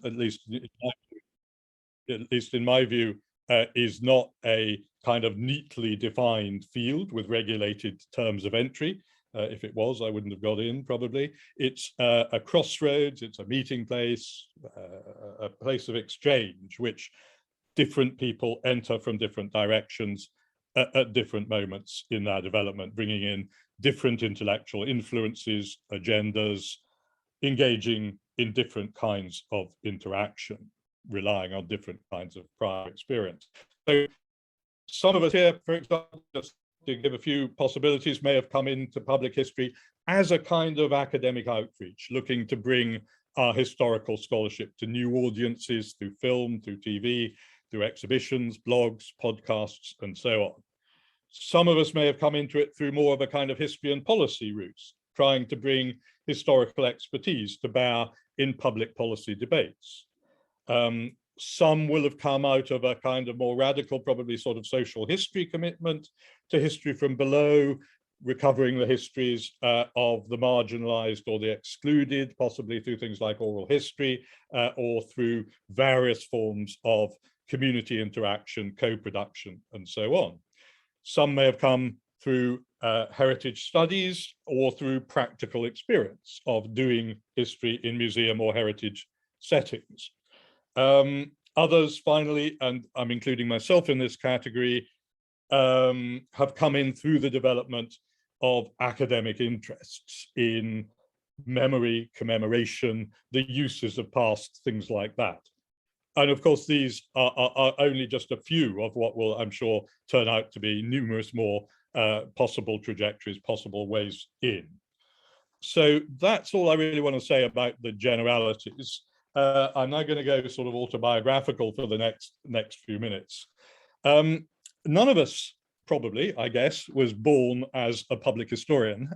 at least in my view, is not a kind of neatly defined field with regulated terms of entry. If it was, I wouldn't have got in, probably. It's a crossroads, it's a meeting place, a place of exchange, which different people enter from different directions at different moments in their development, bringing in different intellectual influences, agendas, engaging in different kinds of interaction, relying on different kinds of prior experience. So some of us here, for example, just to give a few possibilities, may have come into public history as a kind of academic outreach, looking to bring our historical scholarship to new audiences through film, through TV, through exhibitions, blogs, podcasts, and so on. Some of us may have come into it through more of a kind of history and policy routes, trying to bring historical expertise to bear in public policy debates. Some will have come out of a kind of more radical, probably sort of social history commitment to history from below, recovering the histories of the marginalized or the excluded, possibly through things like oral history or through various forms of community interaction, co-production, and so on. Some may have come through heritage studies or through practical experience of doing history in museum or heritage settings. Others, finally, and I'm including myself in this category, have come in through the development of academic interests in memory, commemoration, the uses of past, things like that. And of course, these are only just a few of what will, I'm sure, turn out to be numerous more possible trajectories, possible ways in. So that's all I really want to say about the generalities. I'm now going to go sort of autobiographical for the next few minutes. None of us, probably, I guess, was born as a public historian.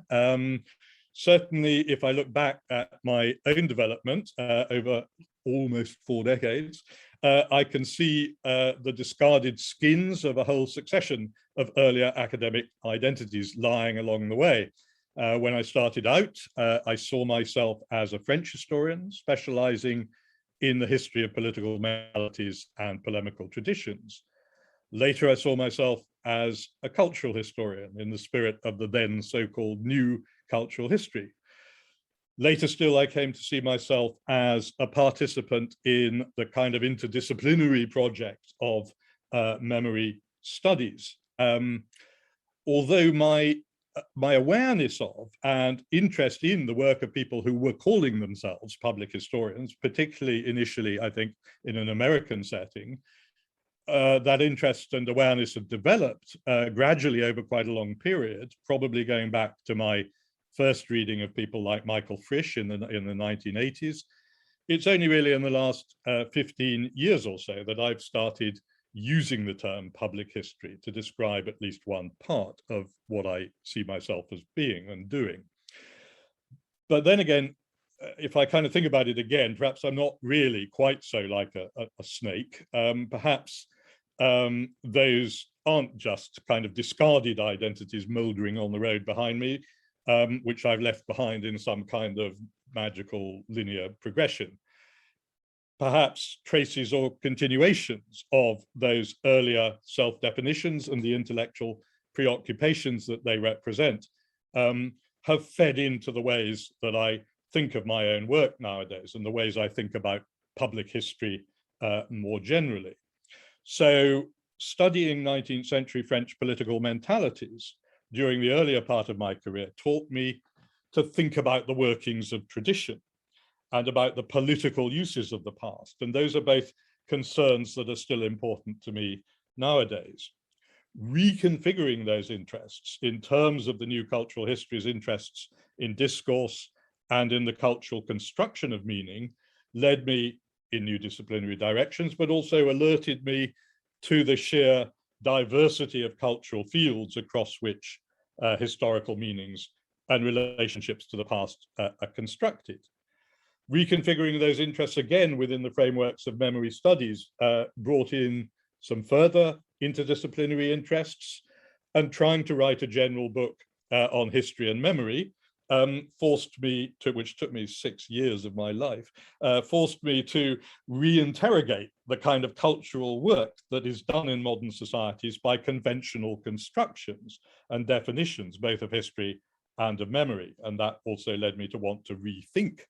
Certainly, if I look back at my own development over almost 4 decades, I can see the discarded skins of a whole succession of earlier academic identities lying along the way. When I started out, I saw myself as a French historian, specializing in the history of political mentalities and polemical traditions. Later, I saw myself as a cultural historian in the spirit of the then so-called new cultural history. Later still, I came to see myself as a participant in the kind of interdisciplinary project of memory studies. Although my awareness of and interest in the work of people who were calling themselves public historians, particularly initially, I think, in an American setting, that interest and awareness had developed gradually over quite a long period, probably going back to my first reading of people like Michael Frisch in the 1980s. It's only really in the last 15 years or so that I've started using the term public history to describe at least one part of what I see myself as being and doing. But then again, if I kind of think about it again, perhaps I'm not really quite so like a snake. Perhaps those aren't just kind of discarded identities moldering on the road behind me, which I've left behind in some kind of magical linear progression. Perhaps traces or continuations of those earlier self-definitions and the intellectual preoccupations that they represent have fed into the ways that I think of my own work nowadays and the ways I think about public history more generally. So studying 19th century French political mentalities during the earlier part of my career taught me to think about the workings of tradition and about the political uses of the past. And those are both concerns that are still important to me nowadays. Reconfiguring those interests in terms of the new cultural history's interests in discourse and in the cultural construction of meaning led me in new disciplinary directions, but also alerted me to the sheer diversity of cultural fields across which historical meanings and relationships to the past are constructed. Reconfiguring those interests again within the frameworks of memory studies brought in some further interdisciplinary interests, and trying to write a general book on history and memory forced me to, which took me 6 years of my life, forced me to reinterrogate the kind of cultural work that is done in modern societies by conventional constructions and definitions, both of history and of memory. And that also led me to want to rethink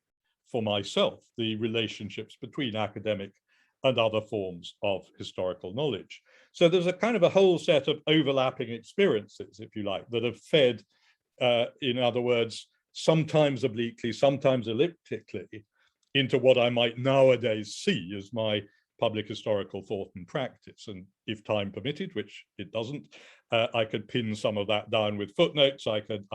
for myself the relationships between academic and other forms of historical knowledge. So there's a kind of a whole set of overlapping experiences, if you like, that have fed, in other words, sometimes obliquely, sometimes elliptically, into what I might nowadays see as my public historical thought and practice. And if time permitted, which it doesn't, I could pin some of that down with footnotes. I could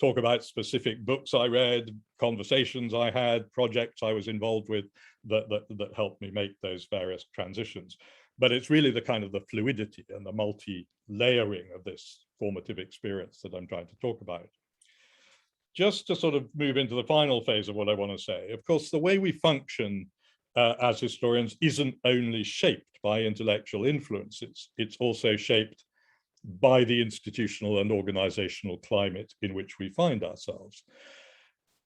talk about specific books I read, conversations I had, projects I was involved with that helped me make those various transitions. But it's really the kind of the fluidity and the multi-layering of this formative experience that I'm trying to talk about. Just to sort of move into the final phase of what I want to say, of course, the way we function as historians isn't only shaped by intellectual influences, it's also shaped by the institutional and organizational climate in which we find ourselves.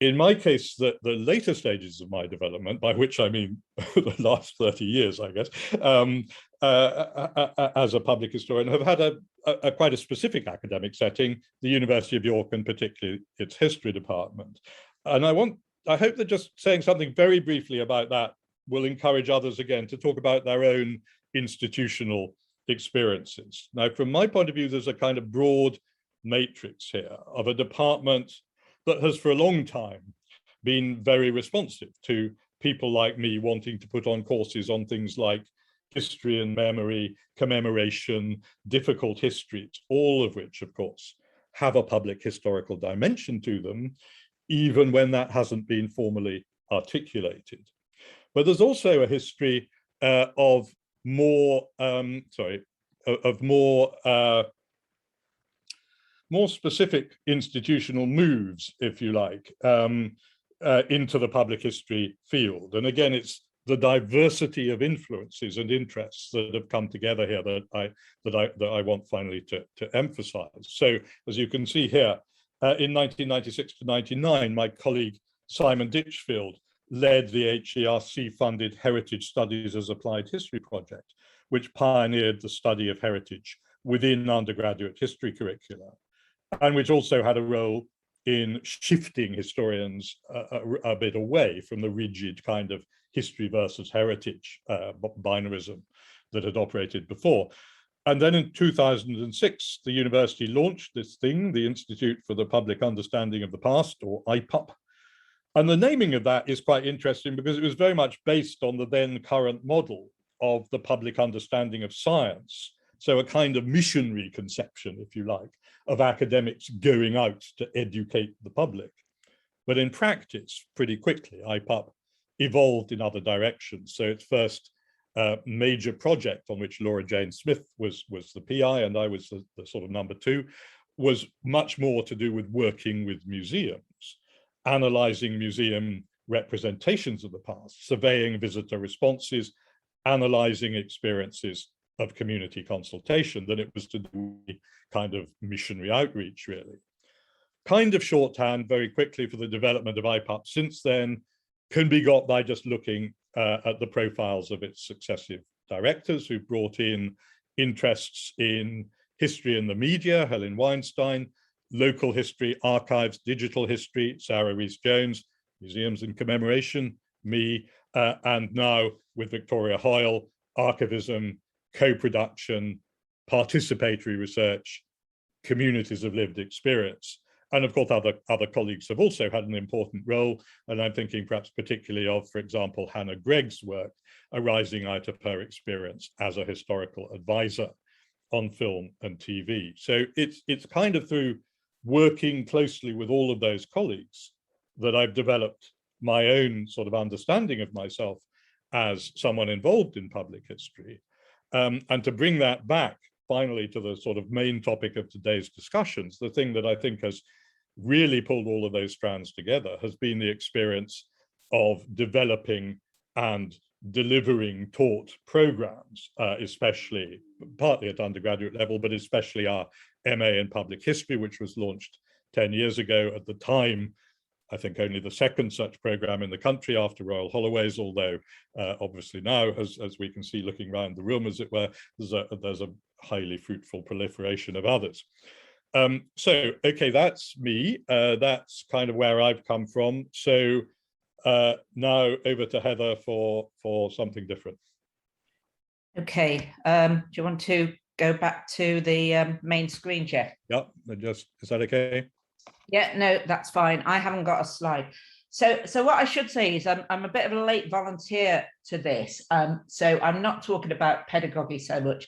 In my case, the later stages of my development, by which I mean the last 30 years, I guess, as a public historian, have had a quite a specific academic setting, the University of York, and particularly its history department. And I hope that just saying something very briefly about that will encourage others again to talk about their own institutional experiences. Now, from my point of view, there's a kind of broad matrix here of a department that has for a long time been very responsive to people like me wanting to put on courses on things like history and memory, commemoration, difficult histories, all of which, of course, have a public historical dimension to them, even when that hasn't been formally articulated. But there's also a history of more specific institutional moves, if you like, into the public history field. And again, it's the diversity of influences and interests that have come together here that I want finally to emphasize. So, as you can see here, in 1996 to 99, my colleague Simon Ditchfield led the HERC-funded Heritage Studies as Applied History project, which pioneered the study of heritage within undergraduate history curricula, and which also had a role in shifting historians a bit away from the rigid kind of history versus heritage binarism that had operated before. And then in 2006, the university launched this thing, the Institute for the Public Understanding of the Past, or IPUP. And the naming of that is quite interesting because it was very much based on the then current model of the public understanding of science. So a kind of missionary conception, if you like, of academics going out to educate the public. But in practice, pretty quickly, IPUP evolved in other directions. So its first major project, on which Laura Jane Smith was the PI and I was the sort of number two, was much more to do with working with museums, analyzing museum representations of the past, surveying visitor responses, analyzing experiences of community consultation, than it was to do kind of missionary outreach, really. Kind of shorthand very quickly for the development of IPUP since then can be got by just looking at the profiles of its successive directors who brought in interests in history and the media, Helen Weinstein, local history, archives, digital history, Sarah Rees-Jones, museums and commemoration, me, and now with Victoria Hoyle, archivism, co-production, participatory research, communities of lived experience. And of course, other colleagues have also had an important role. And I'm thinking perhaps particularly of, for example, Hannah Gregg's work arising out of her experience as a historical advisor on film and TV. So it's kind of through working closely with all of those colleagues that I've developed my own sort of understanding of myself as someone involved in public history. And to bring that back finally to the sort of main topic of today's discussions, the thing that I think has really pulled all of those strands together has been the experience of developing and delivering taught programs, especially partly at undergraduate level, but especially our MA in Public History, which was launched 10 years ago. At the time, I think only the second such program in the country after Royal Holloway's, although obviously now, as we can see looking around the room, as it were, there's a highly fruitful proliferation of others. So, okay, that's me. That's kind of where I've come from. So now over to Heather for something different. Okay, do you want to go back to the main screen, Jeff? Yeah, is that okay? Yeah, no, that's fine. I haven't got a slide. So what I should say is I'm a bit of a late volunteer to this. So I'm not talking about pedagogy so much.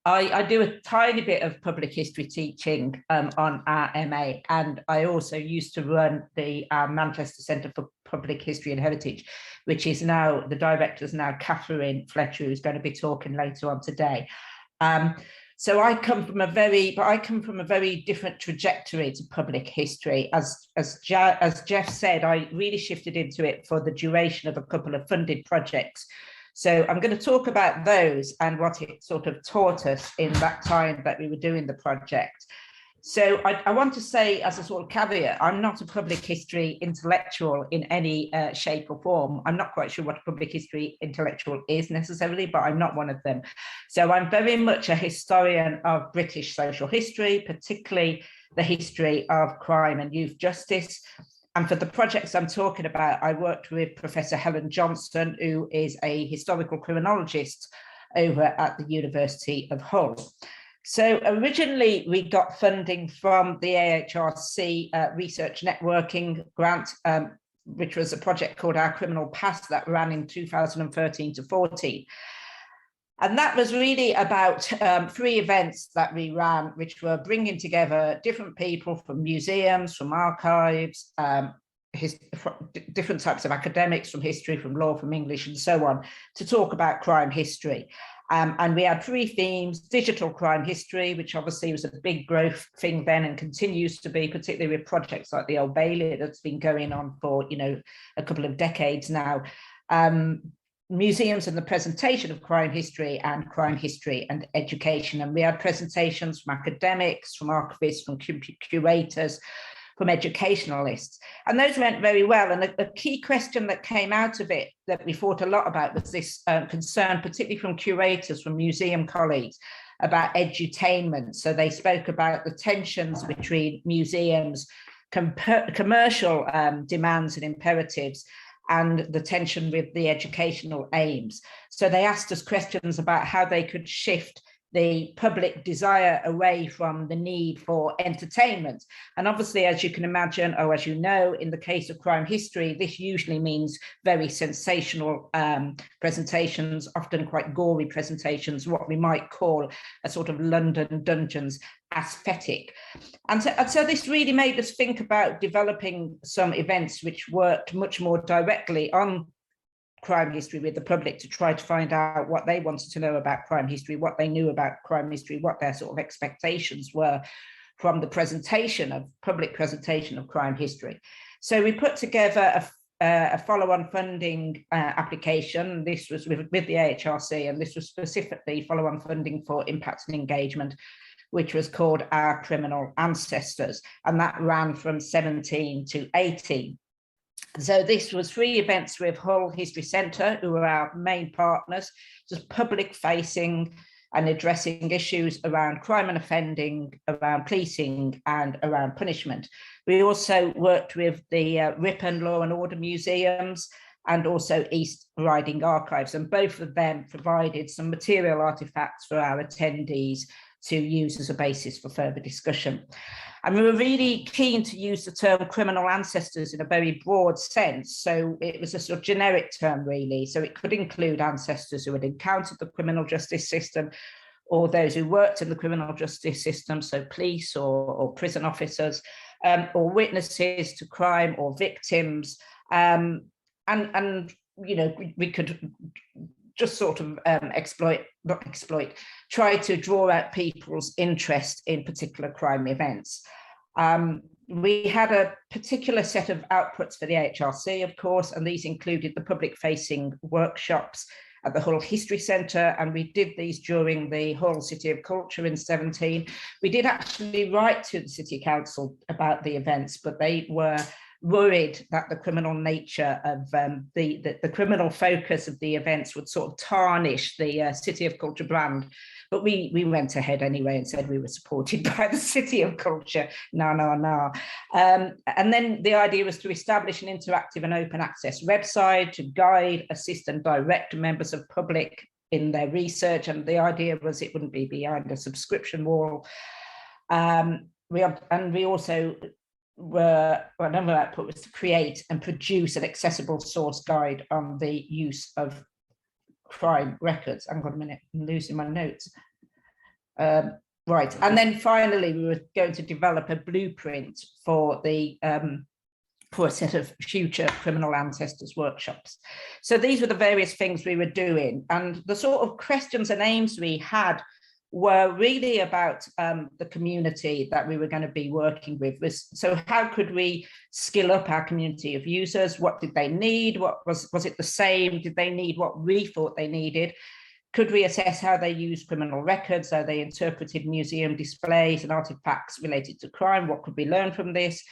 I do a tiny bit of public history teaching on our MA, and I also used to run the Manchester Centre for Public History and Heritage, which is now, the director is now Catherine Fletcher, who's going to be talking later on today. So I come from a very different trajectory to public history. As Jeff said, I really shifted into it for the duration of a couple of funded projects. So I'm going to talk about those and what it sort of taught us in that time that we were doing the project. So I want to say, as a sort of caveat, I'm not a public history intellectual in any shape or form. I'm not quite sure what a public history intellectual is necessarily, but I'm not one of them. So I'm very much a historian of British social history, particularly the history of crime and youth justice. And for the projects I'm talking about, I worked with Professor Helen Johnson, who is a historical criminologist over at the University of Hull. So originally we got funding from the AHRC Research Networking Grant, which was a project called Our Criminal Past that ran in 2013 to 14. And that was really about 3 events that we ran, which were bringing together different people from museums, from archives, different types of academics, from history, from law, from English, and so on, to talk about crime history. And we had 3 themes: digital crime history, which obviously was a big growth thing then and continues to be, particularly with projects like the Old Bailey that's been going on for, a couple of decades now. Museums and the presentation of crime history and education. And we had presentations from academics, from archivists, from curators, from educationalists. And those went very well. And a key question that came out of it that we thought a lot about was this concern, particularly from curators, from museum colleagues, about edutainment. So they spoke about the tensions between museums, commercial demands and imperatives, and the tension with the educational aims. So they asked us questions about how they could shift the public desire away from the need for entertainment. And obviously, as you can imagine, or as you know, in the case of crime history, this usually means very sensational presentations, often quite gory presentations, what we might call a sort of London dungeons aesthetic. And so this really made us think about developing some events which worked much more directly on crime history with the public, to try to find out what they wanted to know about crime history, what they knew about crime history, what their sort of expectations were from the public presentation of crime history. So we put together a follow-on funding application. This was with the AHRC, and this was specifically follow-on funding for impact and engagement, which was called Our Criminal Ancestors, and that ran from 17 to 18. So this was 3 events with Hull History Centre, who were our main partners, just public facing and addressing issues around crime and offending, around policing and around punishment. We also worked with the Ripon Law and Order Museums and also East Riding Archives, and both of them provided some material artefacts for our attendees to use as a basis for further discussion. And we were really keen to use the term criminal ancestors in a very broad sense. So it was a sort of generic term, really. So it could include ancestors who had encountered the criminal justice system, or those who worked in the criminal justice system, so police or prison officers, or witnesses to crime or victims. We could just sort of try to draw out people's interest in particular crime events. We had a particular set of outputs for the AHRC, of course, and these included the public-facing workshops at the Hull History Centre, and we did these during the Hull City of Culture in 17. We did actually write to the City Council about the events, but they were worried that the criminal nature of the criminal focus of the events would sort of tarnish the City of Culture brand. But we went ahead anyway and said we were supported by the City of Culture. No. And then the idea was to establish an interactive and open access website to guide, assist and direct members of public in their research. And the idea was it wouldn't be behind a subscription wall. We also another output was to create and produce an accessible source guide on the use of crime records. Hang on a minute, I'm losing my notes. Right, and then finally we were going to develop a blueprint for the for a set of future criminal ancestors workshops. So these were the various things we were doing, and the sort of questions and aims we had were really about the community that we were going to be working with. So how could we skill up our community of users? What did they need? What was it the same? Did they need what we thought they needed? Could we assess how they use criminal records, how they interpreted museum displays and artifacts related to crime? What could we learn from this?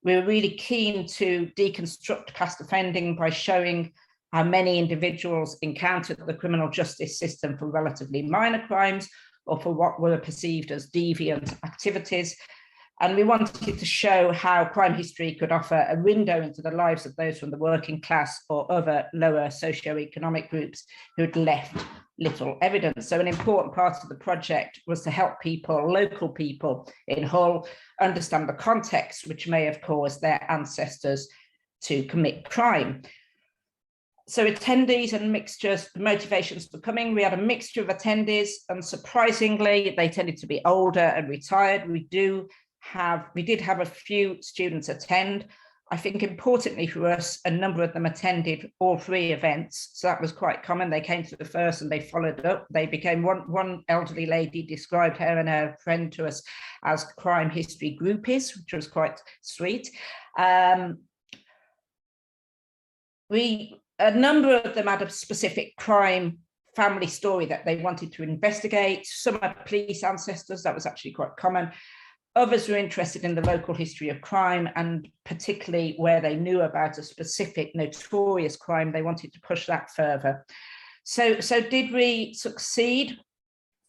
We were really keen to deconstruct past offending by showing how many individuals encountered the criminal justice system for relatively minor crimes or for what were perceived as deviant activities. And we wanted to show how crime history could offer a window into the lives of those from the working class or other lower socioeconomic groups who had left little evidence. So an important part of the project was to help people, local people in Hull, understand the context which may have caused their ancestors to commit crime. So attendees and mixtures, the motivations for coming, we had a mixture of attendees, and surprisingly, they tended to be older and retired. We did have a few students attend. I think importantly for us, a number of them attended all 3 events. So that was quite common. They came to the first and they followed up. They became, one elderly lady described her and her friend to us as crime history groupies, which was quite sweet. A number of them had a specific crime family story that they wanted to investigate. Some had police ancestors, that was actually quite common. Others were interested in the local history of crime, and particularly where they knew about a specific notorious crime, they wanted to push that further. So did we succeed?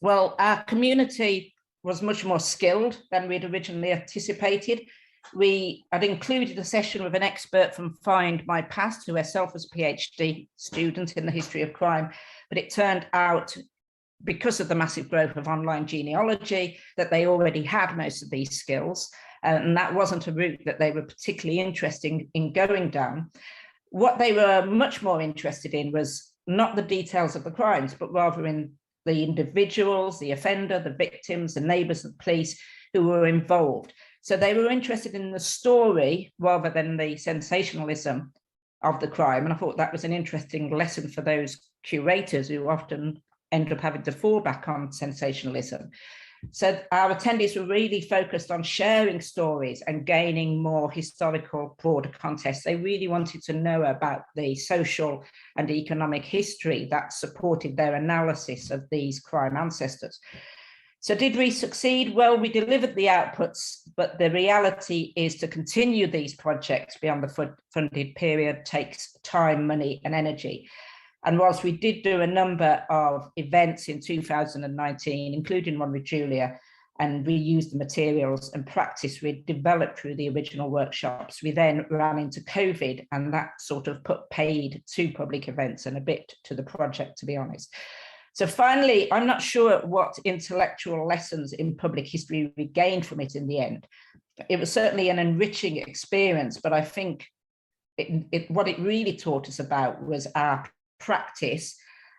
Well, our community was much more skilled than we'd originally anticipated. We had included a session with an expert from Find My Past, who herself was a PhD student in the history of crime, but it turned out, because of the massive growth of online genealogy, that they already had most of these skills, and that wasn't a route that they were particularly interested in going down. What they were much more interested in was not the details of the crimes, but rather in the individuals, the offender, the victims, the neighbours, the police who were involved. So they were interested in the story rather than the sensationalism of the crime. And I thought that was an interesting lesson for those curators who often end up having to fall back on sensationalism. So our attendees were really focused on sharing stories and gaining more historical, broader context. They really wanted to know about the social and economic history that supported their analysis of these crime ancestors. So did we succeed? Well, we delivered the outputs, but the reality is to continue these projects beyond the funded period takes time, money, and energy. And whilst we did do a number of events in 2019, including one with Julia, and we used the materials and practice we'd developed through the original workshops, we then ran into COVID, and that sort of put paid to public events and a bit to the project, to be honest. So finally, I'm not sure what intellectual lessons in public history we gained from it in the end. It was certainly an enriching experience, but I think what it really taught us about was our practice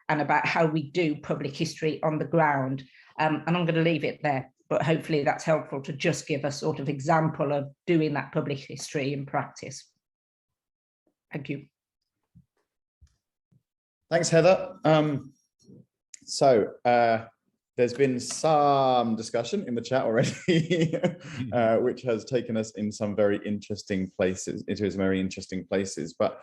and about how we do public history on the ground. And I'm going to leave it there, but hopefully that's helpful to just give a sort of example of doing that public history in practice. Thank you. Thanks, Heather. There's been some discussion in the chat already, which has taken us in some very interesting places, But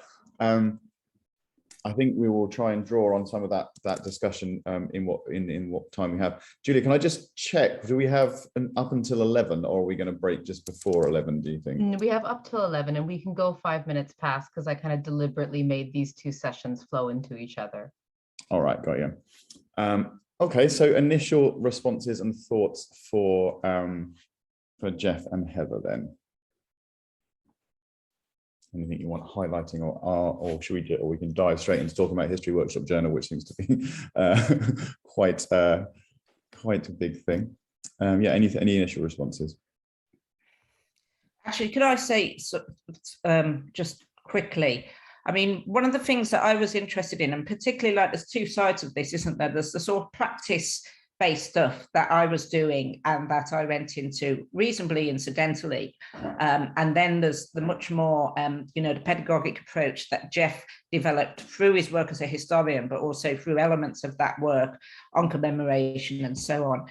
I think we will try and draw on some of that discussion in what time we have. Julia, can I just check? Do we have up until 11, or are we going to break just before 11? Do you think? We have up till 11, and we can go 5 minutes past because I kind of deliberately made these two sessions flow into each other. All right, got you. Okay, so initial responses and thoughts for Jeff and Heather then. Anything you want highlighting, or should we do, or we can dive straight into talking about History Workshop Journal, which seems to be quite a big thing. Yeah, any initial responses? Actually, could I say just quickly? I mean, one of the things that I was interested in, and particularly like there's two sides of this, isn't there? There's the sort of practice-based stuff that I was doing and that I went into reasonably incidentally. And then there's the much more, the pedagogic approach that Jeff developed through his work as a historian, but also through elements of that work on commemoration and so on.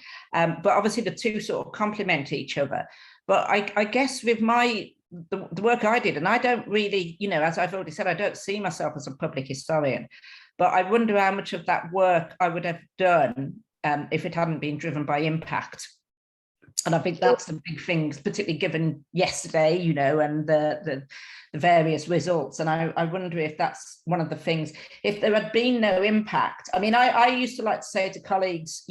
But obviously the two sort of complement each other. But I guess with the work I did, and I don't really, as I've already said, I don't see myself as a public historian, but I wonder how much of that work I would have done if it hadn't been driven by impact. And I think that's the big thing, particularly given yesterday, and the various results. And I wonder if that's one of the things, if there had been no impact. I mean, I used to like to say to colleagues,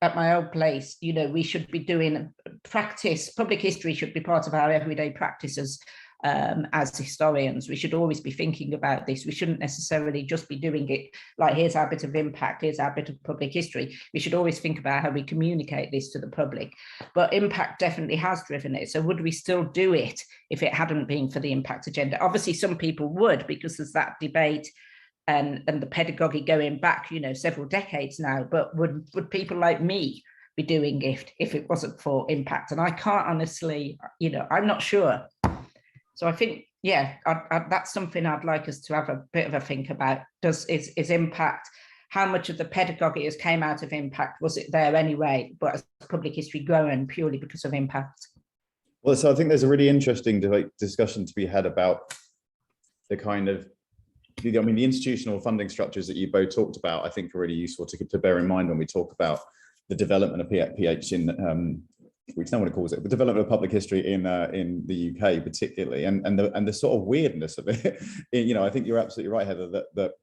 at my old place, we should be doing practice. Public history should be part of our everyday practices as historians. We should always be thinking about this. We shouldn't necessarily just be doing it like, here's our bit of impact, here's our bit of public history. We should always think about how we communicate this to the public. But impact definitely has driven it. So would we still do it if it hadn't been for the impact agenda? Obviously, some people would, because there's that debate and the pedagogy going back, several decades now. But would people like me be doing it if it wasn't for impact? And I can't honestly, I'm not sure. So I think, yeah, that's something I'd like us to have a bit of a think about. Is impact, how much of the pedagogy has came out of impact? Was it there anyway, but has public history grown purely because of impact? Well, so I think there's a really interesting discussion to be had about the kind of, the institutional funding structures that you both talked about, I think are really useful to bear in mind when we talk about the development of PH in which no one calls it, the development of public history in the UK particularly, and the sort of weirdness of it. I think you're absolutely right, Heather, that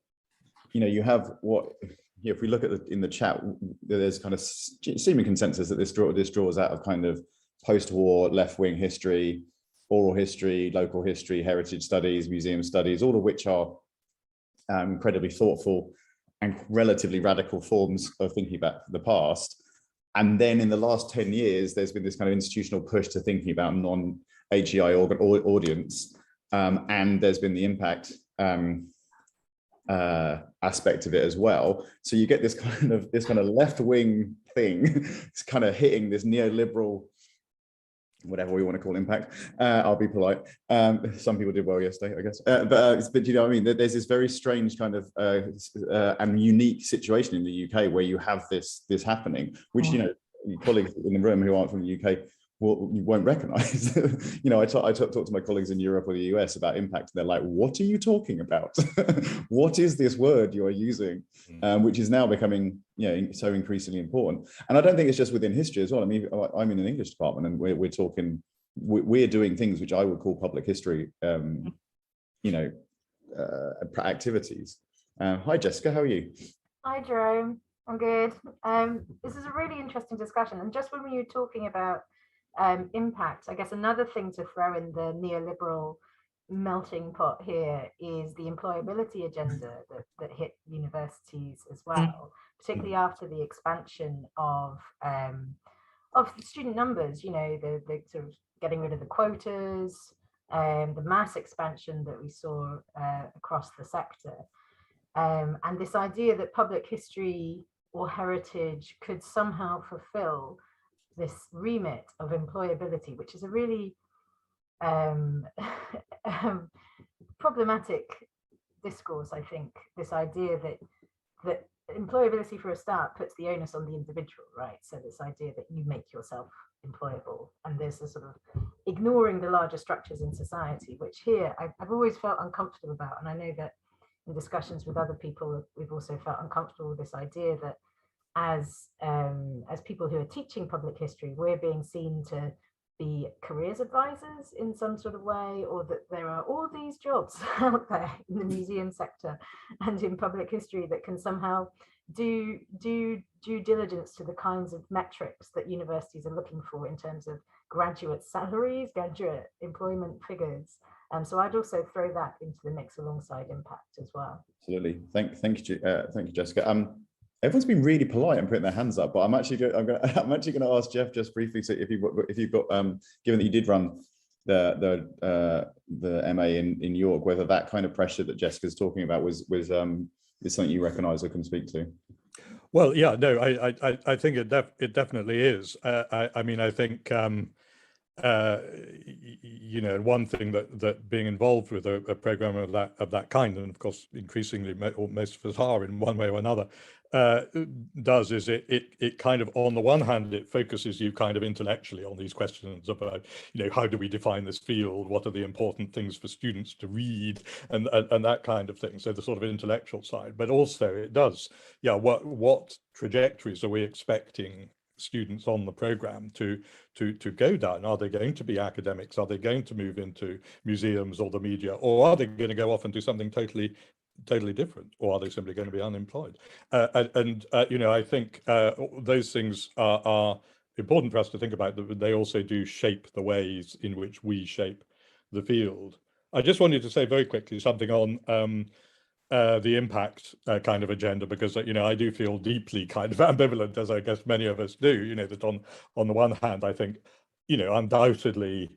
you have what, if we look at in the chat, there's kind of seeming consensus that this draws out of kind of post-war left-wing history, oral history, local history, heritage studies, museum studies, all of which are incredibly thoughtful and relatively radical forms of thinking about the past. And then in the last 10 years, there's been this kind of institutional push to thinking about non-HEI audience, and there's been the impact aspect of it as well. So you get this kind of left-wing thing, it's kind of hitting this neoliberal, whatever we want to call impact. I'll be polite. Some people did well yesterday, I guess. But you know what I mean? There's this very strange kind of and unique situation in the UK where you have this happening, which colleagues in the room who aren't from the UK you won't recognize. I talk to my colleagues in Europe or the US about impact, and they're like, what are you talking about? What is this word you are using? Which is now becoming so increasingly important. And I don't think it's just within history as well. I mean, I'm in an English department, and we're doing things which I would call public history activities. Hi Jessica, how are you? Hi Jerome, I'm good. This is a really interesting discussion, and just when we were talking about impact, I guess another thing to throw in the neoliberal melting pot here is the employability agenda that hit universities as well, particularly after the expansion of student numbers. The sort of getting rid of the quotas, the mass expansion that we saw across the sector, and this idea that public history or heritage could somehow fulfill this remit of employability, which is a really problematic discourse. I think this idea that employability, for a start, puts the onus on the individual, right? So this idea that you make yourself employable, and there's a sort of ignoring the larger structures in society, which here I've always felt uncomfortable about. And I know that in discussions with other people, we've also felt uncomfortable with this idea that as people who are teaching public history, we're being seen to be careers advisors in some sort of way, or that there are all these jobs out there in the museum sector and in public history that can somehow do due diligence to the kinds of metrics that universities are looking for in terms of graduate salaries, graduate employment figures. So I'd also throw that into the mix alongside impact as well. Absolutely. Thank you, Jessica. Everyone's been really polite and putting their hands up, but I'm actually going to ask Jeff just briefly. So if you've got, given that you did run the MA in York, whether that kind of pressure that Jessica's talking about was something you recognise or can speak to. Well, yeah, no, I think it definitely is. I mean, I think you know, one thing that being involved with a program of that kind, and of course increasingly most of us are in one way or another, does is it kind of, on the one hand, it focuses you kind of intellectually on these questions about, you know, how do we define this field, what are the important things for students to read, and that kind of thing. So the sort of intellectual side, but also it does, yeah, what trajectories are we expecting students on the program to go down? Are they going to be academics? Are they going to move into museums or the media, or are they going to go off and do something totally different, or are they simply going to be unemployed? You know, I think those things are important for us to think about. That they also do shape the ways in which we shape the field. I just wanted to say very quickly something on the impact kind of agenda, because, you know, I do feel deeply kind of ambivalent, as I guess many of us do, you know, that on the one hand, I think, you know, undoubtedly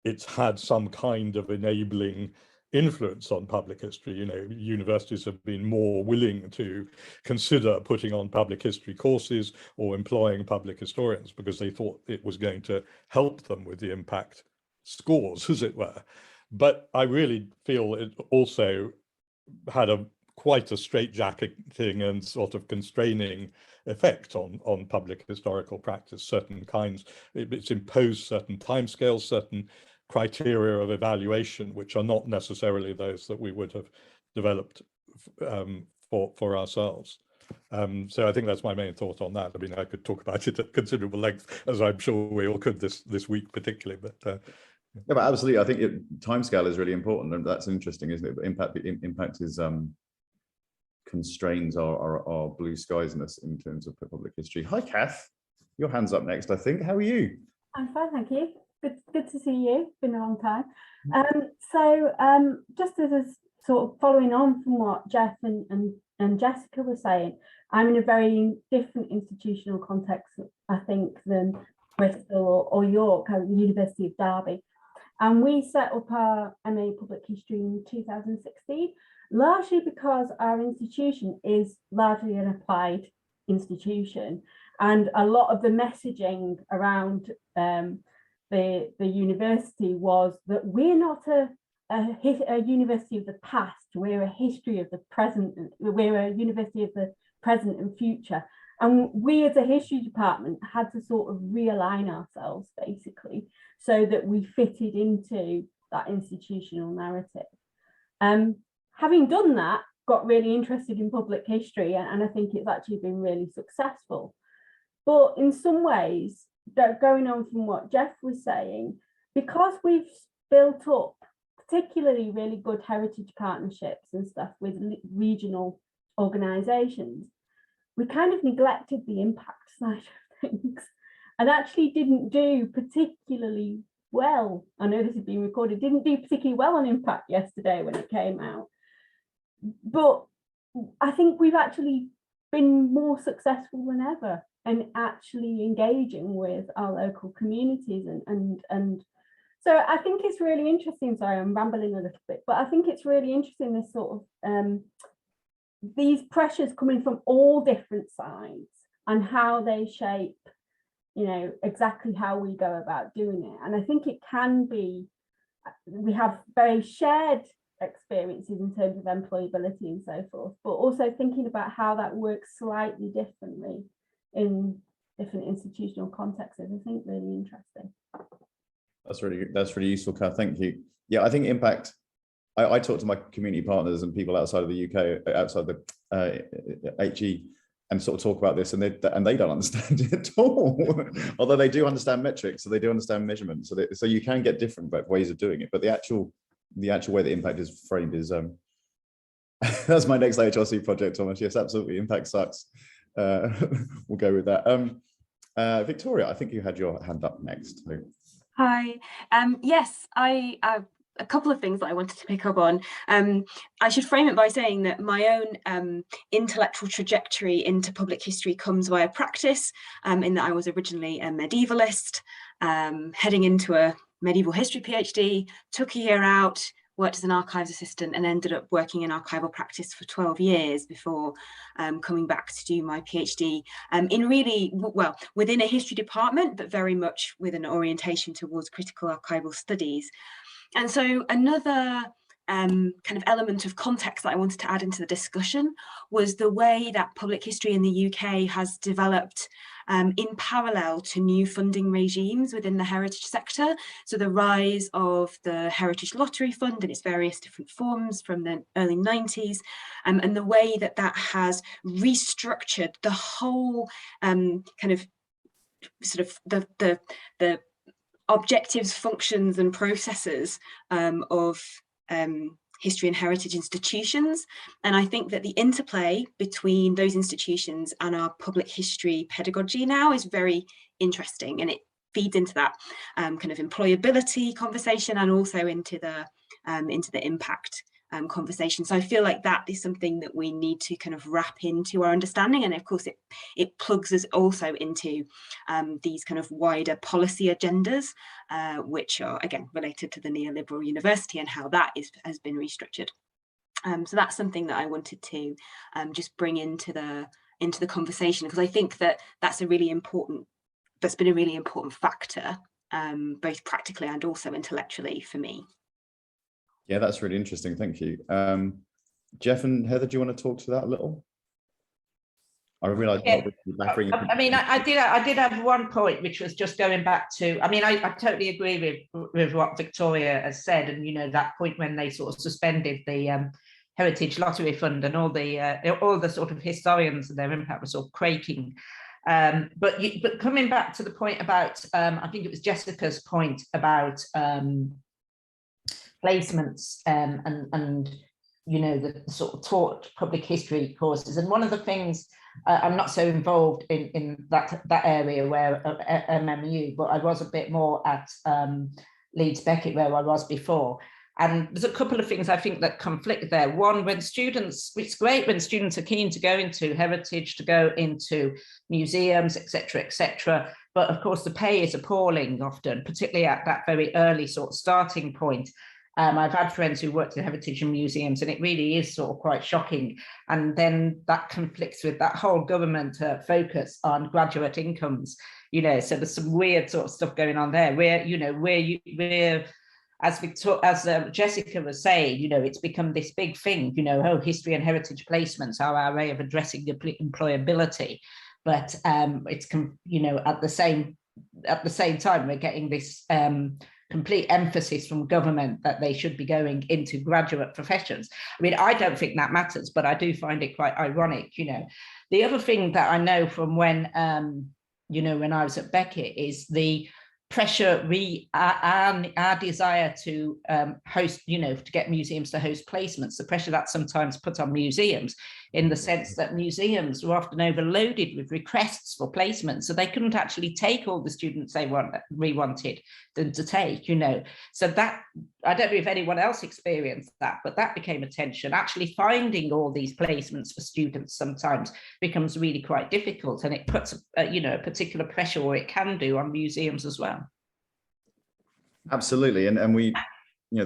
it's had some kind of enabling influence on public history. You know, universities have been more willing to consider putting on public history courses or employing public historians because they thought it was going to help them with the impact scores, as it were. But I really feel it also had quite a straitjacketing and sort of constraining effect on public historical practice. Certain kinds, it's imposed certain timescales, certain criteria of evaluation, which are not necessarily those that we would have developed for ourselves. So I think that's my main thought on that. I mean, I could talk about it at considerable length, as I'm sure we all could this week particularly, but yeah, but absolutely, I think timescale is really important, and that's interesting, isn't it? But impact is constrains our blue skies in terms of public history. Hi, Kath. Your hand's up next, I think. How are you? I'm fine, thank you. Good to see you. Been a long time. Just as a sort of following on from what Jeff and Jessica were saying, I'm in a very different institutional context, I think, than Bristol or York, the University of Derby. And we set up our MA Public History in 2016, largely because our institution is largely an applied institution. And a lot of the messaging around the university was that we're not a university of the past, we're a history of the present, we're a university of the present and future. And we as a history department had to sort of realign ourselves basically so that we fitted into that institutional narrative. Having done that, got really interested in public history, and I think it's actually been really successful. But in some ways, going on from what Jeff was saying, because we've built up particularly really good heritage partnerships and stuff with regional organisations, we kind of neglected the impact side of things and actually didn't do particularly well. I know this has been recorded, didn't do particularly well on impact yesterday when it came out. But I think we've actually been more successful than ever in actually engaging with our local communities and so I think it's really interesting. Sorry, I'm rambling a little bit, but I think it's really interesting, this sort of these pressures coming from all different sides and how they shape, you know, exactly how we go about doing it. And I think it can be, we have very shared experiences in terms of employability and so forth, but also thinking about how that works slightly differently in different institutional contexts is, I think, really interesting. That's really useful, Kath. Thank you. Yeah, I think impact I talk to my community partners and people outside of the UK, outside the HE, and sort of talk about this, and they don't understand it at all. Although they do understand metrics, so they do understand measurement. So you can get different ways of doing it, but the actual way the impact is framed is that's my next HRC project, Thomas. Yes, absolutely, impact sucks. We'll go with that. Victoria, I think you had your hand up next. Hi. Yes, I a couple of things that I wanted to pick up on. I should frame it by saying that my own intellectual trajectory into public history comes via practice, in that I was originally a medievalist, heading into a medieval history PhD, took a year out, worked as an archives assistant, and ended up working in archival practice for 12 years before coming back to do my PhD in really, well, within a history department, but very much with an orientation towards critical archival studies. And so another kind of element of context that I wanted to add into the discussion was the way that public history in the UK has developed in parallel to new funding regimes within the heritage sector. So the rise of the Heritage Lottery Fund and its various different forms from the early 90s, and the way that that has restructured the whole kind of sort of the objectives, functions and processes of history and heritage institutions. And I think that the interplay between those institutions and our public history pedagogy now is very interesting, and it feeds into that kind of employability conversation and also into the impact conversation. So I feel like that is something that we need to kind of wrap into our understanding, and of course it plugs us also into these kind of wider policy agendas, which are again related to the neoliberal university and how that has been restructured. So that's something that I wanted to just bring into the conversation, because I think that that's been a really important factor, both practically and also intellectually for me. Yeah, that's really interesting. Thank you. Jeff and Heather, do you want to talk to that a little? I realised. Yeah. I mean, I did have one point, which was just going back to. I mean, I totally agree with what Victoria has said, and you know that point when they sort of suspended the Heritage Lottery Fund and all the sort of historians and their impact was sort of quaking. But coming back to the point about, I think it was Jessica's point about placements and you know the sort of taught public history courses, and one of the things I'm not so involved in that area where MMU, but I was a bit more at Leeds Beckett where I was before, and there's a couple of things I think that conflict there. One, when students, it's great when students are keen to go into heritage, to go into museums, etc., but of course the pay is appalling often, particularly at that very early sort of starting point. I've had friends who worked in heritage and museums, and it really is sort of quite shocking. And then that conflicts with that whole government focus on graduate incomes, you know, so there's some weird sort of stuff going on there where, you know, where as Jessica was saying, you know, it's become this big thing, you know, history and heritage placements are our way of addressing employability. But it's, you know, at the same time, we're getting this complete emphasis from government that they should be going into graduate professions. I mean, I don't think that matters, but I do find it quite ironic, you know. The other thing that I know from when, you know, when I was at Beckett is the pressure, our desire to host, you know, to get museums to host placements, the pressure that sometimes put on museums in the sense that museums were often overloaded with requests for placements, so they couldn't actually take all the students they wanted them to take, you know. So that, I don't know if anyone else experienced that, but that became a tension. Actually finding all these placements for students sometimes becomes really quite difficult, and it puts you know, a particular pressure, or it can do, on museums as well. Absolutely, and we, you know,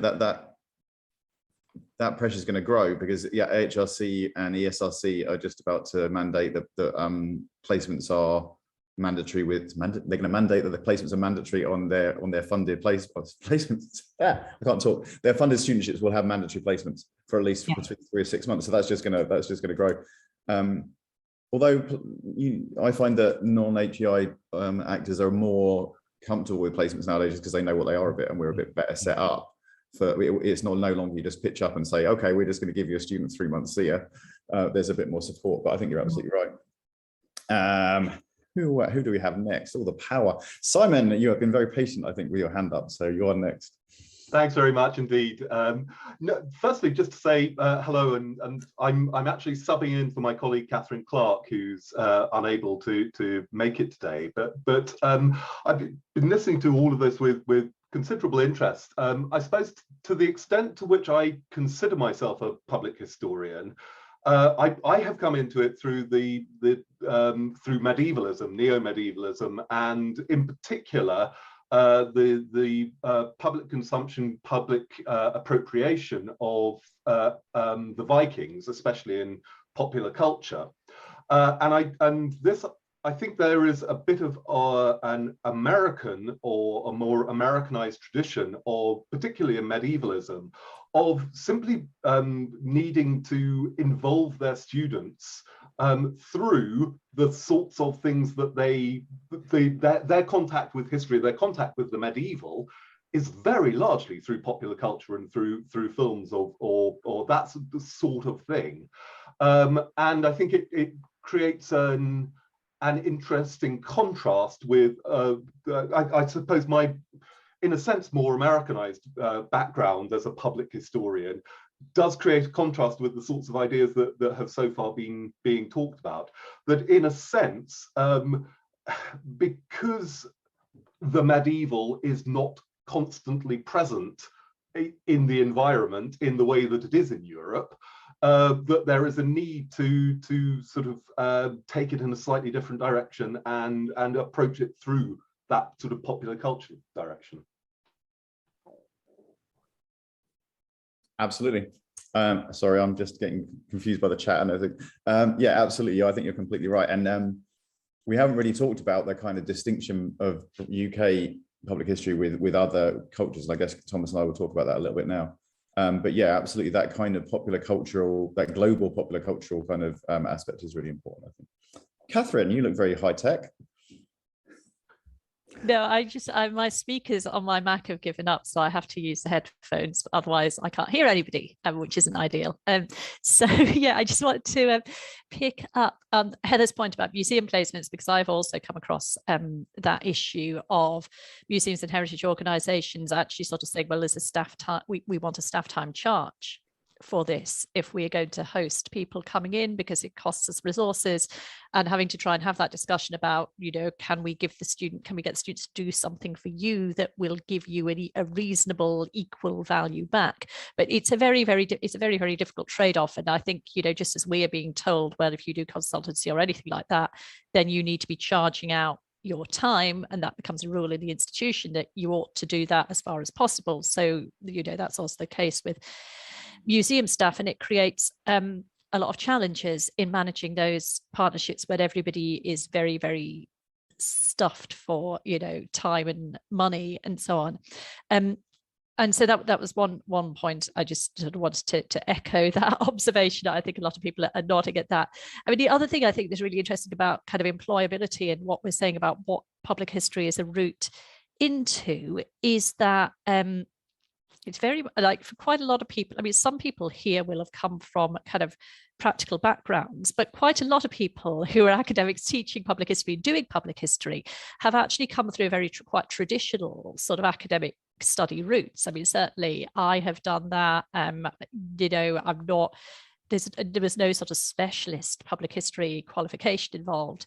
that pressure is going to grow because yeah, HRC and ESRC are just about to mandate that placements are mandatory they're going to mandate that the placements are mandatory on their funded placements. Yeah, I can't talk. Their funded studentships will have mandatory placements for at least between 3 or 6 months. So that's just going to grow. Although I find that non-HEI actors are more comfortable with placements nowadays because they know what they are a bit, and we're a bit better set up it's no longer you just pitch up and say, okay, we're just going to give you a student 3 months, see ya. There's a bit more support, but I think you're absolutely right. Who do we have next? All the power. Simon, you have been very patient, I think, with your hand up, so you're next. Thanks very much indeed. Firstly, just to say hello, and I'm actually subbing in for my colleague Catherine Clark, who's unable to make it today. But I've been listening to all of this with considerable interest. I suppose to the extent to which I consider myself a public historian, I have come into it through through medievalism, neo-medievalism, and in particular the public consumption, public appropriation of the Vikings, especially in popular culture, I think there is a bit of an American or a more Americanized tradition of, particularly in medievalism, of simply needing to involve their students through the sorts of things that their contact with history, their contact with the medieval, is very largely through popular culture and through films or that sort of thing. And I think it creates an interesting contrast with, I suppose, my, in a sense, more Americanized background as a public historian does create a contrast with the sorts of ideas that have so far been being talked about. That in a sense, because the medieval is not constantly present in the environment in the way that it is in Europe, that there is a need to sort of take it in a slightly different direction and approach it through that sort of popular culture direction. Absolutely. Sorry, I'm just getting confused by the chat and everything. Yeah, absolutely. I think you're completely right. And we haven't really talked about the kind of distinction of UK public history with other cultures. I guess Thomas and I will talk about that a little bit now. But yeah, absolutely. That kind of popular cultural, that global popular cultural kind of aspect is really important, I think. Catherine, you look very high tech. No, my speakers on my Mac have given up, so I have to use the headphones. Otherwise, I can't hear anybody, which isn't ideal. So yeah, I just wanted to pick up Heather's point about museum placements, because I've also come across that issue of museums and heritage organisations actually sort of saying, well, as a staff time, we want a staff time charge for this if we are going to host people coming in, because it costs us resources, and having to try and have that discussion about, you know, can we get the students to do something for you that will give you a reasonable equal value back. But it's a very difficult trade-off. And I think, you know, just as we are being told, well, if you do consultancy or anything like that, then you need to be charging out your time, and that becomes a rule in the institution that you ought to do that as far as possible. So, you know, that's also the case with museum staff, and it creates a lot of challenges in managing those partnerships when everybody is very, very stuffed for, you know, time and money and so on. And so that was one point. I just sort of wanted to echo that observation. I think a lot of people are nodding at that. I mean, the other thing I think that's really interesting about kind of employability and what we're saying about what public history is a route into is that it's very, like, for quite a lot of people, I mean, some people here will have come from kind of practical backgrounds, but quite a lot of people who are academics teaching public history, doing public history, have actually come through a very quite traditional sort of academic study routes. I mean, certainly I have done that. You know, I'm not, there was no sort of specialist public history qualification involved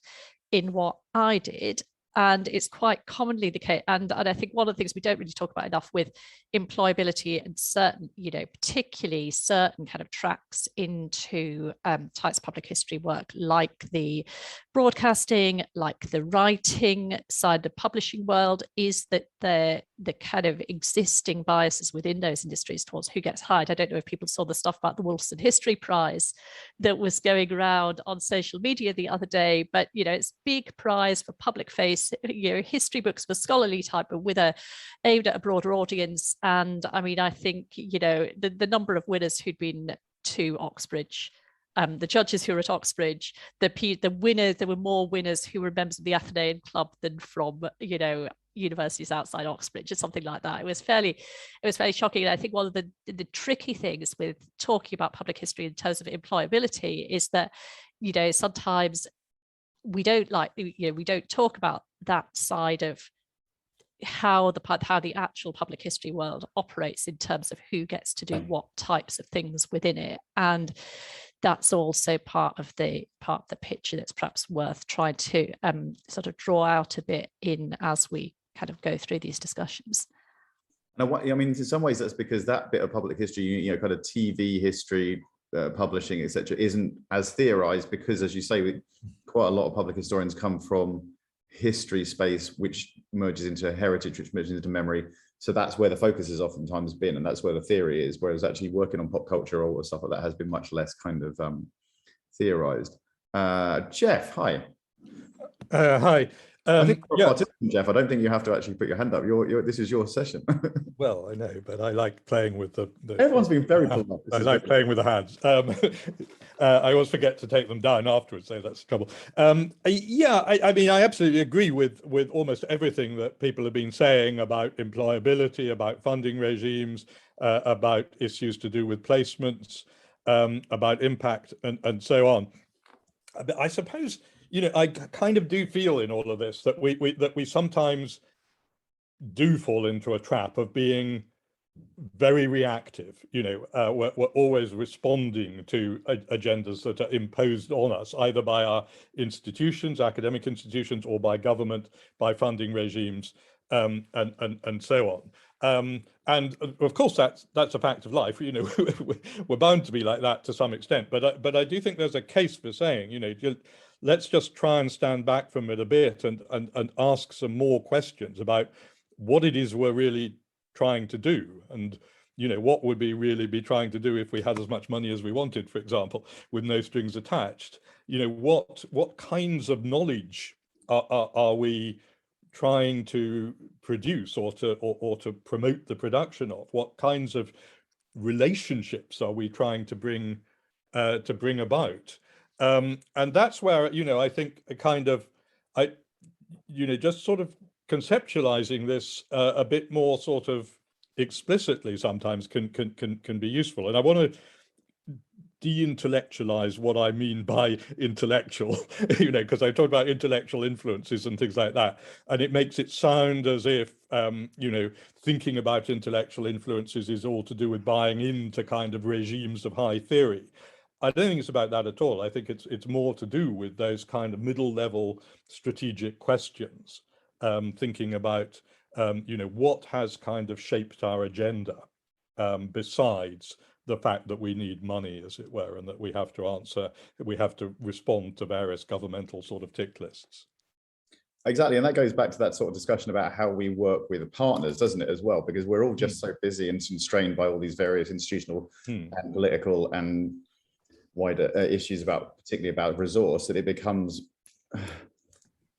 in what I did. And it's quite commonly the case. And I think one of the things we don't really talk about enough with employability and certain, you know, particularly certain kind of tracks into types of public history work, like the broadcasting, like the writing side, the publishing world, is that the kind of existing biases within those industries towards who gets hired. I don't know if people saw the stuff about the Wolfson History Prize that was going around on social media the other day, but, you know, it's big prize for public face, you know, history books for scholarly type, but with aimed at a broader audience. And I mean, I think, you know, the number of winners who'd been to Oxbridge, the judges who were at Oxbridge, the winners, there were more winners who were members of the Athenaeum Club than from, you know, universities outside Oxbridge or something like that. It was fairly shocking. And I think one of the tricky things with talking about public history in terms of employability is that, you know, sometimes we don't talk about that side of how the actual public history world operates in terms of who gets to do what types of things within it. And that's also part of the picture that's perhaps worth trying to sort of draw out a bit in as we kind of go through these discussions. Now, I mean, in some ways that's because that bit of public history, you know, kind of TV history, publishing, etc., isn't as theorized, because, as you say, quite a lot of public historians come from history space, which merges into heritage, which merges into memory. So that's where the focus has oftentimes been, and that's where the theory is. Whereas actually working on pop culture or stuff like that has been much less kind of theorized. Jeff, hi. Hi. I think you're a participant, Jeff. I don't think you have to actually put your hand up. This is your session. Well, I know, but I like playing with the Everyone's been very polite. I like playing with the hands. I always forget to take them down afterwards, so that's the trouble. Yeah, I mean, I absolutely agree with almost everything that people have been saying about employability, about funding regimes, about issues to do with placements, about impact, and so on. But I suppose, you know, I kind of do feel in all of this that we sometimes do fall into a trap of being very reactive. You know, we're always responding to agendas that are imposed on us, either by our institutions, academic institutions, or by government, by funding regimes, and so on. And of course, that's a fact of life. You know, we're bound to be like that to some extent. But I do think there's a case for saying, you know, let's just try and stand back from it a bit and ask some more questions about what it is we're really trying to do, and, you know, what would we really be trying to do if we had as much money as we wanted, for example, with no strings attached. You know, what kinds of knowledge are we trying to produce or to promote the production of? What kinds of relationships are we trying to bring about? And that's where, you know, I think a kind of, you know, just sort of conceptualizing this a bit more sort of explicitly sometimes can be useful. And I want to de-intellectualize what I mean by intellectual, you know, because I talk about intellectual influences and things like that, and it makes it sound as if, you know, thinking about intellectual influences is all to do with buying into kind of regimes of high theory. I don't think it's about that at all. I think it's more to do with those kind of middle level strategic questions, thinking about, you know, what has kind of shaped our agenda, besides the fact that we need money, as it were, and that we have to respond to various governmental sort of tick lists. Exactly, and that goes back to that sort of discussion about how we work with partners, doesn't it, as well? Because we're all just so busy and constrained by all these various institutional and political and wider issues particularly about resource, that it becomes,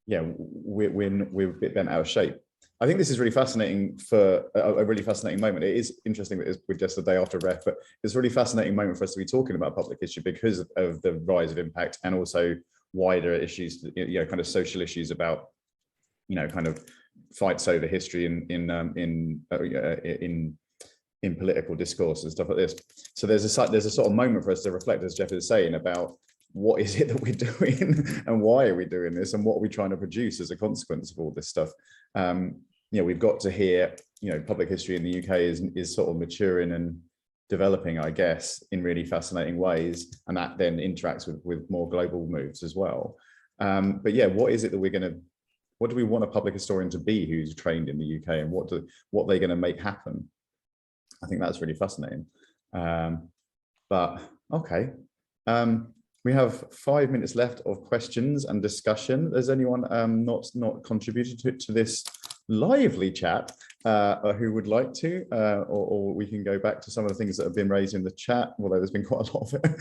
yeah, we're a bit bent out of shape. I think this is really fascinating, for a really fascinating moment. It is interesting that we're just the day after REF, but it's a really fascinating moment for us to be talking about public history because of the rise of impact, and also wider issues, you know, kind of social issues about, you know, kind of fights over history in political discourse and stuff like this. So there's a sort of moment for us to reflect, as Jeff is saying, about what is it that we're doing and why are we doing this, and what are we trying to produce as a consequence of all this stuff. You know, we've got to hear, you know, public history in the UK is sort of maturing and developing, I guess, in really fascinating ways, and that then interacts with more global moves as well. But yeah, what is it that what do we want a public historian to be who's trained in the UK, and what they're going to make happen? I think that's really fascinating. But okay, we have 5 minutes left of questions and discussion. Has anyone not contributed to this lively chat who would like to, or we can go back to some of the things that have been raised in the chat, although there's been quite a lot of it.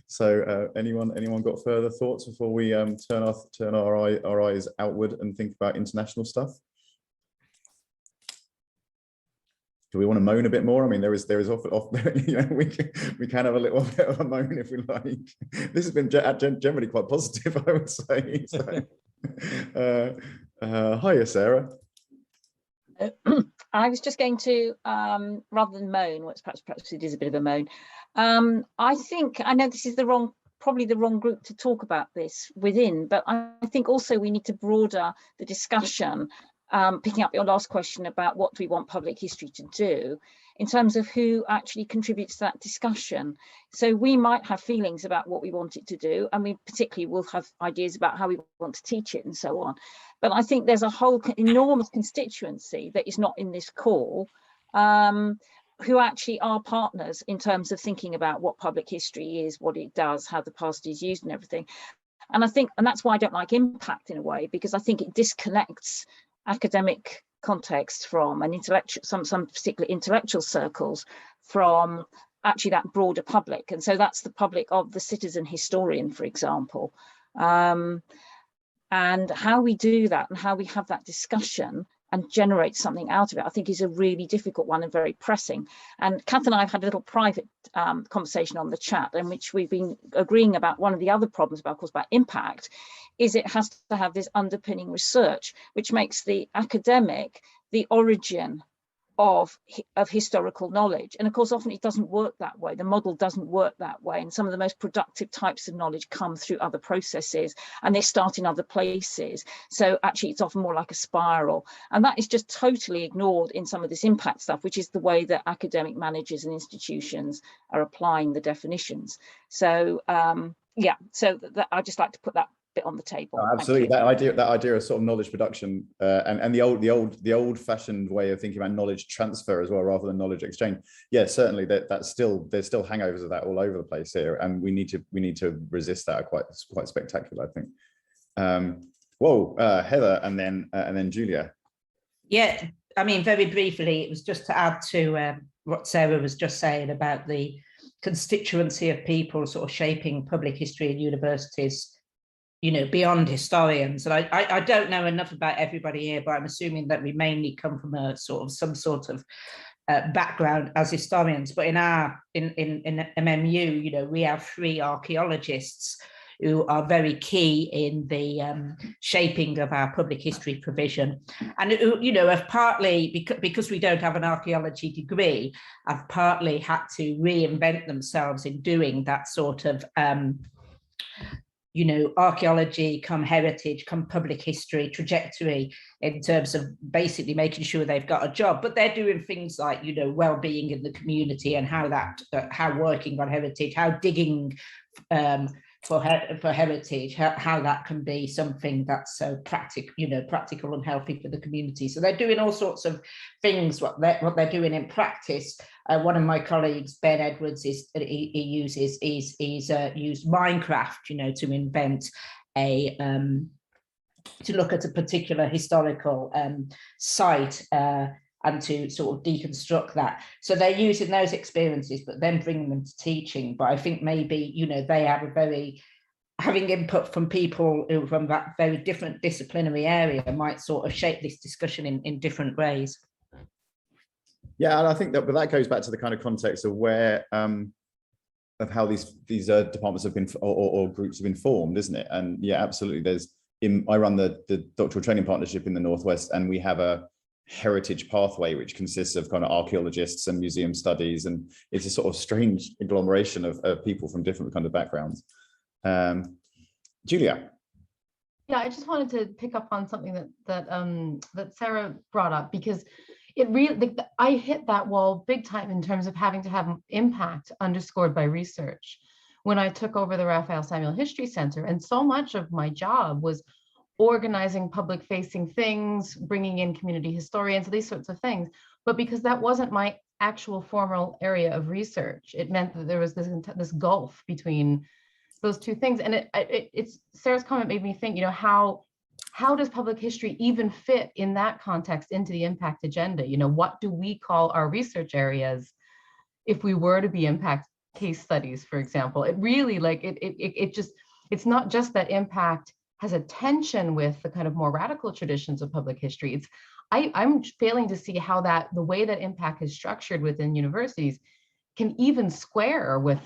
So anyone got further thoughts before we turn our eyes outward and think about international stuff? Do we want to moan a bit more? I mean, there is often, you know, we can have a little bit of a moan if we like. This has been generally quite positive, I would say. So, hiya, Sarah. I was just going to, rather than moan, which perhaps it is a bit of a moan, I think, I know this is probably the wrong group to talk about this within, but I think also we need to broaden the discussion, picking up your last question about what do we want public history to do, in terms of who actually contributes to that discussion. So we might have feelings about what we want it to do, and we particularly will have ideas about how we want to teach it and so on. But I think there's a whole enormous constituency that is not in this call, who actually are partners in terms of thinking about what public history is, what it does, how the past is used and everything. And I think, and that's why I don't like impact in a way, because I think it disconnects academic context from an intellectual, some particular intellectual circles from actually that broader public. And so that's the public of the citizen historian, for example. And how we do that and how we have that discussion and generate something out of it, I think is a really difficult one and very pressing. And Kath and I have had a little private conversation on the chat in which we've been agreeing about one of the other problems about, of course, about impact, is it has to have this underpinning research, which makes the academic the origin of historical knowledge. And of course, often it doesn't work that way. The model doesn't work that way. And some of the most productive types of knowledge come through other processes and they start in other places. So actually it's often more like a spiral. And that is just totally ignored in some of this impact stuff, which is the way that academic managers and institutions are applying the definitions. So yeah, so I'd just like to put that bit on the table. Oh, absolutely, that idea of sort of knowledge production and the old-fashioned way of thinking about knowledge transfer as well, rather than knowledge exchange. Yeah, certainly there's still hangovers of that all over the place here, and we need to resist that. Quite spectacular, I think. Heather, and then Julia. Yeah, I mean, very briefly, it was just to add to what Sarah was just saying about the constituency of people sort of shaping public history in universities, you know, beyond historians. And I don't know enough about everybody here, but I'm assuming that we mainly come from some sort of background as historians. But in MMU, you know, we have 3 archaeologists who are very key in the shaping of our public history provision, and who, you know, have partly, because we don't have an archaeology degree, have partly had to reinvent themselves in doing that sort of you know, archaeology come heritage, come public history trajectory, in terms of basically making sure they've got a job. But they're doing things like, you know, well-being in the community, and how working on heritage, how digging for heritage, how that can be something that's so practical and healthy for the community. So they're doing all sorts of things. What they're doing in practice. One of my colleagues, Ben Edwards, used Minecraft, you know, to invent to look at a particular historical site and to sort of deconstruct that. So they're using those experiences, but then bringing them to teaching. But I think maybe, you know, they have having input from people who from that very different disciplinary area might sort of shape this discussion in different ways. Yeah, and I think that goes back to the kind of context of where of how these departments have been or groups have been formed, isn't it? And yeah, absolutely. I run the doctoral training partnership in the Northwest, and we have a heritage pathway which consists of kind of archaeologists and museum studies, and it's a sort of strange agglomeration of people from different kind of backgrounds. Julia. Yeah, I just wanted to pick up on something that Sarah brought up, because it really, I hit that wall big time in terms of having to have impact underscored by research when I took over the Raphael Samuel History Center. And so much of my job was organizing public facing things, bringing in community historians, these sorts of things. But because that wasn't my actual formal area of research, it meant that there was this gulf between those two things. And it's Sarah's comment made me think, you know, how does public history even fit in that context into the impact agenda? You know, what do we call our research areas if we were to be impact case studies, for example? It really, like, it's not just that impact has a tension with the kind of more radical traditions of public history. I'm failing to see how the way that impact is structured within universities can even square with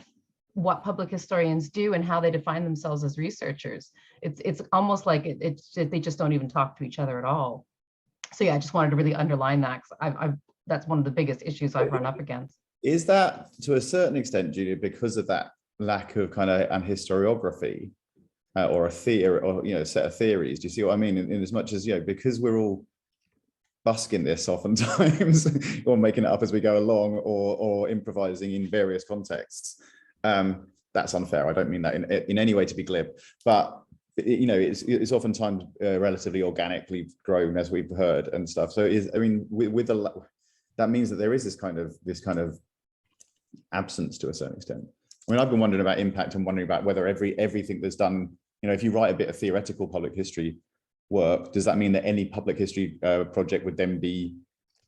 what public historians do and how they define themselves as researchers. It's almost like they just don't even talk to each other at all. So yeah, I just wanted to really underline that, because that's one of the biggest issues I've run up against. Is that to a certain extent, Julia, because of that lack of kind of historiography or a theory, or a set of theories? Do you see what I mean? In as much as, because we're all busking this oftentimes, or making it up as we go along, or improvising in various contexts. That's unfair. I don't mean that in any way to be glib, but it's oftentimes relatively organically grown, as we've heard and stuff. So that means that there is this kind of absence to a certain extent. I mean, I've been wondering about impact and wondering about whether everything that's done, if you write a bit of theoretical public history work, does that mean that any public history project would then be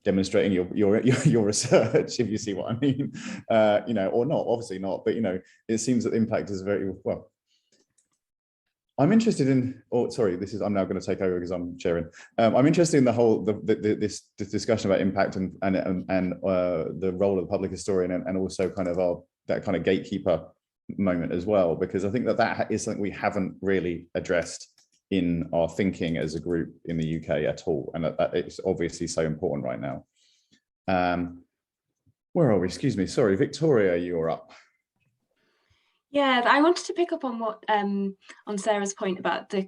demonstrating your research, if you see what I mean, or not? Obviously not, but it seems that impact is very well. I'm interested in. Oh, sorry, I'm now going to take over because I'm chairing. I'm interested in the whole this discussion about impact and the role of the public historian, and also kind of that kind of gatekeeper moment as well, because I think that is something we haven't really addressed in our thinking as a group in the UK at all, and that it's obviously so important right now. Where are we? Excuse me. Sorry, Victoria, you're up. Yeah, I wanted to pick up on what on Sarah's point about the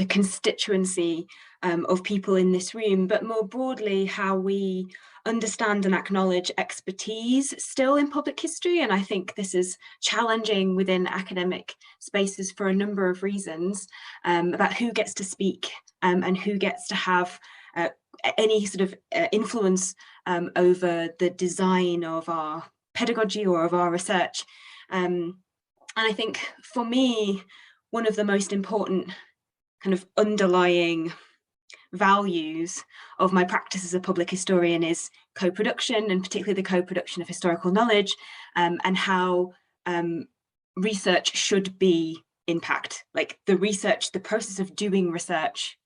constituency of people in this room, but more broadly how we understand and acknowledge expertise still in public history. And I think this is challenging within academic spaces for a number of reasons, about who gets to speak and who gets to have any sort of influence over the design of our pedagogy or of our research. And I think for me, one of the most important kind of underlying values of my practice as a public historian is co-production, and particularly the co-production of historical knowledge, and how research should be impact. Like the process of doing research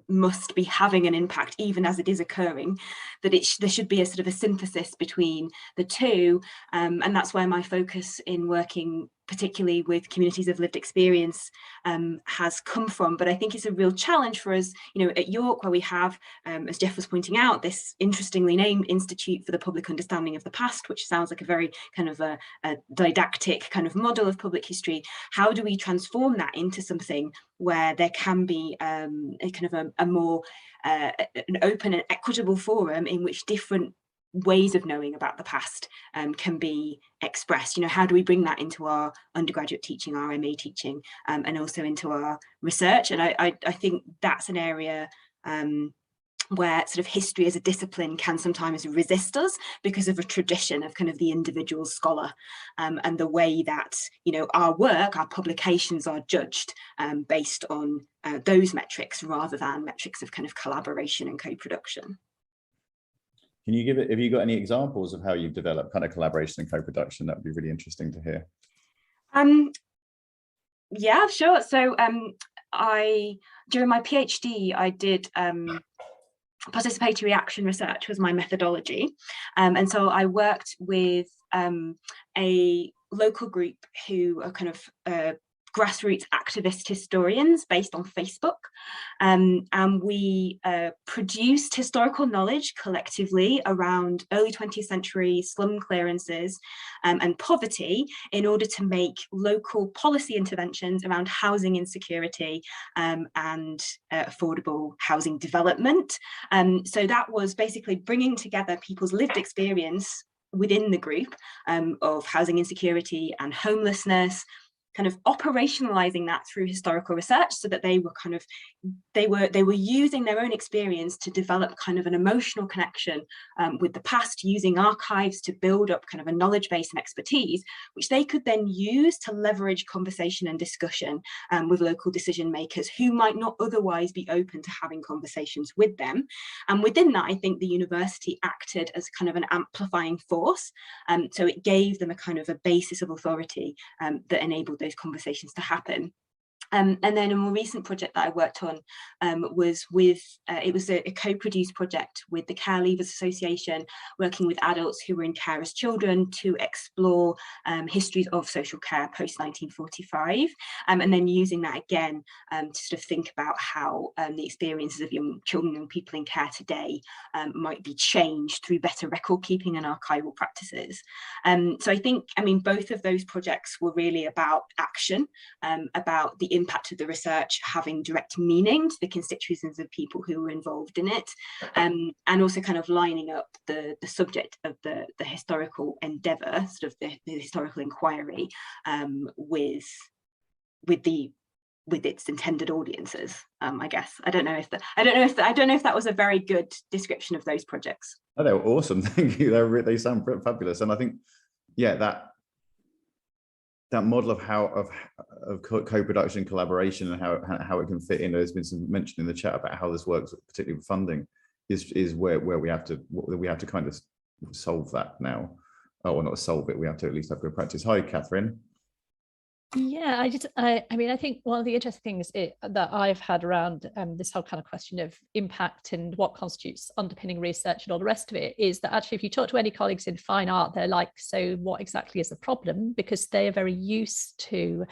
must be having an impact even as it is occurring, that there should be a sort of a synthesis between the two, and that's where my focus in working particularly with communities of lived experience has come from. But I think it's a real challenge for us, at York, where we have, as Jeff was pointing out, this interestingly named Institute for the Public Understanding of the Past, which sounds like a very kind of a didactic kind of model of public history. How do we transform that into something where there can be a kind of a more an open and equitable forum in which different ways of knowing about the past can be expressed? How do we bring that into our undergraduate teaching, our MA teaching, and also into our research? And I think that's an area where sort of history as a discipline can sometimes resist us because of a tradition of kind of the individual scholar, and the way that our work, our publications are judged based on those metrics rather than metrics of kind of collaboration and co-production. Can you have you got any examples of how you've developed kind of collaboration and co-production? That would be really interesting to hear. Yeah, sure. So during my PhD, I did participatory action research was my methodology. And so I worked with a local group who are kind of grassroots activist historians based on Facebook, and we produced historical knowledge collectively around early 20th century slum clearances and poverty in order to make local policy interventions around housing insecurity and affordable housing development. So that was basically bringing together people's lived experience within the group of housing insecurity and homelessness, kind of operationalizing that through historical research, so that they were using their own experience to develop kind of an emotional connection with the past, using archives to build up kind of a knowledge base and expertise, which they could then use to leverage conversation and discussion with local decision makers who might not otherwise be open to having conversations with them. And within that, I think the university acted as kind of an amplifying force. So it gave them a kind of a basis of authority that enabled those conversations to happen. And then a more recent project that I worked on was with, it was a co-produced project with the Care Leavers Association, working with adults who were in care as children to explore histories of social care post-1945, and then using that again to sort of think about how the experiences of young children and people in care today might be changed through better record keeping and archival practices. So I think, I mean, both of those projects were really about action, about the impact of the research having direct meaning to the constituencies of people who were involved in it, and also kind of lining up the subject of the historical endeavour, sort of the historical inquiry, with its intended audiences. I guess I don't know if that was a very good description of those projects. Oh, they were awesome. Thank you. They sound fabulous, and I think, yeah, that model of co-production collaboration and how it can fit in. There's been some mention in the chat about how this works, particularly with funding, is where we have to kind of solve that now, or not solve it. We have to at least have good practice. Hi, Catherine. Yeah, I mean, I think one of the interesting things that I've had around this whole kind of question of impact and what constitutes underpinning research and all the rest of it is that actually, if you talk to any colleagues in fine art, they're like, so what exactly is the problem? Because they are very used to,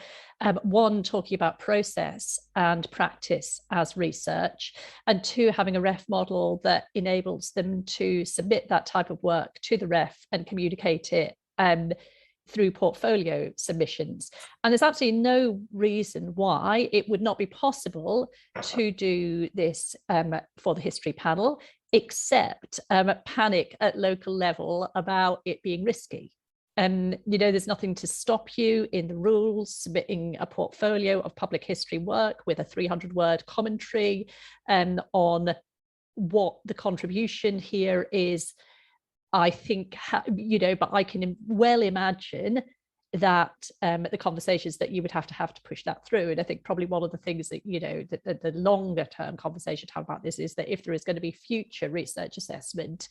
one, talking about process and practice as research, and two, having a ref model that enables them to submit that type of work to the ref and communicate it through portfolio submissions. And there's absolutely no reason why it would not be possible to do this for the history panel, except panic at local level about it being risky. You know, there's nothing to stop you in the rules submitting a portfolio of public history work with a 300-word commentary on what the contribution here is. I think, you know, but I can well imagine that the conversations that you would have to push that through. And I think probably one of the things that, you know, the longer term conversation to have about this is that if there is going to be future research assessment,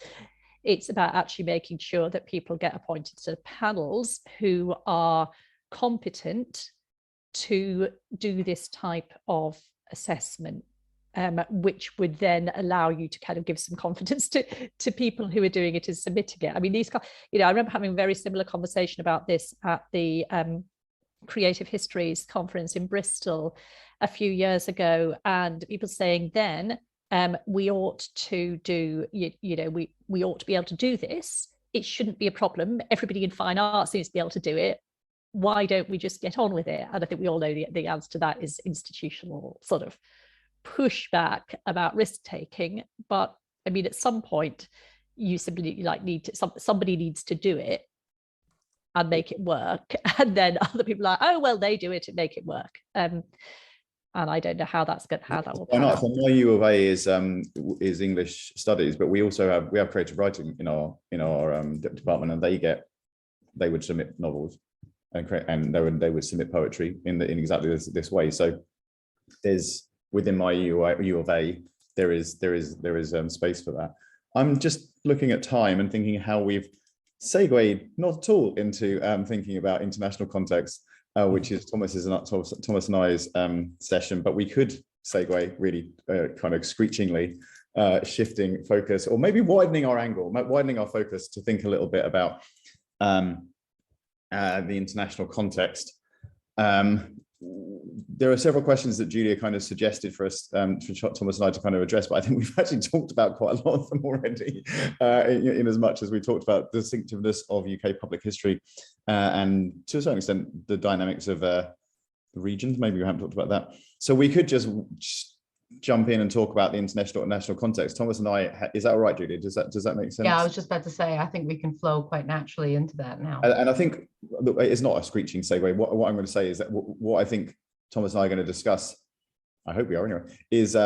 it's about actually making sure that people get appointed to panels who are competent to do this type of assessment. Which would then allow you to kind of give some confidence to people who are doing it and submitting it. I mean, these, you know, I remember having a very similar conversation about this at the Creative Histories conference in Bristol a few years ago, and people saying then we ought to do, you know, we ought to be able to do this. It shouldn't be a problem. Everybody in fine art seems to be able to do it. Why don't we just get on with it? And I think we all know the answer to that is institutional sort of pushback about risk taking. But I mean, at some point you simply like need to, somebody needs to do it and make it work, and then other people are like, oh well, they do it and make it work. And I don't know how that's good, how that will pan out. So my U of A is English studies, but we also have creative writing in our department, and they would submit novels and they would submit poetry in exactly this way. So there's, within my U of A, there is space for that. I'm just looking at time and thinking how we've segued not at all into thinking about international context, which is Thomas and I's session, but we could segue really kind of screechingly, shifting focus, or maybe widening our angle, widening our focus to think a little bit about the international context. There are several questions that Julia kind of suggested for us, for Thomas and I to kind of address, but I think we've actually talked about quite a lot of them already, in as much as we talked about the distinctiveness of UK public history, and to a certain extent, the dynamics of the regions. Maybe we haven't talked about that. So we could just jump in and talk about the international and national context. Thomas and I, is that all right, Julia? Does that make sense? Yeah, I was just about to say, I think we can flow quite naturally into that now. And I think it's not a screeching segue. What I'm going to say is that what I think Thomas and I are going to discuss, I hope we are anyway, is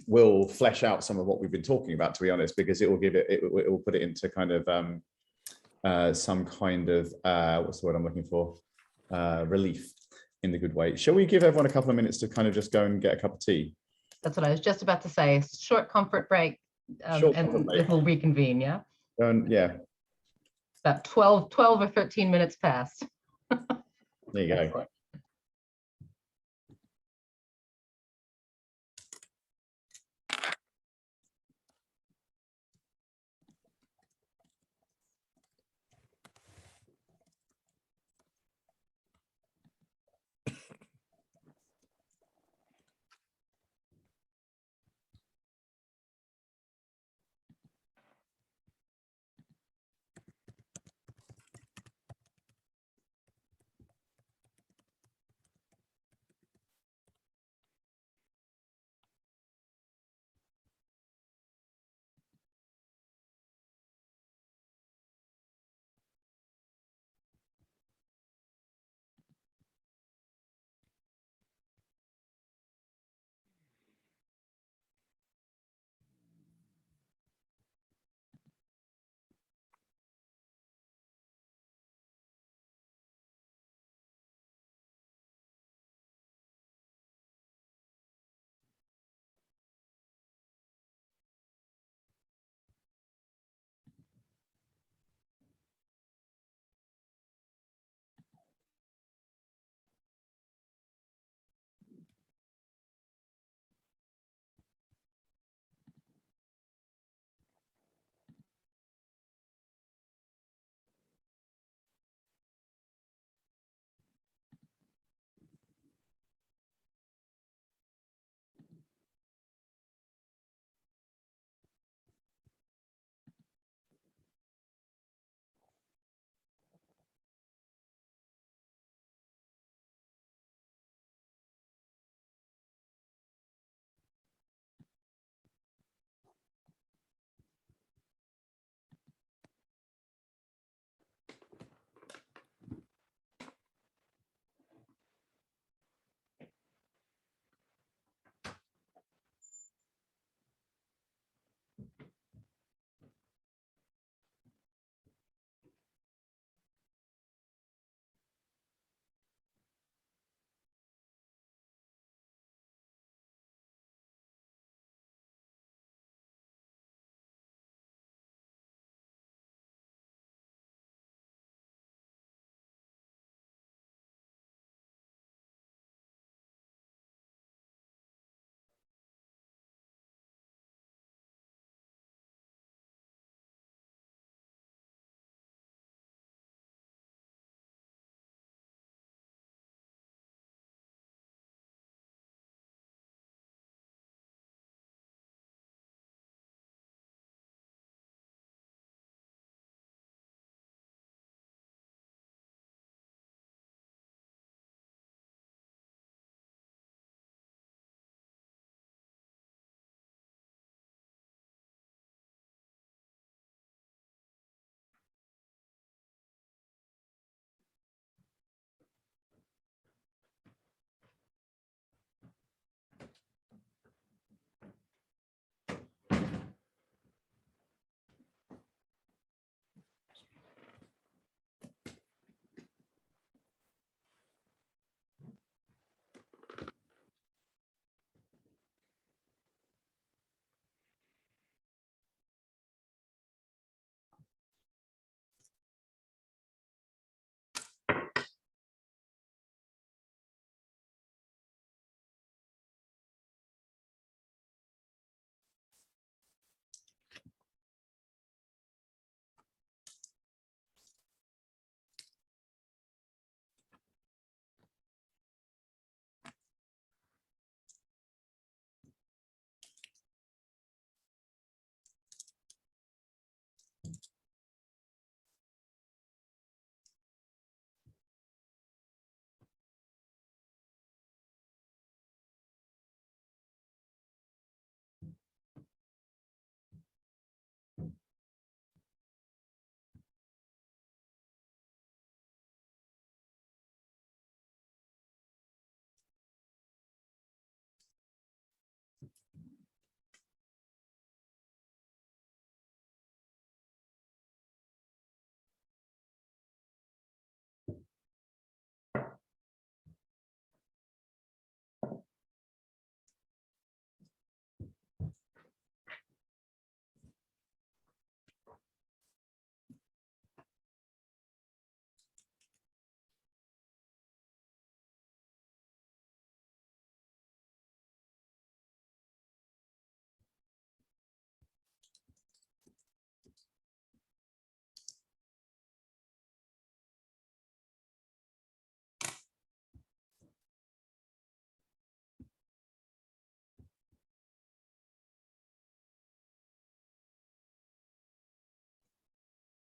we'll flesh out some of what we've been talking about, to be honest, because it will give it will put it into kind of some kind of what's the word I'm looking for, relief, in the good way. Shall we give everyone a couple of minutes to kind of just go and get a cup of tea? That's what I was just about to say. Short comfort break, and we'll reconvene. Yeah. Yeah. About 12 or 13 minutes past. There you go.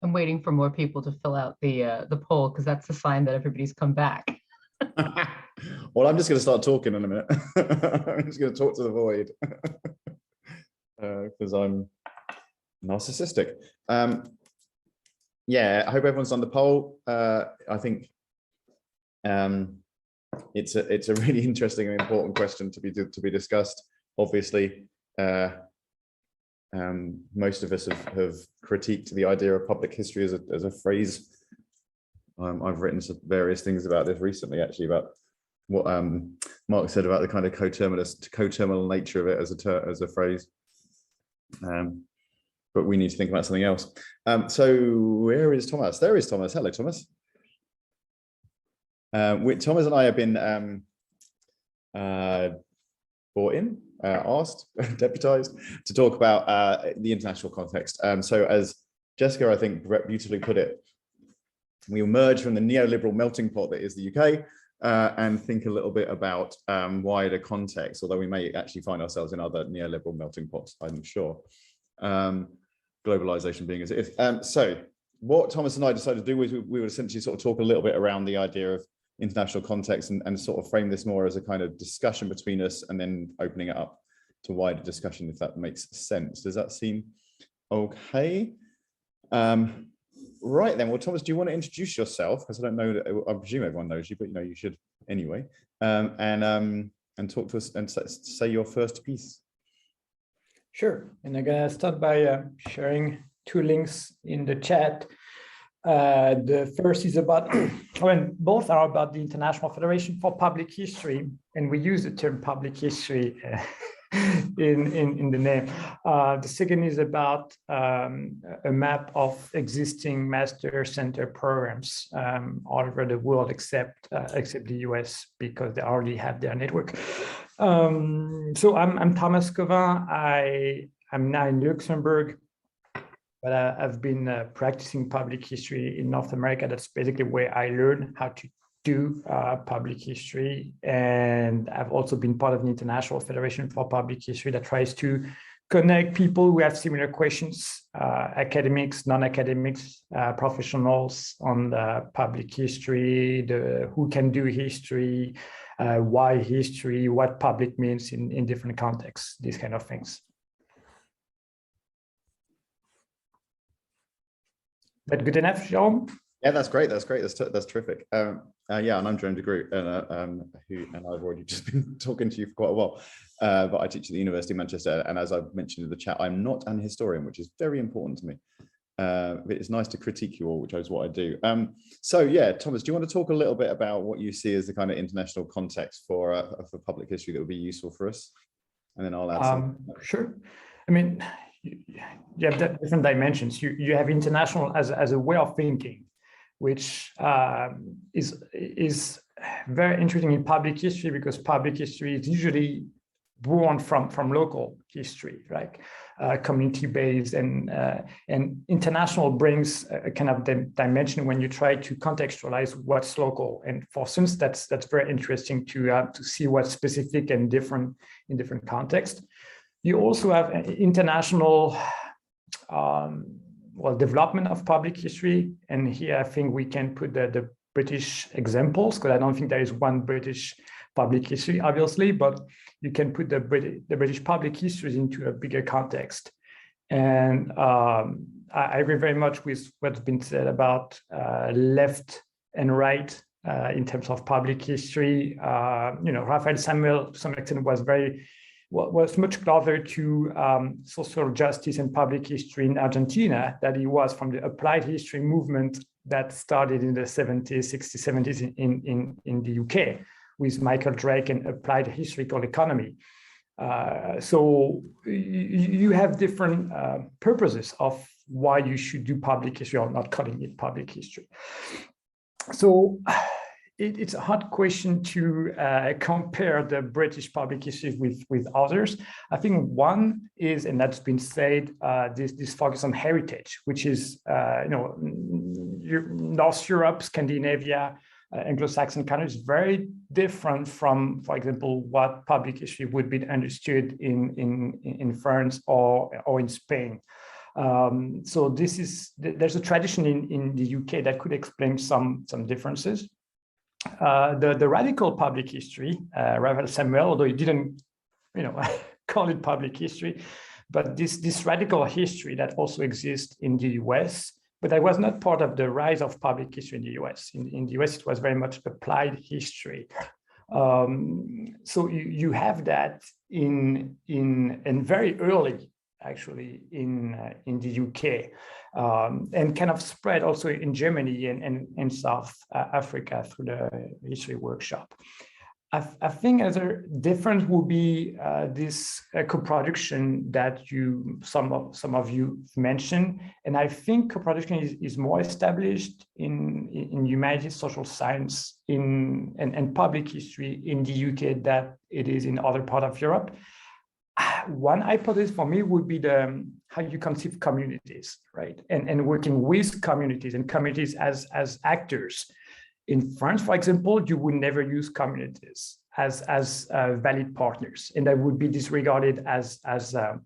I'm waiting for more people to fill out the poll, because that's a sign that everybody's come back. Well, I'm just going to start talking in a minute. I'm just going to talk to the void because I'm narcissistic. Yeah, I hope everyone's done the poll. I think it's a really interesting and important question to be discussed. Obviously, most of us have critiqued the idea of public history as a phrase. I've written some various things about this recently, actually, about what Mark said about the kind of coterminal nature of it as a phrase. But we need to think about something else. So where is Thomas? There is Thomas. Hello, Thomas. Thomas and I have been brought in, asked, deputized to talk about the international context. So as Jessica, I think, beautifully put it, we emerge from the neoliberal melting pot that is the UK and think a little bit about wider context, although we may actually find ourselves in other neoliberal melting pots, I'm sure. Globalization being as it is. So what Thomas and I decided to do was we would essentially sort of talk a little bit around the idea of international context and sort of frame this more as a kind of discussion between us and then opening it up to wider discussion, if that makes sense. Does that seem okay? Right then, well, Thomas, do you want to introduce yourself? Because I don't know, I presume everyone knows you, but you know, you should anyway. And talk to us and say your first piece. Sure, and I'm gonna start by sharing two links in the chat. The first is about, both are about the International Federation for Public History, and we use the term public history in the name. The second is about a map of existing master center programs all over the world, except the US, because they already have their network. So I'm Thomas Covin. I'm now in Luxembourg, but I've been practicing public history in North America. That's basically where I learned how to do public history. And I've also been part of the International Federation for Public History that tries to connect people who have similar questions, academics, non-academics, professionals on the public history, who can do history, why history, what public means in different contexts, these kind of things. That good enough, Jerome? Yeah, that's great. That's great. That's terrific. Yeah, and I'm Jerome de Groot, and I've already just been talking to you for quite a while. But I teach at the University of Manchester, and as I've mentioned in the chat, I'm not an historian, which is very important to me. But it's nice to critique you all, which is what I do. So yeah, Thomas, do you want to talk a little bit about what you see as the kind of international context for public history that would be useful for us? And then I'll add some. Sure. I mean, you have different dimensions. You have international as a way of thinking, which is very interesting in public history, because public history is usually born from local history, right? Community-based, and international brings a kind of dimension when you try to contextualize what's local. And for instance, that's very interesting to see what's specific and different in different contexts. You also have international development of public history, and here I think we can put the British examples, because I don't think there is one British public history, obviously, but you can put the British public histories into a bigger context. And I agree very much with what's been said about left and right in terms of public history. Raphael Samuel, to some extent, was much closer to social justice and public history in Argentina than he was from the applied history movement that started in the 70s, 60s, 70s in the UK with Michael Drake and applied historical economy. So you have different purposes of why you should do public history or not calling it public history. So it's a hard question to compare the British public history with others. I think one is, and that's been said, this focus on heritage, which is North Europe, Scandinavia, Anglo-Saxon countries, very different from, for example, what public history would be understood in France or in Spain. So there's a tradition in the UK that could explain some differences. The radical public history, Ravel Samuel, although he didn't, call it public history, but this radical history that also exists in the US, but that was not part of the rise of public history in the US. In the US, it was very much applied history. So you have that in very early, actually, in the UK, and kind of spread also in Germany and South Africa through the history workshop. I think another difference will be this co-production that some of you mentioned, and I think co-production is more established in humanities, social science, and public history in the UK than it is in other parts of Europe. One hypothesis for me would be how you conceive communities, right? And working with communities and communities as actors. In France, for example, you would never use communities as valid partners, and that would be disregarded as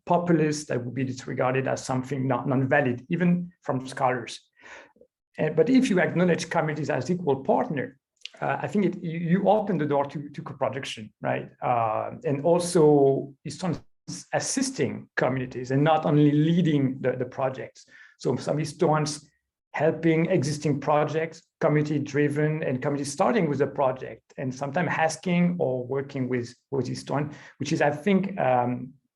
populist. That would be disregarded as something non-valid, even from scholars. But if you acknowledge communities as equal partner, I think you open the door to co-production, right? And also historians assisting communities and not only leading the projects. So some historians helping existing projects, community-driven, and community starting with a project, and sometimes asking or working with historians, which is, I think,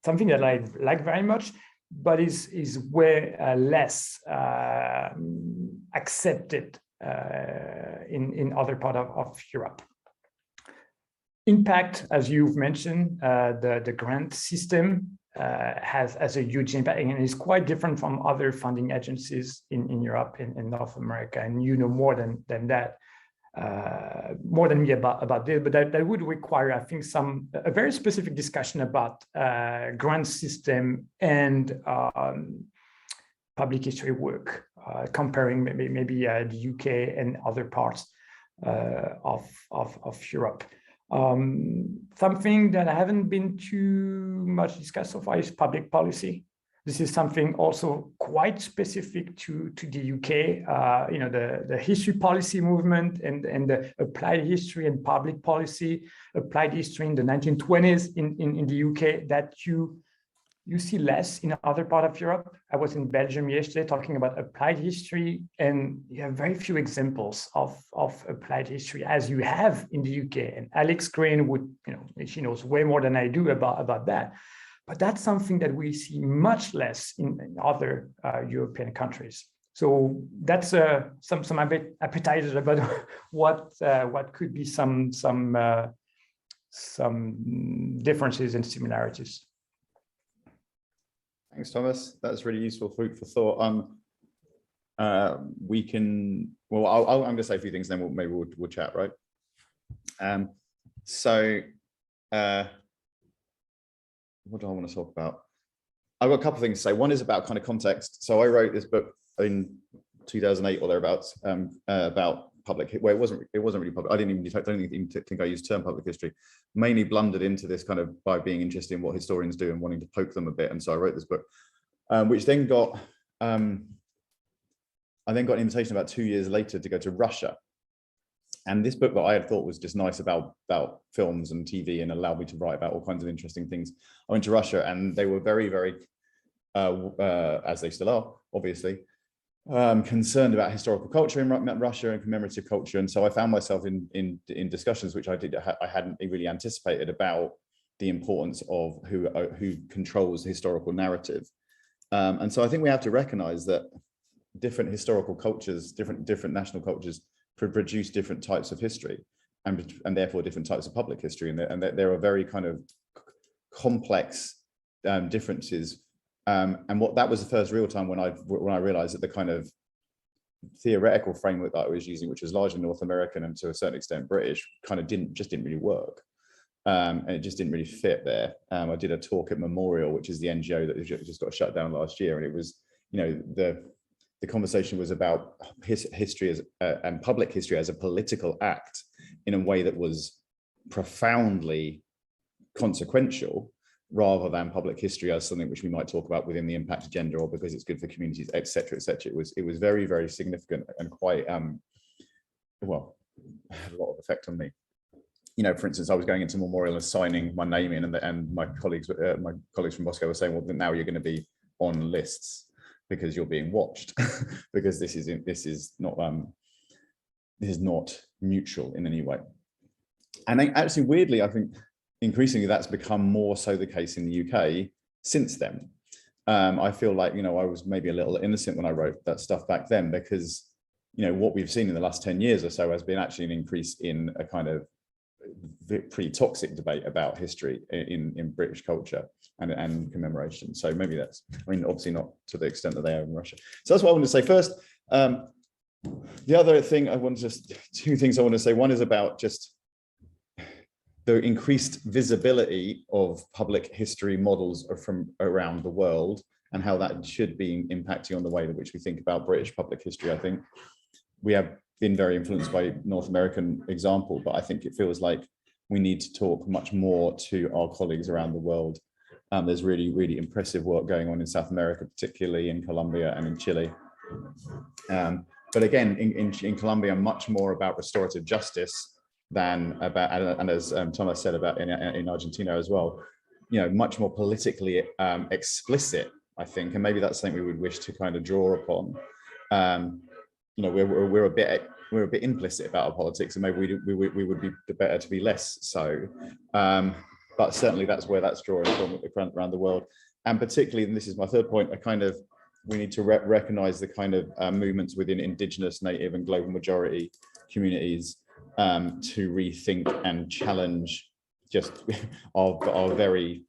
something that I like very much, but is way less accepted in other parts of Europe. Impact, as you've mentioned, the grant system has a huge impact, and is quite different from other funding agencies in Europe and in North America. And you know more than that, more than me about this, but that would require, I think, a very specific discussion about grant system and public history work, comparing maybe the UK and other parts of Europe. Something that I haven't been too much discussed so far is public policy. This is something also quite specific to the UK. The history policy movement and the applied history and public policy, applied history in the 1920s in the UK, that you see less in other part of Europe. I was in Belgium yesterday talking about applied history, and you have very few examples of applied history as you have in the UK. And Alex Green she knows way more than I do about that. But that's something that we see much less in other European countries. So that's some appetizers about what could be some differences and similarities. Thanks, Thomas. That's really useful food for thought. I'm going to say a few things, then we'll chat, right? What do I want to talk about? I've got a couple of things to say. One is about kind of context. So I wrote this book in 2008 or thereabouts about public. Well, it wasn't really public. I don't even think I used the term public history. Mainly blundered into this kind of by being interested in what historians do and wanting to poke them a bit. And so I wrote this book, which then got I then got an invitation about 2 years later to go to Russia. And this book that I had thought was just nice about films and TV and allowed me to write about all kinds of interesting things. I went to Russia, and they were very, very, as they still are, obviously, concerned about historical culture in Russia and commemorative culture. And so I found myself in discussions which I hadn't really anticipated about the importance of who controls the historical narrative. And so I think we have to recognize that different historical cultures, different national cultures, produce different types of history, and therefore different types of public history, and there are very kind of complex differences. And that was the first real time when I realized that the kind of theoretical framework that I was using, which was largely North American and to a certain extent British, kind of didn't really work, and it just didn't really fit there. I did a talk at Memorial, which is the NGO that just got shut down last year, and it was, the conversation was about history and public history as a political act in a way that was profoundly consequential, rather than public history as something which we might talk about within the impact agenda, or because it's good for communities, etc., etc. It was very, very significant and quite well, had a lot of effect on me. You know, for instance, I was going into memorial and signing my name in, and my colleagues from Moscow were saying, well, now you're going to be on lists because you're being watched, because this is not neutral in any way. And actually, weirdly, I think increasingly that's become more so the case in the UK since then. I feel like, you know, I was maybe a little innocent when I wrote that stuff back then, because, you know, what we've seen in the last 10 years or so has been actually an increase in a kind of pretty toxic debate about history in British culture and commemoration. So maybe that's, I mean, obviously not to the extent that they are in Russia. So that's what I wanted to say first. The other thing two things I want to say. One is about just the increased visibility of public history models from around the world, and how that should be impacting on the way in which we think about British public history. I think we have been very influenced by North American example, but I think it feels like we need to talk much more to our colleagues around the world. There's really, really impressive work going on in South America, particularly in Colombia and in Chile. But again, in Colombia, much more about restorative justice than about, and as Thomas said about in Argentina as well, you know, much more politically explicit, I think, and maybe that's something we would wish to kind of draw upon. You know, we're a bit implicit about our politics, and maybe we would be better to be less so. But certainly that's where that's drawing from around the world, and particularly, and this is my third point, we need to recognize the kind of movements within Indigenous, Native, and global majority communities to rethink and challenge just our very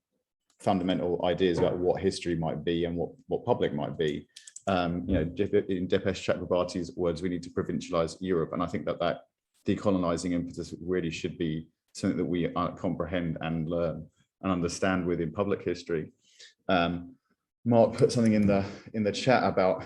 fundamental ideas about what history might be and what public might be. You know, in Depeche Chakrabarty's words, we need to provincialize Europe, and I think that decolonizing impetus really should be something that we comprehend and learn and understand within public history. Mark put something in the chat about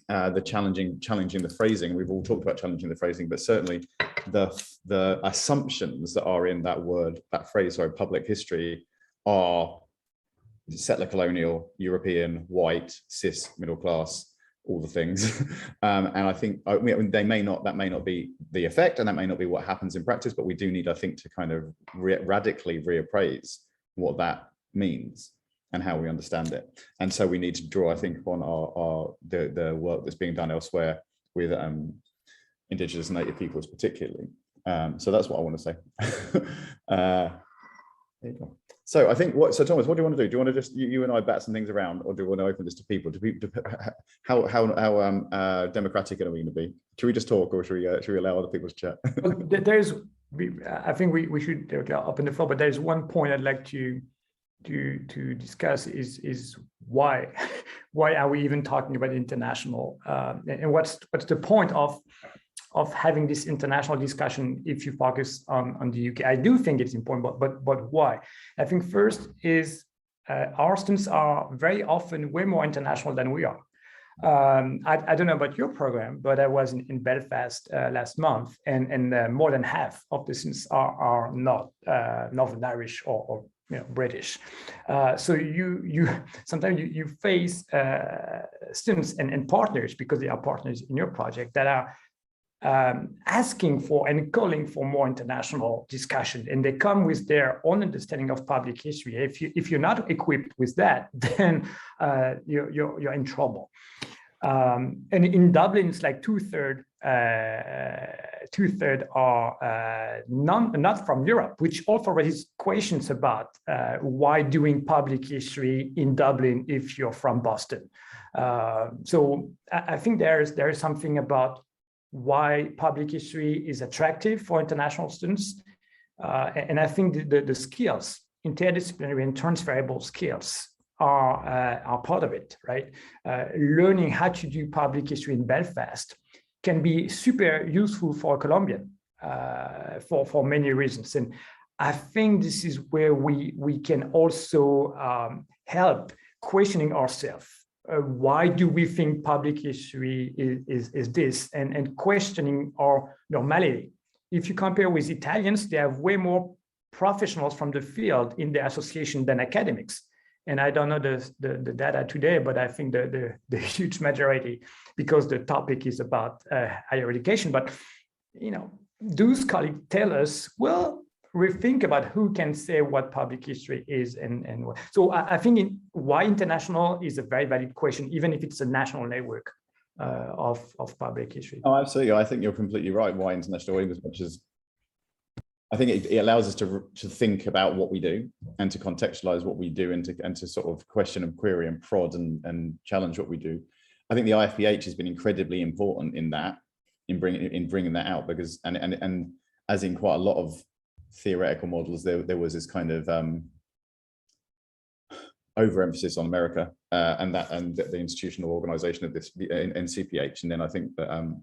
the challenging the phrasing. We've all talked about challenging the phrasing, but certainly the assumptions that are in that phrase, sorry, public history, are settler, colonial, European, white, cis, middle class, all the things. And I think that may not be the effect, and that may not be what happens in practice, but we do need, I think, to kind of radically reappraise what that means and how we understand it. And so we need to draw, I think, upon the work that's being done elsewhere with Indigenous and Native peoples particularly. So that's what I want to say. There you go. So I think so Thomas, what do you want to do? Do you want to just you and I bat some things around, or do you want to open this to people? How democratic are we going to be? Should we just talk, or should we allow other people to chat? I think we should open the floor, but there's one point I'd like to discuss is why are we even talking about international, and what's the point of having this international discussion if you focus on the UK? I do think it's important, but why? I think first is our students are very often way more international than we are. I don't know about your program, but I was in Belfast last month, and more than half of the students are not Northern Irish or British. So you sometimes you face students and partners, because they are partners in your project, that are asking for and calling for more international discussion, and they come with their own understanding of public history. If you're not equipped with that, then you're in trouble. And in Dublin, it's like two-thirds are not from Europe, which also raises questions about why doing public history in Dublin if you're from Boston. So I think there is something about why public history is attractive for international students. And I think the skills, interdisciplinary and transferable skills, are part of it, right? Learning how to do public history in Belfast can be super useful for a Colombian for many reasons. And I think this is where we can also help questioning ourselves. Why do we think public history is this, and questioning our normality? If you compare with Italians, they have way more professionals from the field in the association than academics. And I don't know the data today, but I think the huge majority, because the topic is about higher education. But those colleagues tell us, well, rethink about who can say what public history is and what. So I think why international is a very valid question, even if it's a national network of public history. Oh, absolutely. I think you're completely right. Why international, as much as I think it allows us to think about what we do and to contextualize what we do and to sort of question and query and prod and challenge what we do. I think the IFPH has been incredibly important in that, in bringing that out, because and as in quite a lot of theoretical models, there was this kind of overemphasis on America and the institutional organization of this in CPH, and then I think that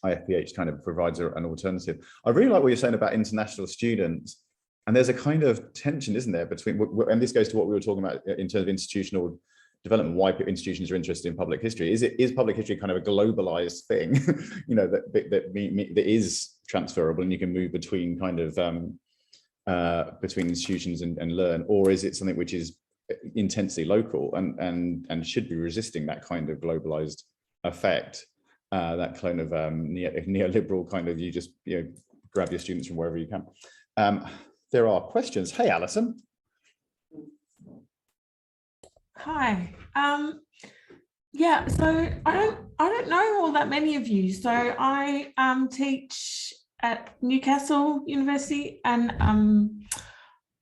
IFPH kind of provides an alternative. I really like what you're saying about international students, and there's a kind of tension, isn't there, between, and this goes to what we were talking about in terms of institutional development, why institutions are interested in public history. Is public history kind of a globalized thing, that is transferable and you can move between kind of between institutions and learn, or is it something which is intensely local and should be resisting that kind of globalized effect? That kind of neoliberal kind of, you just grab your students from wherever you can. There are questions. Hey, Alison. Hi. Yeah, so I don't know all that many of you. So I teach at Newcastle University, and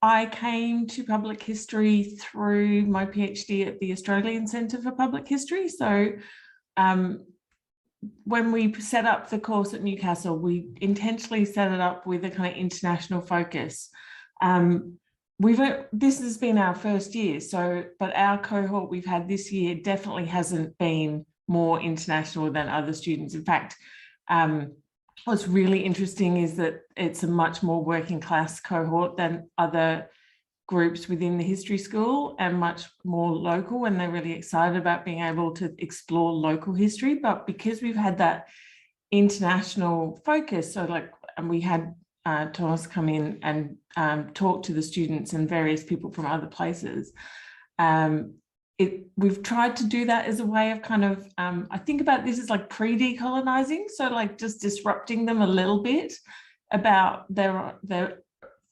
I came to public history through my PhD at the Australian Centre for Public History. So when we set up the course at Newcastle, we intentionally set it up with a kind of international focus. This has been our first year, but our cohort we've had this year definitely hasn't been more international than other students. In fact, what's really interesting is that it's a much more working class cohort than other groups within the history school, and much more local, and they're really excited about being able to explore local history. But because we've had that international focus, and we had Thomas come in and talk to the students and various people from other places, we've tried to do that as a way of kind of, I think about this as like pre-decolonizing, so like just disrupting them a little bit about their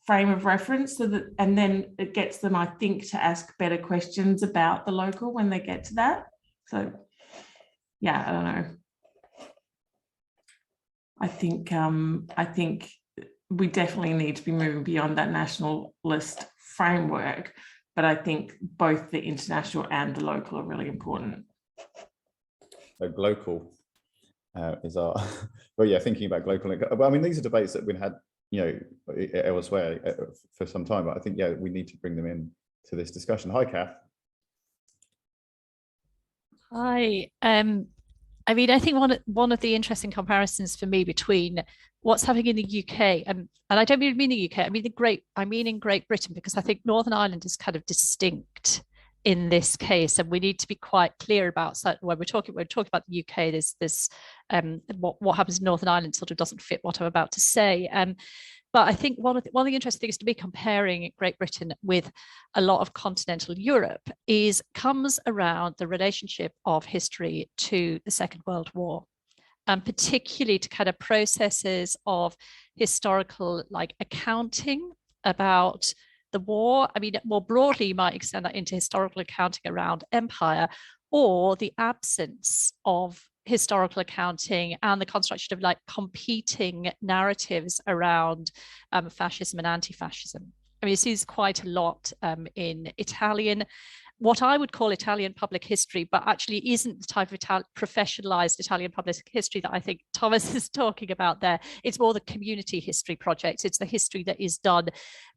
frame of reference, so that, and then it gets them, I think, to ask better questions about the local when they get to that. So yeah, I don't know. I think we definitely need to be moving beyond that nationalist framework, but I think both the international and the local are really important. So local is our, well, yeah, thinking about local. Well, I mean, these are debates that we've had, elsewhere for some time, but I think, yeah, we need to bring them in to this discussion. Hi, Kath. Hi. I mean, I think one of the interesting comparisons for me between what's happening in the UK, and I don't mean the UK, I mean in Great Britain, because I think Northern Ireland is kind of distinct in this case, and we need to be quite clear about when we're talking about the UK. There's what happens in Northern Ireland sort of doesn't fit what I'm about to say. But I think one of the interesting things to be comparing Great Britain with a lot of continental Europe comes around the relationship of history to the Second World War, and particularly to kind of processes of historical accounting about the war. I mean, more broadly, you might extend that into historical accounting around empire, or the absence of historical accounting and the construction of competing narratives around fascism and anti-fascism. I mean, you see this quite a lot in Italian, what I would call Italian public history, but actually isn't the type of professionalized Italian public history that I think Thomas is talking about there. It's more the community history projects. It's the history that is done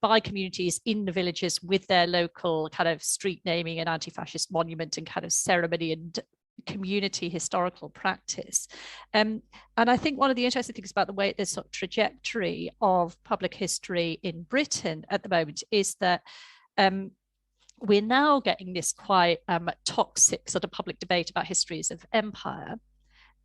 by communities in the villages with their local kind of street naming and anti-fascist monument and kind of ceremony and community historical practice. And I think one of the interesting things about the way this sort of trajectory of public history in Britain at the moment is that we're now getting this quite toxic sort of public debate about histories of empire.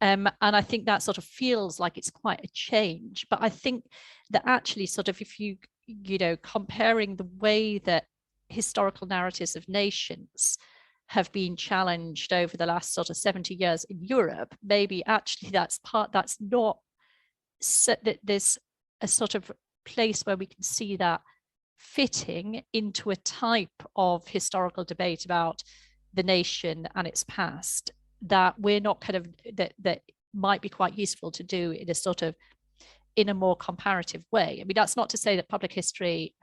And I think that sort of feels like it's quite a change. But I think that actually sort of if you you know, comparing the way that historical narratives of nations have been challenged over the last sort of 70 years in Europe, maybe actually that's not, that there's a sort of place where we can see that fitting into a type of historical debate about the nation and its past that we're not kind of, that might be quite useful to do in a sort of, in a more comparative way. I mean, that's not to say that public history,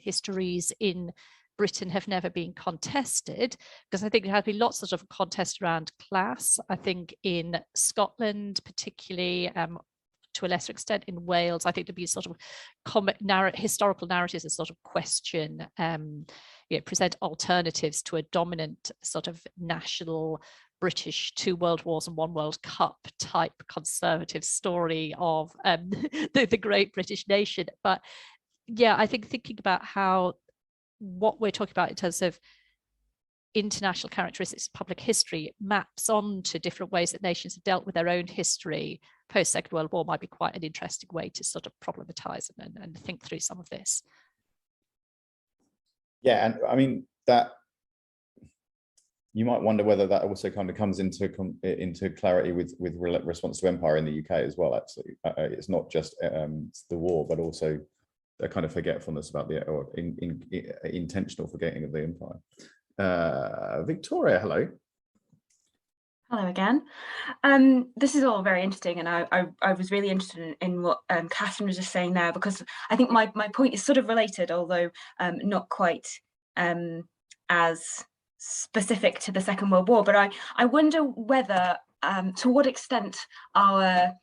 histories in Britain have never been contested, because I think there have been lots of sort of contest around class. I think in Scotland, particularly, to a lesser extent in Wales, I think there'd be sort of historical narratives that sort of question, you know, present alternatives to a dominant sort of national British 2 World Wars and 1 World Cup type conservative story of the great British nation. But yeah, I think thinking about how what we're talking about in terms of international characteristics of public history maps on to different ways that nations have dealt with their own history post Second World War might be quite an interesting way to sort of problematize and think through some of this. Yeah, and I mean that you might wonder whether that also kind of comes into clarity with response to empire in the UK as well. Actually, it's not just the war, but also a kind of forgetfulness about the intentional forgetting of the empire. Victoria, hello. Hello again. This is all very interesting, and I was really interested in what Catherine was just saying now, because I think my point is sort of related, although not quite as specific to the Second World War. But I wonder whether, to what extent our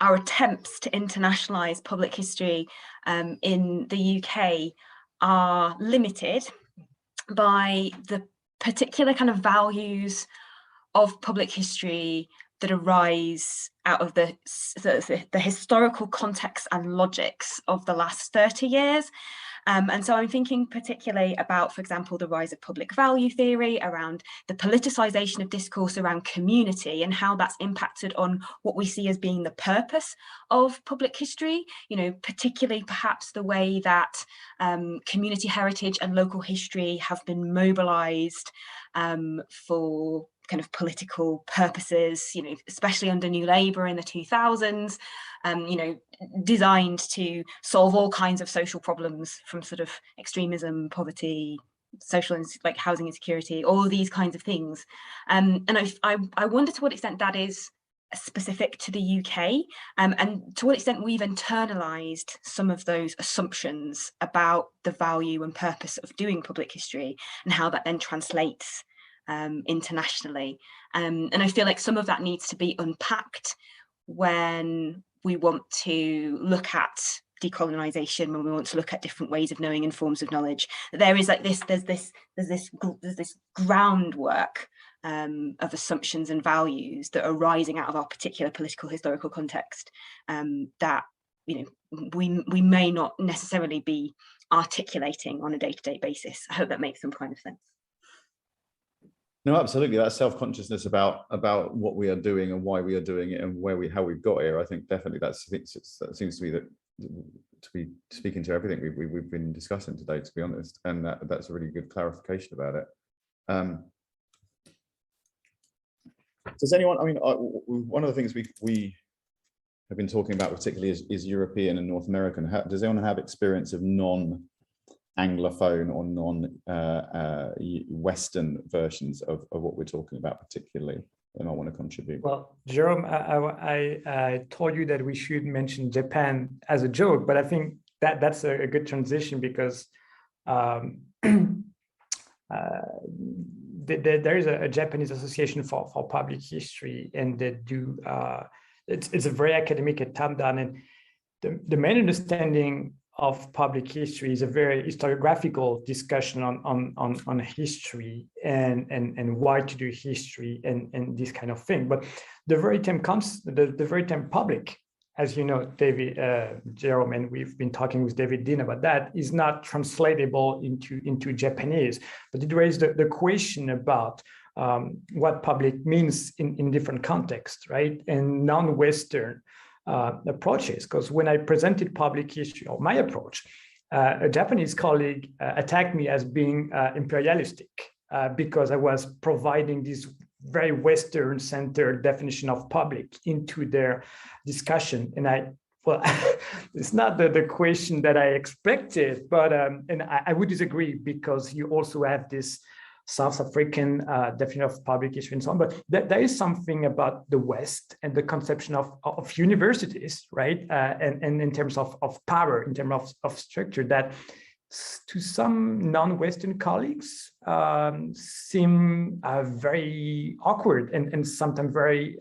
attempts to internationalise public history in the UK are limited by the particular kind of values of public history that arise out of the historical context and logics of the last 30 years. And so I'm thinking particularly about, for example, the rise of public value theory, around the politicization of discourse around community and how that's impacted on what we see as being the purpose of public history, you know, particularly perhaps the way that community heritage and local history have been mobilized for kind of political purposes, you know, especially under New Labour in the 2000s, you know, designed to solve all kinds of social problems, from sort of extremism, poverty, social and like housing insecurity, all of these kinds of things. And I wonder to what extent that is specific to the UK, and to what extent we've internalized some of those assumptions about the value and purpose of doing public history, and how that then translates internationally. And I feel like some of that needs to be unpacked when we want to look at decolonization, when we want to look at different ways of knowing and forms of knowledge. There is like this, there's this groundwork of assumptions and values that are rising out of our particular political historical context, that, you know, we may not necessarily be articulating on a day-to-day basis. I hope that makes some kind of sense. No, absolutely. That self-consciousness about what we are doing and why we are doing it and how we've got here. I think definitely that seems to be speaking to everything we've been discussing today, to be honest. And that's a really good clarification about it. Does anyone? I mean, one of the things we have been talking about particularly is European and North American. Does anyone have experience of non-Anglophone or non-Western versions of what we're talking about particularly? They might want to contribute. Well, Jerome, I told you that we should mention Japan as a joke, but I think that's a good transition, because there is a Japanese association for public history, and they do it's a very academic and top down, and the main understanding of public history is a very historiographical discussion on history and why to do history and this kind of thing. But the very term public, as you know, David, Jerome, and we've been talking with David Dean about that, is not translatable into Japanese. But it raised the question about what public means in different contexts, right? And non-Western approaches. Because when I presented public history, or my approach, a Japanese colleague attacked me as being imperialistic because I was providing this very Western-centered definition of public into their discussion. And well, it's not the question that I expected, but and I would disagree, because you also have this South African definition of public history and so on. But there is something about the West and the conception of universities, right? And in terms of power, in terms of structure, that to some non-Western colleagues seem very awkward and sometimes very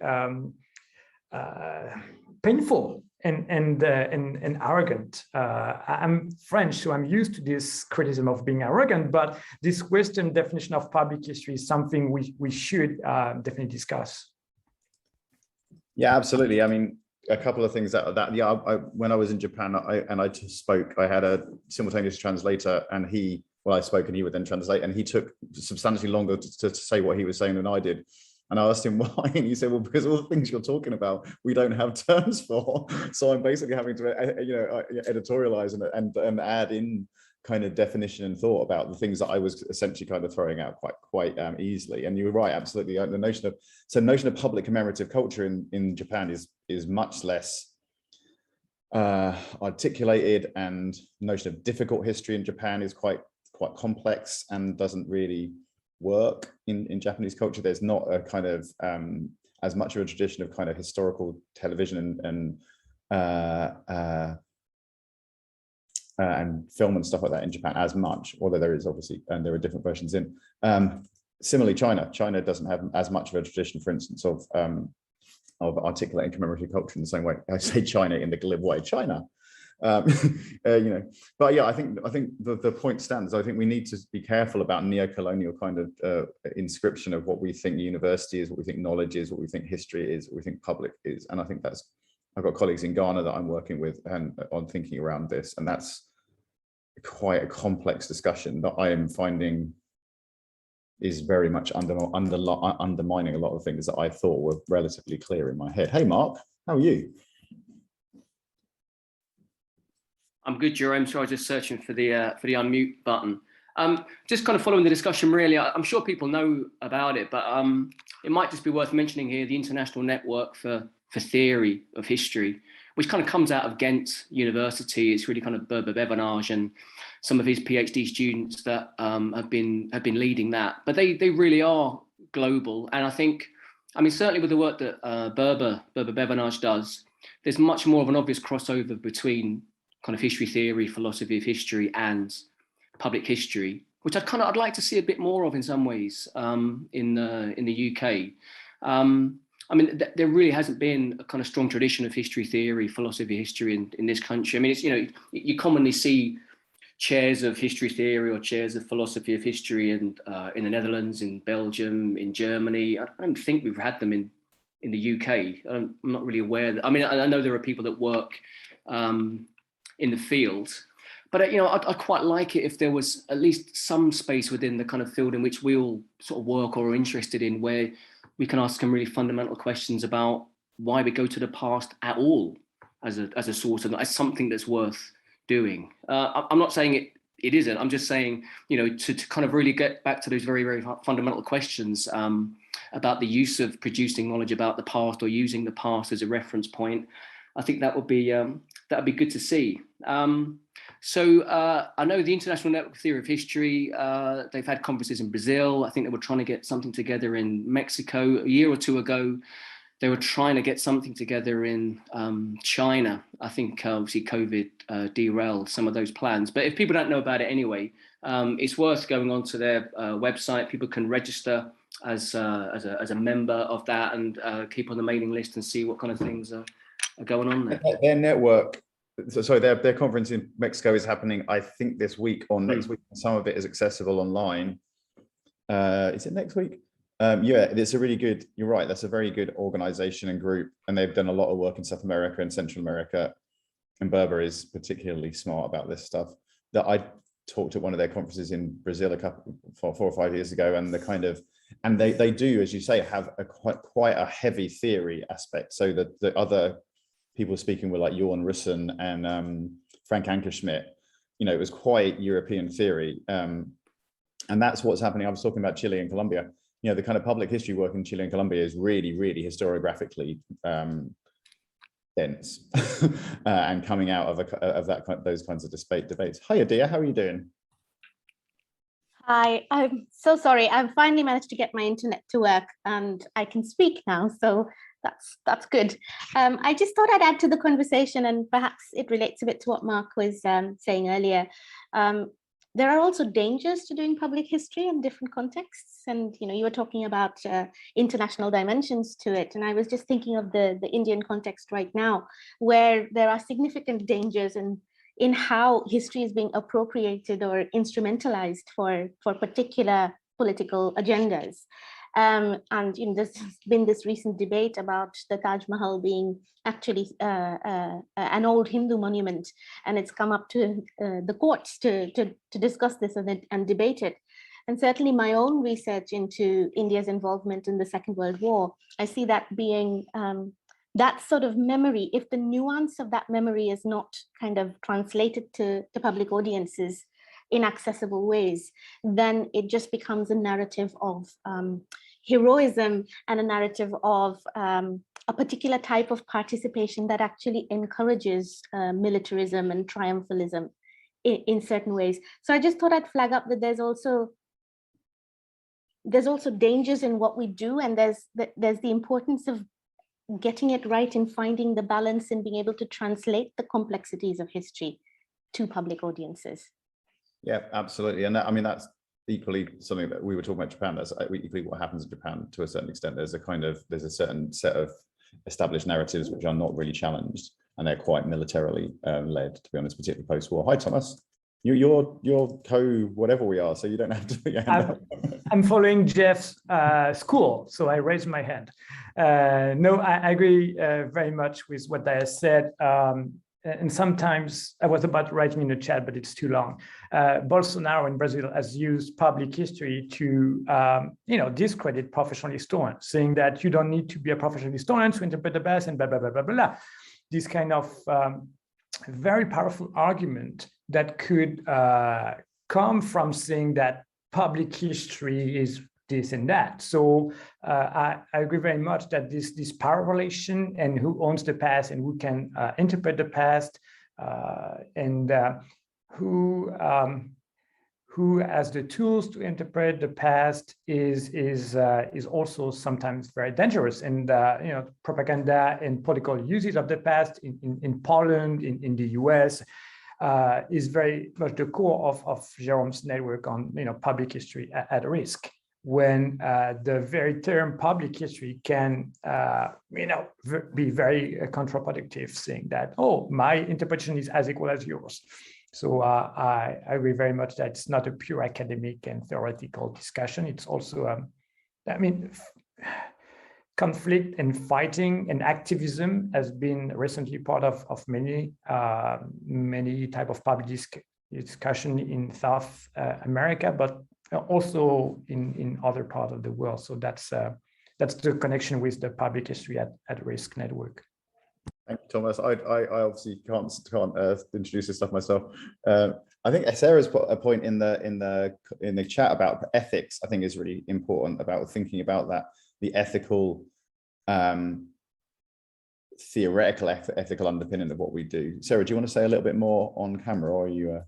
painful and arrogant. I'm French, so I'm used to this criticism of being arrogant, but this Western definition of public history is something we should definitely discuss. Yeah, absolutely. I mean, a couple of things when I was in Japan, I just spoke, I had a simultaneous translator, and I spoke and he would then translate, and he took substantially longer to say what he was saying than I did. And I asked him why, and he said, well, because all the things you're talking about, we don't have terms for. So I'm basically having to, editorialize and add in kind of definition and thought about the things that I was essentially kind of throwing out quite easily. And you were right, absolutely. The notion of public commemorative culture in Japan is much less articulated, and the notion of difficult history in Japan is quite complex and doesn't really work in Japanese culture. There's not a kind of as much of a tradition of kind of historical television and film and stuff like that in Japan as much, although there is obviously, and there are different versions in. Similarly, China doesn't have as much of a tradition, for instance, of articulating commemorative culture in the same way. I say China in the glib way, China. But yeah, I think the point stands. I think we need to be careful about neo-colonial kind of inscription of what we think university is, what we think knowledge is, what we think history is, what we think public is. And I think I've got colleagues in Ghana that I'm working with and on thinking around this, and that's quite a complex discussion that I am finding is very much undermining a lot of things that I thought were relatively clear in my head. Hey, Mark, how are you? I'm good, Jerome. So I was just searching for the unmute button. Just kind of following the discussion, really. I'm sure people know about it, but it might just be worth mentioning here the International Network for Theory of History, which kind of comes out of Ghent University. It's really kind of Berber Bevanage and some of his PhD students that have been leading that. But they really are global, and I think, certainly with the work that Berber Bevanage does, there's much more of an obvious crossover between kind of history theory, philosophy of history, and public history, which I'd like to see a bit more of in some ways in the UK. There really hasn't been a kind of strong tradition of history theory, philosophy of history in this country. It's, you commonly see chairs of history theory or chairs of philosophy of history in the Netherlands, in Belgium, in Germany. I don't think we've had them in the UK. I'm not really aware that. I know there are people that work in the field, but I'd quite like it if there was at least some space within the kind of field in which we all sort of work or are interested in, where we can ask some really fundamental questions about why we go to the past at all as a source, and as something that's worth doing. I'm not saying it isn't. I'm just saying, to kind of really get back to those very, very fundamental questions about the use of producing knowledge about the past or using the past as a reference point. I think that would be good to see. So I know the International Network Theory of History, they've had conferences in Brazil. I think they were trying to get something together in Mexico a year or two ago. They were trying to get something together in China. I think obviously COVID derailed some of those plans. But if people don't know about it anyway, it's worth going onto their website. People can register as a member of that and keep on the mailing list and see what kind of things are going on there. Their network, their conference in Mexico is happening, I think, this week or next week. Some of it is accessible online. Is it next week? Yeah, it's a really good, you're right, that's a very good organization and group, and they've done a lot of work in South America and Central America, and Berber is particularly smart about this stuff. That I talked at one of their conferences in Brazil 4 or 5 years ago, and they do, as you say, have quite a heavy theory aspect, so that the other people speaking were like Jorn Russen and Frank Ankerschmidt, you know, it was quite European theory. And that's what's happening. I was talking about Chile and Colombia. You know, the kind of public history work in Chile and Colombia is really, really historiographically dense and coming out of those kinds of debates. Hi, Adia, how are you doing? Hi, I'm so sorry. I've finally managed to get my internet to work and I can speak now, so that's good. I just thought I'd add to the conversation, and perhaps it relates a bit to what Mark was saying earlier. There are also dangers to doing public history in different contexts, and you were talking about international dimensions to it, and I was just thinking of the Indian context right now, where there are significant dangers in how history is being appropriated or instrumentalized for particular political agendas. And there's been this recent debate about the Taj Mahal being actually an old Hindu monument, and it's come up to the courts to discuss this and debate it. And certainly my own research into India's involvement in the Second World War, I see that being that sort of memory, if the nuance of that memory is not kind of translated to public audiences in accessible ways, then it just becomes a narrative of heroism and a narrative of a particular type of participation that actually encourages militarism and triumphalism in certain ways. So I just thought I'd flag up that there's also dangers in what we do, and there's the importance of getting it right and finding the balance and being able to translate the complexities of history to public audiences. Yeah, absolutely. And I mean, that's equally something that we were talking about Japan. That's equally what happens in Japan to a certain extent. There's a certain set of established narratives which are not really challenged, and they're quite militarily led, to be honest, particularly post-war. Hi, Thomas. You're co-whatever we are, so you don't have to put your hand up. I'm following Jeff's school, so I raised my hand. No, I agree very much with what Dia said. And sometimes I was about writing in the chat, but it's too long. Bolsonaro in Brazil has used public history to, discredit professional historians, saying that you don't need to be a professional historian to interpret the past and blah, blah, blah, blah, blah. This kind of very powerful argument that could come from saying that public history is this and that. So I agree very much that this power relation and who owns the past and who can interpret the past and who has the tools to interpret the past is also sometimes very dangerous. And propaganda and political usage of the past in Poland, in the US, is very much the core of Jérôme's network on public history at risk. When the very term public history can be very counterproductive, saying that, oh, my interpretation is as equal as yours. So I agree very much that it's not a pure academic and theoretical discussion. It's also, conflict and fighting and activism has been recently part of many type of public discussion in South America, but also in other parts of the world. So that's the connection with the public history at risk network. Thank you, Thomas. I obviously can't introduce this stuff myself. I think Sarah's put a point in the chat about ethics. I think is really important, about thinking about that, the ethical, theoretical ethical underpinning of what we do. Sarah, do you want to say a little bit more on camera, or are you?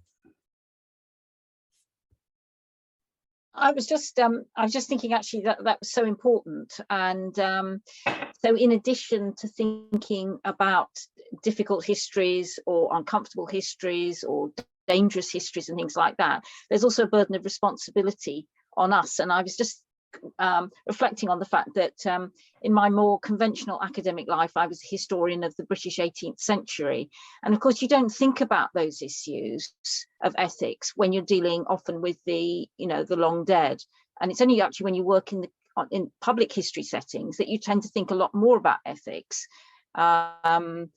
I was just thinking actually that was so important, and so in addition to thinking about difficult histories or uncomfortable histories or dangerous histories and things like that, there's also a burden of responsibility on us. And I was just reflecting on the fact that in my more conventional academic life, I was a historian of the British 18th century. And of course, you don't think about those issues of ethics when you're dealing often with the long dead. And it's only actually when you work in public history settings that you tend to think a lot more about ethics. And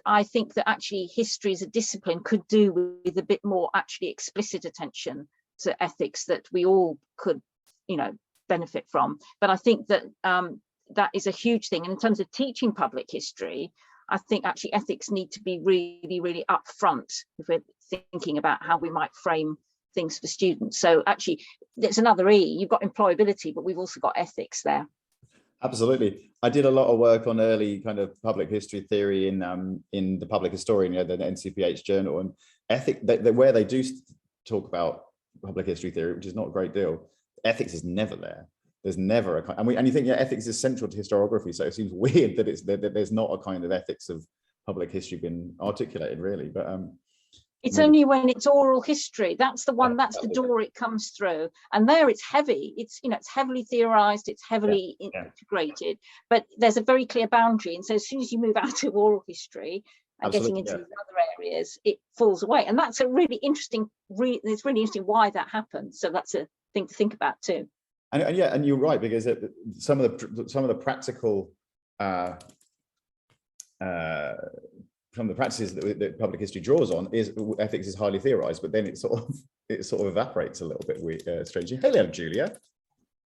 I think that actually history as a discipline could do with a bit more actually explicit attention to ethics that we all could benefit from. But I think that that is a huge thing. And in terms of teaching public history, I think actually ethics need to be really, really upfront if we're thinking about how we might frame things for students. So actually, there's another E. You've got employability, but we've also got ethics there. Absolutely. I did a lot of work on early kind of public history theory in the Public Historian, you know, the NCPH journal, and ethic, where they do talk about public history theory, which is not a great deal. Ethics is never there. There's never a and you think, yeah, ethics is central to historiography, so it seems weird that there's not a kind of ethics of public history been articulated, really. But it's only when it's oral history, that's the one, that's the door it comes through, and there it's heavy, it's, you know, it's heavily theorized, it's heavily integrated, but there's a very clear boundary, and so as soon as you move out to oral history and getting into these other areas, it falls away. And that's a really interesting it's really interesting why that happens. So that's a thing to think about too. And yeah, and you're right, because some of the practical some of the practices that public history draws on is ethics is highly theorized, but then it sort of evaporates a little bit strangely. Hello, Julia.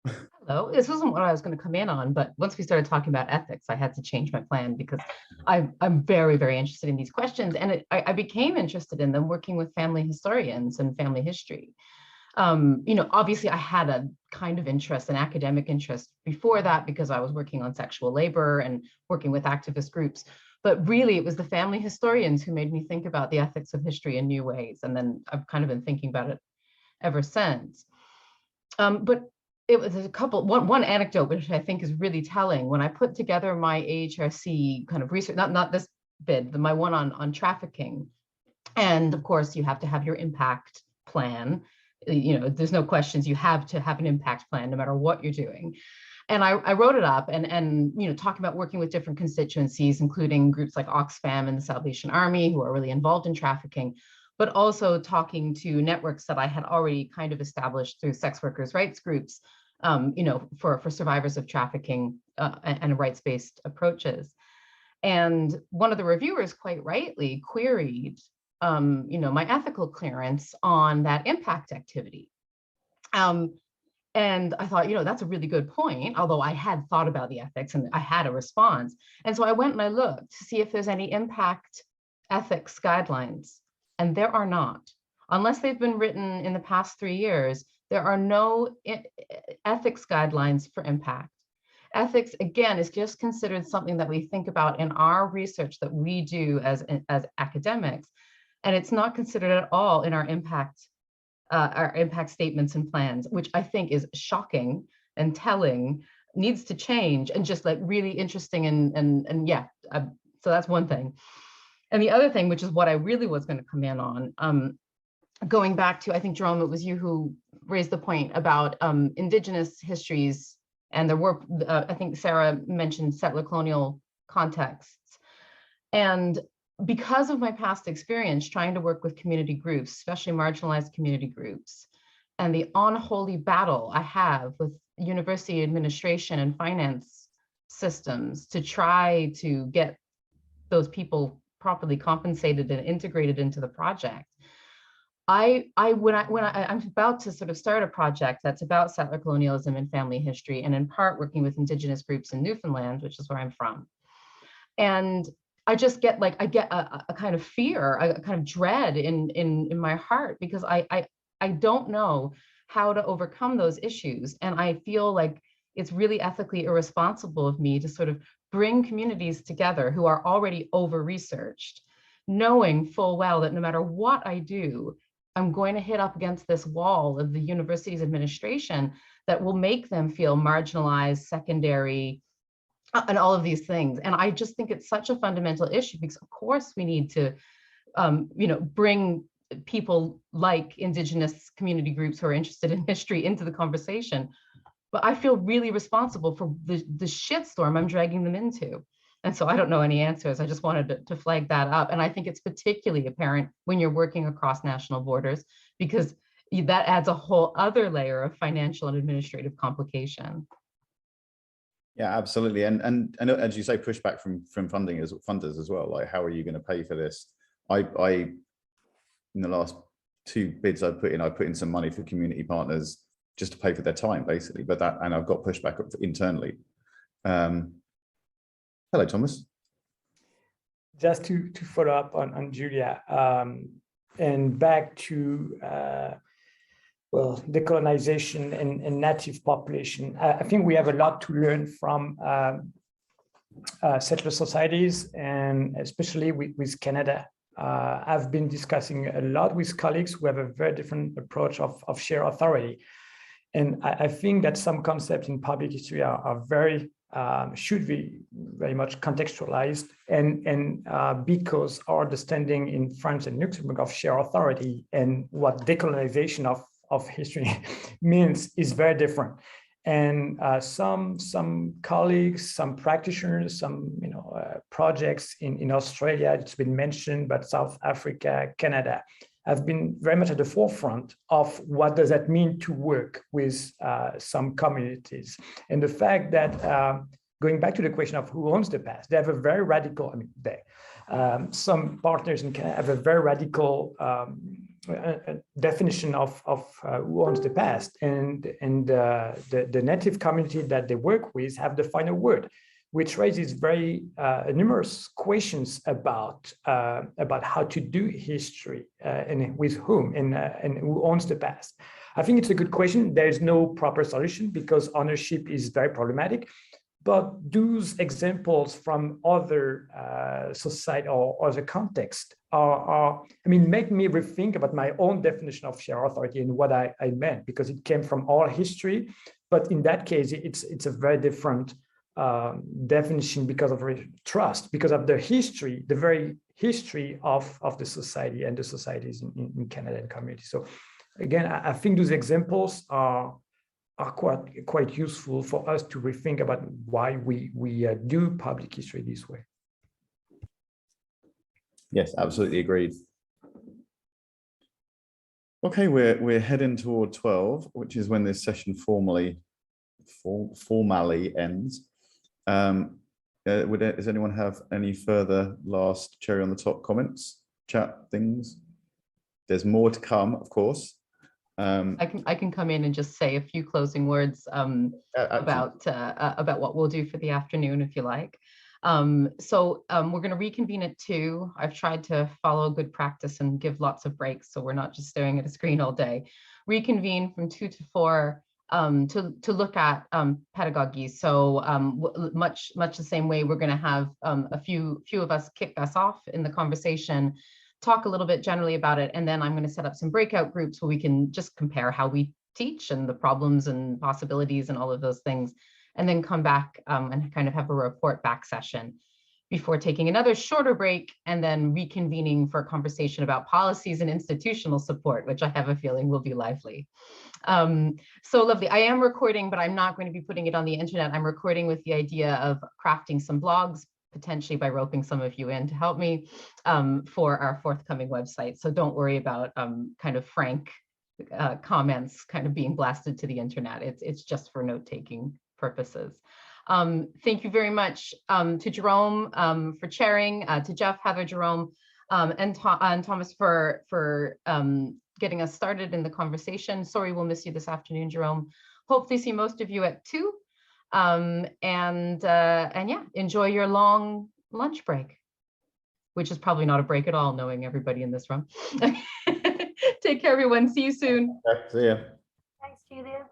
Hello. This wasn't what I was going to come in on, but once we started talking about ethics, I had to change my plan because I'm very, very interested in these questions, and I became interested in them working with family historians and family history. You know, obviously I had a kind of interest, an academic interest before that, because I was working on sexual labor and working with activist groups. But really, it was the family historians who made me think about the ethics of history in new ways. And then I've kind of been thinking about it ever since. But it was one anecdote, which I think is really telling. When I put together my AHRC kind of research, not this bid, my one on trafficking. And of course, you have to have your impact plan. You know, there's no questions, you have to have an impact plan no matter what you're doing. And I wrote it up and you know, talking about working with different constituencies, including groups like Oxfam and the Salvation Army, who are really involved in trafficking, but also talking to networks that I had already kind of established through sex workers' rights groups, you know, for survivors of trafficking and rights-based approaches. And one of the reviewers quite rightly queried, you know, my ethical clearance on that impact activity. And I thought, you know, that's a really good point, although I had thought about the ethics and I had a response. And so I went and I looked to see if there's any impact ethics guidelines, and there are not. Unless they've been written in the past 3 years, there are no ethics guidelines for impact. Ethics, again, is just considered something that we think about in our research that we do as academics, and it's not considered at all in our impact statements and plans, which I think is shocking and telling, needs to change, and just like really interesting and yeah, so that's one thing. And the other thing, which is what I really was going to come in on, going back to, I think Jerome, it was you who raised the point about Indigenous histories and there were, I think Sarah mentioned settler colonial contexts. And because of my past experience trying to work with community groups, especially marginalized community groups, and the unholy battle I have with university administration and finance systems to try to get those people properly compensated and integrated into the project, I'm about to sort of start a project that's about settler colonialism and family history, and in part working with Indigenous groups in Newfoundland, which is where I'm from. And I just get like, I get a kind of fear, a kind of dread in my heart, because I don't know how to overcome those issues. And I feel like it's really ethically irresponsible of me to sort of bring communities together who are already over-researched, knowing full well that no matter what I do, I'm going to hit up against this wall of the university's administration that will make them feel marginalized, secondary, and all of these things. And I just think it's such a fundamental issue, because of course we need to, you know, bring people like Indigenous community groups who are interested in history into the conversation. But I feel really responsible for the shitstorm I'm dragging them into. And so I don't know any answers. I just wanted to flag that up. And I think it's particularly apparent when you're working across national borders, because that adds a whole other layer of financial and administrative complication. Yeah, absolutely. And as you say, pushback from funders as well. Like, how are you going to pay for this? I in the last 2 bids I put in some money for community partners just to pay for their time, basically. But that, and I've got pushback internally. Hello, Thomas. just to follow up on Julia, and back to well, decolonization and native population. I think we have a lot to learn from settler societies, and especially with Canada. I've been discussing a lot with colleagues who have a very different approach of shared authority. And I think that some concepts in public history are very, should be very much contextualized. And because our understanding in France and Luxembourg of shared authority and what decolonization of history means is very different. And some colleagues, some practitioners, some projects in Australia, it's been mentioned, but South Africa, Canada, have been very much at the forefront of what does that mean to work with some communities. And the fact that, going back to the question of who owns the past, they have a very radical, some partners in Canada have a very radical definition of who owns the past, and the native community that they work with have the final word, which raises very numerous questions about how to do history and with whom and who owns the past. I think it's a good question. There is no proper solution because ownership is very problematic. But those examples from other society or other context make me rethink about my own definition of shared authority and what I meant, because it came from our history. But in that case, it's a very different definition because of trust, because of the history, the very history of the society and the societies in Canada and community. So again, I think those examples are quite useful for us to rethink about why we do public history this way. Yes, absolutely agreed. Okay, we're heading toward 12, which is when this session formally ends. Does anyone have any further last cherry on the top comments, chat things? There's more to come, of course. I can come in and just say a few closing words about what we'll do for the afternoon, if you like. So we're going to reconvene at 2. I've tried to follow good practice and give lots of breaks, so we're not just staring at a screen all day. Reconvene from 2 to 4 to look at pedagogy. So much the same way, we're going to have a few of us kick us off in the conversation, talk a little bit generally about it, and then I'm going to set up some breakout groups where we can just compare how we teach and the problems and possibilities and all of those things, and then come back and kind of have a report back session before taking another shorter break and then reconvening for a conversation about policies and institutional support, which I have a feeling will be lively. So lovely. I am recording, but I'm not going to be putting it on the internet. I'm recording with the idea of crafting some blogs, potentially by roping some of you in to help me for our forthcoming website. So don't worry about kind of frank comments kind of being blasted to the internet. It's just for note-taking purposes. Thank you very much to Jerome for chairing, to Jeff, Heather, Jerome, and Thomas for getting us started in the conversation. Sorry, we'll miss you this afternoon, Jerome. Hopefully see most of you at 2. And yeah, enjoy your long lunch break, which is probably not a break at all, knowing everybody in this room. Take care, everyone. See you soon. See ya. Thanks, Julia.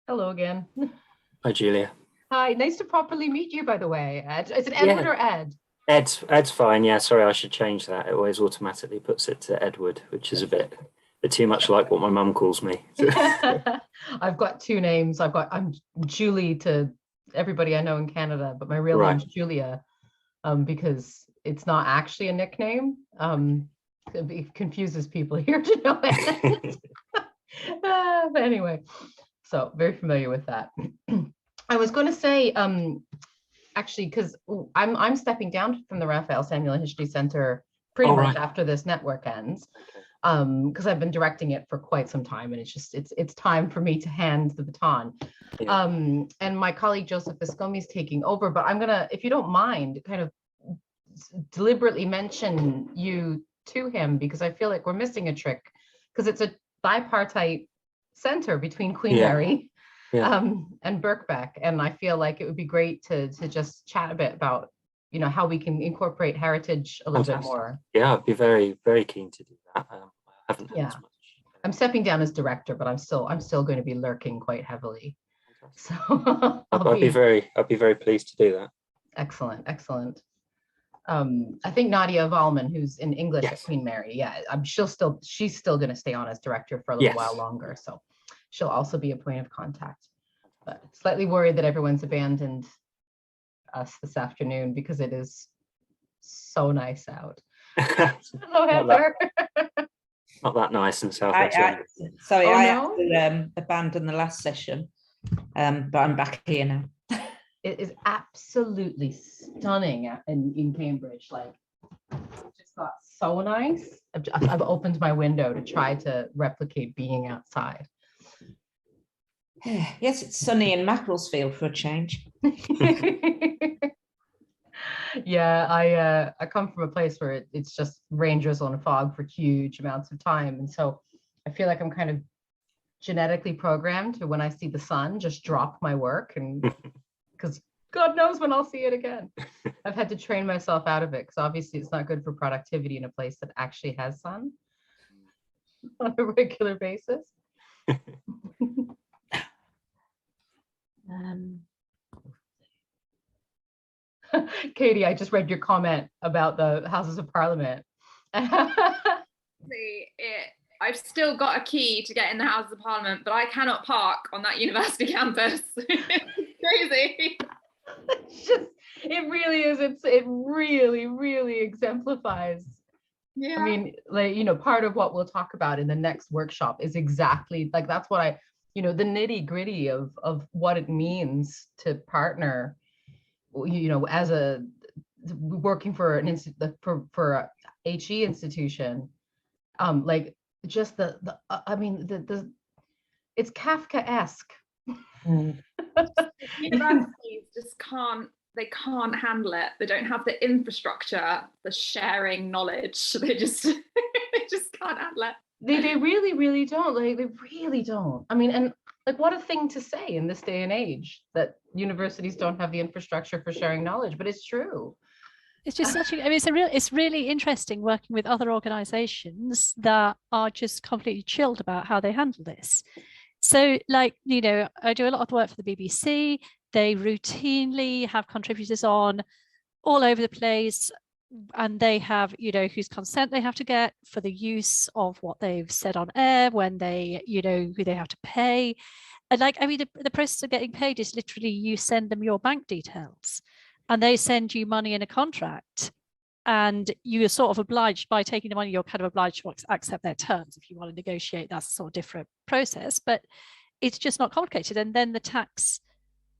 Hello again. Hi, Julia. Hi, nice to properly meet you, by the way, Ed. Is it Edward or Ed? Ed's fine. Yeah, sorry, I should change that. It always automatically puts it to Edward, which is a bit too much like what my mum calls me. I've got two names. I'm Julie to everybody I know in Canada, but my real name's Julia, because it's not actually a nickname. It confuses people here to know it. But anyway, so very familiar with that. I was going to say, actually, because I'm stepping down from the Raphael Samuel History Center pretty much after this network ends, because I've been directing it for quite some time, and it's time for me to hand the baton. And my colleague Joseph Viscomi is taking over, but I'm gonna, if you don't mind, kind of deliberately mention you to him, because I feel like we're missing a trick, because it's a bipartite center between Queen Mary and Birkbeck, and I feel like it would be great to just chat a bit about, you know, how we can incorporate heritage a little bit more. Yeah, I'd be very, very keen to do that. I haven't had as much. I'm stepping down as director, but I'm still going to be lurking quite heavily. So I'd be very pleased to do that. Excellent. I think Nadia Valman, who's in English at Queen Mary, she's still going to stay on as director for a little while longer, so she'll also be a point of contact. But slightly worried that everyone's abandoned us this afternoon because it is so nice out. Hello, Heather. Not that nice in Southwest London. Sorry, I had to abandon the last session, but I'm back here now. It is absolutely stunning in Cambridge. Like, it just got so nice. I've opened my window to try to replicate being outside. Yes, it's sunny in Macclesfield for a change. Yeah, I come from a place where it's just rain, drizzle, and fog for huge amounts of time, and so I feel like I'm kind of genetically programmed to, when I see the sun, just drop my work, and because God knows when I'll see it again. I've had to train myself out of it, because obviously it's not good for productivity in a place that actually has sun on a regular basis. Katie, I just read your comment about the Houses of Parliament. I've still got a key to get in the Houses of Parliament, but I cannot park on that university campus. It's crazy. It really is. It really exemplifies. Yeah. I mean, like, you know, part of what we'll talk about in the next workshop is exactly like, that's what the nitty gritty of what it means to partner, you know, as working for an for a HE institution, like just it's Kafkaesque. Universities just can't handle it. They don't have the infrastructure for sharing knowledge. They just can't handle it. They really don't. Like, they really don't. I mean, and like, what a thing to say in this day and age, that universities don't have the infrastructure for sharing knowledge, but it's true. It's just such it's really interesting working with other organizations that are just completely chilled about how they handle this. So, like, you know, I do a lot of work for the BBC. They routinely have contributors on all over the place, and they have, you know, whose consent they have to get for the use of what they've said on air, when they, you know, who they have to pay. And like, I mean, the process of getting paid is literally you send them your bank details and they send you money in a contract, and you're sort of obliged, by taking the money, you're kind of obliged to accept their terms. If you want to negotiate, that's a sort of different process, but it's just not complicated. And then the tax,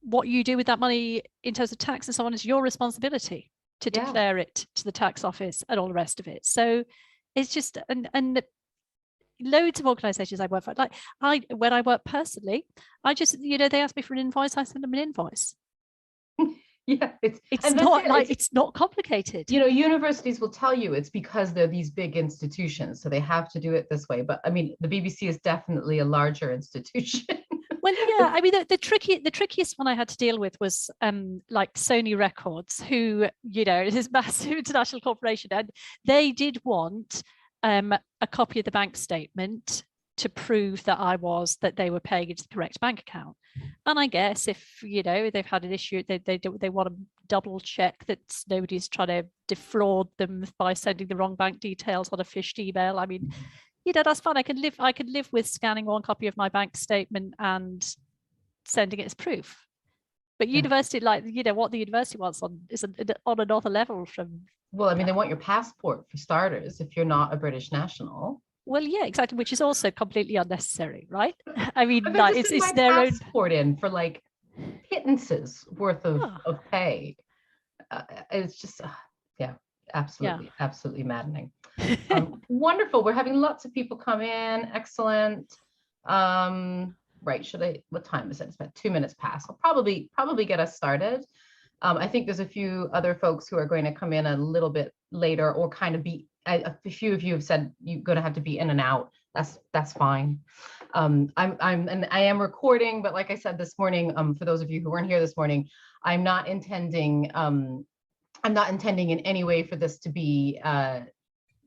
what you do with that money in terms of tax and so on, is your responsibility to declare it to the tax office and all the rest of it. So it's just, and loads of organizations I work for, like when I work personally, I just, you know, they ask me for an invoice, I send them an invoice. Yeah, it's not like, it's not complicated. You know, universities will tell you it's because they're these big institutions, so they have to do it this way. But I mean, the BBC is definitely a larger institution. Well, yeah, I mean, the trickiest one I had to deal with was like Sony Records, who, you know, it is a massive international corporation, and they did want a copy of the bank statement to prove that they were paying into the correct bank account. And I guess if, they've had an issue, they want to double check that nobody's trying to defraud them by sending the wrong bank details on a phished email. I mean, that's fine. I can live with scanning one copy of my bank statement and sending it as proof. But university, what the university wants is on another level from. Well, I mean, they want your passport for starters if you're not a British national. Well, yeah, exactly, which is also completely unnecessary, right? I mean, it's their own passport in for like pittances worth of pay. It's just, absolutely maddening. Wonderful. We're having lots of people come in. Excellent. Right. What time is it? It's about 2 minutes past. I'll probably get us started. I think there's a few other folks who are going to come in a little bit later, or kind of be, a few of you have said you're going to have to be in and out. That's fine. I am recording, but like I said this morning, for those of you who weren't here this morning, I'm not intending in any way for this to be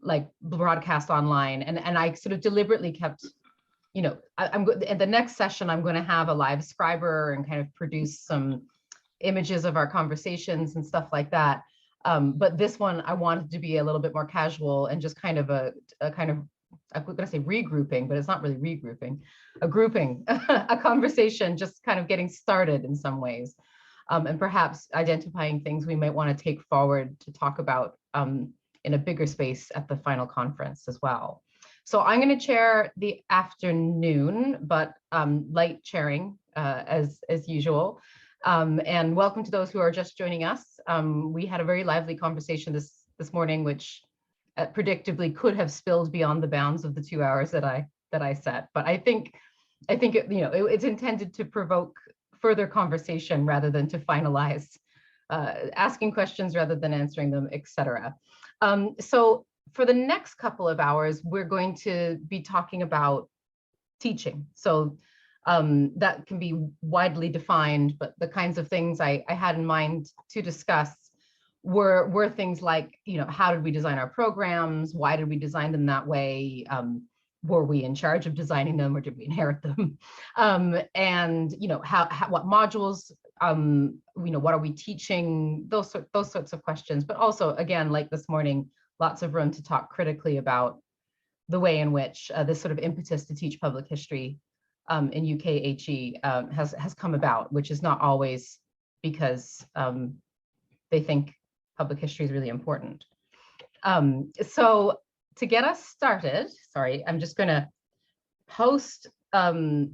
like broadcast online. And I sort of deliberately kept, at the next session, I'm going to have a live scriber and kind of produce some images of our conversations and stuff like that. But this one, I wanted to be a little bit more casual and just kind of a kind of, I'm going to say regrouping, but it's not really regrouping, a grouping, a conversation, just kind of getting started in some ways. And perhaps identifying things we might want to take forward to talk about in a bigger space at the final conference as well. So I'm going to chair the afternoon, but light chairing as usual. And welcome to those who are just joining us. We had a very lively conversation this morning, which predictably could have spilled beyond the bounds of the 2 hours that I set. But I think it's intended to provoke further conversation rather than to finalize, asking questions rather than answering them, etc. So for the next couple of hours, we're going to be talking about teaching. So that can be widely defined, but the kinds of things I had in mind to discuss were things like, how did we design our programs? Why did we design them that way? Were we in charge of designing them, or did we inherit them? And what modules? What are we teaching? Those sorts of questions. But also, again, like this morning, lots of room to talk critically about the way in which this sort of impetus to teach public history in UKHE has come about, which is not always because they think public history is really important. So to get us started, sorry, I'm just going to post the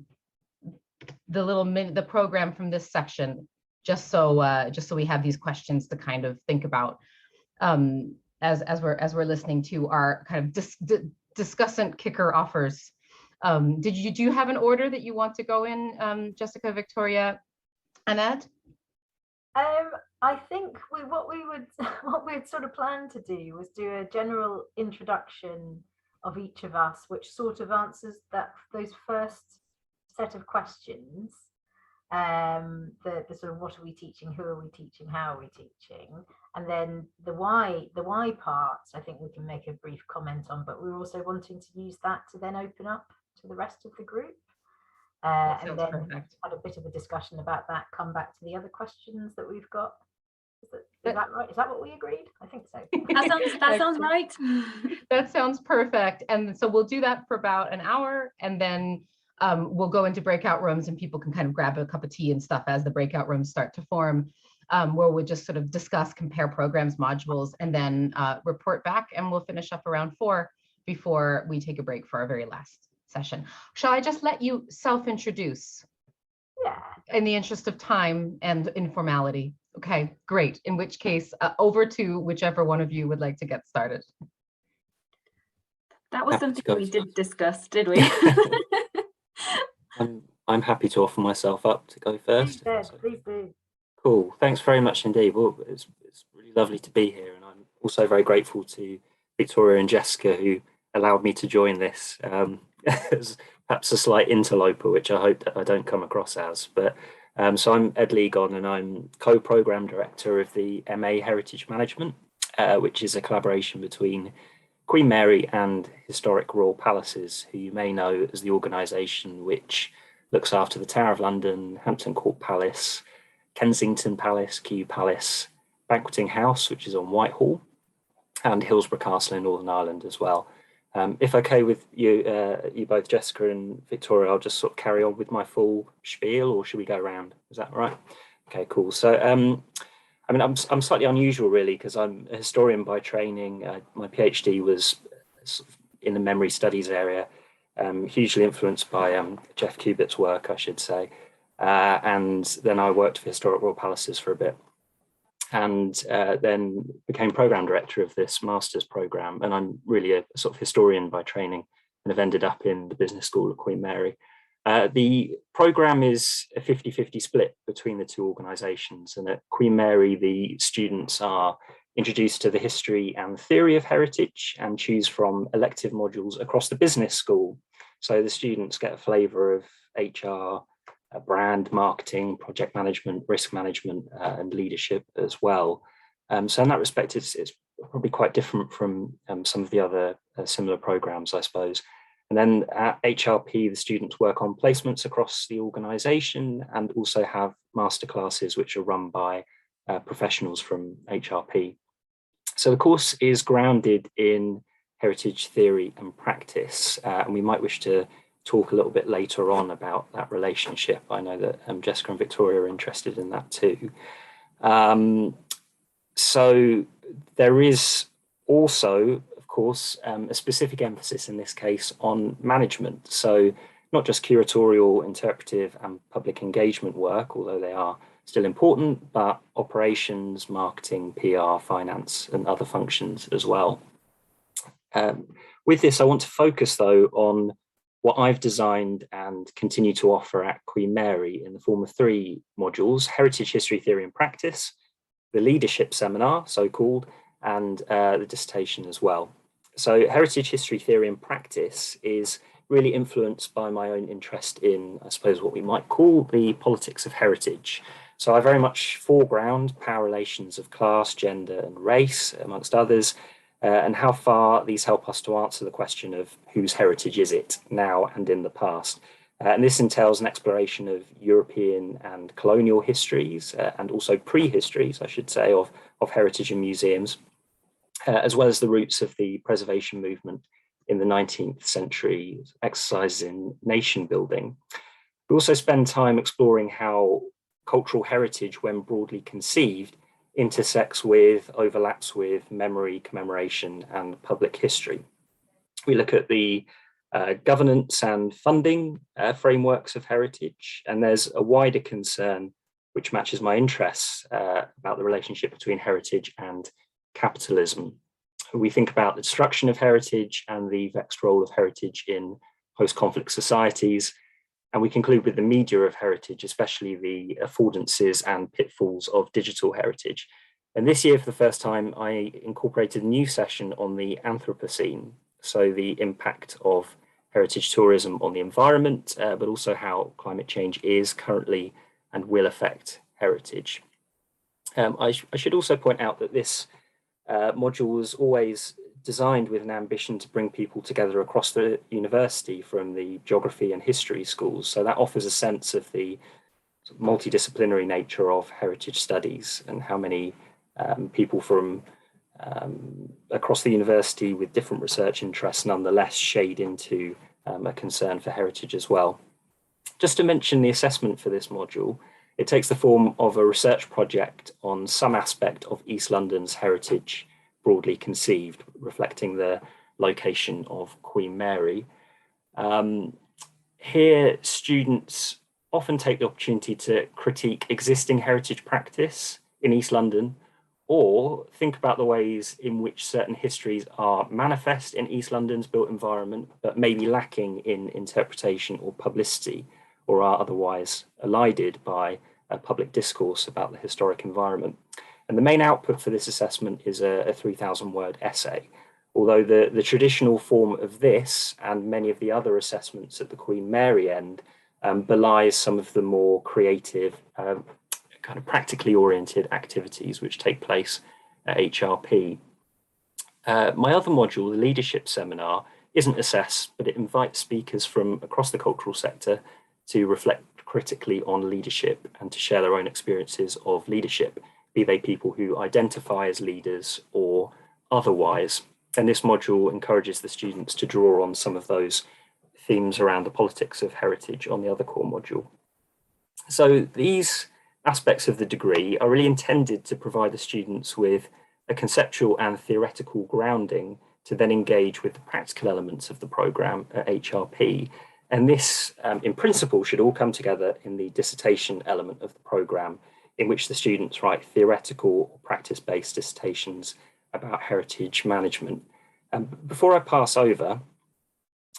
program from this section, just so we have these questions to kind of think about as we're listening to our kind of discussant kicker offers. Do you have an order that you want to go in, Jessica, Victoria, and Ed? I think what we'd sort of planned to do was do a general introduction of each of us, which sort of answers those first set of questions. The sort of what are we teaching, who are we teaching, how are we teaching, and then the why part, I think we can make a brief comment on, but we're also wanting to use that to then open up to the rest of the group. And then perfect. Had a bit of a discussion about that, come back to the other questions that we've got. Is that right? Is that what we agreed? I think so. That sounds right. That sounds perfect. And so we'll do that for about an hour, and then we'll go into breakout rooms, and people can kind of grab a cup of tea and stuff as the breakout rooms start to form, where we'll just sort of discuss, compare programs, modules, and then report back, and we'll finish up around 4 before we take a break for our very last session. Shall I just let you self-introduce? Yeah. In the interest of time and informality. Okay, great. In which case, over to whichever one of you would like to get started. That was something we did discuss, did we? I'm happy to offer myself up to go first. Please do. Cool. Thanks very much indeed. Well, it's really lovely to be here, and I'm also very grateful to Victoria and Jessica who allowed me to join this as perhaps a slight interloper, which I hope that I don't come across as. But so I'm Ed Legon, and I'm co-program director of the MA Heritage Management, which is a collaboration between Queen Mary and Historic Royal Palaces, who you may know as the organisation which looks after the Tower of London, Hampton Court Palace, Kensington Palace, Kew Palace, Banqueting House, which is on Whitehall, and Hillsborough Castle in Northern Ireland as well. If okay with you, you both, Jessica and Victoria, I'll just sort of carry on with my full spiel, or should we go around? Is that right? Okay, cool. So, I mean, I'm slightly unusual really, because I'm a historian by training. My PhD was in the memory studies area, hugely influenced by Jeff Cubitt's work, I should say. And then I worked for Historic Royal Palaces for a bit, and then became program director of this master's program. And I'm really a sort of historian by training, and have ended up in the business school at Queen Mary. The program is a 50-50 split between the two organisations, and at Queen Mary the students are introduced to the history and theory of heritage and choose from elective modules across the business school. So the students get a flavour of HR, brand, marketing, project management, risk management, and leadership as well. So in that respect, it's probably quite different from some of the other similar programmes, I suppose. And then at HRP, the students work on placements across the organisation and also have masterclasses which are run by professionals from HRP. So the course is grounded in heritage theory and practice, and we might wish to talk a little bit later on about that relationship. I know that Jessica and Victoria are interested in that too. So there is also, of course, a specific emphasis in this case on management. So not just curatorial, interpretive and public engagement work, although they are still important, but operations, marketing, PR, finance and other functions as well. With this, I want to focus though on what I've designed and continue to offer at Queen Mary in the form of 3 modules: Heritage History Theory and Practice, the Leadership Seminar, so-called, and the dissertation as well. So Heritage History Theory and Practice is really influenced by my own interest in, I suppose, what we might call the politics of heritage. So I very much foreground power relations of class, gender and race, amongst others, and how far these help us to answer the question of whose heritage is it now and in the past. And this entails an exploration of European and colonial histories, and also prehistories, I should say, of heritage and museums, as well as the roots of the preservation movement in the 19th century, exercises in nation building. We also spend time exploring how cultural heritage, when broadly conceived, intersects with, overlaps with memory, commemoration and public history. We look at the governance and funding frameworks of heritage, and there's a wider concern which matches my interests about the relationship between heritage and capitalism. We think about the destruction of heritage and the vexed role of heritage in post-conflict societies, and we conclude with the media of heritage, especially the affordances and pitfalls of digital heritage. And this year, for the first time, I incorporated a new session on the Anthropocene, so the impact of heritage tourism on the environment, but also how climate change is currently and will affect heritage. I should also point out that this module was always designed with an ambition to bring people together across the university from the geography and history schools. So that offers a sense of the multidisciplinary nature of heritage studies and how many people from across the university with different research interests nonetheless shade into a concern for heritage as well. Just to mention the assessment for this module, it takes the form of a research project on some aspect of East London's heritage, broadly conceived, reflecting the location of Queen Mary. Here, students often take the opportunity to critique existing heritage practice in East London, or think about the ways in which certain histories are manifest in East London's built environment, but maybe lacking in interpretation or publicity, or are otherwise elided by a public discourse about the historic environment. And the main output for this assessment is a 3,000-word essay, although the traditional form of this and many of the other assessments at the Queen Mary end belies some of the more creative, kind of practically oriented activities which take place at HRP. My other module, the leadership seminar, isn't assessed, but it invites speakers from across the cultural sector to reflect critically on leadership and to share their own experiences of leadership, be they people who identify as leaders or otherwise. And this module encourages the students to draw on some of those themes around the politics of heritage on the other core module. So these aspects of the degree are really intended to provide the students with a conceptual and theoretical grounding to then engage with the practical elements of the programme at HRP. And this, in principle, should all come together in the dissertation element of the programme, in which the students write theoretical or practice-based dissertations about heritage management. Before I pass over,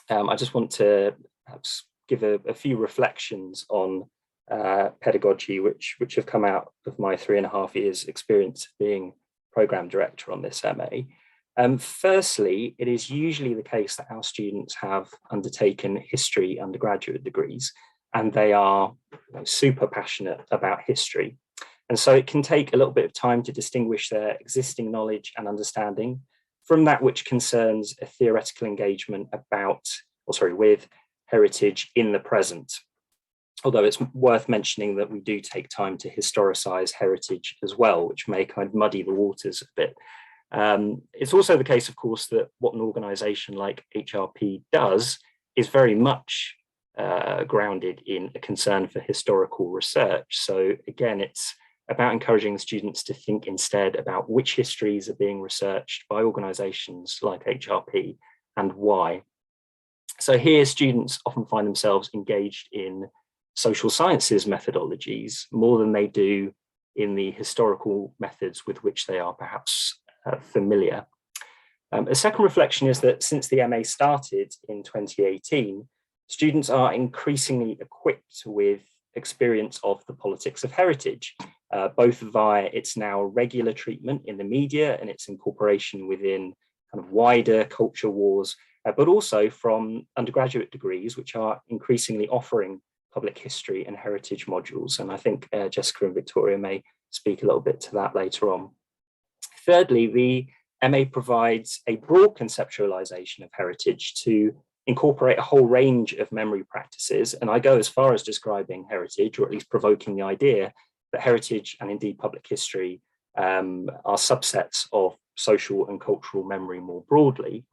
I just want to perhaps give a few reflections on pedagogy, which have come out of my 3.5 years experience being programme director on this MA. Firstly, it is usually the case that our students have undertaken history undergraduate degrees, and they are super passionate about history. And so it can take a little bit of time to distinguish their existing knowledge and understanding from that which concerns a theoretical engagement with heritage in the present. Although it's worth mentioning that we do take time to historicise heritage as well, which may kind of muddy the waters a bit. It's also the case, of course, that what an organisation like HRP does is very much grounded in a concern for historical research. So again, it's about encouraging the students to think instead about which histories are being researched by organisations like HRP and why. So here, students often find themselves engaged in social sciences methodologies more than they do in the historical methods with which they are perhaps familiar. A second reflection is that since the MA started in 2018, students are increasingly equipped with experience of the politics of heritage, both via its now regular treatment in the media and its incorporation within kind of wider culture wars, but also from undergraduate degrees, which are increasingly offering public history and heritage modules. And I think Jessica and Victoria may speak a little bit to that later on. Thirdly, the MA provides a broad conceptualization of heritage to incorporate a whole range of memory practices. And I go as far as describing heritage, or at least provoking the idea that heritage and indeed public history are subsets of social and cultural memory more broadly.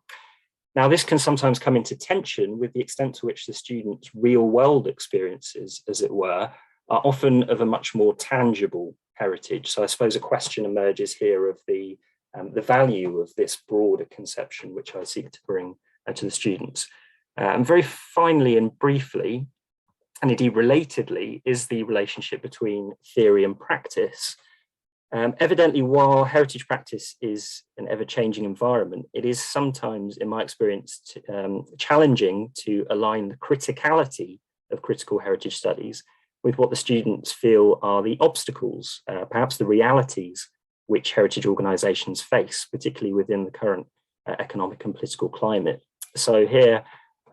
Now, this can sometimes come into tension with the extent to which the students' real world experiences, as it were, are often of a much more tangible heritage. So I suppose a question emerges here of the value of this broader conception, which I seek to bring to the students. And very finally and briefly, and indeed relatedly, is the relationship between theory and practice. Evidently, while heritage practice is an ever-changing environment, it is sometimes, in my experience, challenging to align the criticality of critical heritage studies with what the students feel are the obstacles, perhaps the realities which heritage organisations face, particularly within the current economic and political climate. So here,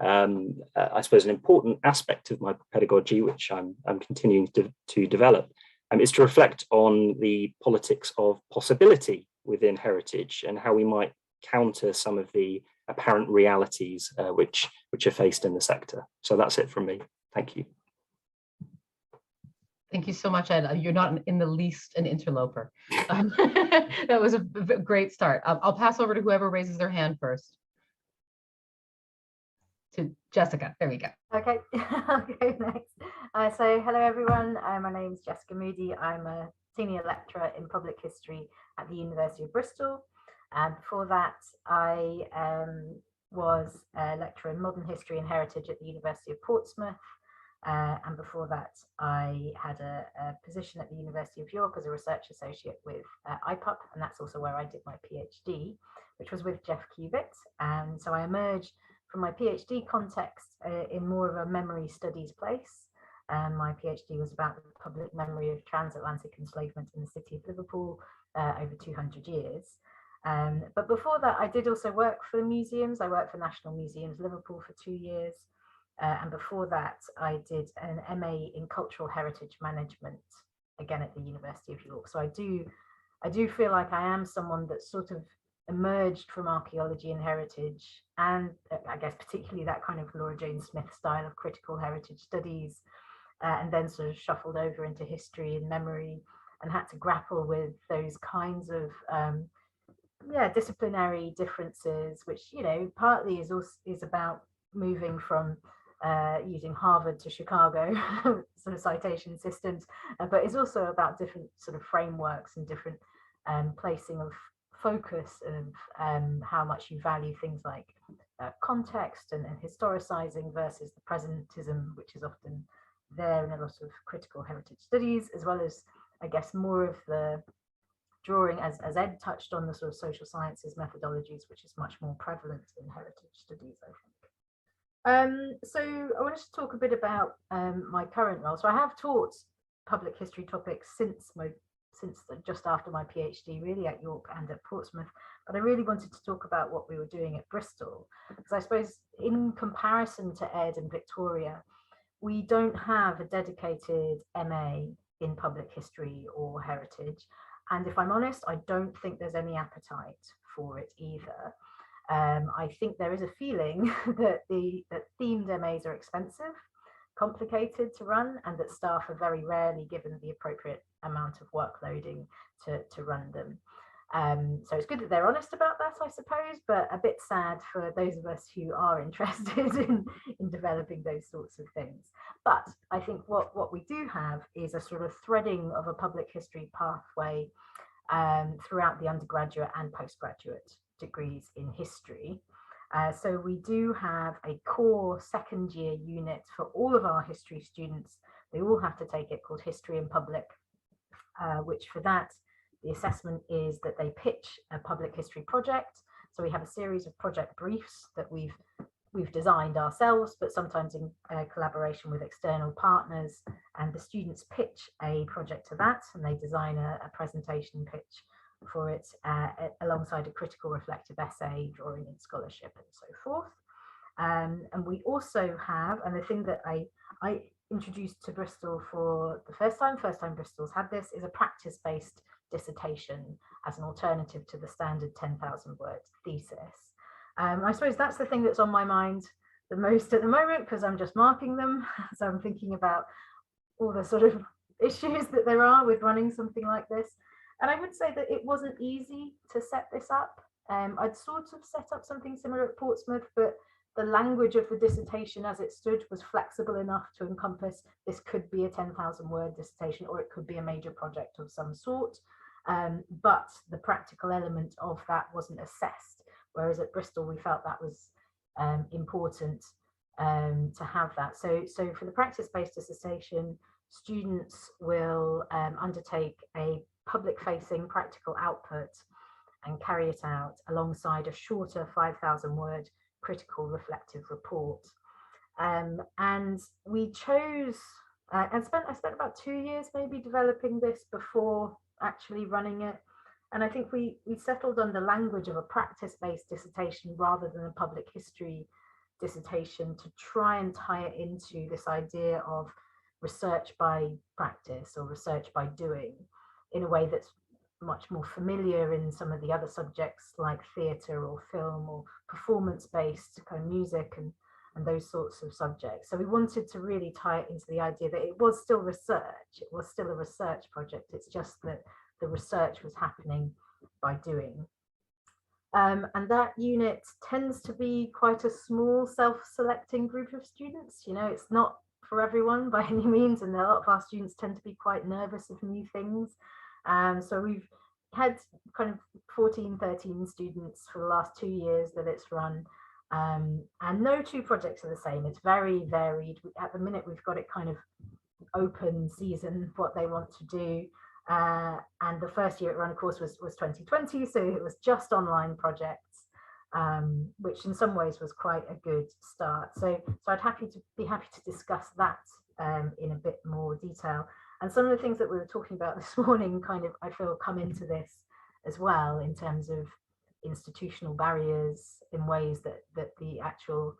I suppose an important aspect of my pedagogy, which I'm continuing to develop, is to reflect on the politics of possibility within heritage and how we might counter some of the apparent realities which are faced in the sector. So that's it from me. Thank you. Thank you so much, Ed. You're not in the least an interloper. That was a great start. I'll pass over to whoever raises their hand first. To Jessica, there we go. Okay, I'll go next. So hello everyone, my name is Jessica Moody. I'm a senior lecturer in public history at the University of Bristol. And before that, I was a lecturer in modern history and heritage at the University of Portsmouth. And before that, I had a position at the University of York as a research associate with IPUP, and that's also where I did my PhD, which was with Jeff Cubitt. And so I emerged from my PhD context in more of a memory studies place. My PhD was about the public memory of transatlantic enslavement in the city of Liverpool over 200 years. But before that, I did also work for museums. I worked for National Museums Liverpool for 2 years. And before that, I did an MA in Cultural Heritage Management, again at the University of York. So I do feel like I am someone that sort of emerged from archaeology and heritage, and I guess particularly that kind of Laura Jane Smith style of critical heritage studies, and then sort of shuffled over into history and memory, and had to grapple with those kinds of disciplinary differences, which, you know, partly is about moving from using Harvard to Chicago sort of citation systems, but it's also about different sort of frameworks and different placing of focus of how much you value things like context and historicizing versus the presentism, which is often there in a lot of critical heritage studies, as well as, I guess, more of the drawing, as Ed touched on, the sort of social sciences methodologies, which is much more prevalent in heritage studies, I think. So I wanted to talk a bit about my current role. So I have taught public history topics since just after my PhD, really, at York and at Portsmouth, but I really wanted to talk about what we were doing at Bristol, because I suppose in comparison to Ed and Victoria, we don't have a dedicated MA in public history or heritage. And if I'm honest, I don't think there's any appetite for it either. I think there is a feeling that themed MAs are expensive, complicated to run, and that staff are very rarely given the appropriate amount of workloading to run them. So it's good that they're honest about that, I suppose, but a bit sad for those of us who are interested in developing those sorts of things. But I think what we do have is a sort of threading of a public history pathway throughout the undergraduate and postgraduate degrees in history. So we do have a core second year unit for all of our history students. They all have to take it, called History in Public, which for that, the assessment is that they pitch a public history project. So we have a series of project briefs that we've designed ourselves, but sometimes in collaboration with external partners, and the students pitch a project to that, and they design a presentation pitch for it alongside a critical reflective essay, drawing in scholarship, and so forth. And we also have, and the thing that I introduced to Bristol for the first time Bristol's had this, is a practice-based dissertation as an alternative to the standard 10,000 word thesis. I suppose that's the thing that's on my mind the most at the moment, because I'm just marking them. So I'm thinking about all the sort of issues that there are with running something like this. And I would say that it wasn't easy to set this up. I'd sort of set up something similar at Portsmouth, but the language of the dissertation as it stood was flexible enough to encompass this could be a 10,000 word dissertation, or it could be a major project of some sort. But the practical element of that wasn't assessed. Whereas at Bristol, we felt that was important to have that. So for the practice-based dissertation, students will undertake a public-facing practical output and carry it out alongside a shorter 5,000 word critical reflective report. And we chose, I spent about 2 years maybe developing this before actually running it. And I think we settled on the language of a practice-based dissertation rather than a public history dissertation, to try and tie it into this idea of research by practice or research by doing, in a way that's much more familiar in some of the other subjects like theatre or film or performance-based kind of music and those sorts of subjects. So we wanted to really tie it into the idea that it was still research, it was still a research project, it's just that the research was happening by doing. And that unit tends to be quite a small self-selecting group of students. You know, it's not for everyone by any means, and a lot of our students tend to be quite nervous of new things. So we've had kind of 14, 13 students for the last 2 years that it's run. And no two projects are the same. It's very varied. At the minute, we've got it kind of open season, what they want to do. And the first year it ran, of course, was 2020. So it was just online projects, which in some ways was quite a good start. So I'd be happy to discuss that in a bit more detail. And some of the things that we were talking about this morning kind of, I feel, come into this as well, in terms of institutional barriers, in ways that the actual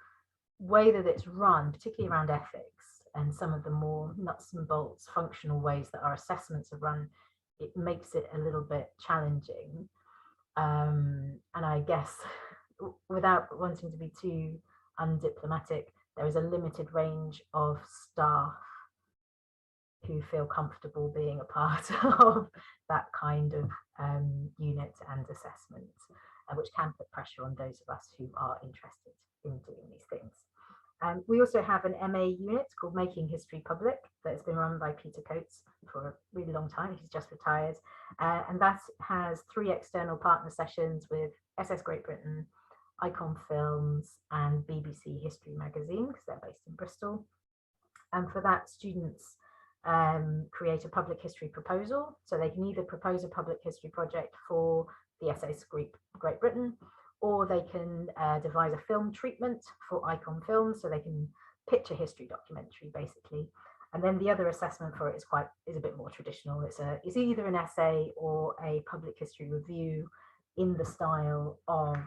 way that it's run, particularly around ethics and some of the more nuts and bolts functional ways that our assessments are run, it makes it a little bit challenging. And I guess without wanting to be too undiplomatic, there is a limited range of staff who feel comfortable being a part of that kind of unit and assessment, which can put pressure on those of us who are interested in doing these things. We also have an MA unit called Making History Public that has been run by Peter Coates for a really long time. He's just retired. And that has 3 external partner sessions with SS Great Britain, Icon Films, and BBC History Magazine, because they're based in Bristol. And for that, students create a public history proposal. So they can either propose a public history project for the SS Great Britain, or they can devise a film treatment for Icon Films, so they can pitch a history documentary basically. And then the other assessment for it is a bit more traditional. It's either an essay or a public history review in the style of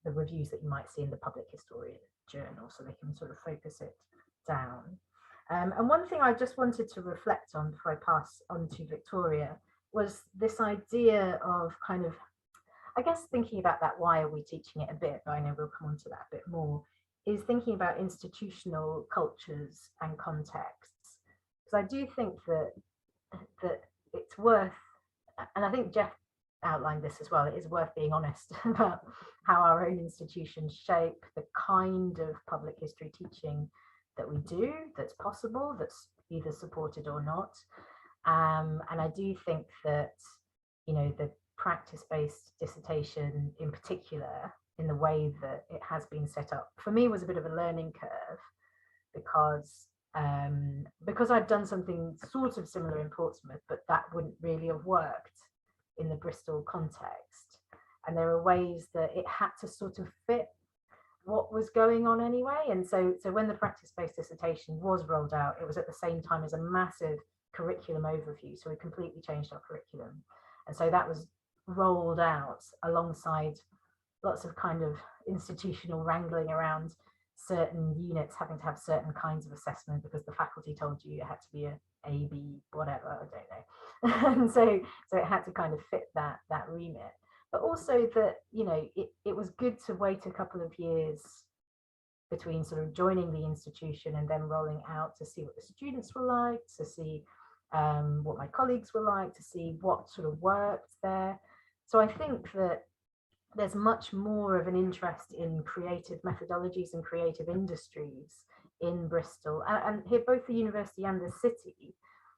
the reviews that you might see in the Public Historian Journal, so they can sort of focus it down. And one thing I just wanted to reflect on before I pass on to Victoria was this idea of kind of, I guess, thinking about that, why are we teaching it a bit, but I know we'll come on to that a bit more, is thinking about institutional cultures and contexts. Because I do think that it's worth, and I think Jeff outlined this as well, it is worth being honest about how our own institutions shape the kind of public history teaching that we do, that's possible, that's either supported or not. And I do think that, you know, the practice-based dissertation in particular, in the way that it has been set up, for me was a bit of a learning curve, because I'd done something sort of similar in Portsmouth, but that wouldn't really have worked in the Bristol context. And there are ways that it had to sort of fit what was going on anyway. And so when the practice-based dissertation was rolled out, it was at the same time as a massive curriculum overview. So we completely changed our curriculum. And so that was rolled out alongside lots of kind of institutional wrangling around certain units having to have certain kinds of assessment because the faculty told you it had to be a B, whatever, I don't know. And so it had to kind of fit that remit. But also that, you know, it was good to wait a couple of years between sort of joining the institution and then rolling out to see what the students were like, to see what my colleagues were like, to see what sort of worked there. So I think that there's much more of an interest in creative methodologies and creative industries in Bristol, and here both the university and the city.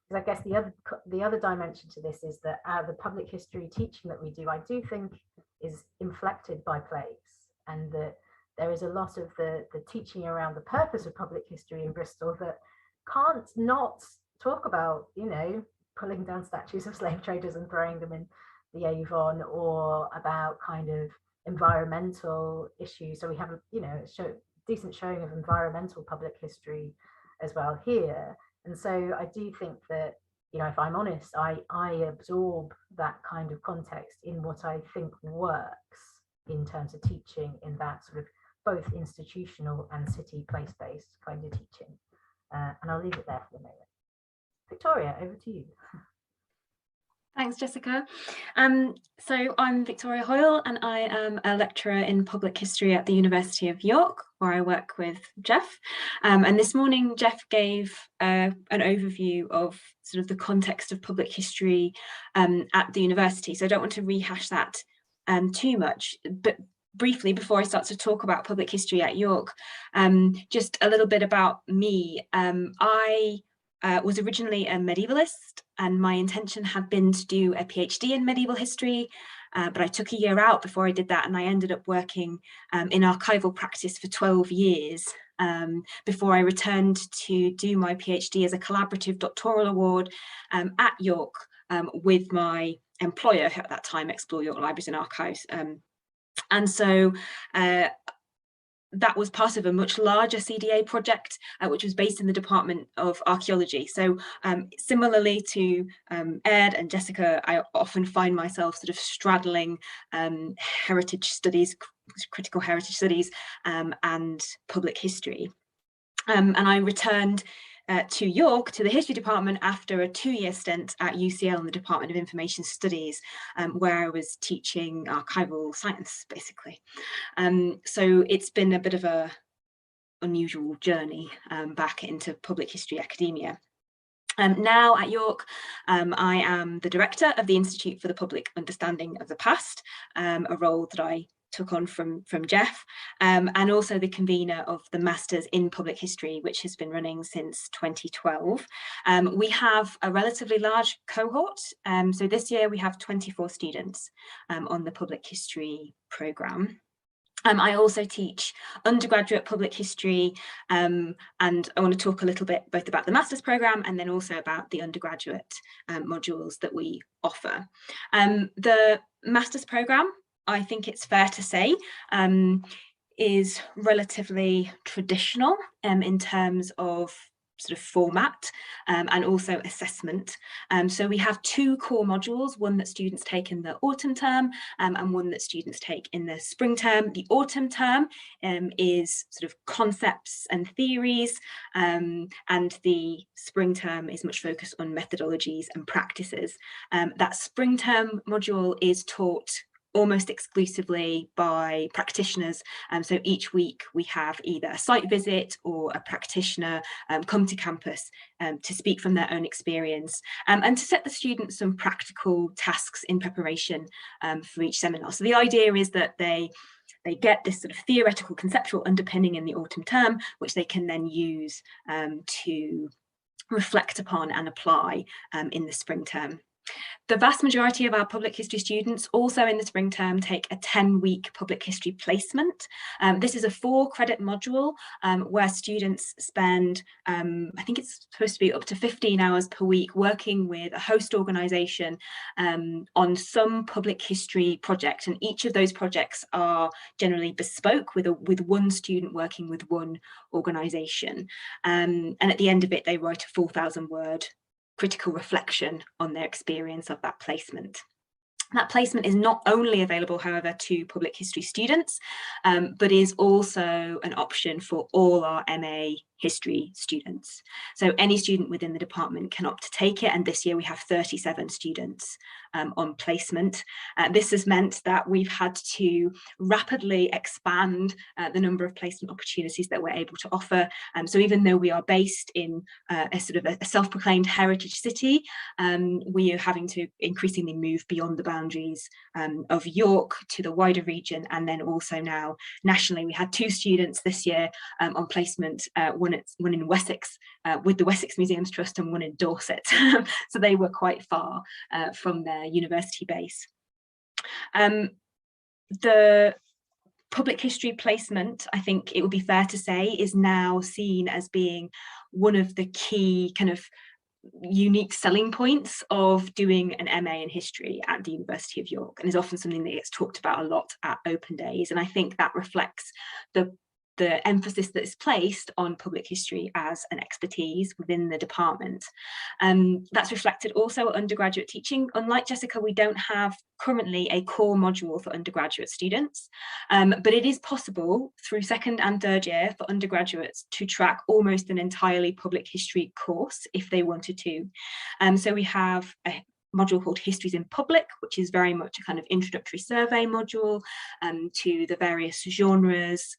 Because I guess the other dimension to this is that the public history teaching that we do, I do think, is inflected by place, and that there is a lot of the teaching around the purpose of public history in Bristol that can't not talk about, you know, pulling down statues of slave traders and throwing them in the Avon, or about kind of environmental issues. So we have a, you know, decent showing of environmental public history as well here. And so I do think that, you know, if I'm honest, I absorb that kind of context in what I think works in terms of teaching in that sort of both institutional and city place-based kind of teaching. And I'll leave it there for the moment. Victoria, over to you. Thanks, Jessica. So I'm Victoria Hoyle, and I am a lecturer in public history at the University of York, where I work with Jeff. And this morning, Jeff gave an overview of sort of the context of public history at the university. So I don't want to rehash that too much, but briefly, before I start to talk about public history at York, just a little bit about me. I was originally a medievalist, and my intention had been to do a PhD in medieval history, but I took a year out before I did that, and I ended up working in archival practice for 12 years before I returned to do my PhD as a collaborative doctoral award at York with my employer at that time, Explore York Libraries and Archives. And so that was part of a much larger CDA project, which was based in the Department of Archaeology. So similarly to Ed and Jessica, I often find myself sort of straddling heritage studies, critical heritage studies, and public history. And I returned to York, to the history department, after a 2-year stint at UCL in the Department of Information Studies, where I was teaching archival science, basically. So it's been a bit of a unusual journey back into public history academia. Now at York, I am the director of the Institute for the Public Understanding of the Past, a role that I took on from Jeff, and also the convener of the Masters in Public History, which has been running since 2012. We have a relatively large cohort, so this year we have 24 students on the Public History programme. I also teach undergraduate public history, and I want to talk a little bit both about the master's programme and then also about the undergraduate modules that we offer. The master's programme, I think it's fair to say, is relatively traditional in terms of sort of format and also assessment. So we have 2 core modules, one that students take in the autumn term and one that students take in the spring term. The autumn term is sort of concepts and theories, and the spring term is much focused on methodologies and practices. That spring term module is taught almost exclusively by practitioners. So each week we have either a site visit or a practitioner come to campus to speak from their own experience and to set the students some practical tasks in preparation for each seminar. So the idea is that they get this sort of theoretical conceptual underpinning in the autumn term, which they can then use to reflect upon and apply in the spring term. The vast majority of our public history students also in the spring term take a 10-week public history placement. This is a 4-credit module where students spend, I think it's supposed to be up to 15 hours per week working with a host organisation on some public history project, and each of those projects are generally bespoke with one student working with one organisation. And at the end of it, they write a 4,000-word critical reflection on their experience of that placement. That placement is not only available, however, to public history students, but is also an option for all our MA history students. So any student within the department can opt to take it, and this year we have 37 students on placement. This has meant that we've had to rapidly expand the number of placement opportunities that we're able to offer. So even though we are based in a sort of a self-proclaimed heritage city, we are having to increasingly move beyond the boundaries of York to the wider region, and then also now nationally. We had 2 students this year on placement, one in Wessex with the Wessex Museums Trust and one in Dorset. So they were quite far from their university base. The public history placement, I think it would be fair to say, is now seen as being one of the key kind of unique selling points of doing an MA in history at the University of York, and is often something that gets talked about a lot at open days. And I think that reflects the emphasis that is placed on public history as an expertise within the department. That's reflected also at undergraduate teaching. Unlike Jessica, we don't have currently a core module for undergraduate students, but it is possible through 2nd and 3rd year for undergraduates to track almost an entirely public history course if they wanted to. So we have a module called Histories in Public, which is very much a kind of introductory survey module to the various genres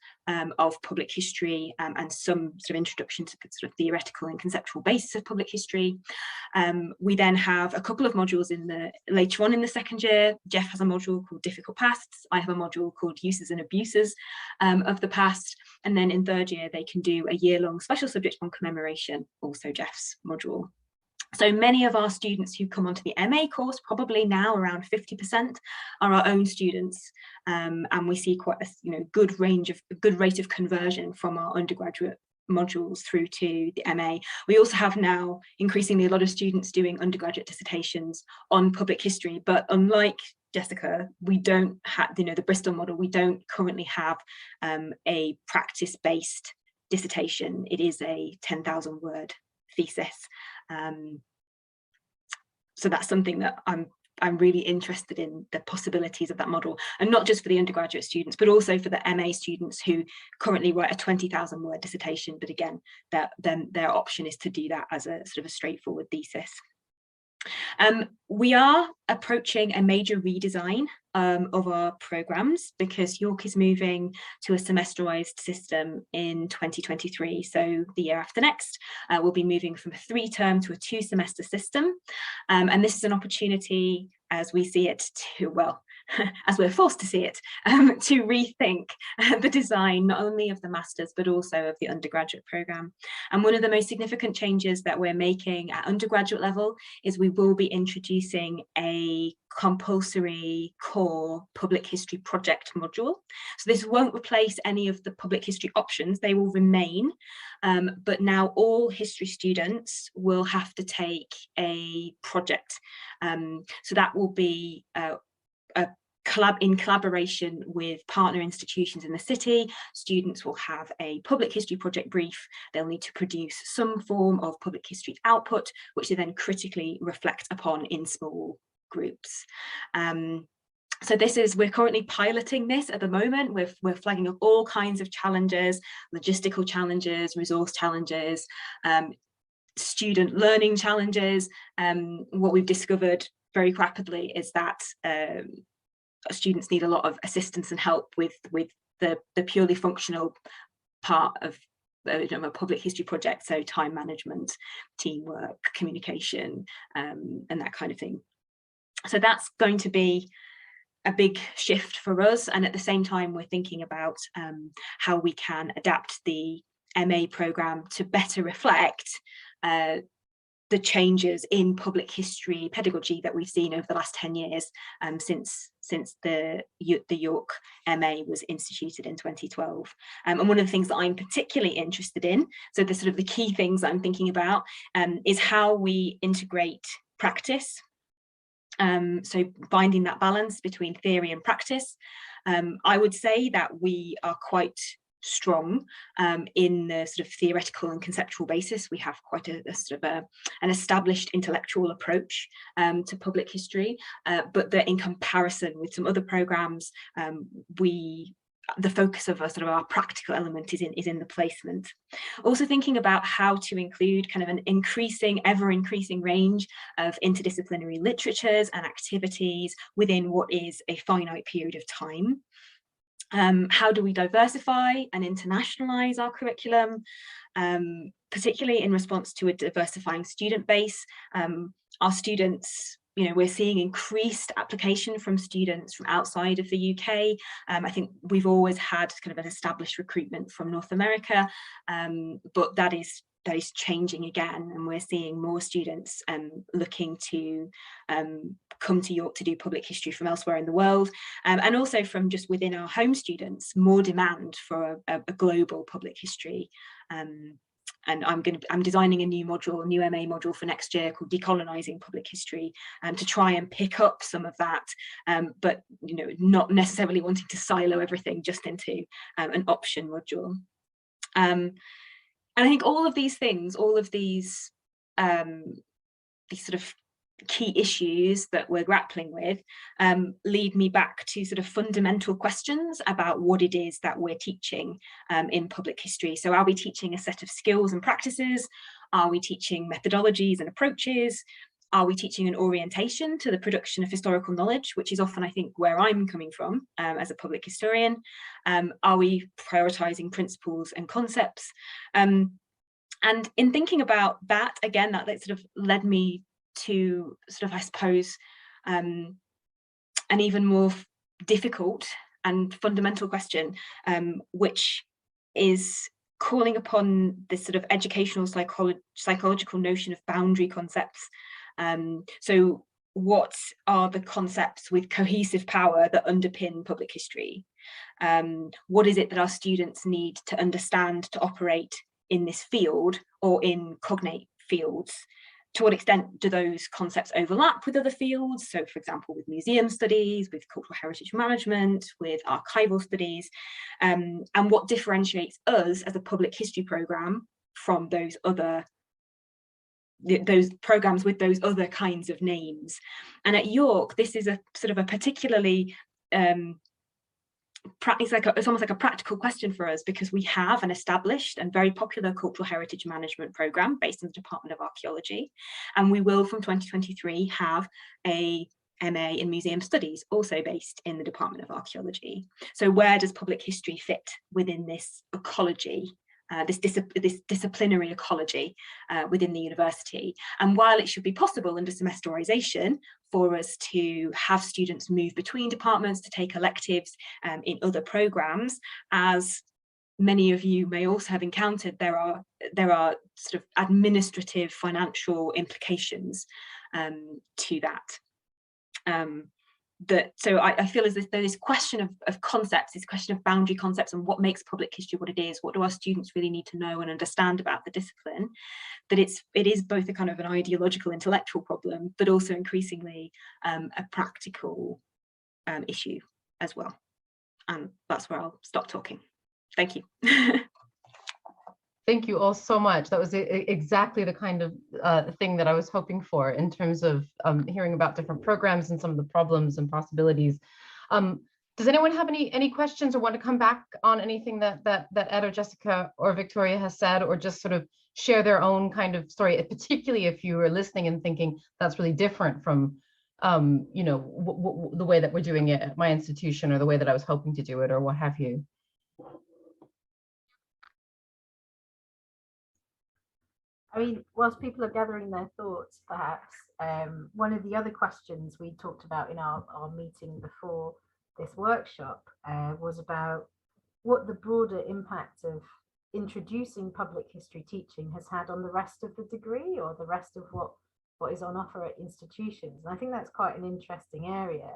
of public history and some sort of introduction to the sort of theoretical and conceptual basis of public history. We then have a couple of modules later on in the 2nd year. Jeff has a module called Difficult Pasts. I have a module called Uses and Abuses of the Past. And then in 3rd year, they can do a year-long special subject on commemoration, also Jeff's module. So many of our students who come onto the MA course, probably now around 50%, are our own students, and we see quite a good rate of conversion from our undergraduate modules through to the MA. We also have now increasingly a lot of students doing undergraduate dissertations on public history, but unlike Jessica, we don't have, the Bristol model, we don't currently have a practice-based dissertation. It is a 10,000-word thesis. So that's something that I'm I'm really interested in the possibilities of that model, and not just for the undergraduate students, but also for the MA students who currently write a 20,000 word dissertation. But again, then their option is to do that as a sort of a straightforward thesis. We are approaching a major redesign of our programmes, because York is moving to a semesterised system in 2023. So the year after next, we'll be moving from a 3-term to a 2-semester system. And this is an opportunity, as we see it, to, well, as we're forced to see it, to rethink the design not only of the masters but also of the undergraduate programme. And one of the most significant changes that we're making at undergraduate level is we will be introducing a compulsory core public history project module. So this won't replace any of the public history options, they will remain, but now all history students will have to take a project. So that will be in collaboration with partner institutions in the city. Students will have a public history project brief. They'll need to produce some form of public history output, which they then critically reflect upon in small groups. So we're currently piloting this at the moment. We're flagging up all kinds of challenges, logistical challenges, resource challenges, student learning challenges. What we've discovered very rapidly is that students need a lot of assistance and help with the purely functional part of a public history project, so time management, teamwork, communication, and that kind of thing. So that's going to be a big shift for us, and at the same time we're thinking about how we can adapt the MA programme to better reflect the changes in public history pedagogy that we've seen over the last 10 years, since the York MA was instituted in 2012. And one of the things that I'm particularly interested in, so the sort of the key things I'm thinking about, is how we integrate practice. So finding that balance between theory and practice. I would say that we are quite strong in the sort of theoretical and conceptual basis. We have quite a sort of an established intellectual approach to public history, but that in comparison with some other programs, the focus of our practical element is in the placement. Also thinking about how to include kind of an ever increasing range of interdisciplinary literatures and activities within what is a finite period of time. How do we diversify and internationalize our curriculum, particularly in response to a diversifying student base? Our students, we're seeing increased application from students from outside of the UK. I think we've always had kind of an established recruitment from North America, but that is changing again, and we're seeing more students looking to come to York to do public history from elsewhere in the world, and also from just within our home students, more demand for a global public history. And I'm designing a new MA module for next year called Decolonising Public History, to try and pick up some of that, but not necessarily wanting to silo everything just into an option module. And I think all of these things, all of these sort of key issues that we're grappling with, lead me back to sort of fundamental questions about what it is that we're teaching in public history. So are we teaching a set of skills and practices? Are we teaching methodologies and approaches? Are we teaching an orientation to the production of historical knowledge, which is often, I think, where I'm coming from as a public historian? Are we prioritising principles and concepts? And in thinking about that, again, that sort of led me to sort of, I suppose, an even more difficult and fundamental question, which is calling upon this sort of educational psychological notion of boundary concepts. So what are the concepts with cohesive power that underpin public history? What is it that our students need to understand to operate in this field or in cognate fields? To what extent do those concepts overlap with other fields? So, for example, with museum studies, with cultural heritage management, with archival studies, and what differentiates us as a public history programme from those other those programs with those other kinds of names. And at York, this is a sort of a particularly it's almost like a practical question for us, because we have an established and very popular cultural heritage management program based in the Department of Archaeology, and we will from 2023 have a MA in Museum Studies also based in the Department of Archaeology. So where does public history fit within this ecology, this disciplinary ecology within the university? And while it should be possible under semesterization for us to have students move between departments to take electives in other programs, as many of you may also have encountered, there are sort of administrative financial implications to that. So I feel as if there's this question of concepts, this question of boundary concepts, and what makes public history what it is, what do our students really need to know and understand about the discipline, that it is both a kind of an ideological intellectual problem, but also increasingly a practical issue as well. And that's where I'll stop talking. Thank you. Thank you all so much. That was exactly the kind of thing that I was hoping for in terms of hearing about different programs and some of the problems and possibilities. Does anyone have any questions or want to come back on anything that Ed or Jessica or Victoria has said, or just sort of share their own kind of story, particularly if you were listening and thinking that's really different from you know, the way that we're doing it at my institution, or the way that I was hoping to do it, or what have you. I mean, whilst people are gathering their thoughts, perhaps, one of the other questions we talked about in our meeting before this workshop was about what the broader impact of introducing public history teaching has had on the rest of the degree, or the rest of what is on offer at institutions. And I think that's quite an interesting area.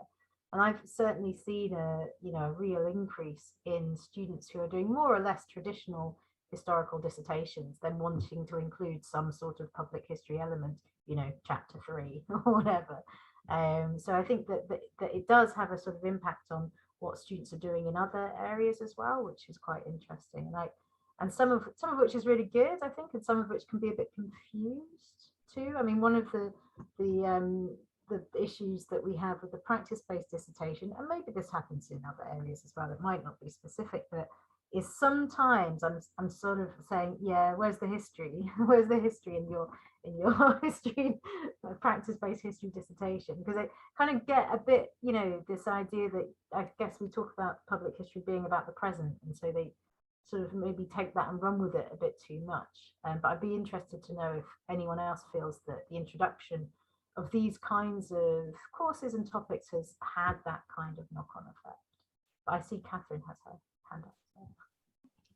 And I've certainly seen a real increase in students who are doing more or less traditional historical dissertations, then wanting to include some sort of public history element, you know, chapter 3 or whatever. So I think that it does have a sort of impact on what students are doing in other areas as well, which is quite interesting. And some of which is really good, I think, and some of which can be a bit confused too. I mean, one of the issues that we have with the practice-based dissertation, and maybe this happens in other areas as well, it might not be specific, but is sometimes I'm sort of saying, yeah, where's the history? Where's the history in your history, practice-based history dissertation? Because I kind of get a bit, you know, this idea that I guess we talk about public history being about the present, and so they sort of maybe take that and run with it a bit too much. But I'd be interested to know if anyone else feels that the introduction of these kinds of courses and topics has had that kind of knock-on effect. But I see Catherine has her hand up.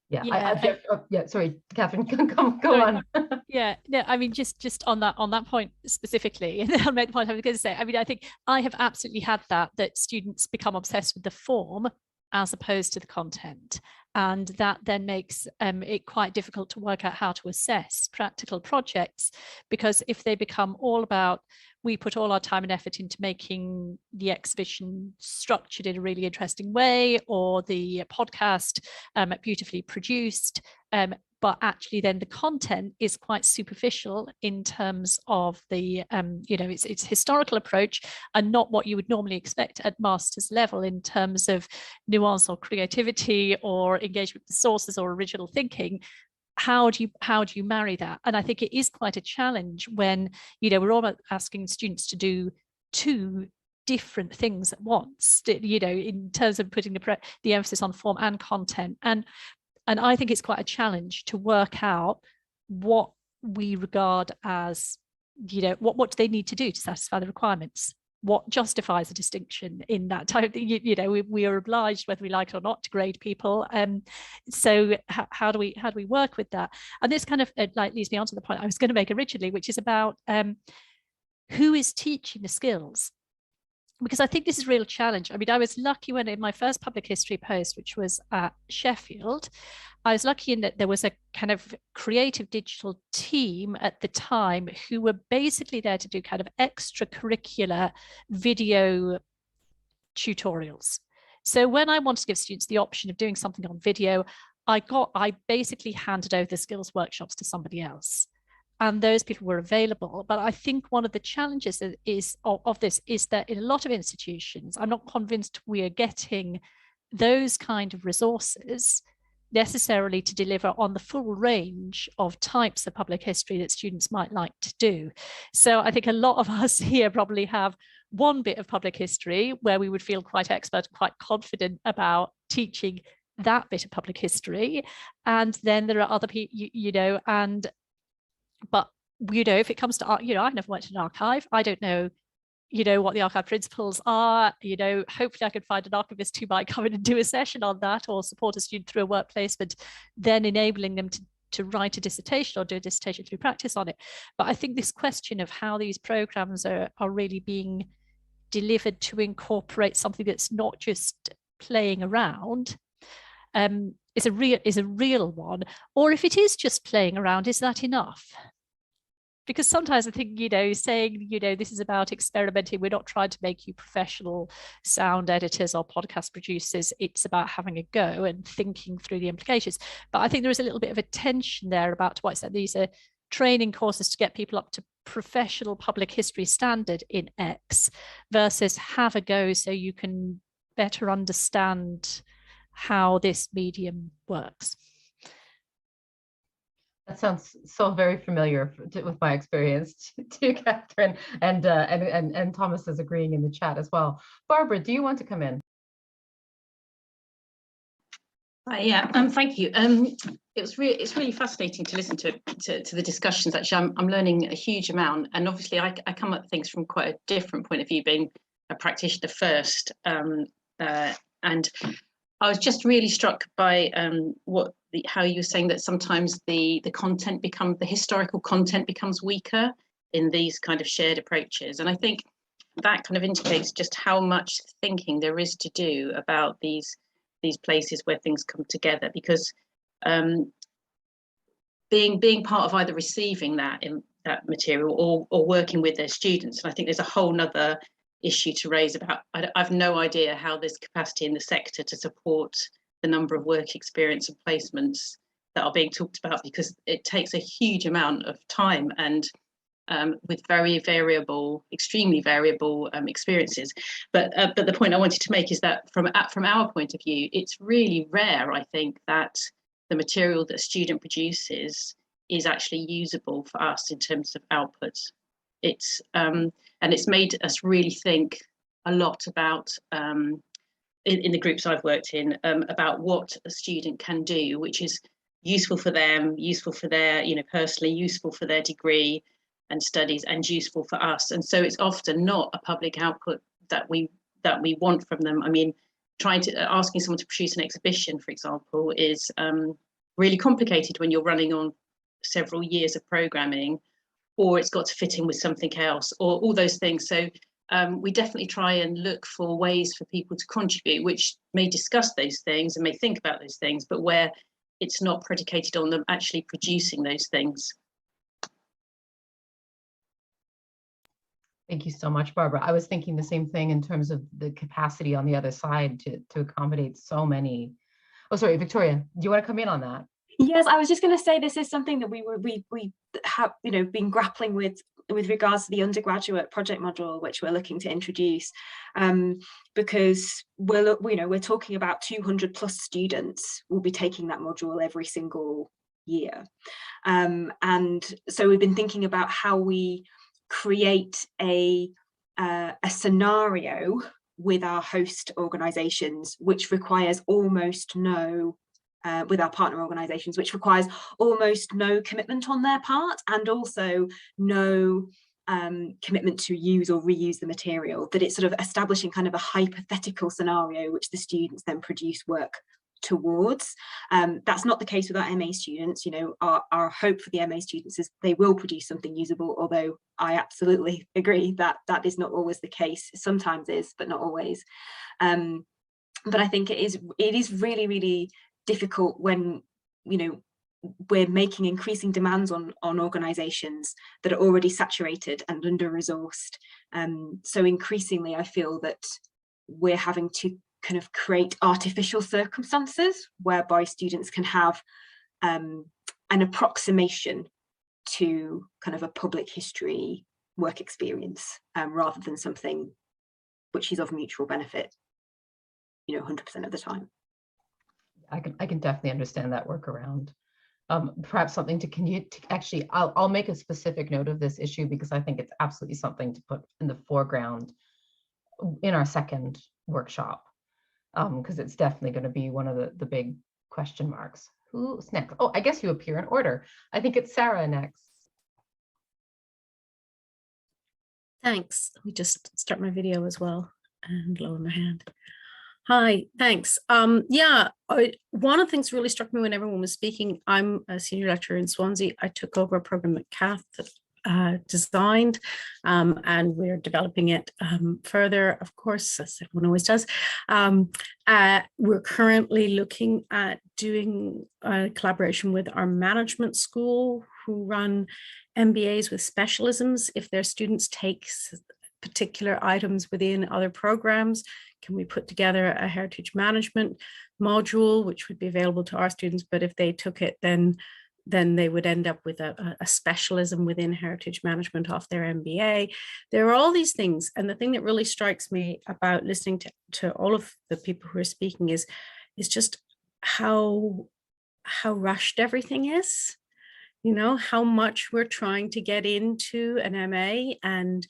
Yeah, sorry, Catherine, go on. Yeah, no, I mean, just on that point specifically, and I'll make the point I was going to say. I mean, I think I have absolutely had that students become obsessed with the form as opposed to the content, and that then makes it quite difficult to work out how to assess practical projects, because if they become all about, we put all our time and effort into making the exhibition structured in a really interesting way, or the podcast beautifully produced, but actually then the content is quite superficial in terms of the you know, it's historical approach, and not what you would normally expect at master's level in terms of nuance or creativity or engagement with the sources or original thinking. How do you marry that? And I think it is quite a challenge when, you know, we're all asking students to do two different things at once, you know, in terms of putting the emphasis on form and content. And I think it's quite a challenge to work out what we regard as, you know, what do they need to do to satisfy the requirements? What justifies a distinction in that type? You know, we are obliged, whether we like it or not, to grade people. So how do we work with that? And this kind of like leads me on to the point I was going to make originally, which is about who is teaching the skills. Because I think this is a real challenge. I mean, I was lucky when in my first public history post, which was at Sheffield, I was lucky in that there was a kind of creative digital team at the time who were basically there to do kind of extracurricular video tutorials. So when I wanted to give students the option of doing something on video, I basically handed over the skills workshops to somebody else. and those people were available. But I think one of the challenges of this is that in a lot of institutions, I'm not convinced we are getting those kind of resources necessarily to deliver on the full range of types of public history that students might like to do. So I think a lot of us here probably have one bit of public history where we would feel quite expert, quite confident about teaching that bit of public history. And then there are other people, but, if it comes to art, I've never went to an archive. I don't know, what the archive principles are. Hopefully I could find an archivist who might come in and do a session on that, or support a student through a work placement, then enabling them to write a dissertation or do a dissertation through practice on it. But I think this question of how these programs are really being delivered to incorporate something that's not just playing around is a real one. Or if it is just playing around, is that enough? Because sometimes I think, saying, this is about experimenting, we're not trying to make you professional sound editors or podcast producers. It's about having a go and thinking through the implications. But I think there is a little bit of a tension there about to what extent these are training courses to get people up to professional public history standard in X versus have a go so you can better understand how this medium works. That sounds so very familiar with my experience too, Catherine, and Thomas is agreeing in the chat as well. Barbara, do you want to come in? Yeah, thank you. It's really fascinating to listen to the discussions. Actually, I'm learning a huge amount, and obviously I come at things from quite a different point of view, being a practitioner first, and I was just really struck by how you were saying that sometimes the historical content becomes weaker in these kind of shared approaches, and I think that kind of indicates just how much thinking there is to do about these places where things come together, because being part of either receiving that material or working with their students, and I think there's a whole nother issue to raise about. I've no idea how there's capacity in the sector to support the number of work experience and placements that are being talked about, because it takes a huge amount of time and with very variable, extremely variable experiences. But the point I wanted to make is that from our point of view, it's really rare, I think, that the material that a student produces is actually usable for us in terms of output. It's and it's made us really think a lot about in the groups I've worked in about what a student can do, which is useful for them, useful for their, personally, useful for their degree and studies, and useful for us. And so it's often not a public output that we want from them. I mean, asking someone to produce an exhibition, for example, is really complicated when you're running on several years of programming, or it's got to fit in with something else, or all those things. So we definitely try and look for ways for people to contribute, which may discuss those things and may think about those things, but where it's not predicated on them actually producing those things. Thank you so much, Barbara. I was thinking the same thing in terms of the capacity on the other side to accommodate so many. Oh, sorry, Victoria, do you want to come in on that? Yes, I was just going to say this is something that we have been grappling with regards to the undergraduate project module, which we're looking to introduce, because we're talking about 200 plus students will be taking that module every single year, and so we've been thinking about how we create a scenario with our host organizations, which requires almost no with our partner organizations, which requires almost no commitment on their part, and also no commitment to use or reuse the material, that it's sort of establishing kind of a hypothetical scenario which the students then produce work towards. That's not the case with our MA students. Our hope for the MA students is they will produce something usable, although I absolutely agree that that is not always the case. Sometimes is, but not always. But I think it is really, really difficult when we're making increasing demands on organizations that are already saturated and under-resourced. So increasingly I feel that we're having to kind of create artificial circumstances whereby students can have an approximation to kind of a public history work experience, rather than something which is of mutual benefit, 100% of the time. I can definitely understand that workaround. Perhaps something to actually, I'll make a specific note of this issue, because I think it's absolutely something to put in the foreground in our second workshop, because it's definitely going to be one of the big question marks. Who's next? Oh, I guess you appear in order. I think it's Sarah next. Thanks. Let me just start my video as well and lower my hand. Hi, thanks. One of the things really struck me when everyone was speaking, I'm a senior lecturer in Swansea. I took over a program that Kath designed, and we're developing it further, of course, as everyone always does. We're currently looking at doing a collaboration with our management school, who run MBAs with specialisms. If their students take particular items within other programs, can we put together a heritage management module, which would be available to our students? But if they took it, then they would end up with a specialism within heritage management off their MBA. There are all these things. And the thing that really strikes me about listening to all of the people who are speaking is just how rushed everything is. How much we're trying to get into an MA, and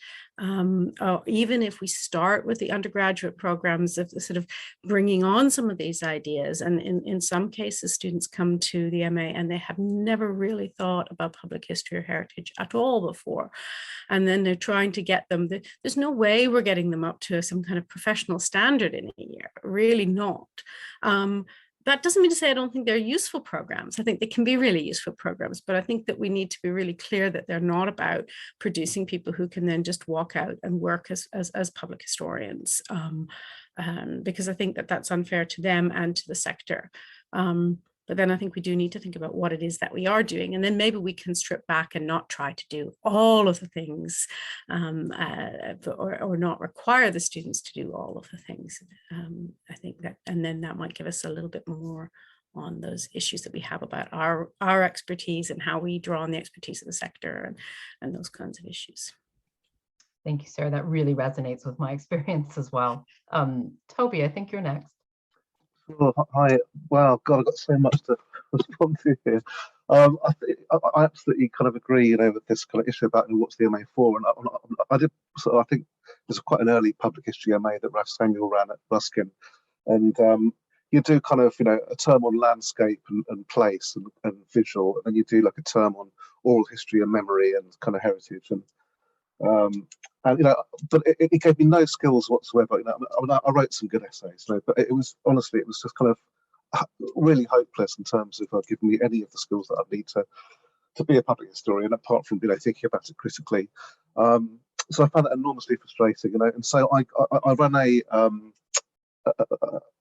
even if we start with the undergraduate programs of sort of bringing on some of these ideas, and in some cases students come to the MA and they have never really thought about public history or heritage at all before, and then they're trying to get them, there's no way we're getting them up to some kind of professional standard in a year, really not. That doesn't mean to say I don't think they're useful programs. I think they can be really useful programs, but I think that we need to be really clear that they're not about producing people who can then just walk out and work as public historians, because I think that that's unfair to them and to the sector. But then I think we do need to think about what it is that we are doing, and then maybe we can strip back and not try to do all of the things, or not require the students to do all of the things. I think that, and then that might give us a little bit more on those issues that we have about our expertise and how we draw on the expertise of the sector and those kinds of issues. Thank you, Sarah. That really resonates with my experience as well. Toby, I think you're next. Hi. Wow, God, I've got so much to respond to here. I absolutely kind of agree, with this kind of issue about what's the MA for. And I did I think there's quite an early public history MA that Ralph Samuel ran at Ruskin, and you do kind of a term on landscape and place and visual, and then you do like a term on oral history and memory and kind of heritage and but it gave me no skills whatsoever. I wrote some good essays, but it was honestly, it was just kind of really hopeless in terms of giving me any of the skills that I need to be a public historian, apart from thinking about it critically. So I found that enormously frustrating, and so I ran an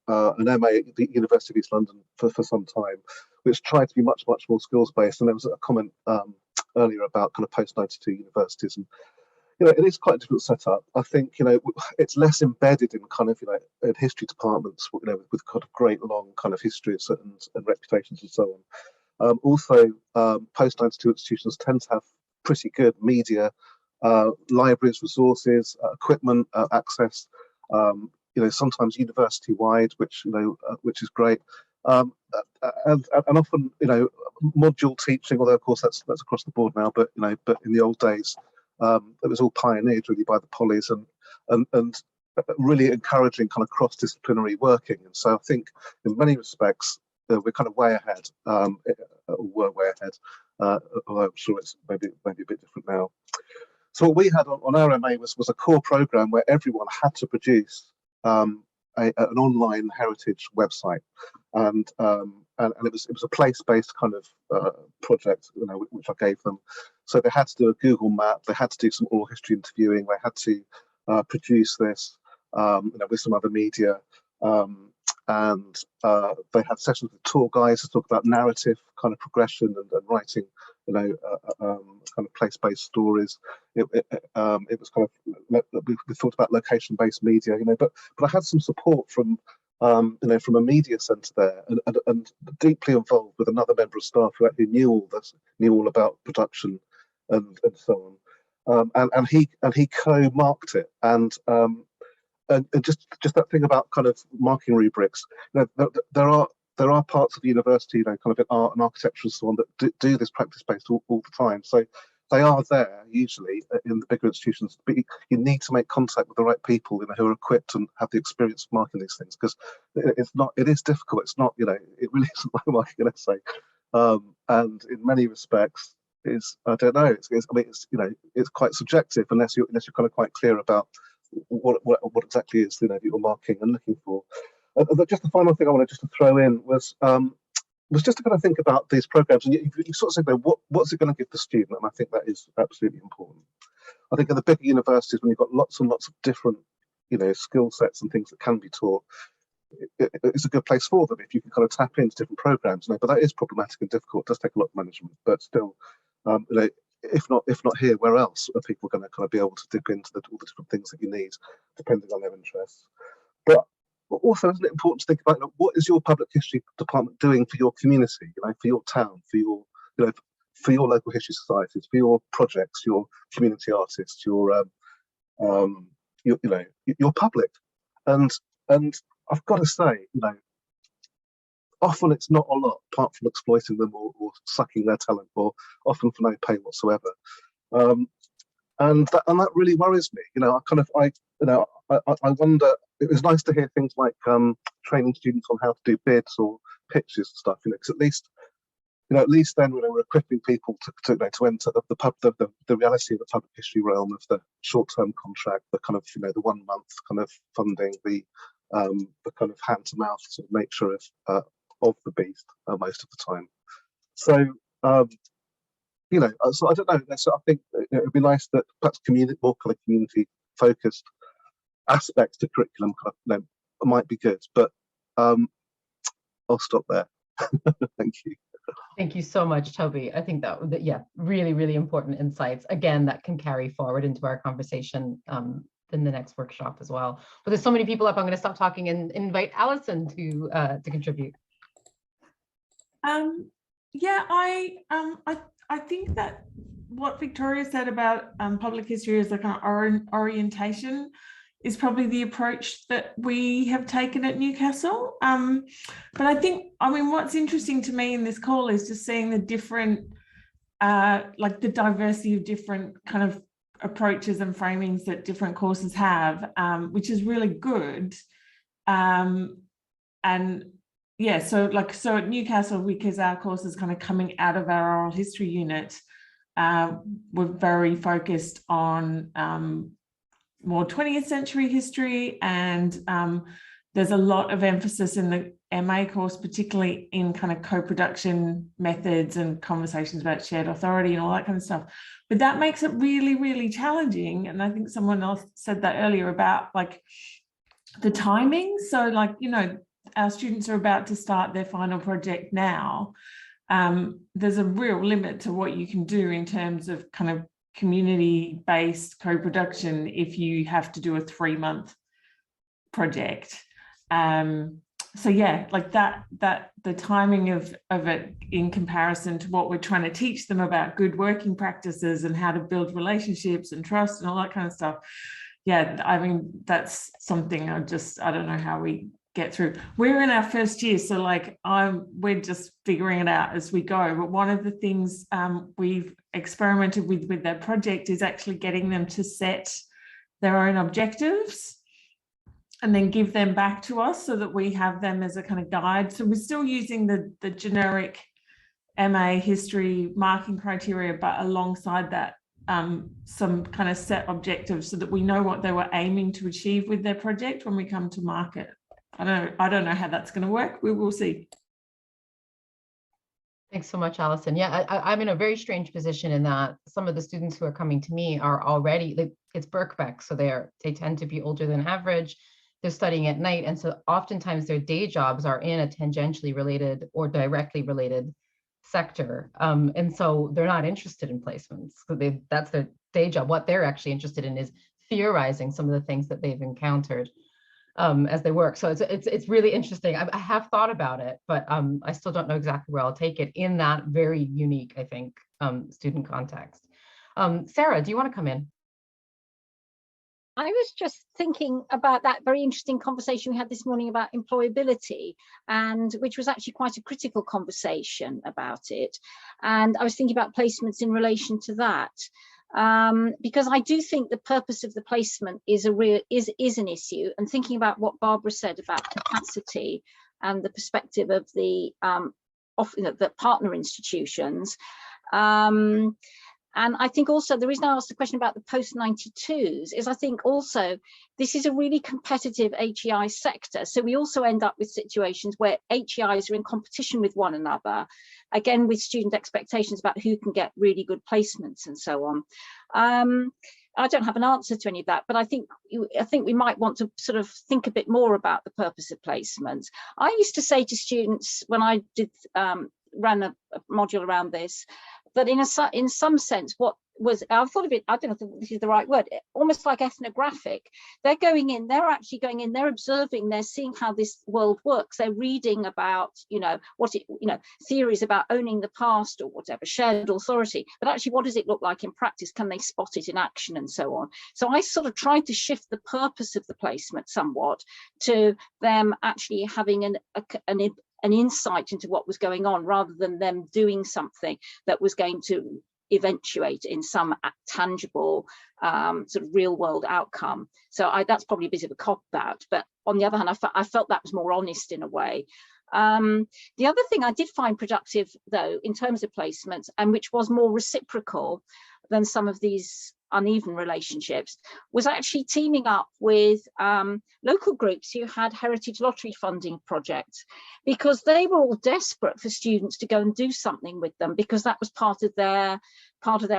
MA at the University of East London for some time, which tried to be much more skills based. And there was a comment earlier about kind of post 92 universities, and it is quite a difficult setup. I think it's less embedded in kind of in history departments with kind of great long kind of histories and reputations and so on. Also, post 92 institutions tend to have pretty good media, libraries, resources, equipment, access. Sometimes university wide, which is great, and often module teaching. Although of course that's across the board now, but in the old days. It was all pioneered really by the polys and really encouraging kind of cross-disciplinary working. And so I think in many respects we're kind of way ahead, were way ahead, although I'm sure it's maybe a bit different now. So what we had on our MA was a core program where everyone had to produce an online heritage website, and it was a place-based kind of project, which I gave them. So they had to do a Google map, they had to do some oral history interviewing, they had to produce this, with some other media, and they had sessions with tour guides to talk about narrative kind of progression and writing, kind of place-based stories. It was kind of, we thought about location-based media, but I had some support from from a media centre there, and deeply involved with another member of staff who actually knew all this, knew all about production and so on. And he co-marked it, and just that thing about kind of marking rubrics. There are parts of the university, kind of in art and architecture and so on, that do this practice-based all the time. So they are there usually in the bigger institutions, but you need to make contact with the right people, who are equipped and have the experience of marking these things, because it is difficult. It's not, it really isn't like marking an essay. And in many respects, I don't know, it's quite subjective unless you're kind of quite clear about what exactly is you're marking and looking for. Just the final thing I wanted just to throw in was just to kind of think about these programs, and you sort of say, what's it going to give the student? And I think that is absolutely important. I think at the bigger universities, when you've got lots and lots of different, skill sets and things that can be taught, it's a good place for them if you can kind of tap into different programs. But that is problematic and difficult. It does take a lot of management, but still, if not here, where else are people going to kind of be able to dip into all the different things that you need, depending on their interests? But also, isn't it important to think about what is your public history department doing for your community, for your town, for your, for your local history societies, for your projects, your community artists, your public, and I've got to say, often it's not a lot, apart from exploiting them or sucking their talent, or often for no pay whatsoever. And that really worries me. I wonder. It was nice to hear things like training students on how to do bids or pitches and stuff. Because at least then, we're equipping people to enter the reality of the public history realm of the short-term contract, the kind of the 1 month kind of funding, the kind of hand-to-mouth sort of nature of the beast most of the time. So so I don't know. So I think it would be nice that perhaps more kind of community-focused aspects to curriculum kind of might be good, but I'll stop there. Thank you. Thank you so much, Toby. I think that really, really important insights. Again, that can carry forward into our conversation in the next workshop as well. But there's so many people up. I'm going to stop talking and invite Alison to contribute. I think that what Victoria said about public history as a kind of orientation is probably the approach that we have taken at Newcastle. But I think, what's interesting to me in this call is just seeing the different, like the diversity of different kind of approaches and framings that different courses have, which is really good. And yeah, so at Newcastle, because our course is kind of coming out of our oral history unit, we're very focused on more 20th century history, and there's a lot of emphasis in the MA course, particularly in kind of co-production methods and conversations about shared authority and all that kind of stuff. But that makes it really, really challenging. And I think someone else said that earlier about the timing. So our students are about to start their final project now. There's a real limit to what you can do in terms of kind of community-based co-production if you have to do a 3-month project. So yeah, the timing of it in comparison to what we're trying to teach them about good working practices and how to build relationships and trust and all that kind of stuff. Yeah, that's something I don't know how we get through. We're in our first year, so we're just figuring it out as we go. But one of the things we've experimented with their project is actually getting them to set their own objectives and then give them back to us so that we have them as a kind of guide. So we're still using the generic MA history marking criteria, but alongside that, some kind of set objectives so that we know what they were aiming to achieve with their project when we come to market. I don't know how that's going to work. We will see. Thanks so much, Alison. Yeah, I'm in a very strange position in that some of the students who are coming to me are already, it's Birkbeck, so they tend to be older than average. They're studying at night, and so oftentimes their day jobs are in a tangentially related or directly related sector, and so they're not interested in placements. So that's their day job. What they're actually interested in is theorizing some of the things that they've encountered. as they work. So it's really interesting. I have thought about it, but I still don't know exactly where I'll take it in that very unique, I think, student context. Sarah, do you want to come in? I was just thinking about that very interesting conversation we had this morning about employability, and which was actually quite a critical conversation about it. And I was thinking about placements in relation to that. Because I do think the purpose of the placement is an issue, and thinking about what Barbara said about capacity and the perspective of the the partner institutions. And I think also the reason I asked the question about the post-92s is I think also this is a really competitive HEI sector. So we also end up with situations where HEIs are in competition with one another, again, with student expectations about who can get really good placements and so on. I don't have an answer to any of that, but I think we might want to sort of think a bit more about the purpose of placements. I used to say to students when I did ran a module around this, that in some sense, what was, I thought of it, I don't know if this is the right word, almost like ethnographic. They're going in, they're actually going in, they're observing, they're seeing how this world works. They're reading about, theories about owning the past or whatever, shared authority, but actually what does it look like in practice? Can they spot it in action and so on? So I sort of tried to shift the purpose of the placement somewhat to them actually having an insight into what was going on rather than them doing something that was going to eventuate in some tangible sort of real world outcome. So that's probably a bit of a cop-out, but on the other hand, I felt that was more honest in a way. The other thing I did find productive though, in terms of placements, and which was more reciprocal than some of these uneven relationships, was actually teaming up with local groups who had heritage lottery funding projects, because they were all desperate for students to go and do something with them, because that was part of their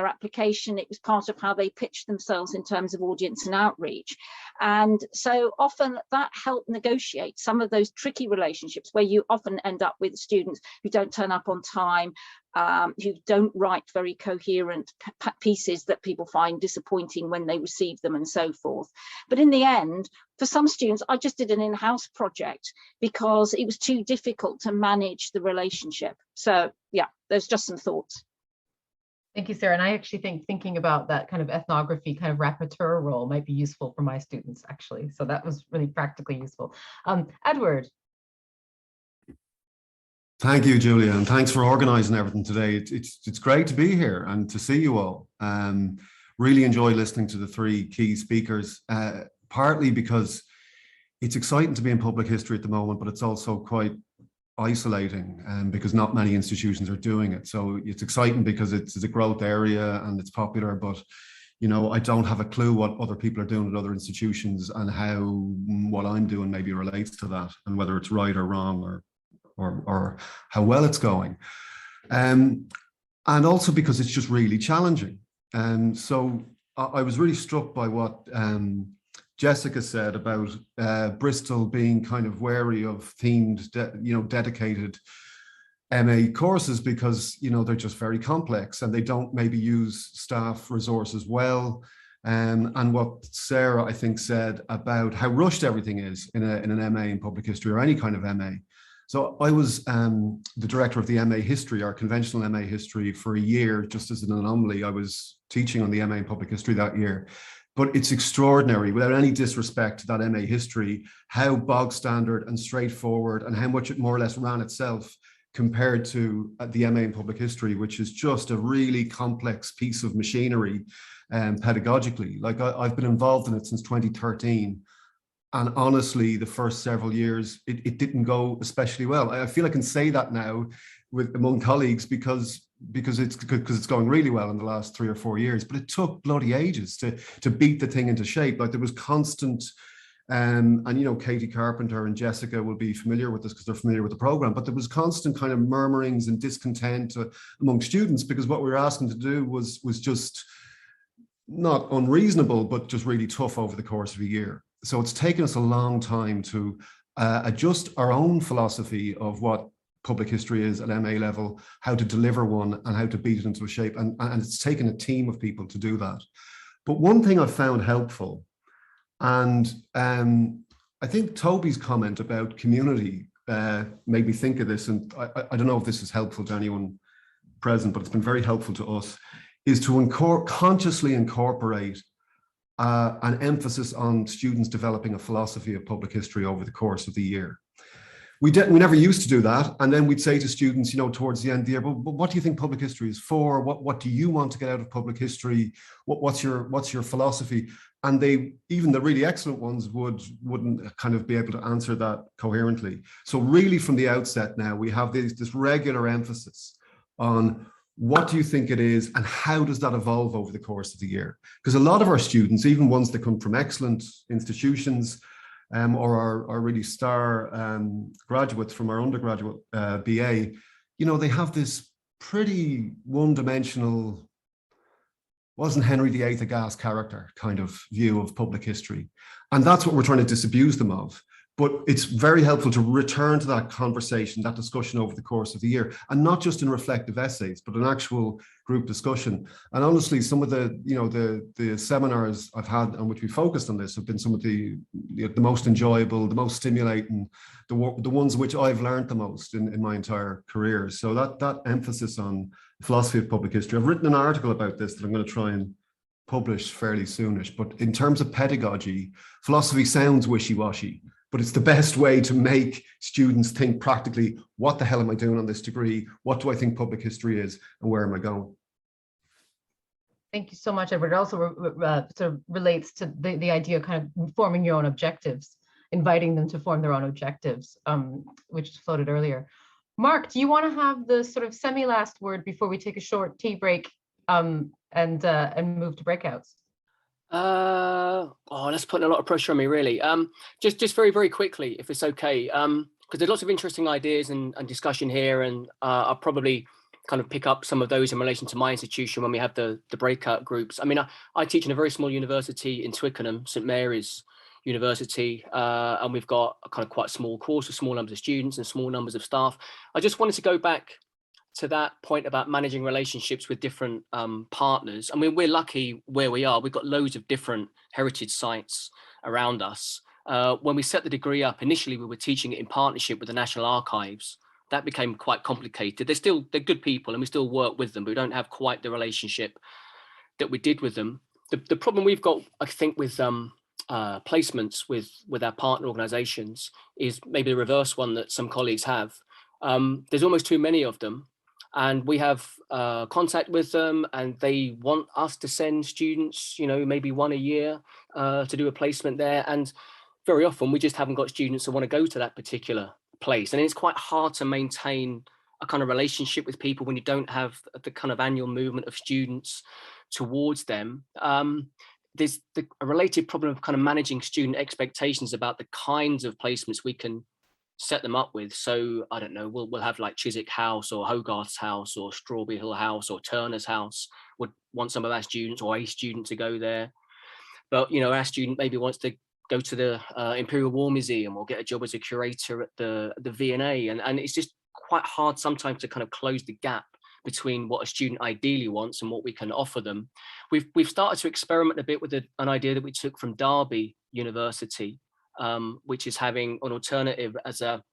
application. It was part of how they pitched themselves in terms of audience and outreach. And so often that helped negotiate some of those tricky relationships where you often end up with students who don't turn up on time, who don't write very coherent pieces that people find disappointing when they receive them and so forth. But in the end, for some students, I just did an in-house project because it was too difficult to manage the relationship. So yeah, there's just some thoughts. Thank you, Sarah. And I actually think thinking about that kind of ethnography kind of rapporteur role might be useful for my students, actually. So that was really practically useful. Edward. Thank you, Julia, and thanks for organising everything today. It's great to be here and to see you all. Really enjoy listening to the three key speakers, partly because it's exciting to be in public history at the moment, but it's also quite isolating because not many institutions are doing it. So it's exciting because it's a growth area and it's popular, but I don't have a clue what other people are doing at other institutions and how what I'm doing maybe relates to that and whether it's right or wrong or how well it's going. And also because it's just really challenging. So I was really struck by what Jessica said about Bristol being kind of wary of themed, dedicated MA courses because, they're just very complex and they don't maybe use staff resources well. And what Sarah, I think, said about how rushed everything is in an MA in public history or any kind of MA. So I was the director of the MA history, our conventional MA history, for a year, just as an anomaly. I was teaching on the MA in public history that year. But it's extraordinary, without any disrespect to that MA history, how bog standard and straightforward and how much it more or less ran itself compared to the MA in public history, which is just a really complex piece of machinery pedagogically. Like I've been involved in it since 2013. And honestly, the first several years, it didn't go especially well. I feel I can say that now among colleagues because it's going really well in the last 3 or 4 years, but it took bloody ages to beat the thing into shape. Like there was constant, and Katie Carpenter and Jessica will be familiar with this because they're familiar with the program, but there was constant kind of murmurings and discontent among students because what we were asking to do was just not unreasonable, but just really tough over the course of a year. So it's taken us a long time to adjust our own philosophy of what public history is at MA level, how to deliver one and how to beat it into a shape. And it's taken a team of people to do that. But one thing I've found helpful, and I I think Toby's comment about community made me think of this, and I don't know if this is helpful to anyone present, but it's been very helpful to us, is to consciously incorporate an emphasis on students developing a philosophy of public history over the course of the year. We never used to do that, and then we'd say to students, you know, towards the end of the year, but what do you think public history is for? What do you want to get out of public history? What's your philosophy? And even the really excellent ones wouldn't kind of be able to answer that coherently. So really, from the outset now, we have this regular emphasis on what do you think it is, and how does that evolve over the course of the year? Because a lot of our students, even ones that come from excellent institutions, or our really star graduates from our undergraduate BA, you know, they have this pretty one-dimensional, wasn't Henry VIII a gas character kind of view of public history. And that's what we're trying to disabuse them of. But it's very helpful to return to that conversation, that discussion over the course of the year, and not just in reflective essays, but an actual group discussion. And honestly, some of the, you know, the seminars I've had on which we focused on this have been some of the most enjoyable, the most stimulating, the ones which I've learned the most in my entire career. So that emphasis on philosophy of public history. I've written an article about this that I'm going to try and publish fairly soonish. But in terms of pedagogy, philosophy sounds wishy-washy, but it's the best way to make students think practically, what the hell am I doing on this degree? What do I think public history is, and where am I going? Thank you so much, Edward. It also sort of relates to the idea of kind of forming your own objectives, inviting them to form their own objectives, which was floated earlier. Mark, do you want to have the sort of semi-last word before we take a short tea break and move to breakouts? That's putting a lot of pressure on me, really. Just very, very quickly, if it's okay, because there's lots of interesting ideas and discussion here, and I'll probably kind of pick up some of those in relation to my institution when we have the breakout groups. I mean, I teach in a very small university in Twickenham, St Mary's University, and we've got a kind of quite small course with small numbers of students and small numbers of staff. I just wanted to go back to that point about managing relationships with different partners. I mean, we're lucky where we are. We've got loads of different heritage sites around us. When we set the degree up, initially we were teaching it in partnership with the National Archives. That became quite complicated. They're good people and we still work with them, but we don't have quite the relationship that we did with them. The problem we've got, I think, with placements with our partner organizations is maybe the reverse one that some colleagues have. There's almost too many of them. And we have contact with them, and they want us to send students, you know, maybe one a year to do a placement there. And very often we just haven't got students who want to go to that particular place. And it's quite hard to maintain a kind of relationship with people when you don't have the kind of annual movement of students towards them. There's a related problem of kind of managing student expectations about the kinds of placements we can set them up with. So I don't know, we'll have like Chiswick House or Hogarth's House or Strawberry Hill House or Turner's House would want some of our students or a student to go there. But, you know, our student maybe wants to go to the Imperial War Museum or get a job as a curator at the V&A. And it's just quite hard sometimes to kind of close the gap between what a student ideally wants and what we can offer them. We've started to experiment a bit with an idea that we took from Derby University, which is having an alternative as a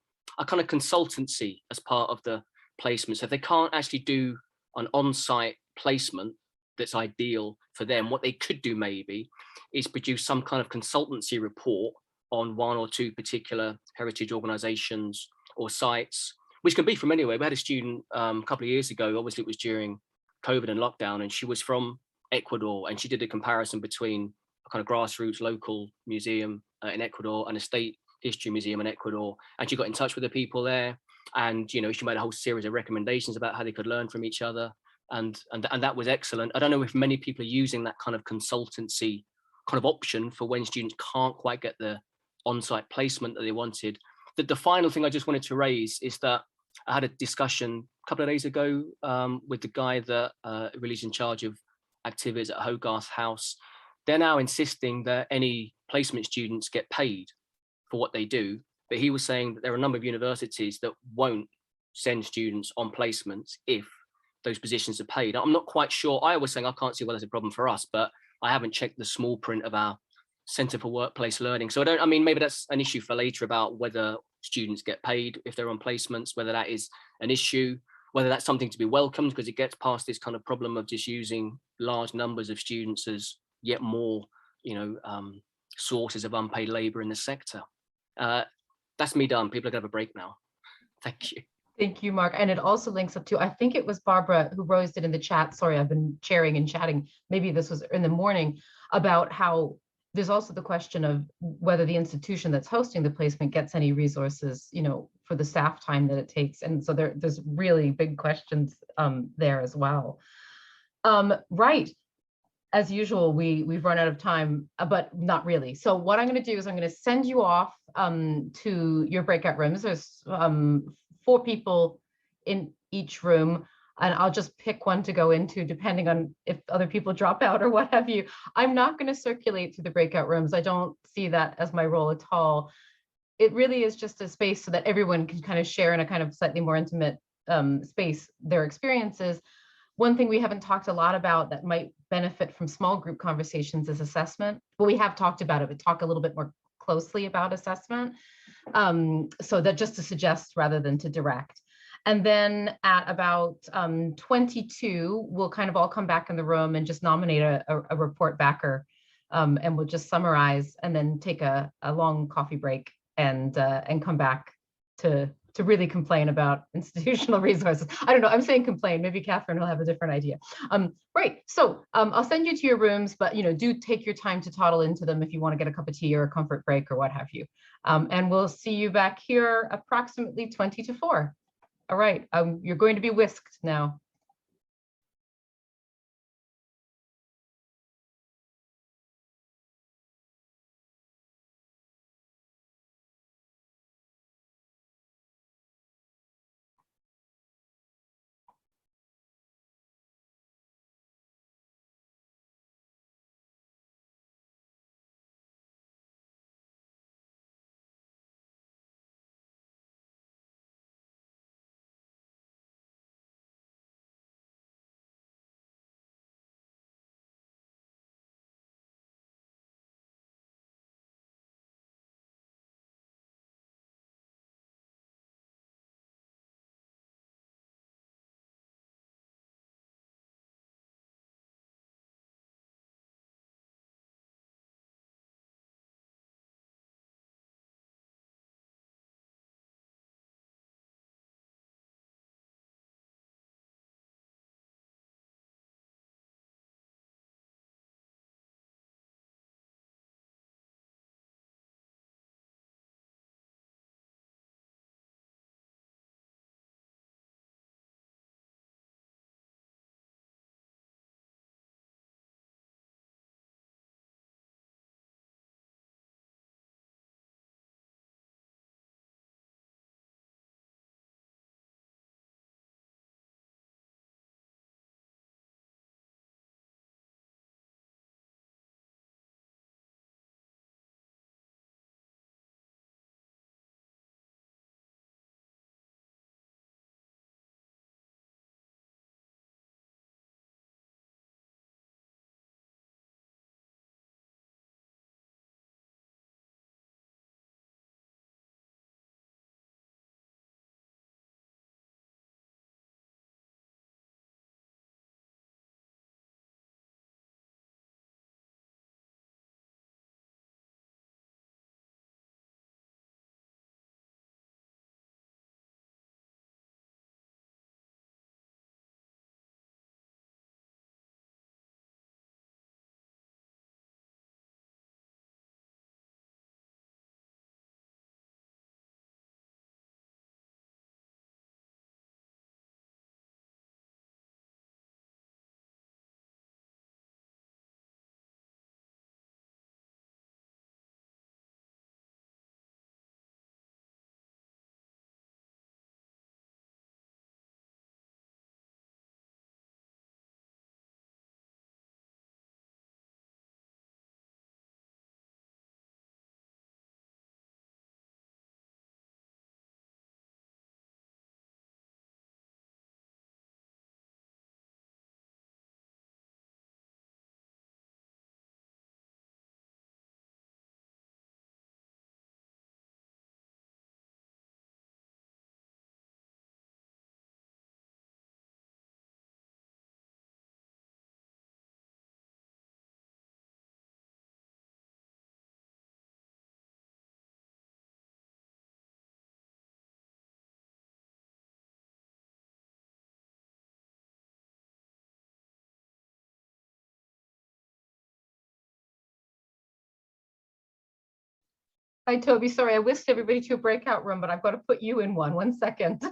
kind of consultancy as part of the placement. So if they can't actually do an on-site placement that's ideal for them, what they could do maybe is produce some kind of consultancy report on one or two particular heritage organizations or sites, which can be from anywhere. We had a student a couple of years ago, obviously it was during COVID and lockdown, and she was from Ecuador, and she did a comparison between a kind of grassroots local museum in Ecuador and a state history museum in Ecuador. And she got in touch with the people there, and, you know, she made a whole series of recommendations about how they could learn from each other. And that was excellent. I don't know if many people are using that kind of consultancy kind of option for when students can't quite get the on-site placement that they wanted. The final thing I just wanted to raise is that I had a discussion a couple of days ago with the guy that really is in charge of activities at Hogarth House. They're now insisting that any placement students get paid for what they do. But he was saying that there are a number of universities that won't send students on placements if those positions are paid. I'm not quite sure. I was saying I can't see why there's a problem for us, but I haven't checked the small print of our Centre for Workplace Learning. So I mean, maybe that's an issue for later about whether students get paid if they're on placements, whether that is an issue, whether that's something to be welcomed, because it gets past this kind of problem of just using large numbers of students as yet more, sources of unpaid labour in the sector. That's me done. People are going to have a break now. Thank you. Thank you, Mark. And it also links up to, I think it was Barbara who raised it in the chat. Sorry, I've been chairing and chatting. Maybe this was in the morning, about how there's also the question of whether the institution that's hosting the placement gets any resources, for the staff time that it takes. And so there's really big questions there as well. Right. As usual, we've run out of time, but not really. So what I'm going to do is I'm going to send you off to your breakout rooms. There's 4 people in each room, and I'll just pick one to go into depending on if other people drop out or what have you. I'm not going to circulate through the breakout rooms. I don't see that as my role at all. It really is just a space so that everyone can kind of share in a kind of slightly more intimate space their experiences. One thing we haven't talked a lot about that might benefit from small group conversations is assessment. Well, we have talked about it, but talk a little bit more closely about assessment. So that just to suggest rather than to direct. And then at about 22, we'll kind of all come back in the room and just nominate a report backer. And we'll just summarize and then take a long coffee break and come back to really complain about institutional resources. I don't know, I'm saying complain, maybe Catherine will have a different idea. Right, so I'll send you to your rooms, but do take your time to toddle into them if you want to get a cup of tea or a comfort break or what have you. And we'll see you back here approximately 20 to 4. All right, you're going to be whisked now. Hi, Toby. Sorry, I whisked everybody to a breakout room, but I've got to put you in one. 1 second.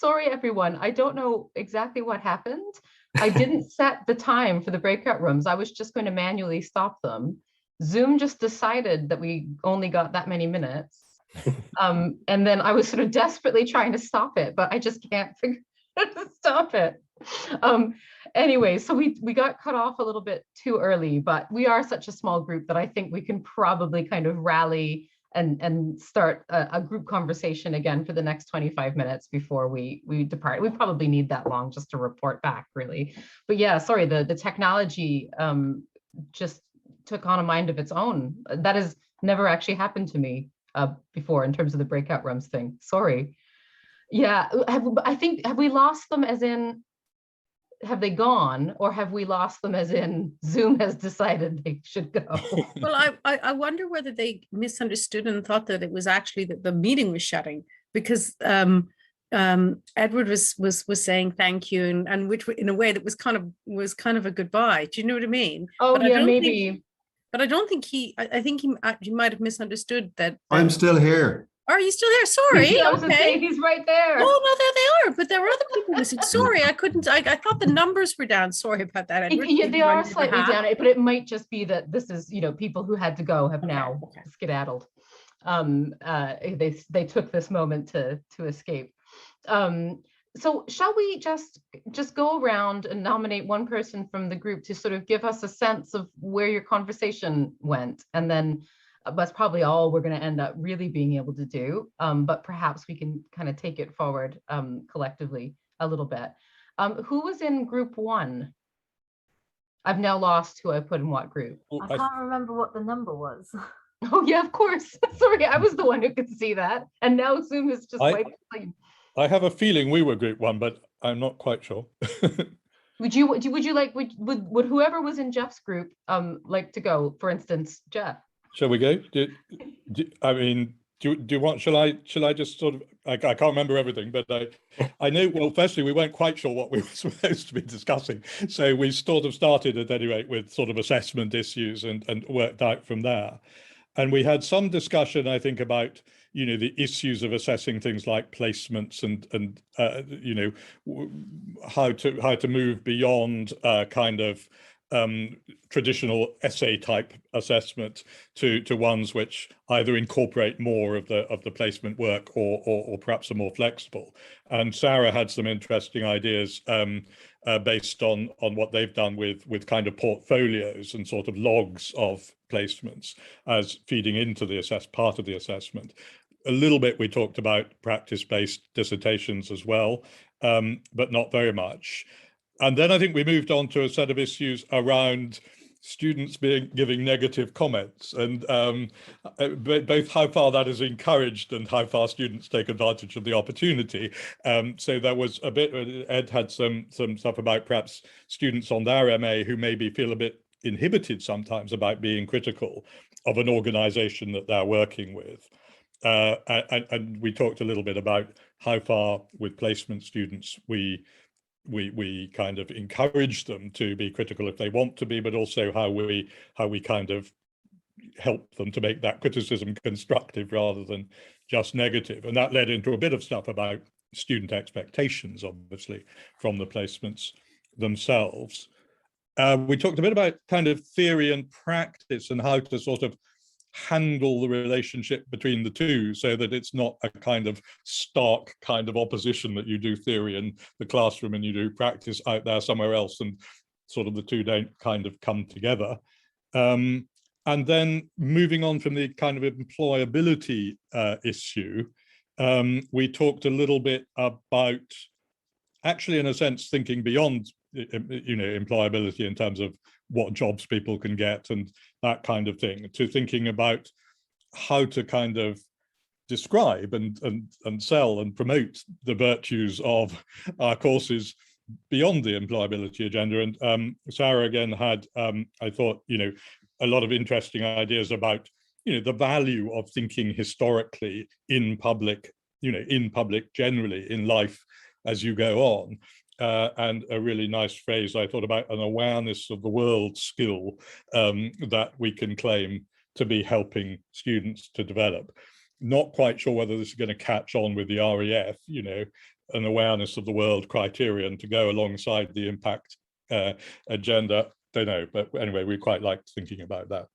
sorry, everyone. I don't know exactly what happened. I didn't set the time for the breakout rooms. I was just going to manually stop them. Zoom just decided that we only got that many minutes. And then I was sort of desperately trying to stop it, but I just can't figure out how to stop it. Anyway, so we got cut off a little bit too early, but we are such a small group that I think we can probably kind of rally and start a group conversation again for the next 25 minutes before we depart. We probably need that long just to report back, really. But yeah, sorry, the technology just took on a mind of its own. That has never actually happened to me before in terms of the breakout rooms thing. Sorry. Yeah, have we lost them as in, have they gone, or have we lost them as in Zoom has decided they should go? Well, I wonder whether they misunderstood and thought that it was actually that the meeting was shutting, because Edward was saying thank you, and which in a way that was kind of a goodbye. Do you know what I mean? Oh, but yeah, maybe. But I don't think I think he might have misunderstood that. I'm still here. Are you still there? Sorry. I was gonna say, he's right there. Oh no, there they are. But there were other people missing. Sorry, I couldn't. I thought the numbers were down. Sorry about that. Yeah, they are slightly down, but it might just be that this is, people who had to go have now skedaddled. They took this moment to escape. So shall we just go around and nominate one person from the group to sort of give us a sense of where your conversation went, and then that's probably all we're going to end up really being able to do. But perhaps we can kind of take it forward collectively a little bit. Who was in group one? I've now lost who I put in what group. I can't remember what the number was. Oh yeah, of course. Sorry, I was the one who could see that, and now Zoom is just wiped clean. I have a feeling we were group one, but I'm not quite sure. Would you like, would whoever was in Jeff's group like to go? For instance, Jeff. Shall we go? Do you want? Shall I just sort of? I can't remember everything, but I know. Well, firstly, we weren't quite sure what we were supposed to be discussing, so we sort of started at any rate with sort of assessment issues and worked out from there. And we had some discussion, I think, about the issues of assessing things like placements and how to move beyond kind of traditional essay type assessment to ones which either incorporate more of the placement work or perhaps are more flexible. And Sarah had some interesting ideas based on what they've done with kind of portfolios and sort of logs of placements as feeding into the part of the assessment. A little bit we talked about practice-based dissertations as well, but not very much. And then I think we moved on to a set of issues around students giving negative comments, and both how far that is encouraged and how far students take advantage of the opportunity. So there was a bit, Ed had some stuff about perhaps students on their MA who maybe feel a bit inhibited sometimes about being critical of an organization that they're working with. And we talked a little bit about how far with placement students we kind of encourage them to be critical if they want to be, but also how we kind of help them to make that criticism constructive rather than just negative. And that led into a bit of stuff about student expectations, obviously, from the placements themselves. We talked a bit about kind of theory and practice and how to sort of handle the relationship between the two so that it's not a kind of stark kind of opposition that you do theory in the classroom and you do practice out there somewhere else, and sort of the two don't kind of come together. And then moving on from the kind of employability issue, we talked a little bit about actually, in a sense, thinking beyond employability in terms of what jobs people can get and that kind of thing, to thinking about how to kind of describe and sell and promote the virtues of our courses beyond the employability agenda. And Sarah again had, I thought, a lot of interesting ideas about, the value of thinking historically in public, generally in life as you go on. And a really nice phrase I thought about, an awareness of the world skill that we can claim to be helping students to develop. Not quite sure whether this is going to catch on with the REF, an awareness of the world criterion to go alongside the impact agenda. Don't know, but anyway, we quite liked thinking about that.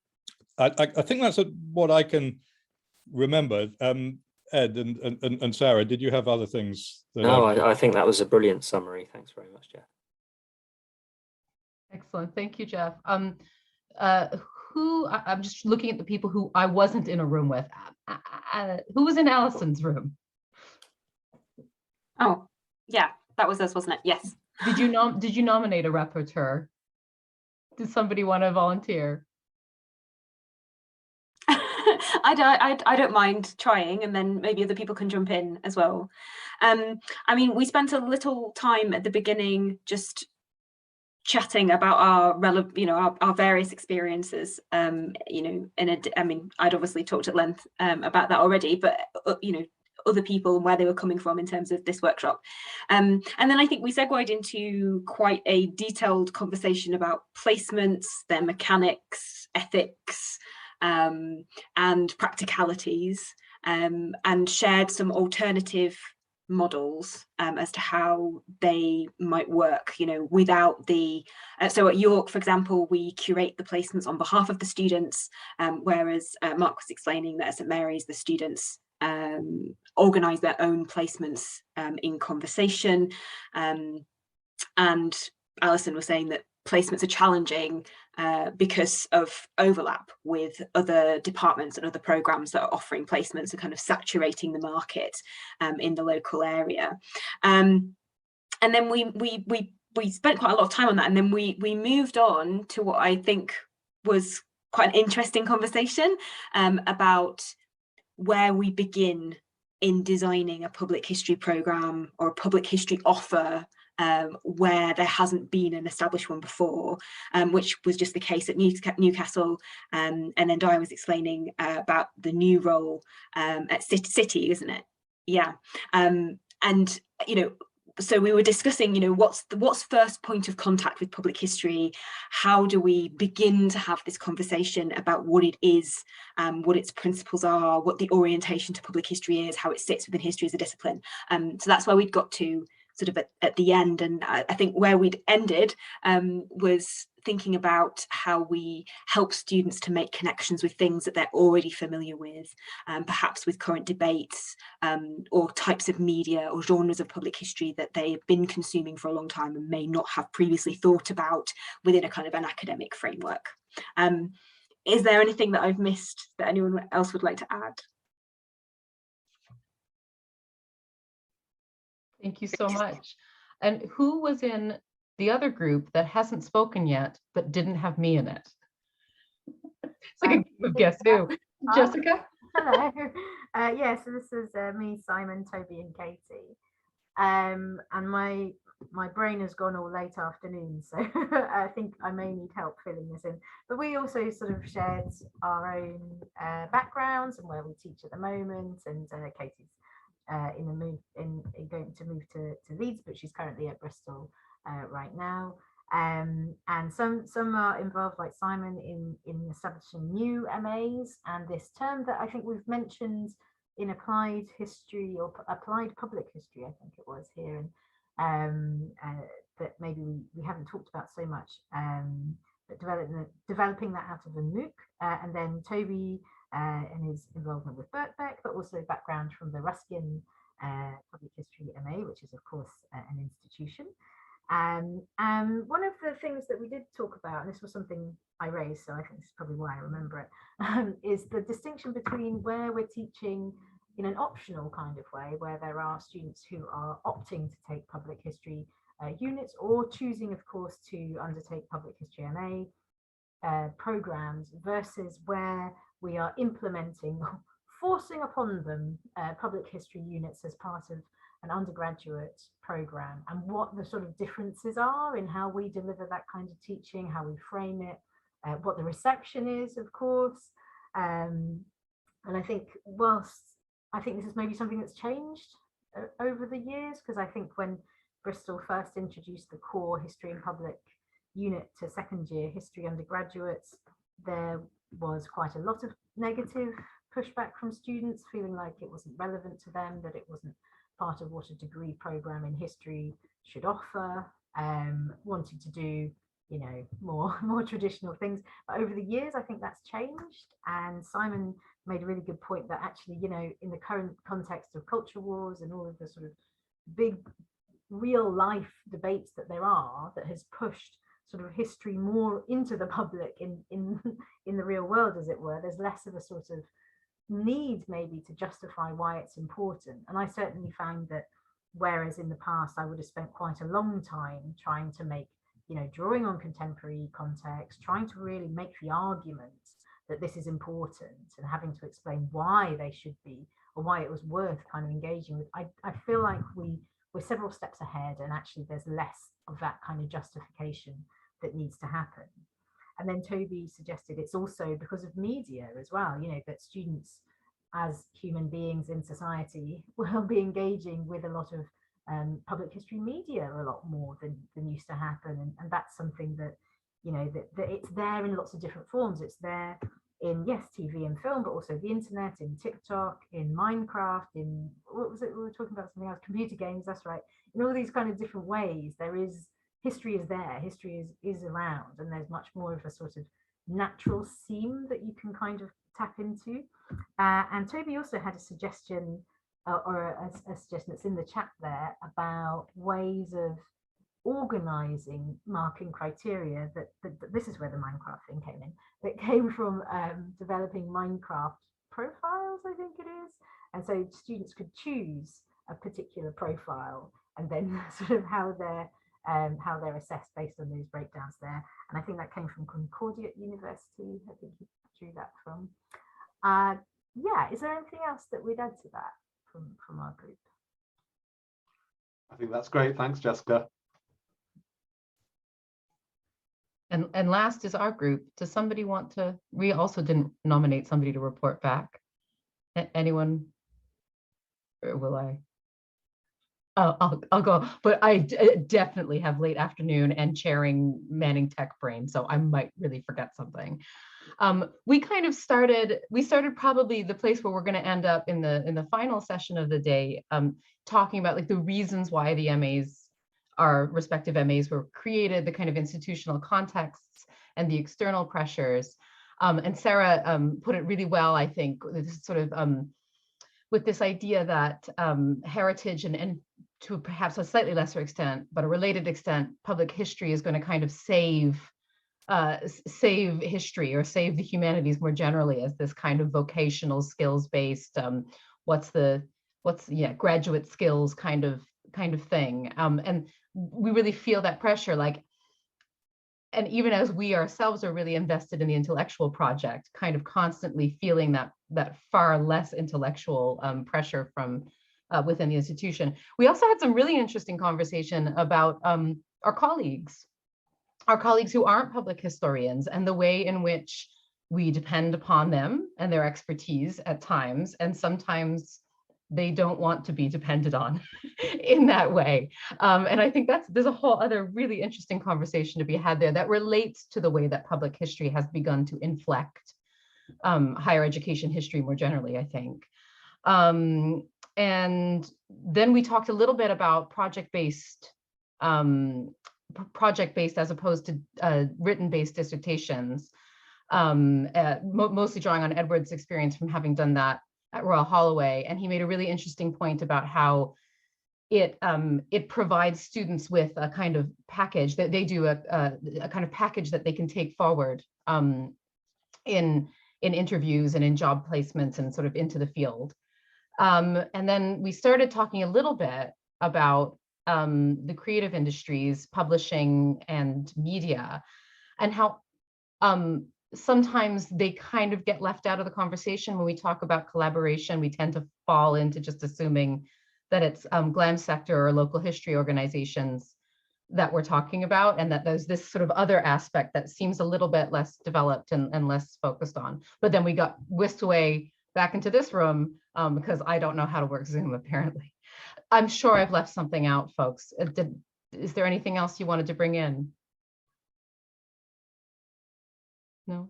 I think that's what I can remember. Ed and Sarah, did you have other things? No, I think that was a brilliant summary. Thanks very much, Jeff. Excellent, thank you, Jeff. I'm just looking at the people who I wasn't in a room with. Who was in Alison's room? Oh, yeah, that was us, wasn't it? Yes. Did you nominate a rapporteur? Did somebody want to volunteer? I don't mind trying, and then maybe other people can jump in as well. I mean, we spent a little time at the beginning just chatting about our various experiences. I mean, I'd obviously talked at length about that already, but other people and where they were coming from in terms of this workshop. And then I think we segued into quite a detailed conversation about placements, their mechanics, ethics, and practicalities, and shared some alternative models as to how they might work, without the so at York, for example, we curate the placements on behalf of the students, whereas Mark was explaining that at St Mary's the students organise their own placements in conversation, and Alison was saying that placements are challenging because of overlap with other departments and other programmes that are offering placements and kind of saturating the market in the local area. And then we spent quite a lot of time on that, and then we moved on to what I think was quite an interesting conversation about where we begin in designing a public history programme or a public history offer where there hasn't been an established one before, which was just the case at Newcastle. And then Diane was explaining about the new role at City, isn't it? Yeah. And so we were discussing, what's first point of contact with public history? How do we begin to have this conversation about what it is, what its principles are, what the orientation to public history is, how it sits within history as a discipline? So that's where we'd got to sort of at the end. And I think where we'd ended was thinking about how we help students to make connections with things that they're already familiar with, perhaps with current debates or types of media or genres of public history that they've been consuming for a long time and may not have previously thought about within a kind of an academic framework. Is there anything that I've missed that anyone else would like to add? Thank you so much. And who was in the other group that hasn't spoken yet, but didn't have me in it? It's like a game of guess who. Jessica? Hello. Yeah, so this is me, Simon, Toby and Katie. And my brain has gone all late afternoon, so I think I may need help filling this in. But we also sort of shared our own backgrounds and where we teach at the moment, and Katie's going to move to Leeds, but she's currently at Bristol right now. And some are involved, like Simon, in establishing new MAs, and this term that I think we've mentioned in applied history or applied public history, I think it was here, and that maybe we haven't talked about so much, but developing that out of a MOOC, and then Toby and his involvement with Birkbeck, but also background from the Ruskin Public History MA, which is of course an institution. And one of the things that we did talk about, and this was something I raised, so I think this is probably why I remember it, is the distinction between where we're teaching in an optional kind of way, where there are students who are opting to take public history units, or choosing, of course, to undertake public history MA programs, versus where we are implementing, forcing upon them public history units as part of an undergraduate program, and what the sort of differences are in how we deliver that kind of teaching, how we frame it, what the reception is, of course. And I think, whilst I think this is maybe something that's changed over the years, because I think when Bristol first introduced the core history and public unit to second year history undergraduates, there was quite a lot of negative pushback from students, feeling like it wasn't relevant to them, that it wasn't part of what a degree program in history should offer, wanting to do, you know, more traditional things. But over the years, I think that's changed. And Simon made a really good point that actually, you know, in the current context of culture wars and all of the sort of big real life debates that there are, that has pushed sort of history more into the public in the real world, as it were, there's less of a sort of need maybe to justify why it's important. And I certainly found that whereas in the past I would have spent quite a long time trying to make, you know, drawing on contemporary context, trying to really make the argument that this is important and having to explain why they should be, or why it was worth kind of engaging with. I feel like we're several steps ahead, and actually there's less of that kind of justification that needs to happen. And then Toby suggested it's also because of media as well, you know, that students as human beings in society will be engaging with a lot of public history media a lot more than used to happen. And that's something that, you know, that it's there in lots of different forms. It's there in, yes, TV and film, but also the internet, in TikTok, in Minecraft, in, what was it, we were talking about something else, computer games, that's right. In all these kind of different ways, there is, history is there, history is around, and there's much more of a sort of natural seam that you can kind of tap into. And Toby also had a suggestion, or a suggestion that's in the chat there, about ways of organizing marking criteria, that this is where the Minecraft thing came in, that came from developing Minecraft profiles, I think it is. And so students could choose a particular profile, and then sort of how they're assessed based on those breakdowns there. And I think that came from Concordia University, I think he drew that from. Yeah, is there anything else that we'd add to that from our group? I think that's great. Thanks, Jessica. And last is our group. Does somebody want to, we also didn't nominate somebody to report back. Anyone? Or will I? I'll go, but I definitely have late afternoon and chairing Manning Tech Brain, so I might really forget something. We started probably the place where we're going to end up in the final session of the day, talking about like the reasons why the MAs, our respective MAs, were created, the kind of institutional contexts and the external pressures. And Sarah put it really well, I think, this sort of with this idea that heritage and to perhaps a slightly lesser extent, but a related extent, public history is going to kind of save history, or save the humanities more generally, as this kind of vocational skills based, graduate skills kind of thing. And we really feel that pressure, like, and even as we ourselves are really invested in the intellectual project, kind of constantly feeling that far less intellectual pressure from within the institution. We also had some really interesting conversation about our colleagues who aren't public historians, and the way in which we depend upon them and their expertise at times, and sometimes they don't want to be depended on in that way. And I think there's a whole other really interesting conversation to be had there that relates to the way that public history has begun to inflect higher education history more generally, I think. And then we talked a little bit about project-based as opposed to written-based dissertations, mostly drawing on Edward's experience from having done that at Royal Holloway. And he made a really interesting point about how it provides students with a kind of package that they do, a kind of package that they can take forward in interviews and in job placements and sort of into the field. And then we started talking a little bit about the creative industries, publishing and media, and how sometimes they kind of get left out of the conversation. When we talk about collaboration, we tend to fall into just assuming that it's GLAM sector or local history organizations that we're talking about, and that there's this sort of other aspect that seems a little bit less developed and less focused on. But then we got whisked away back into this room because I don't know how to work Zoom, apparently. I'm sure I've left something out, folks. Is there anything else you wanted to bring in? No?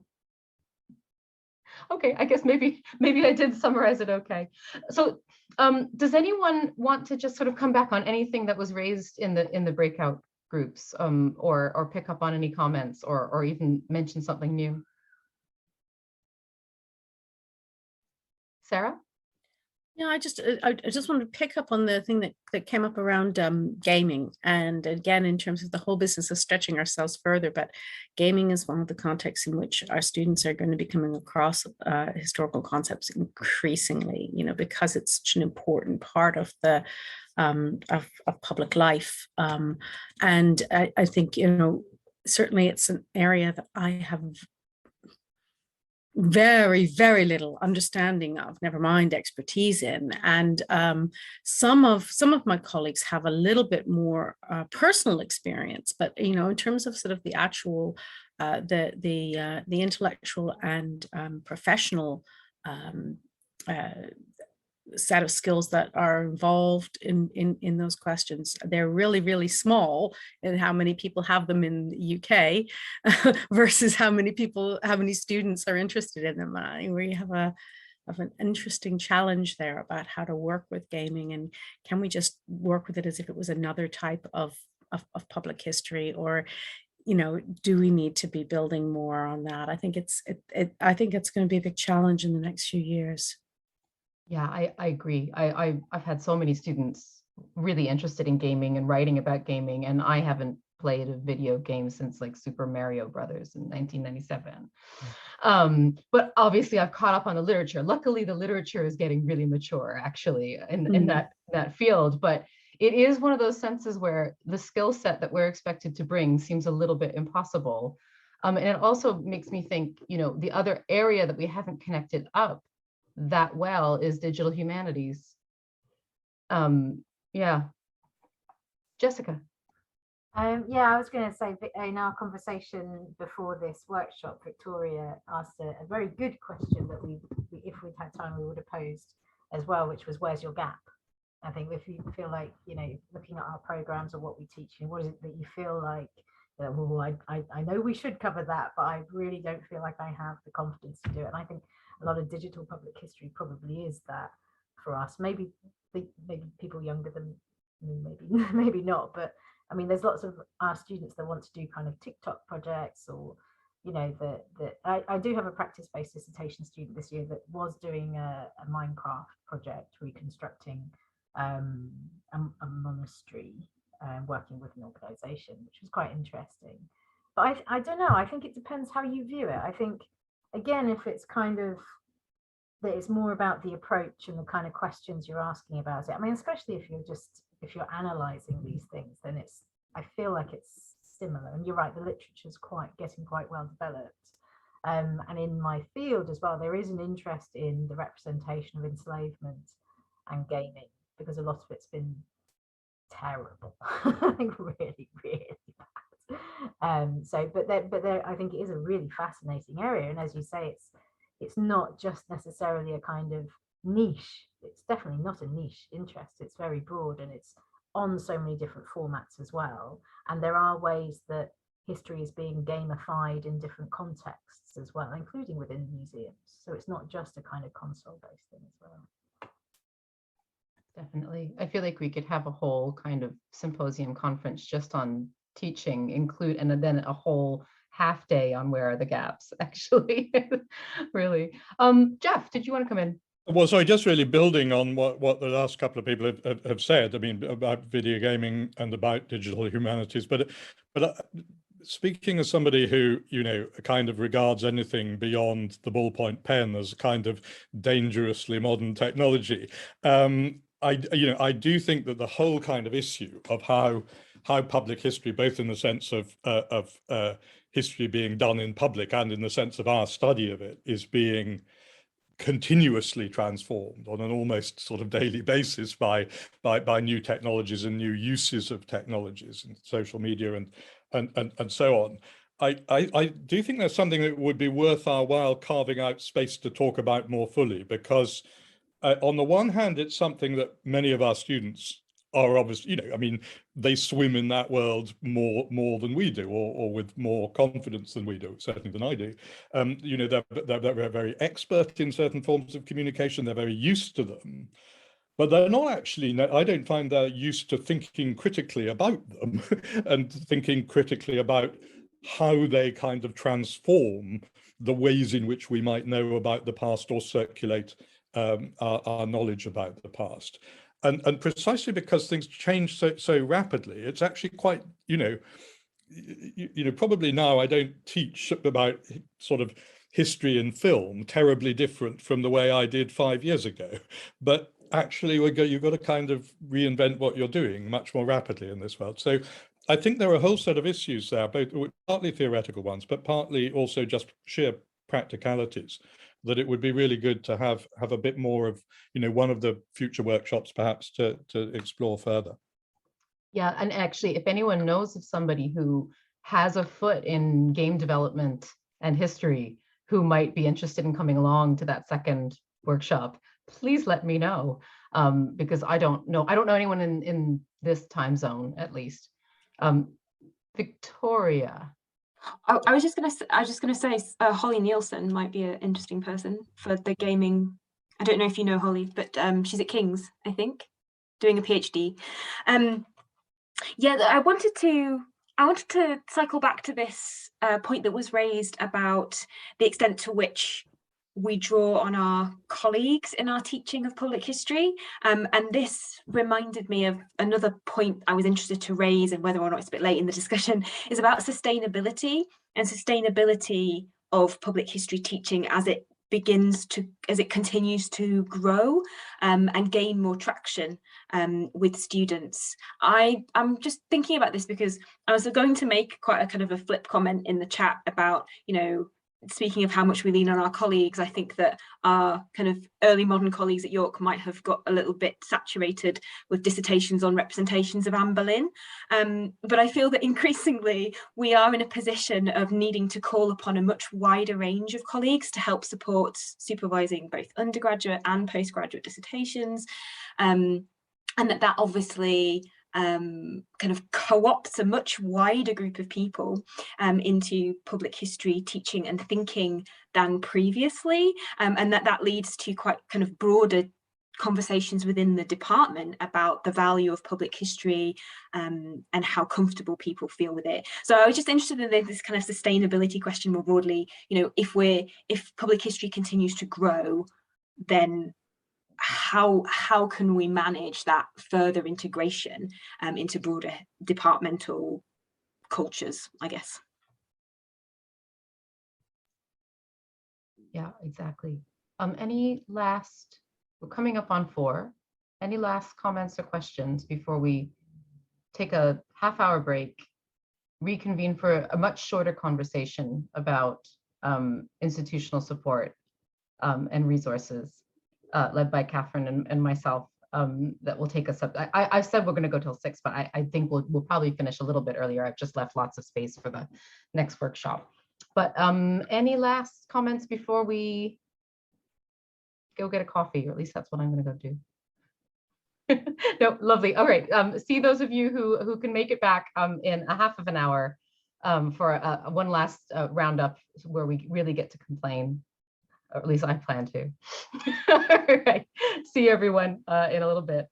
Okay, I guess maybe I did summarize it okay. So does anyone want to just sort of come back on anything that was raised in the breakout groups, or pick up on any comments, or even mention something new? Sarah? Yeah, I just wanted to pick up on the thing that came up around gaming, and again in terms of the whole business of stretching ourselves further. But gaming is one of the contexts in which our students are going to be coming across historical concepts increasingly. You know, because it's such an important part of the of public life, and I think, you know, certainly it's an area that I have very, very little understanding of, never mind expertise in. And some of my colleagues have a little bit more personal experience, but, you know, in terms of sort of the actual, the intellectual and professional set of skills that are involved in those questions, they're really, really small in how many people have them in the UK versus how many students are interested in them. We have an interesting challenge there about how to work with gaming, and can we just work with it as if it was another type of public history, or, you know, do we need to be building more on that? I think it's going to be a big challenge in the next few years. Yeah, I agree. I've had so many students really interested in gaming and writing about gaming, and I haven't played a video game since like Super Mario Brothers in 1997. But obviously I've caught up on the literature. Luckily, the literature is getting really mature actually in that field, but it is one of those senses where the skill set that we're expected to bring seems a little bit impossible. And it also makes me think, you know, the other area that we haven't connected up that well is digital humanities. Yeah, Jessica. Yeah, I was going to say, in our conversation before this workshop, Victoria asked a very good question that if we'd had time, we would have posed as well, which was, where's your gap? I think if you feel like, you know, looking at our programs or what we teach, you, what is it that you feel like, well, I know we should cover that, but I really don't feel like I have the confidence to do it. And I think a lot of digital public history probably is that for us. Maybe people younger than me, maybe not, but I mean, there's lots of our students that want to do kind of TikTok projects, or, you know, I do have a practice-based dissertation student this year that was doing a Minecraft project, reconstructing a monastery, working with an organization, which was quite interesting. But I don't know, I think it depends how you view it. I think, again, if it's kind of that it's more about the approach and the kind of questions you're asking about it. I mean, especially if you're analyzing these things, then I feel like it's similar. And you're right, the literature is getting quite well developed. And in my field as well, there is an interest in the representation of enslavement and gaming, because a lot of it's been terrible. I think really, really bad. But there, I think it is a really fascinating area. And as you say, it's not just necessarily a kind of niche. It's definitely not a niche interest. It's very broad, and it's on so many different formats as well. And there are ways that history is being gamified in different contexts as well, including within museums. So it's not just a kind of console-based thing as well. Definitely. I feel like we could have a whole kind of symposium conference just on teaching, and then a whole half day on where are the gaps, actually. Really. Jeff, did you want to come in? Well, sorry, just really building on what the last couple of people have said, I mean, about video gaming and about digital humanities, but speaking as somebody who, you know, kind of regards anything beyond the ballpoint pen as kind of dangerously modern technology, I do think that the whole kind of issue of how public history, both in the sense of history being done in public and in the sense of our study of it, is being continuously transformed on an almost sort of daily basis by new technologies and new uses of technologies and social media and so on. I do think there's something that would be worth our while carving out space to talk about more fully, because on the one hand, it's something that many of our students are obviously, you know, I mean, they swim in that world more than we do, or with more confidence than we do, certainly than I do. You know, they're very expert in certain forms of communication. They're very used to them, but they're not actually, I don't find they're used to thinking critically about them and thinking critically about how they kind of transform the ways in which we might know about the past or circulate our knowledge about the past. And precisely because things change so rapidly, it's actually quite, you know, probably now I don't teach about sort of history and film terribly different from the way I did 5 years ago, but actually you've got to kind of reinvent what you're doing much more rapidly in this world. So I think there are a whole set of issues there, both partly theoretical ones, but partly also just sheer practicalities, that it would be really good to have a bit more of, you know, one of the future workshops perhaps to explore further. Yeah, and actually, if anyone knows of somebody who has a foot in game development and history who might be interested in coming along to that second workshop, please let me know, because I don't know anyone in this time zone, at least. Victoria. I was just gonna say Holly Nielsen might be an interesting person for the gaming. I don't know if you know Holly, but she's at King's, I think, doing a PhD. Yeah, I wanted to cycle back to this point that was raised about the extent to which we draw on our colleagues in our teaching of public history. And this reminded me of another point I was interested to raise, and whether or not it's a bit late in the discussion, is about sustainability of public history teaching as it continues to grow and gain more traction with students. I'm just thinking about this because I was going to make quite a kind of a flip comment in the chat about, you know, speaking of how much we lean on our colleagues. I think that our kind of early modern colleagues at York might have got a little bit saturated with dissertations on representations of Anne Boleyn. But I feel that increasingly we are in a position of needing to call upon a much wider range of colleagues to help support supervising both undergraduate and postgraduate dissertations. And that obviously kind of co-opts a much wider group of people into public history teaching and thinking than previously, and that leads to quite kind of broader conversations within the department about the value of public history and how comfortable people feel with it. So I was just interested in this kind of sustainability question more broadly. You know, if public history continues to grow, then how can we manage that further integration into broader departmental cultures, I guess. Yeah, exactly. We're coming up on 4. Any last comments or questions before we take a half-hour break, reconvene for a much shorter conversation about institutional support and resources, led by Catherine and myself, that will take us up. I said we're going to go till 6, but I think we'll probably finish a little bit earlier. I've just left lots of space for the next workshop. But any last comments before we go get a coffee, or at least that's what I'm going to go do. No, lovely. All right. See those of you who can make it back in a half of an hour for one last roundup where we really get to complain. Or at least I plan to. All right. See everyone in a little bit.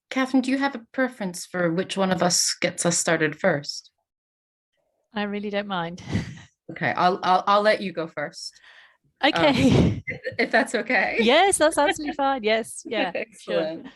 Catherine, do you have a preference for which one of us gets us started first? I really don't mind. Okay, I'll let you go first. Okay. If that's okay. Yes, that's absolutely fine. Yes, yeah. Excellent.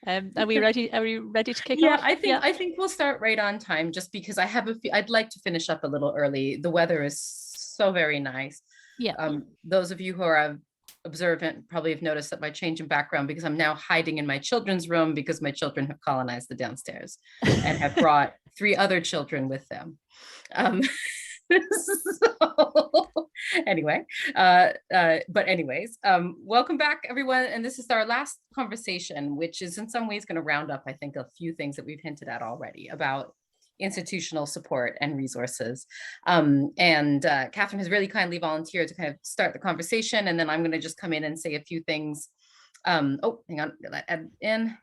Sure. Are we ready? Are we ready to kick Yeah, off? I think we'll start right on time, just because I have I'd like to finish up a little early. The weather is so very nice. Yeah. Those of you who are observant probably have noticed that my change in background, because I'm now hiding in my children's room because my children have colonized the downstairs and have brought 3 other children with them. So, anyway, but anyways, welcome back everyone. And this is our last conversation, which is in some ways going to round up, I think, a few things that we've hinted at already about institutional support and resources. Catherine has really kindly volunteered to kind of start the conversation, and then I'm going to just come in and say a few things. Oh, hang on, let add in.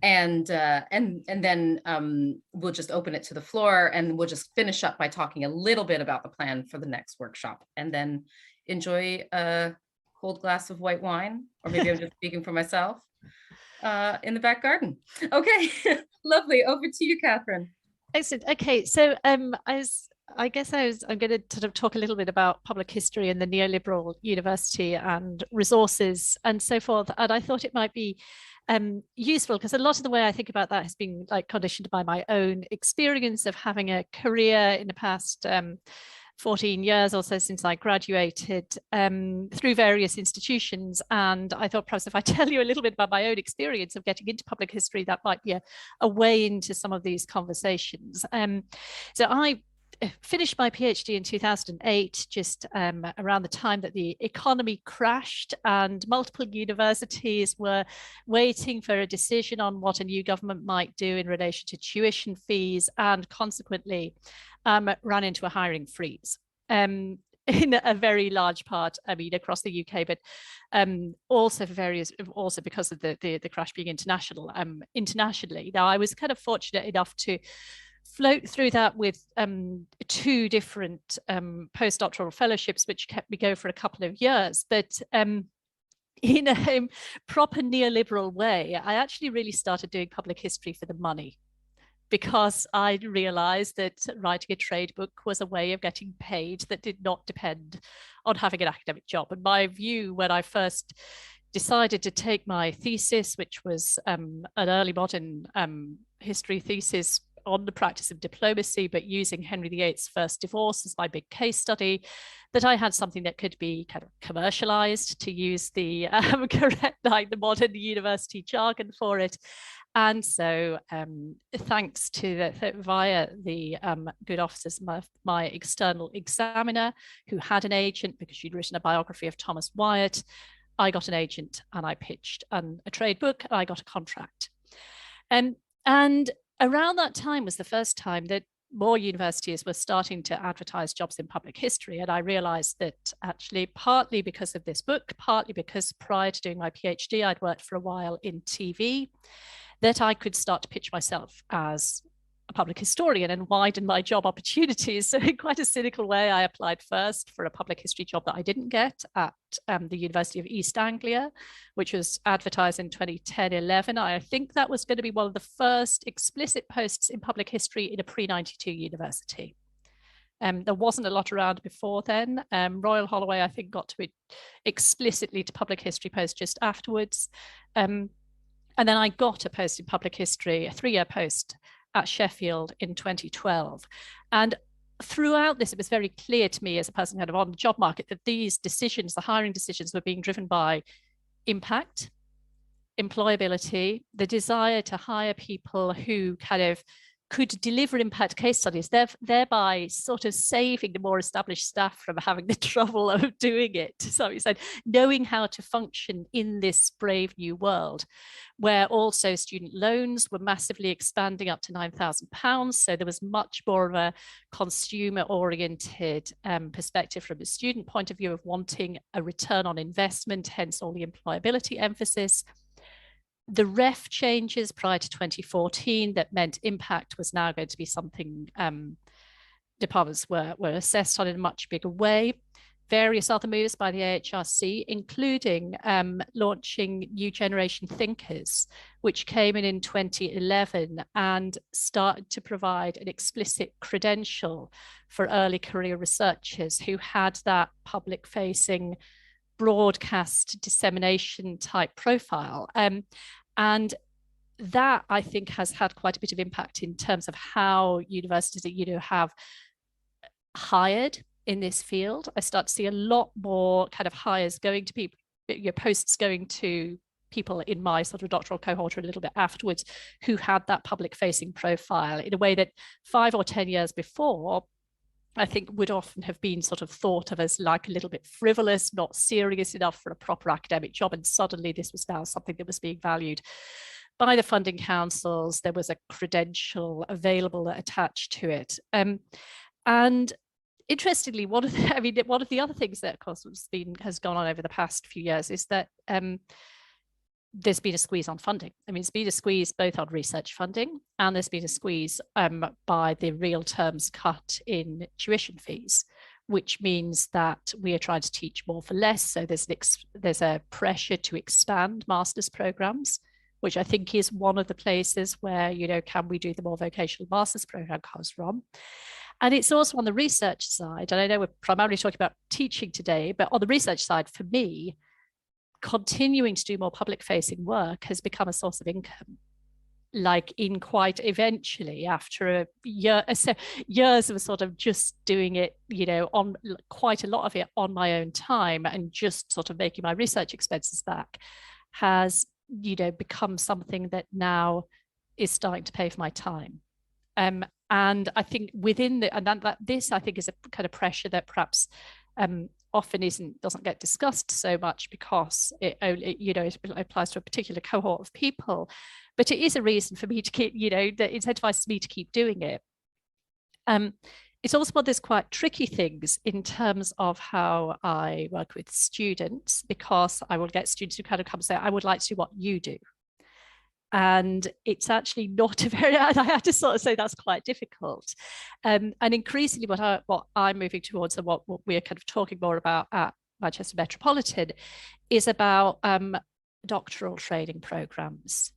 And then we'll just open it to the floor, and we'll just finish up by talking a little bit about the plan for the next workshop, and then enjoy a cold glass of white wine, or maybe I'm just speaking for myself, in the back garden. Okay, lovely. Over to you, Catherine. Excellent. Okay, so I'm going to sort of talk a little bit about public history and the neoliberal university and resources and so forth. And I thought it might be useful because a lot of the way I think about that has been like conditioned by my own experience of having a career in the past 14 years or so since I graduated through various institutions. And I thought perhaps if I tell you a little bit about my own experience of getting into public history, that might be a way into some of these conversations. So I finished my PhD in 2008, just around the time that the economy crashed and multiple universities were waiting for a decision on what a new government might do in relation to tuition fees, and consequently ran into a hiring freeze in a very large part, I mean, across the UK, but also because of the crash being international, internationally. Now, I was kind of fortunate enough to float through that with 2 different postdoctoral fellowships, which kept me going for a couple of years. But in a proper neoliberal way, I actually really started doing public history for the money, because I realized that writing a trade book was a way of getting paid that did not depend on having an academic job. And my view when I first decided to take my thesis, which was an early modern history thesis on the practice of diplomacy, but using Henry VIII's first divorce as my big case study, that I had something that could be kind of commercialized, to use the correct, like the modern university jargon for it. And so thanks to via the good offices of my external examiner, who had an agent because she'd written a biography of Thomas Wyatt, I got an agent and I pitched a trade book and I got a contract. And around that time was the first time that more universities were starting to advertise jobs in public history. And I realized that actually partly because of this book, partly because prior to doing my PhD, I'd worked for a while in TV, that I could start to pitch myself as a public historian and widen my job opportunities. So in quite a cynical way, I applied first for a public history job that I didn't get at the University of East Anglia, which was advertised in 2010-11. I think that was going to be one of the first explicit posts in public history in a pre-92 university. There wasn't a lot around before then. Royal Holloway, I think, got to it explicitly to public history post just afterwards. And then I got a post in public history, a 3-year post at Sheffield in 2012. And throughout this, it was very clear to me as a person kind of on the job market that these decisions, the hiring decisions, were being driven by impact, employability, the desire to hire people who kind of could deliver impact case studies, thereby sort of saving the more established staff from having the trouble of doing it. So he said, knowing how to function in this brave new world, where also student loans were massively expanding up to £9,000. So there was much more of a consumer-oriented perspective from the student point of view of wanting a return on investment, hence all the employability emphasis. The ref changes prior to 2014 that meant impact was now going to be something departments were assessed on in a much bigger way. Various other moves by the AHRC, including launching New Generation Thinkers, which came in 2011 and started to provide an explicit credential for early career researchers who had that public-facing broadcast dissemination type profile. And that, I think, has had quite a bit of impact in terms of how universities have hired in this field. I start to see a lot more kind of hires going to people, your posts going to people in my sort of doctoral cohort or a little bit afterwards who had that public facing profile in a way that 5 or 10 years before, I think would often have been sort of thought of as like a little bit frivolous, not serious enough for a proper academic job. And suddenly this was now something that was being valued by the funding councils. There was a credential available attached to it. And interestingly, one of the other things that, of course, has gone on over the past few years is that there's been a squeeze on funding. I mean, it's been a squeeze both on research funding, and there's been a squeeze by the real terms cut in tuition fees, which means that we are trying to teach more for less. So there's a pressure to expand master's programs, which I think is one of the places where, you know, can we do the more vocational master's program comes from. And it's also on the research side. And I know we're primarily talking about teaching today, but on the research side, for me, continuing to do more public facing work has become a source of income. Like in quite eventually, after years of sort of just doing it, you know, on quite a lot of it on my own time and just sort of making my research expenses back, has, you know, become something that now is starting to pay for my time. And I think within this, I think, is a kind of pressure that perhaps often doesn't get discussed so much because it only, you know, it applies to a particular cohort of people, but it is a reason for me to keep, you know, that incentivizes me to keep doing it. It's also one of those quite tricky things in terms of how I work with students, because I will get students who kind of come and say, I would like to do what you do. And it's actually not a very, I have to sort of say that's quite difficult. And increasingly what I'm moving towards, and what we're kind of talking more about at Manchester Metropolitan, is about doctoral training programs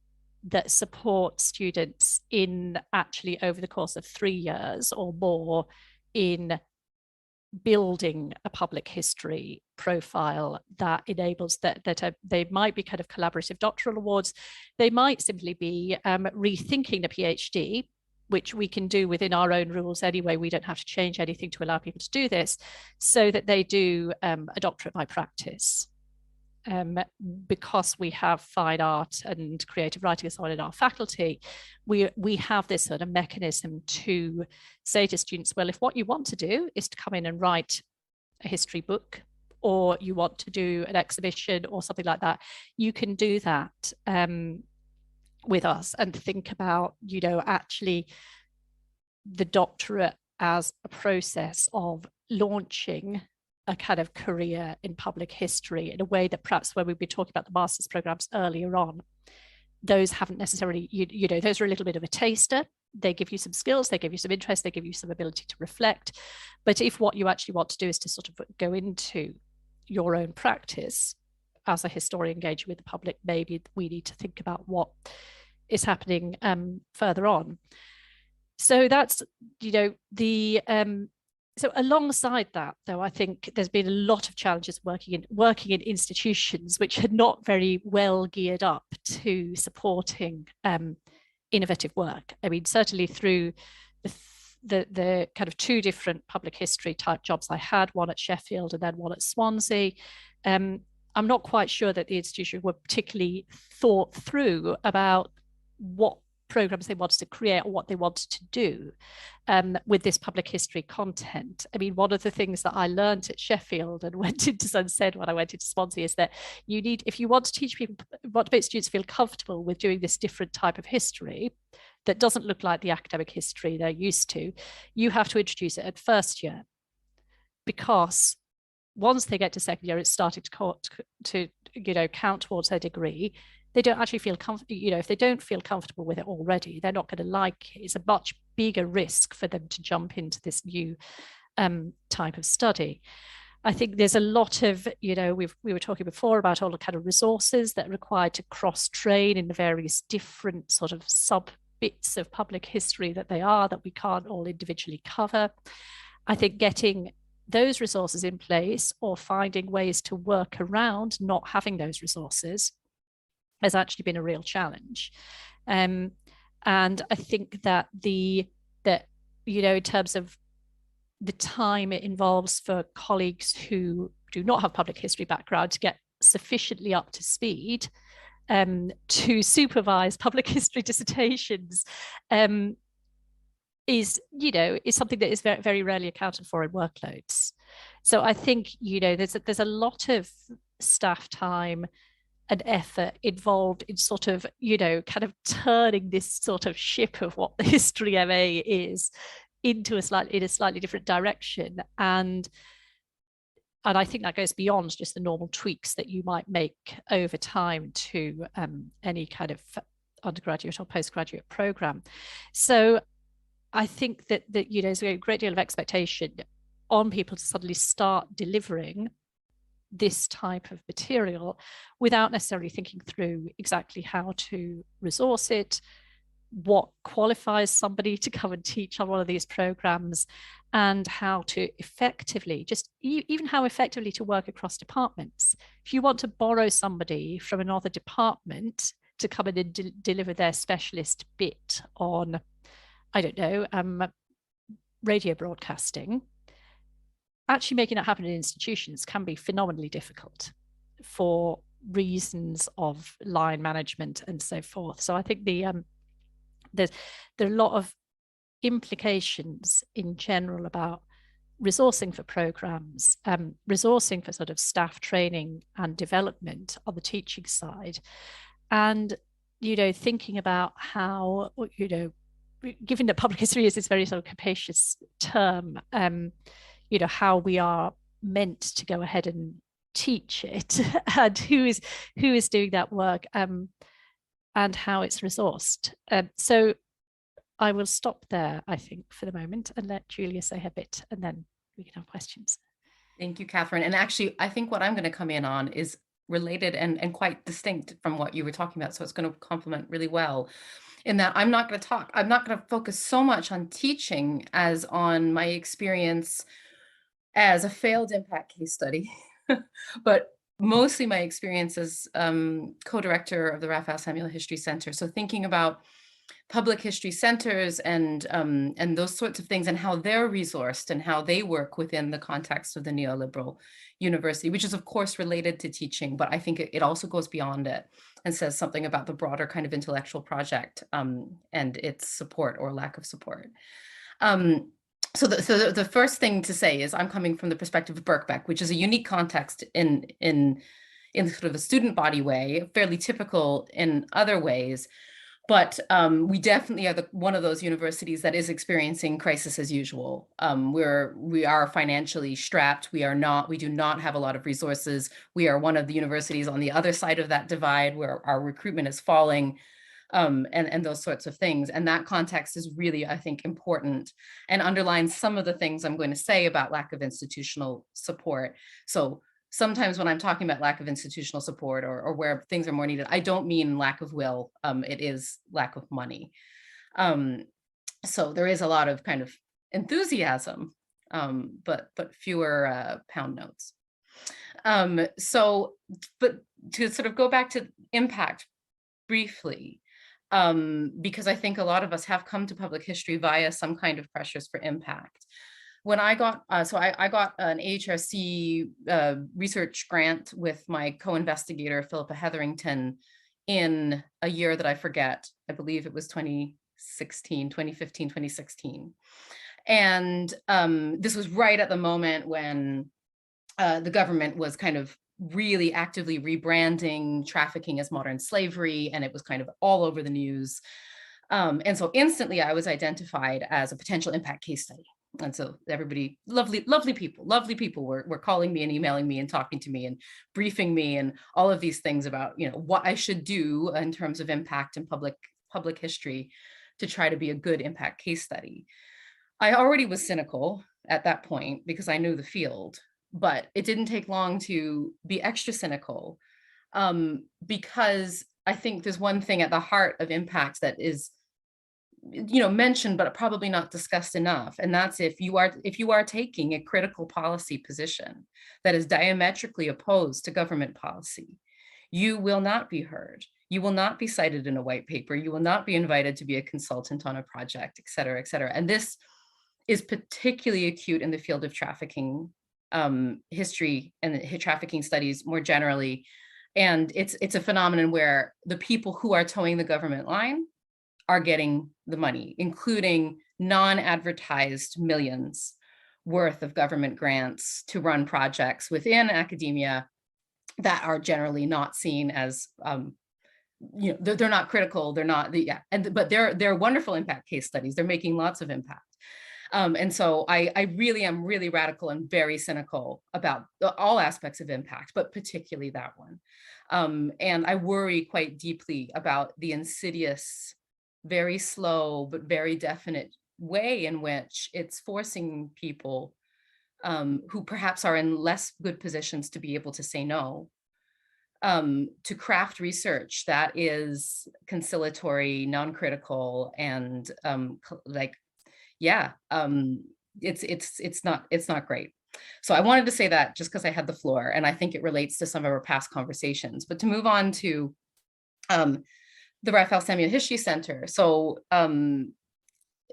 that support students in actually over the course of 3 years or more in building a public history profile that enables they might be kind of collaborative doctoral awards. They might simply be rethinking the PhD, which we can do within our own rules anyway. We don't have to change anything to allow people to do this, so that they do a doctorate by practice. Because we have fine art and creative writing and so on in our faculty, we have this sort of mechanism to say to students, well, if what you want to do is to come in and write a history book, or you want to do an exhibition or something like that, you can do that with us, and think about, you know, actually the doctorate as a process of launching a kind of career in public history in a way that perhaps when we've been talking about the master's programs earlier on, those haven't necessarily, you know, those are a little bit of a taster. They give you some skills, they give you some interest, they give you some ability to reflect. But if what you actually want to do is to sort of go into your own practice as a historian engaging with the public, maybe we need to think about what is happening further on. So that's, you know, the so alongside that, though, I think there's been a lot of challenges working in institutions which are not very well geared up to supporting innovative work. I mean, certainly through the kind of 2 different public history type jobs I had, one at Sheffield and then one at Swansea, I'm not quite sure that the institution were particularly thought through about what programs they wanted to create or what they wanted to do with this public history content. I mean, one of the things that I learned at Sheffield and went into Sunset when I went into Swansea is that you need, if you want to teach people, want to make students feel comfortable with doing this different type of history that doesn't look like the academic history they're used to, you have to introduce it at first year, because once they get to second year, it's starting to you know, count towards their degree. They don't actually feel comfortable, you know, if they don't feel comfortable with it already, they're not going to like it. It's a much bigger risk for them to jump into this new type of study. I think there's a lot of, you know, we were talking before about all the kind of resources that are required to cross-train in the various different sort of sub bits of public history that we can't all individually cover. I think getting those resources in place or finding ways to work around not having those resources has actually been a real challenge. And I think that you know, in terms of the time it involves for colleagues who do not have public history background to get sufficiently up to speed to supervise public history dissertations is something that is very, very rarely accounted for in workloads. So I think, there's a lot of staff time and effort involved in sort of, kind of turning this sort of ship of what the history MA is into a slightly different direction. And I think that goes beyond just the normal tweaks that you might make over time to any kind of undergraduate or postgraduate program. So I think that there's a great deal of expectation on people to suddenly start delivering this type of material without necessarily thinking through exactly how to resource it, what qualifies somebody to come and teach on one of these programs, and how to effectively, even how effectively to work across departments. If you want to borrow somebody from another department to come in and deliver their specialist bit on, I don't know, radio broadcasting, actually making that happen in institutions can be phenomenally difficult for reasons of line management and so forth. So I think there are a lot of implications in general about resourcing for programs, resourcing for sort of staff training and development on the teaching side, and thinking about how given that public history is this very sort of capacious term, how we are meant to go ahead and teach it and who is doing that work and how it's resourced. So I will stop there, I think, for the moment and let Julia say her bit, and then we can have questions. Thank you, Catherine. And actually, I think what I'm going to come in on is related and quite distinct from what you were talking about. So it's going to complement really well in that I'm not going to focus so much on teaching as on my experience as a failed impact case study, but mostly my experience as co-director of the Raphael Samuel History Center. So thinking about public history centers and those sorts of things and how they're resourced and how they work within the context of the neoliberal university, which is of course related to teaching, but I think it also goes beyond it and says something about the broader kind of intellectual project and its support or lack of support. So the first thing to say is I'm coming from the perspective of Birkbeck, which is a unique context in sort of a student body way, fairly typical in other ways. But we definitely are one of those universities that is experiencing crisis as usual. We are financially strapped. We do not have a lot of resources. We are one of the universities on the other side of that divide where our recruitment is falling. And those sorts of things. And that context is really, I think, important and underlines some of the things I'm going to say about lack of institutional support. So sometimes when I'm talking about lack of institutional support or where things are more needed, I don't mean lack of will, it is lack of money. So there is a lot of kind of enthusiasm, but fewer pound notes. But to sort of go back to impact briefly, because I think a lot of us have come to public history via some kind of pressures for impact. When I got, I got an AHRC research grant with my co-investigator, Philippa Hetherington, in a year that I forget. I believe it was 2015, 2016. And this was right at the moment when the government was kind of really actively rebranding trafficking as modern slavery, and it was kind of all over the news. And so instantly I was identified as a potential impact case study. And so everybody, lovely people were calling me and emailing me and talking to me and briefing me and all of these things about, what I should do in terms of impact and public history to try to be a good impact case study. I already was cynical at that point because I knew the field. But it didn't take long to be extra cynical because I think there's one thing at the heart of impact that is, mentioned, but probably not discussed enough. And that's if you are taking a critical policy position that is diametrically opposed to government policy, you will not be heard. You will not be cited in a white paper. You will not be invited to be a consultant on a project, et cetera, et cetera. And this is particularly acute in the field of trafficking history and trafficking studies more generally. And it's a phenomenon where the people who are towing the government line are getting the money, including non-advertised millions worth of government grants to run projects within academia that are generally not seen as, they're not critical, they're not, but they're wonderful impact case studies. They're making lots of impact. And so I really am really radical and very cynical about all aspects of impact, but particularly that one. And I worry quite deeply about the insidious, very slow, but very definite way in which it's forcing people who perhaps are in less good positions to be able to say no, to craft research that is conciliatory, non-critical, and it's not great. So I wanted to say that just because I had the floor, and I think it relates to some of our past conversations. But to move on to the Raphael Semia History Center. So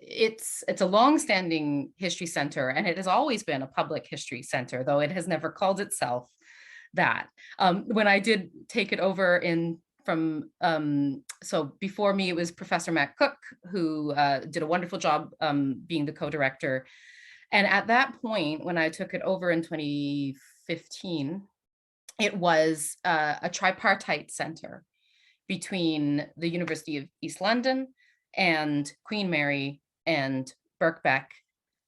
it's a long-standing history center, and it has always been a public history center, though it has never called itself that. When I did take it over so before me, it was Professor Matt Cook, who did a wonderful job being the co-director. And at that point, when I took it over in 2015, it was a tripartite center between the University of East London and Queen Mary and Birkbeck.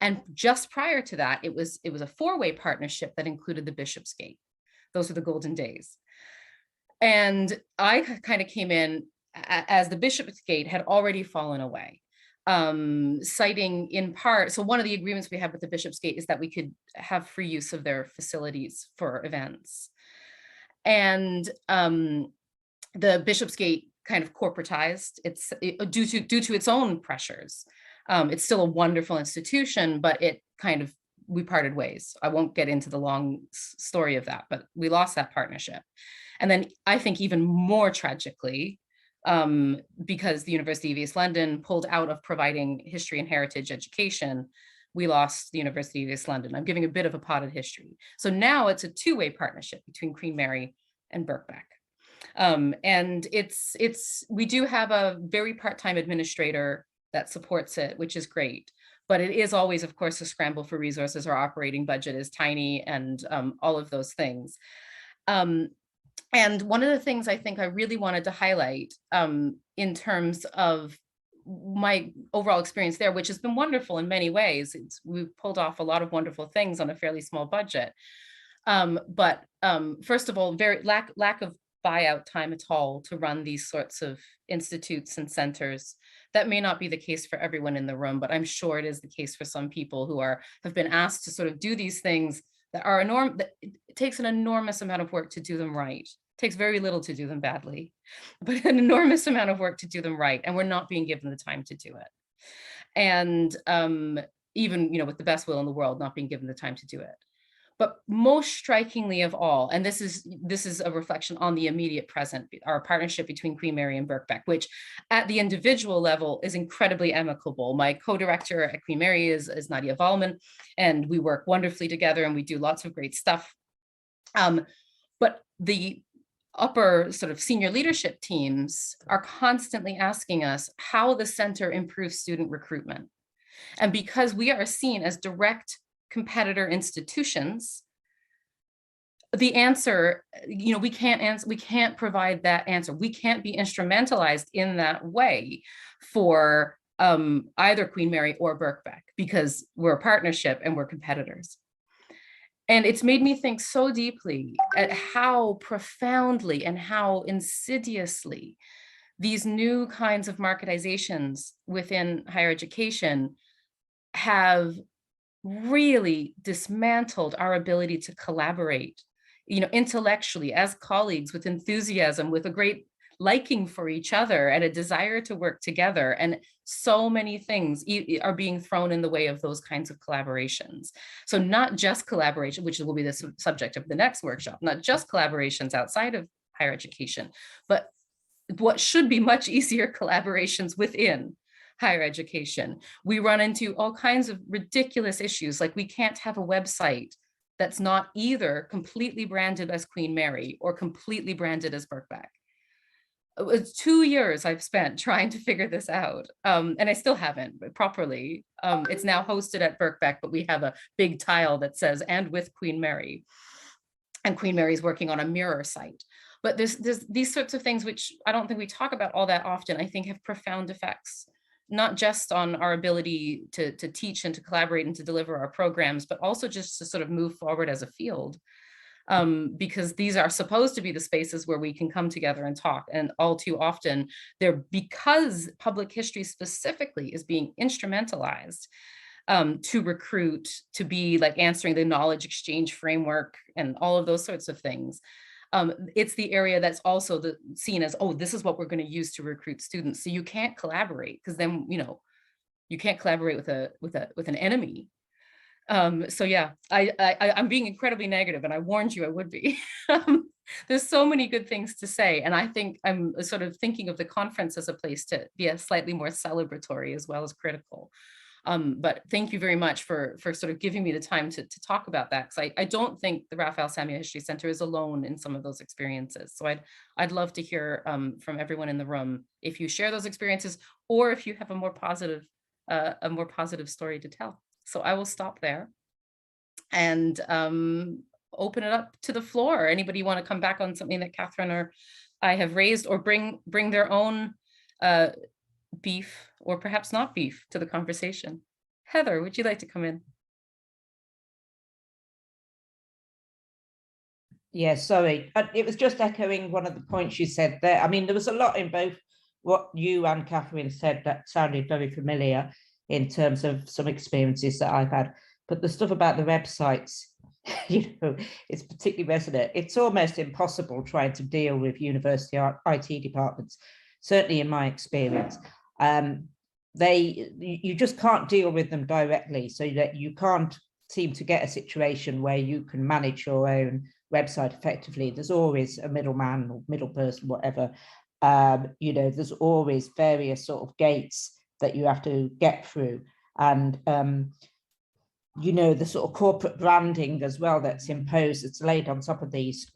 And just prior to that, it was a four-way partnership that included the Bishopsgate. Those were the golden days. And I kind of came in as the Bishopsgate had already fallen away, citing in part, so one of the agreements we have with the Bishopsgate is that we could have free use of their facilities for events. And the Bishopsgate kind of corporatized, due to its own pressures. It's still a wonderful institution, but we parted ways. I won't get into the long story of that, but we lost that partnership. And then I think even more tragically, because the University of East London pulled out of providing history and heritage education, we lost the University of East London. I'm giving a bit of a potted history. So now it's a two-way partnership between Queen Mary and Birkbeck. And we do have a very part-time administrator that supports it, which is great. But it is always, of course, a scramble for resources. Our operating budget is tiny, and all of those things. And one of the things I think I really wanted to highlight in terms of my overall experience there, which has been wonderful in many ways, we've pulled off a lot of wonderful things on a fairly small budget. But first of all, lack of buyout time at all to run these sorts of institutes and centers. That may not be the case for everyone in the room, but I'm sure it is the case for some people who have been asked to sort of do these things that are enormous. It takes an enormous amount of work to do them right. It takes very little to do them badly, but an enormous amount of work to do them right, and we're not being given the time to do it. And even with the best will in the world, not being given the time to do it. But most strikingly of all, and this is a reflection on the immediate present, our partnership between Queen Mary and Birkbeck, which at the individual level is incredibly amicable. My co-director at Queen Mary is Nadia Vollman, and we work wonderfully together, and we do lots of great stuff. But the upper sort of senior leadership teams are constantly asking us how the center improves student recruitment. And because we are seen as direct competitor institutions, the answer, we can't provide that answer. We can't be instrumentalized in that way for either Queen Mary or Birkbeck, because we're a partnership and we're competitors. And it's made me think so deeply at how profoundly and how insidiously these new kinds of marketizations within higher education have really dismantled our ability to collaborate, intellectually as colleagues, with enthusiasm, with a great liking for each other and a desire to work together. And so many things are being thrown in the way of those kinds of collaborations. So not just collaboration, which will be the subject of the next workshop, not just collaborations outside of higher education, but what should be much easier collaborations within higher education. We run into all kinds of ridiculous issues, like we can't have a website that's not either completely branded as Queen Mary or completely branded as Birkbeck. It's 2 years I've spent trying to figure this out, and I still haven't properly. It's now hosted at Birkbeck, but we have a big tile that says "and with Queen Mary," and Queen Mary's working on a mirror site. But there's these sorts of things which I don't think we talk about all that often, I think have profound effects, not just on our ability to teach and to collaborate and to deliver our programs, but also just to sort of move forward as a field. Because these are supposed to be the spaces where we can come together and talk, and all too often because public history specifically is being instrumentalized to recruit, to be like answering the knowledge exchange framework and all of those sorts of things. It's the area that's also seen as, oh, this is what we're going to use to recruit students. So you can't collaborate, because then, you know, you can't collaborate with an enemy. So yeah, I'm being incredibly negative, and I warned you I would be. There's so many good things to say, and I think I'm sort of thinking of the conference as a place to be a slightly more celebratory as well as critical. But thank you very much for sort of giving me the time to talk about that, because I don't think the Raphael Samuel History Center is alone in some of those experiences. So I'd love to hear from everyone in the room if you share those experiences, or if you have a more positive story to tell. So I will stop there and open it up to the floor. Anybody want to come back on something that Catherine or I have raised, or bring their own beef, or perhaps not beef, to the conversation? Heather, would you like to come in? Yeah, sorry. It was just echoing one of the points you said there. I mean, there was a lot in both what you and Catherine said that sounded very familiar in terms of some experiences that I've had. But the stuff about the websites, you know, it's particularly resonant. It's almost impossible trying to deal with university IT departments, certainly in my experience. You just can't deal with them directly, so that you can't seem to get a situation where you can manage your own website effectively. There's always a middleman or middle person, whatever. You know, there's always various sort of gates that you have to get through, and you know, the sort of corporate branding as well that's imposed, it's laid on top of these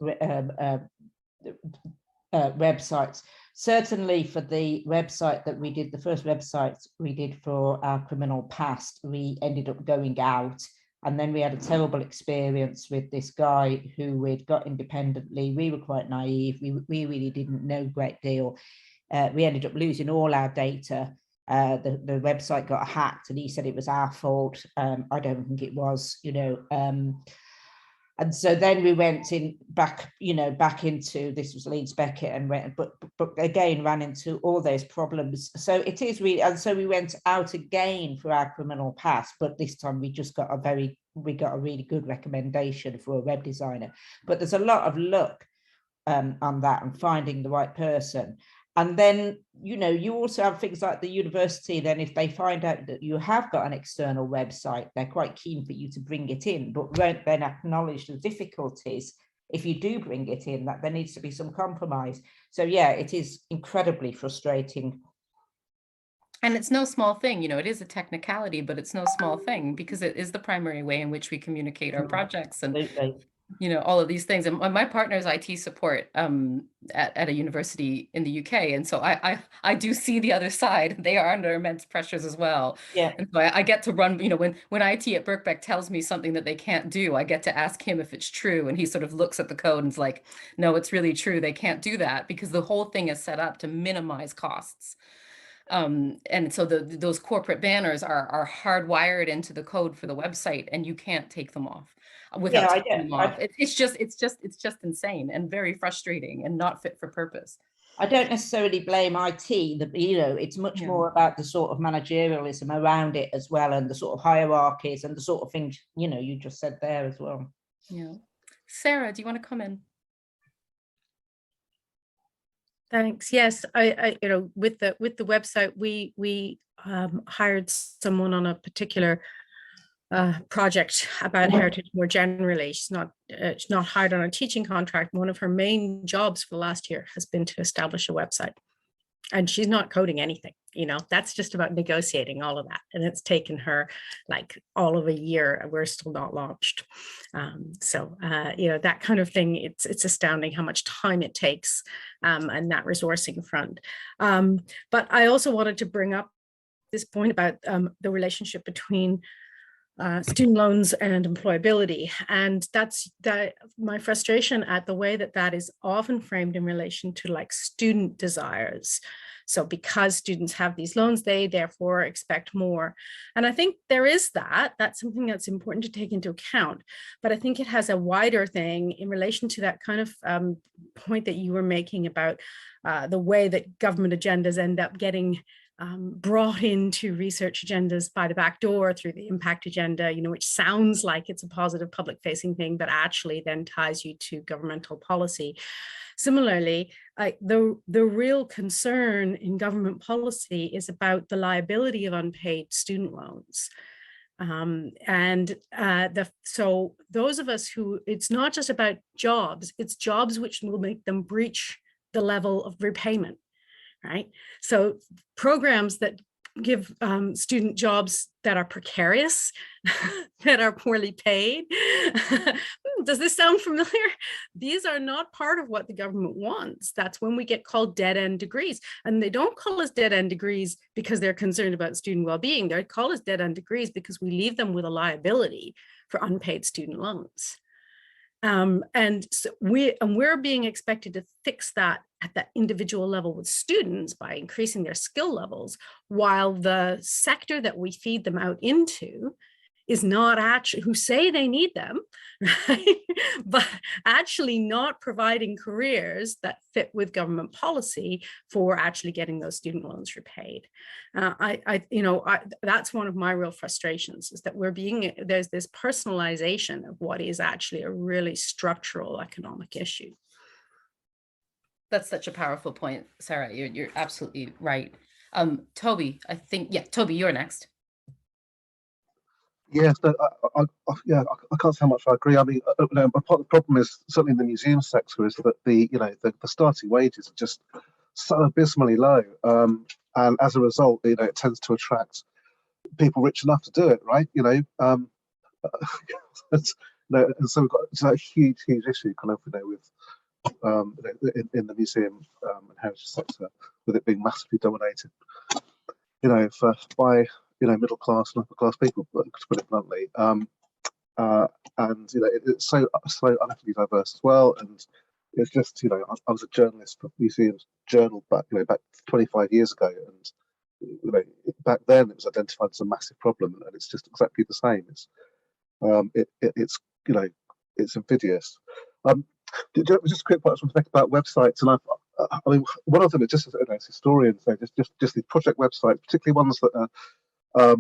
websites. Certainly for the website that we did, the first website we did for our criminal past, we ended up going out, and then we had a terrible experience with this guy who we'd got independently. We were quite naive. We really didn't know a great deal. We ended up losing all our data. The website got hacked, and he said it was our fault. I don't think it was, you know. And so then we went back into, this was Leeds Beckett, and went, but again ran into all those problems. So it is really, and so we went out again for our criminal past, but this time we got a really good recommendation for a web designer. But there's a lot of luck on that, and finding the right person. And then, you know, you also have things like the university, then if they find out that you have got an external website, they're quite keen for you to bring it in, but won't then acknowledge the difficulties if you do bring it in, that there needs to be some compromise. So yeah, it is incredibly frustrating. And it's no small thing, you know, it is a technicality, but it's no small thing, because it is the primary way in which we communicate our projects and you know, all of these things. And my partner is IT support at a university in the UK. And so I do see the other side. They are under immense pressures as well. Yeah. And so I get to run, you know, when IT at Birkbeck tells me something that they can't do, I get to ask him if it's true. And he sort of looks at the code and is like, no, it's really true. They can't do that, because the whole thing is set up to minimize costs. And so those corporate banners are hardwired into the code for the website, and you can't take them off without taking them off. It's just insane and very frustrating and not fit for purpose. I don't necessarily blame IT. You know, it's much more about the sort of managerialism around it as well, and the sort of hierarchies and the sort of things, you know, you just said there as well. Yeah. Sarah, do you want to come in? Thanks. Yes, I you know, with the website, we hired someone on a particular project about heritage more generally. She's not hired on a teaching contract. One of her main jobs for the last year has been to establish a website. And she's not coding anything, that's just about negotiating all of that. And it's taken her like all of a year, and we're still not launched. That kind of thing, it's astounding how much time it takes, and that resourcing front. But I also wanted to bring up this point about the relationship between student loans and employability. And that's my frustration at the way that is often framed in relation to like student desires. So because students have these loans, they therefore expect more. And I think there is that's something that's important to take into account. But I think it has a wider thing in relation to that kind of point that you were making about the way that government agendas end up getting brought into research agendas by the back door through the impact agenda, which sounds like it's a positive public facing thing, but actually then ties you to governmental policy. Similarly, the real concern in government policy is about the liability of unpaid student loans. So those of us who, it's not just about jobs, it's jobs which will make them breach the level of repayment. Right. So programs that give student jobs that are precarious, that are poorly paid. Does this sound familiar? These are not part of what the government wants. That's when we get called dead-end degrees. And they don't call us dead-end degrees because they're concerned about student well-being. They call us dead-end degrees because we leave them with a liability for unpaid student loans. And so we're being expected to fix that at that individual level with students by increasing their skill levels, while the sector that we feed them out into is not actually, who say they need them, right? But actually not providing careers that fit with government policy for actually getting those student loans repaid. That's one of my real frustrations, is that there's this personalization of what is actually a really structural economic issue. That's such a powerful point, Sarah. You're absolutely right. Toby, I think, Toby, you're next. Yes, I can't say how much I agree. I mean, part of the problem is certainly in the museum sector is that the starting wages are just so abysmally low, and as a result, it tends to attract people rich enough to do it, right? And so we've got a huge issue kind of with in the museum and heritage sector, with it being massively dominated, by middle class and upper class people, to put it bluntly, and it's so unethically diverse as well. And it's just, I was a journalist for Museums Journal back 25 years ago, and back then it was identified as a massive problem, and it's just exactly the same. It's invidious. Just a quick point I just want to make about websites, and I mean, one of them is just as historians, just these project websites, particularly ones that are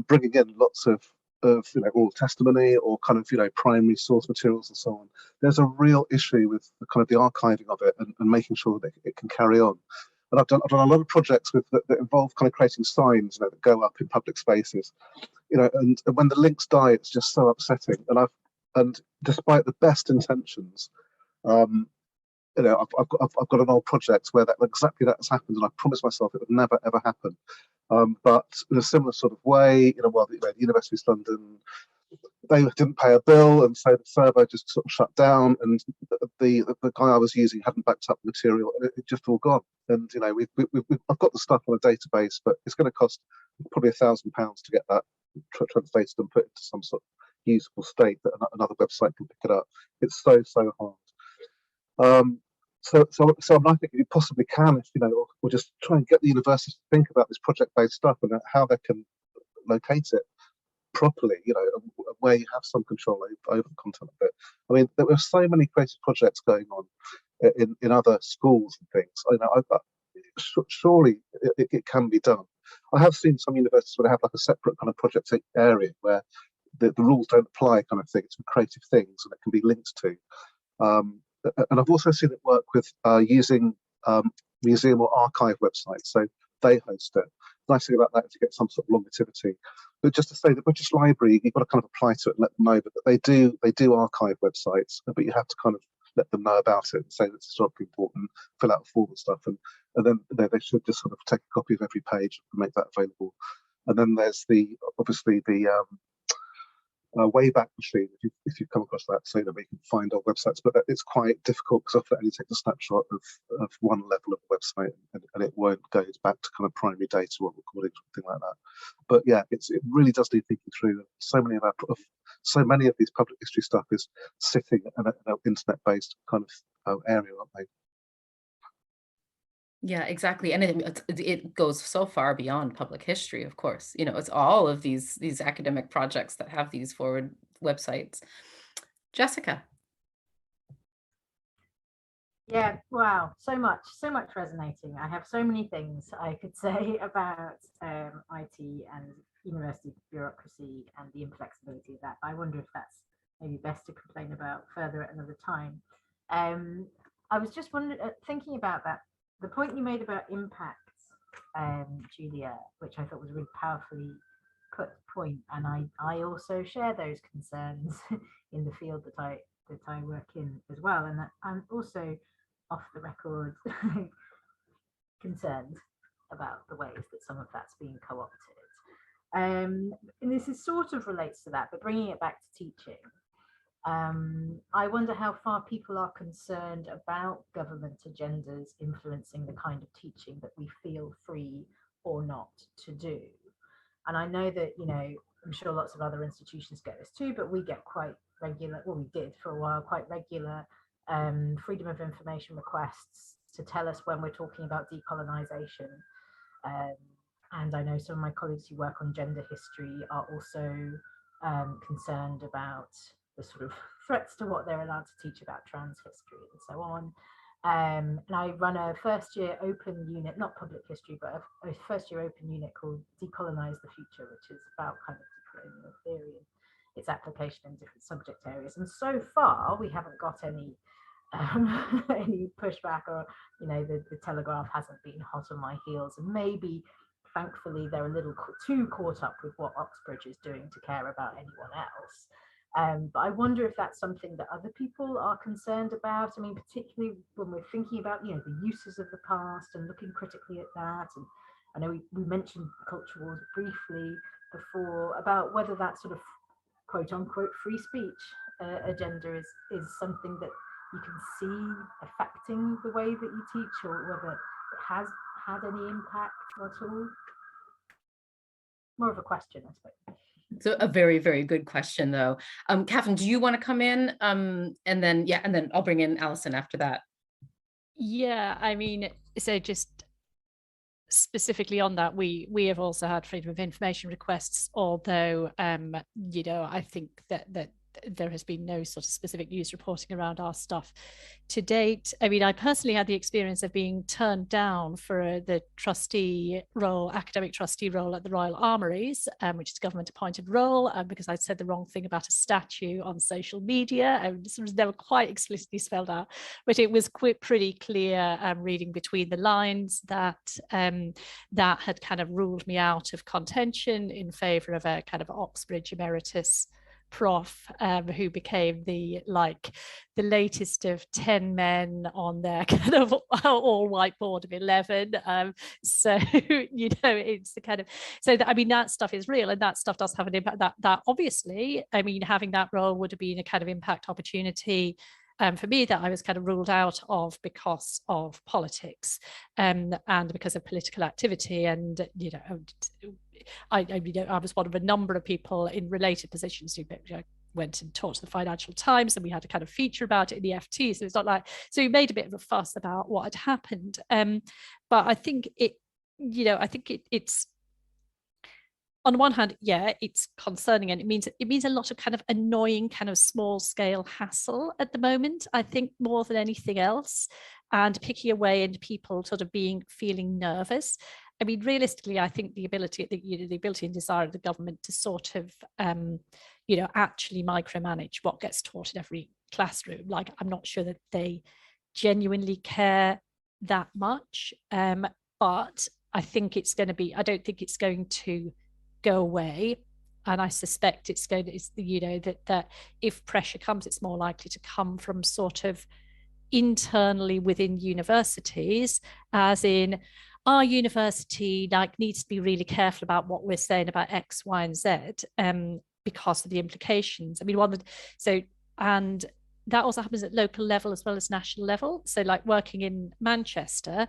bringing in lots of oral testimony or kind of primary source materials and so on. There's a real issue with the kind of the archiving of it and making sure that it can carry on. And I've done a lot of projects that involve kind of creating signs that go up in public spaces, and when the links die, it's just so upsetting. And despite the best intentions, I've got an old project where exactly that has happened, and I promised myself it would never ever happen. But in a similar sort of way, the University of East London, they didn't pay a bill, and so the server just sort of shut down, and the guy I was using hadn't backed up the material, and it just all gone. And I've got the stuff on a database, but it's going to cost probably £1,000 to get that translated and put into some sort of usable state that another website can pick it up. It's so hard. So I think you possibly can, if or just try and get the university to think about this project-based stuff and how they can locate it properly, where you have some control over the content of it. I mean, there were so many creative projects going on in other schools and things. Surely it can be done. I have seen some universities where they have like a separate kind of project area where the rules don't apply, kind of thing. It's for creative things and it can be linked to. And I've also seen it work with using museum or archive websites, so they host it. The nice thing about that is you get some sort of longevity. But just to say, the British Library, you've got to kind of apply to it and let them know that they do archive websites, but you have to kind of let them know about it and say that's historically important, fill out a form and stuff, and then they should just sort of take a copy of every page and make that available. And then there's obviously the Wayback Machine, if you've come across that, so that we can find our websites, but it's quite difficult because often it only takes a snapshot of one level of the website, and it won't go back to kind of primary data or recordings or anything like that. But yeah, it really does need thinking through. So many of these public history stuff is sitting in an internet-based kind of area, aren't they? Yeah, exactly. And it goes so far beyond public history, of course. You know, it's all of these academic projects that have these forward websites. Jessica. Yeah, wow, so much resonating. I have so many things I could say about IT and university bureaucracy and the inflexibility of that. I wonder if that's maybe best to complain about further at another time. I was just thinking about that. The point you made about impact, Julia, which I thought was a really powerfully put point, and I also share those concerns in the field that I work in as well, and I'm also off the record concerned about the ways that some of that's being co-opted. And this is sort of relates to that, but bringing it back to teaching. I wonder how far people are concerned about government agendas influencing the kind of teaching that we feel free or not to do. And I know that, you know, I'm sure lots of other institutions get this too, but we get quite regular, well, we did for a while, quite regular freedom of information requests to tell us when we're talking about decolonization. And I know some of my colleagues who work on gender history are also concerned about the sort of threats to what they're allowed to teach about trans history and so on. And I run a first year open unit, not public history, but a first year open unit called Decolonize the Future, which is about kind of decolonial theory and its application in different subject areas. And so far, we haven't got any pushback, or, you know, the Telegraph hasn't been hot on my heels. And maybe, thankfully, they're a little too caught up with what Oxbridge is doing to care about anyone else. But I wonder if that's something that other people are concerned about. I mean, particularly when we're thinking about, you know, the uses of the past and looking critically at that. And I know we mentioned culture wars briefly before, about whether that sort of quote unquote free speech agenda is something that you can see affecting the way that you teach, or whether it has had any impact at all. More of a question, I suppose. So a very, very good question, though. Catherine, do you want to come in? And then I'll bring in Alison after that. Yeah, I mean, so just specifically on that, we have also had freedom of information requests, although you know, I think that there has been no sort of specific news reporting around our stuff to date. I mean, I personally had the experience of being turned down for the trustee role, academic trustee role at the Royal Armouries, which is a government appointed role, because I said the wrong thing about a statue on social media. And this was never quite explicitly spelled out, but it was pretty clear, reading between the lines, that that had kind of ruled me out of contention in favour of a kind of Oxbridge emeritus prof, who became the latest of 10 men on their kind of all white board of 11. So, you know, it's the kind of, so that, I mean, that stuff is real, and that stuff does have an impact. That obviously, I mean, having that role would have been a kind of impact opportunity for me that I was kind of ruled out of because of politics, and because of political activity. And, you know, I was one of a number of people in related positions who went and talked to the Financial Times, and we had a kind of feature about it in the FT. So it's not like, so we made a bit of a fuss about what had happened. But I think it's, on the one hand, yeah, it's concerning, and it means a lot of kind of annoying, kind of small scale hassle at the moment, I think, more than anything else, and picking away into people sort of feeling nervous. I mean, realistically, I think the ability and desire of the government to sort of, you know, actually micromanage what gets taught in every classroom, like, I'm not sure that they genuinely care that much. But I think it's going to be, I don't think it's going to go away. And I suspect it's you know, that if pressure comes, it's more likely to come from sort of internally within universities, as in our university needs to be really careful about what we're saying about X, Y, and Z because of the implications. I mean, and that also happens at local level as well as national level. So like working in Manchester,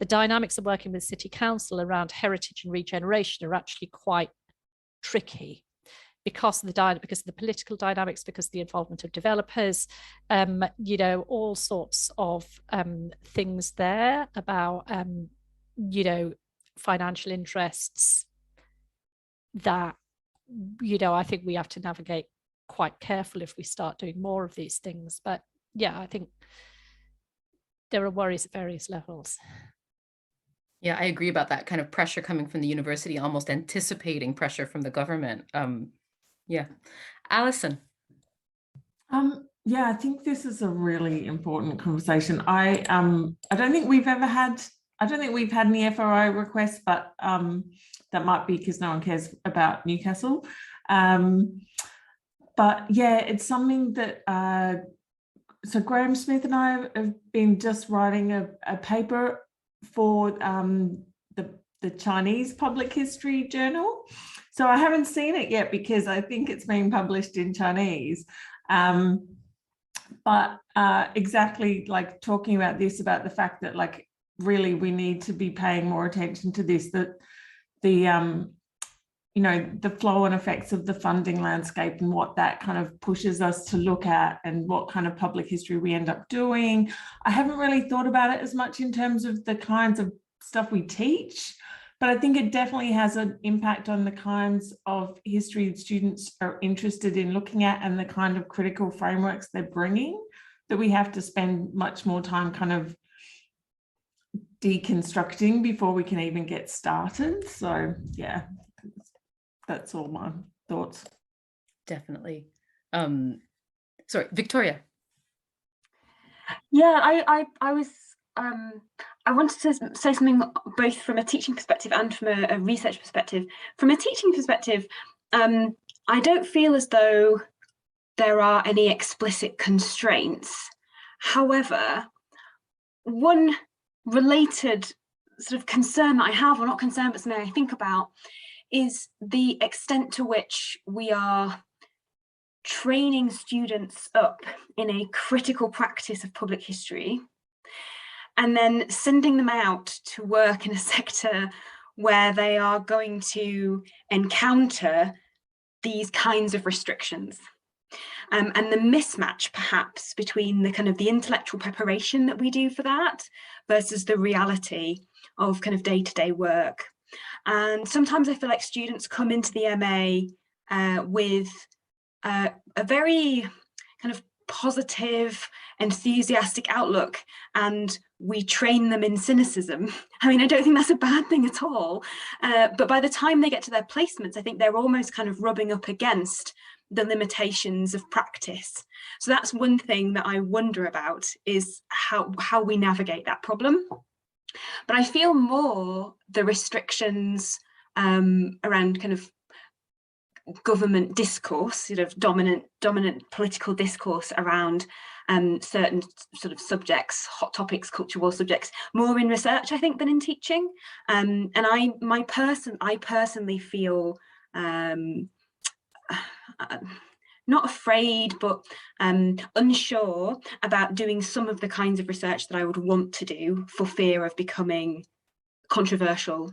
the dynamics of working with City Council around heritage and regeneration are actually quite tricky because of the political dynamics, because of the involvement of developers, all sorts of things there about, financial interests that, I think we have to navigate quite careful if we start doing more of these things. But yeah, I think there are worries at various levels. Yeah, I agree about that kind of pressure coming from the university, almost anticipating pressure from the government. Yeah, Alison. Yeah, I think this is a really important conversation. I don't think we've had any FOI requests, but that might be because no one cares about Newcastle. But yeah, it's something that so Graham Smith and I have been just writing a paper for the Chinese Public History Journal. So I haven't seen it yet because I think it's being published in Chinese. But exactly like talking about this, about the fact that like really we need to be paying more attention to this, that the flow and effects of the funding landscape and what that kind of pushes us to look at and what kind of public history we end up doing. I haven't really thought about it as much in terms of the kinds of stuff we teach, but I think it definitely has an impact on the kinds of history that students are interested in looking at and the kind of critical frameworks they're bringing, that we have to spend much more time kind of deconstructing before we can even get started. So yeah, that's all my thoughts. Definitely. Sorry, Victoria. Yeah, I was I wanted to say something both from a teaching perspective and from a research perspective. From a teaching perspective, I don't feel as though there are any explicit constraints. However, one related sort of concern that I have, or not concern, but something I think about, is the extent to which we are training students up in a critical practice of public history and then sending them out to work in a sector where they are going to encounter these kinds of restrictions. And the mismatch perhaps between the kind of the intellectual preparation that we do for that versus the reality of kind of day-to-day work. And sometimes I feel like students come into the MA with a very kind of positive, enthusiastic outlook, and we train them in cynicism. I mean, I don't think that's a bad thing at all. But by the time they get to their placements, I think they're almost kind of rubbing up against the limitations of practice. So that's one thing that I wonder about, is how we navigate that problem. But I feel more the restrictions around kind of government discourse, sort of dominant political discourse around certain sort of subjects, hot topics, culture war subjects, more in research, I think, than in teaching. And I personally feel not afraid, but unsure about doing some of the kinds of research that I would want to do for fear of becoming controversial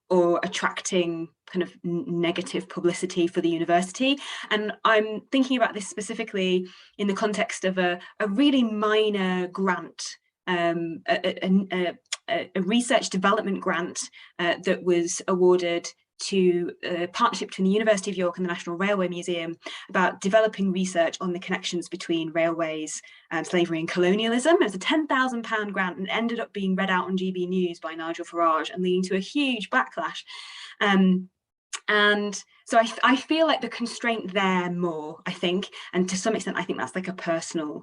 or attracting kind of negative publicity for the university. And I'm thinking about this specifically in the context of a really minor grant, a research development grant that was awarded to a partnership between the University of York and the National Railway Museum about developing research on the connections between railways, slavery and colonialism. It was a £10,000 grant and ended up being read out on GB News by Nigel Farage and leading to a huge backlash. And so I feel like the constraint there more, I think, and to some extent I think that's like a personal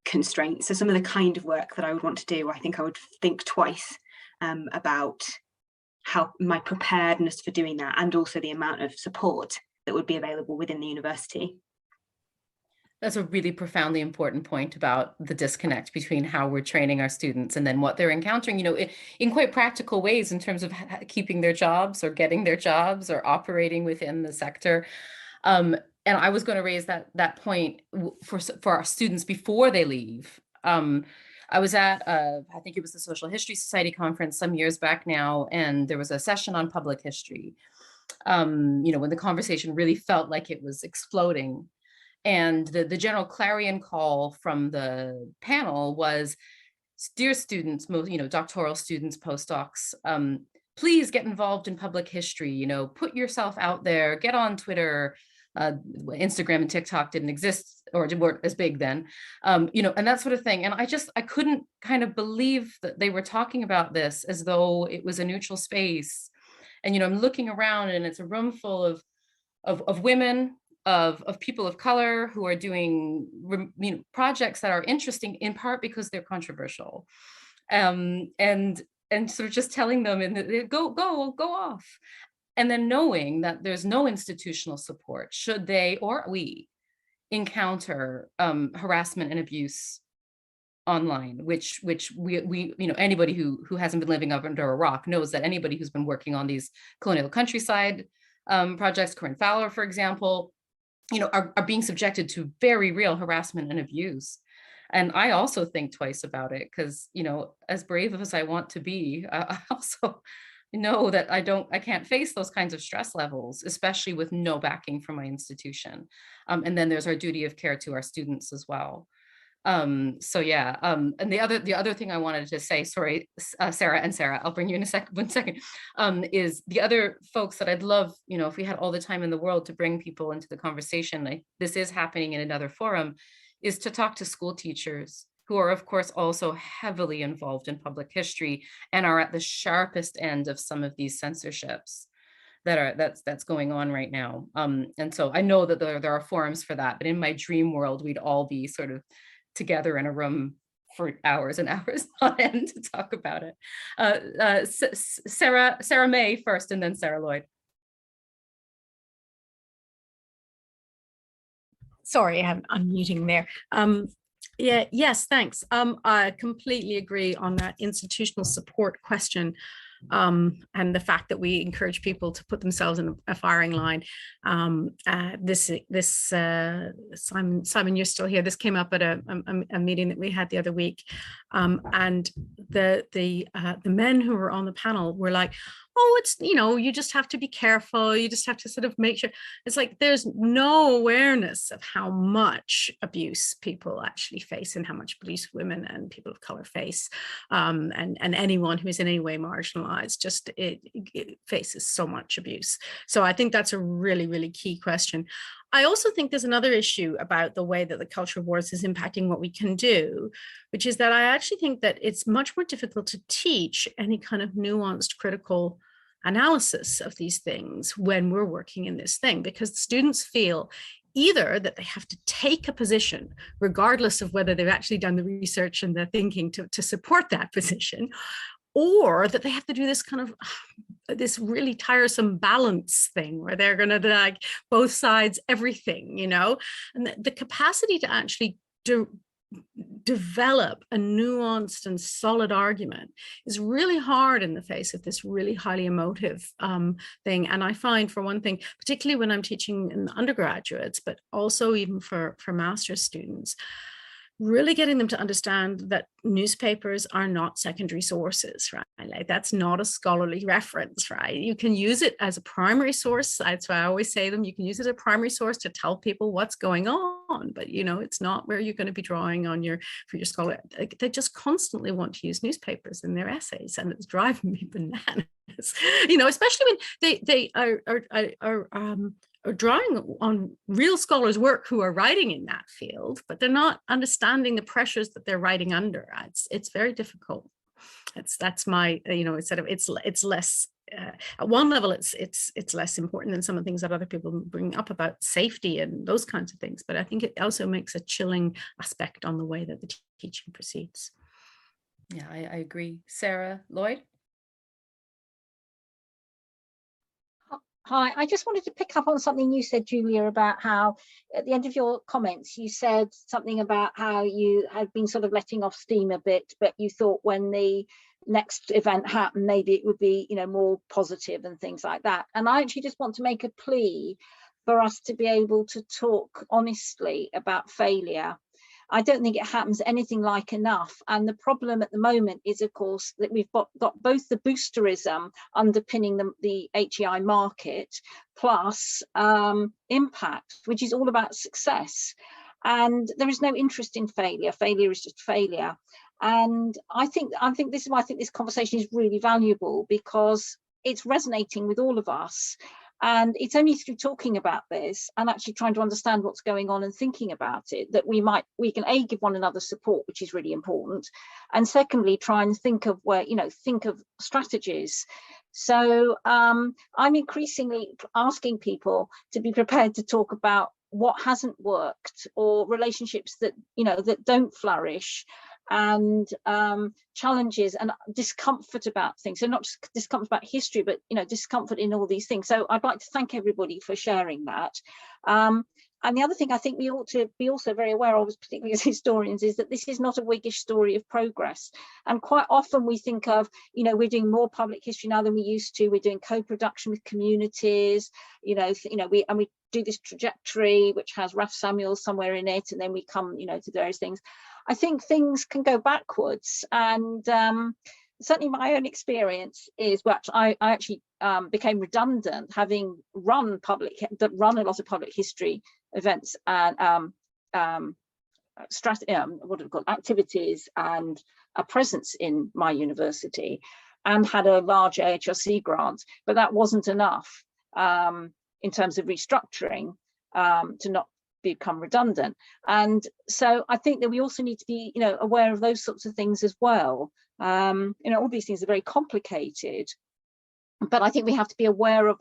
constraint. So some of the kind of work that I would want to do, I think I would think twice about how my preparedness for doing that, and also the amount of support that would be available within the university. That's a really profoundly important point about the disconnect between how we're training our students and then what they're encountering, you know, in quite practical ways in terms of keeping their jobs or getting their jobs or operating within the sector. And I was going to raise that point for our students before they leave. I was at, I think it was the Social History Society conference some years back now, and there was a session on public history, you know, when the conversation really felt like it was exploding. And the general clarion call from the panel was, dear students, most, you know, doctoral students, postdocs, please get involved in public history, you know, put yourself out there, get on Twitter. Instagram and TikTok didn't exist or weren't as big then, you know, and that sort of thing. And I couldn't kind of believe that they were talking about this as though it was a neutral space. And, you know, I'm looking around and it's a room full of women, of people of color who are doing, you know, projects that are interesting in part because they're controversial, and sort of just telling them and go off, and then knowing that there's no institutional support should they or we encounter harassment and abuse online, which we you know, anybody who hasn't been living up under a rock knows that anybody who's been working on these colonial countryside projects, Corinne Fowler, for example, you know, are being subjected to very real harassment and abuse. And I also think twice about it because, you know, as brave as I want to be, I also know that I can't face those kinds of stress levels, especially with no backing from my institution. And then there's our duty of care to our students as well. So yeah, and the other thing I wanted to say, sorry, Sarah, I'll bring you in one second, is the other folks that I'd love, you know, if we had all the time in the world to bring people into the conversation, this is happening in another forum, is to talk to school teachers who are of course also heavily involved in public history and are at the sharpest end of some of these censorships that's going on right now. And so I know that there are forums for that, but in my dream world, we'd all be sort of together in a room for hours and hours on end to talk about it. Sarah May first, and then Sarah Lloyd. Sorry, I'm unmuting there. Yeah, yes, thanks. I completely agree on that institutional support question. And the fact that we encourage people to put themselves in a firing line. Simon, you're still here. This came up at a meeting that we had the other week, and the men who were on the panel were like, "Oh, it's, you know, you just have to be careful. You just have to sort of make sure." It's like there's no awareness of how much abuse people actually face and how much abuse women and people of color face, and anyone who is in any way marginalized. Just it faces so much abuse. So I think that's a really, really key question. I also think there's another issue about the way that the culture wars is impacting what we can do, which is that I actually think that it's much more difficult to teach any kind of nuanced critical analysis of these things when we're working in this thing, because students feel either that they have to take a position, regardless of whether they've actually done the research and the thinking to support that position, or that they have to do this kind of this really tiresome balance thing where they're going to like both sides everything, you know, and the capacity to actually develop a nuanced and solid argument is really hard in the face of this really highly emotive thing. And I find, for one thing, particularly when I'm teaching in undergraduates, but also even for master's students, really getting them to understand that newspapers are not secondary sources, right? Like that's not a scholarly reference, right? You can use it as a primary source. That's why I always say them. You can use it as a primary source to tell people what's going on, but you know, it's not where you're going to be drawing on for your scholar. They just constantly want to use newspapers in their essays, and it's driving me bananas. You know, especially when they are drawing on real scholars' work who are writing in that field, but they're not understanding the pressures that they're writing under. It's very difficult. That's my, you know, instead of it's less at one level it's less important than some of the things that other people bring up about safety and those kinds of things. But I think it also makes a chilling aspect on the way that the teaching proceeds. Yeah, I agree. Sarah Lloyd. Hi, I just wanted to pick up on something you said, Julia, about how at the end of your comments, you said something about how you had been sort of letting off steam a bit, but you thought when the next event happened, maybe it would be, you know, more positive and things like that. And I actually just want to make a plea for us to be able to talk honestly about failure. I don't think it happens anything like enough. And the problem at the moment is, of course, that we've got both the boosterism underpinning the HEI market, plus impact, which is all about success. And there is no interest in failure. Failure is just failure. And I think this is why I think this conversation is really valuable, because it's resonating with all of us. And it's only through talking about this and actually trying to understand what's going on and thinking about it that we can A, give one another support, which is really important, and secondly, try and think of think of strategies. So I'm increasingly asking people to be prepared to talk about what hasn't worked, or relationships that that don't flourish, and challenges and discomfort about things. So not just discomfort about history, but discomfort in all these things. So I'd like to thank everybody for sharing that. And the other thing I think we ought to be also very aware of, particularly as historians, is that this is not a Whiggish story of progress. And quite often we think of, we're doing more public history now than we used to. We're doing co-production with communities, we do this trajectory, which has Ralph Samuels somewhere in it, and then we come, to various things. I think things can go backwards, and certainly my own experience is, I actually became redundant, having run a lot of public history events and activities and a presence in my university, and had a large AHRC grant, but that wasn't enough in terms of restructuring to not become redundant. And so I think that we also need to be aware of those sorts of things as well. All these things are very complicated, but I think we have to be aware of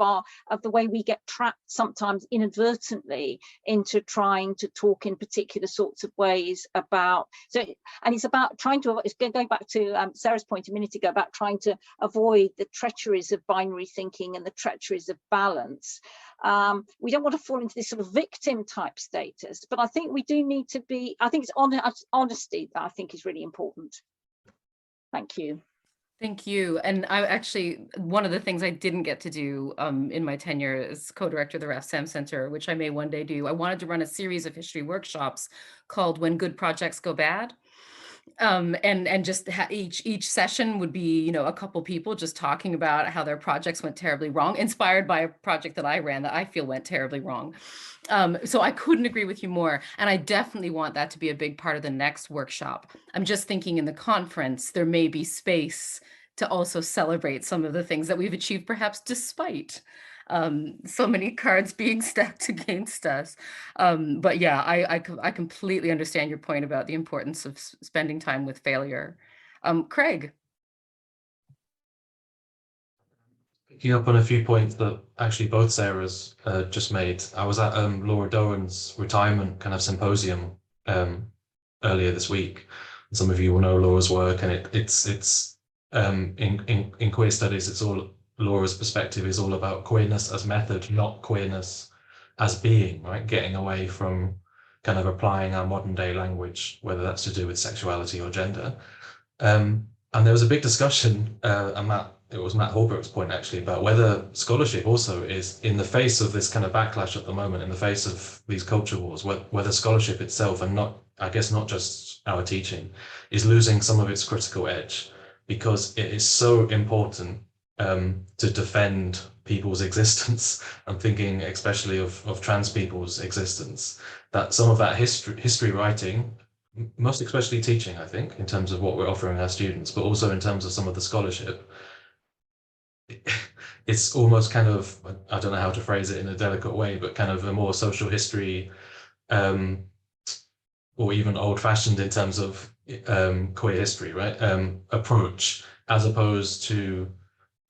the way we get trapped sometimes inadvertently into trying to talk in particular sorts of ways about. And it's about trying to, going back to Sarah's point a minute ago about trying to avoid the treacheries of binary thinking and the treacheries of balance. We don't want to fall into this sort of victim type status, but I think we do need to be. I think it's honesty that I think is really important. Thank you. Thank you. And I actually, one of the things I didn't get to do in my tenure as co-director of the Ralph Sam Center, which I may one day do, I wanted to run a series of history workshops called When Good Projects Go Bad. And just each session would be, a couple people just talking about how their projects went terribly wrong, inspired by a project that I ran that I feel went terribly wrong. So I couldn't agree with you more. And I definitely want that to be a big part of the next workshop. I'm just thinking in the conference, there may be space to also celebrate some of the things that we've achieved, perhaps despite so many cards being stacked against us. But yeah, I completely understand your point about the importance of spending time with failure. Craig. Picking up on a few points that actually both Sarahs just made. I was at Laura Doan's retirement kind of symposium earlier this week. Some of you will know Laura's work, and it's in queer studies, it's all Laura's perspective is all about queerness as method, not queerness as being, right? Getting away from kind of applying our modern day language, whether that's to do with sexuality or gender. And there was a big discussion, and it was Matt Holbrook's point actually, about whether scholarship also is, in the face of this kind of backlash at the moment, in the face of these culture wars, whether scholarship itself, and not just our teaching, is losing some of its critical edge, because it is so important to defend people's existence. I'm thinking especially of trans people's existence, that some of that history writing, most especially teaching, I think, in terms of what we're offering our students, but also in terms of some of the scholarship, it's almost kind of, I don't know how to phrase it in a delicate way, but kind of a more social history, or even old-fashioned in terms of queer history, right? Approach, as opposed to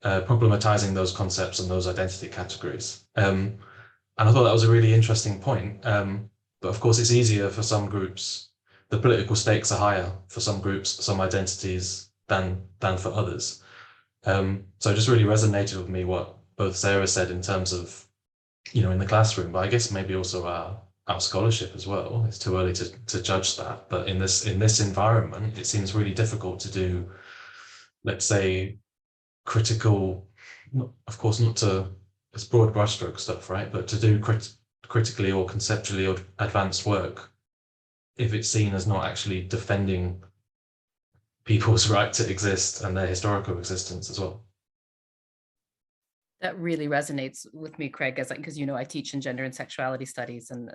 problematizing those concepts and those identity categories. And I thought that was a really interesting point. But of course, it's easier for some groups. The political stakes are higher for some groups, some identities than for others. So it just really resonated with me what both Sarah said in terms of, you know, in the classroom, but I guess maybe also our scholarship as well. It's too early to judge that, but in this environment, it seems really difficult to do, let's say, critical, of course not to, it's broad brushstroke stuff, right? But to do critically or conceptually or advanced work, if it's seen as not actually defending people's right to exist and their historical existence as well. That really resonates with me, Craig, as because you know I teach in gender and sexuality studies, and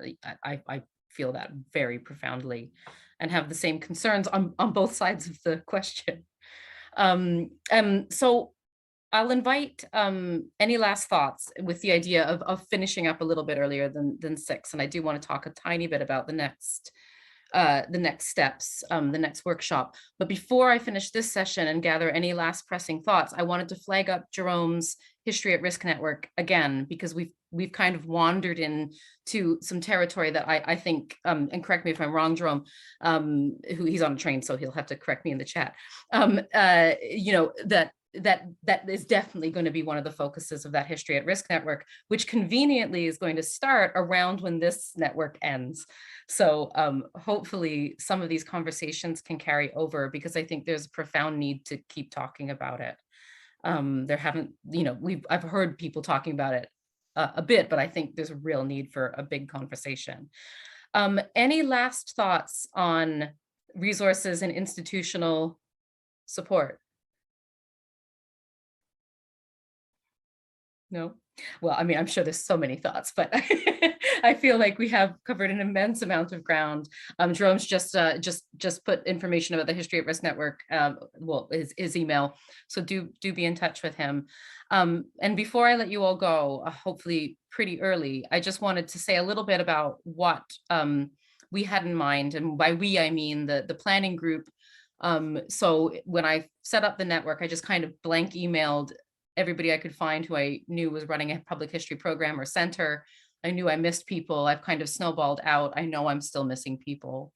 I feel that very profoundly, and have the same concerns on both sides of the question. So I'll invite any last thoughts with the idea of finishing up a little bit earlier than 6, and I do want to talk a tiny bit about the next steps, the next workshop. But before I finish this session and gather any last pressing thoughts, I wanted to flag up Jerome's History at Risk Network again, because we've kind of wandered into some territory that I think, and correct me if I'm wrong, Jerome, who he's on a train, so he'll have to correct me in the chat. You know, that is definitely going to be one of the focuses of that History at Risk Network, which conveniently is going to start around when this network ends. So hopefully some of these conversations can carry over, because I think there's a profound need to keep talking about it. There haven't, you know, I've heard people talking about it a bit, but I think there's a real need for a big conversation. Any last thoughts on resources and institutional support? No? Well, I mean, I'm sure there's so many thoughts, but I feel like we have covered an immense amount of ground. Jerome's just put information about the History at Risk Network, well, his email. So do be in touch with him. And before I let you all go, hopefully pretty early, I just wanted to say a little bit about what we had in mind, and by we I mean the planning group. So when I set up the network, I just kind of blank emailed everybody I could find who I knew was running a public history program or center. I knew I missed people. I've kind of snowballed out. I know I'm still missing people.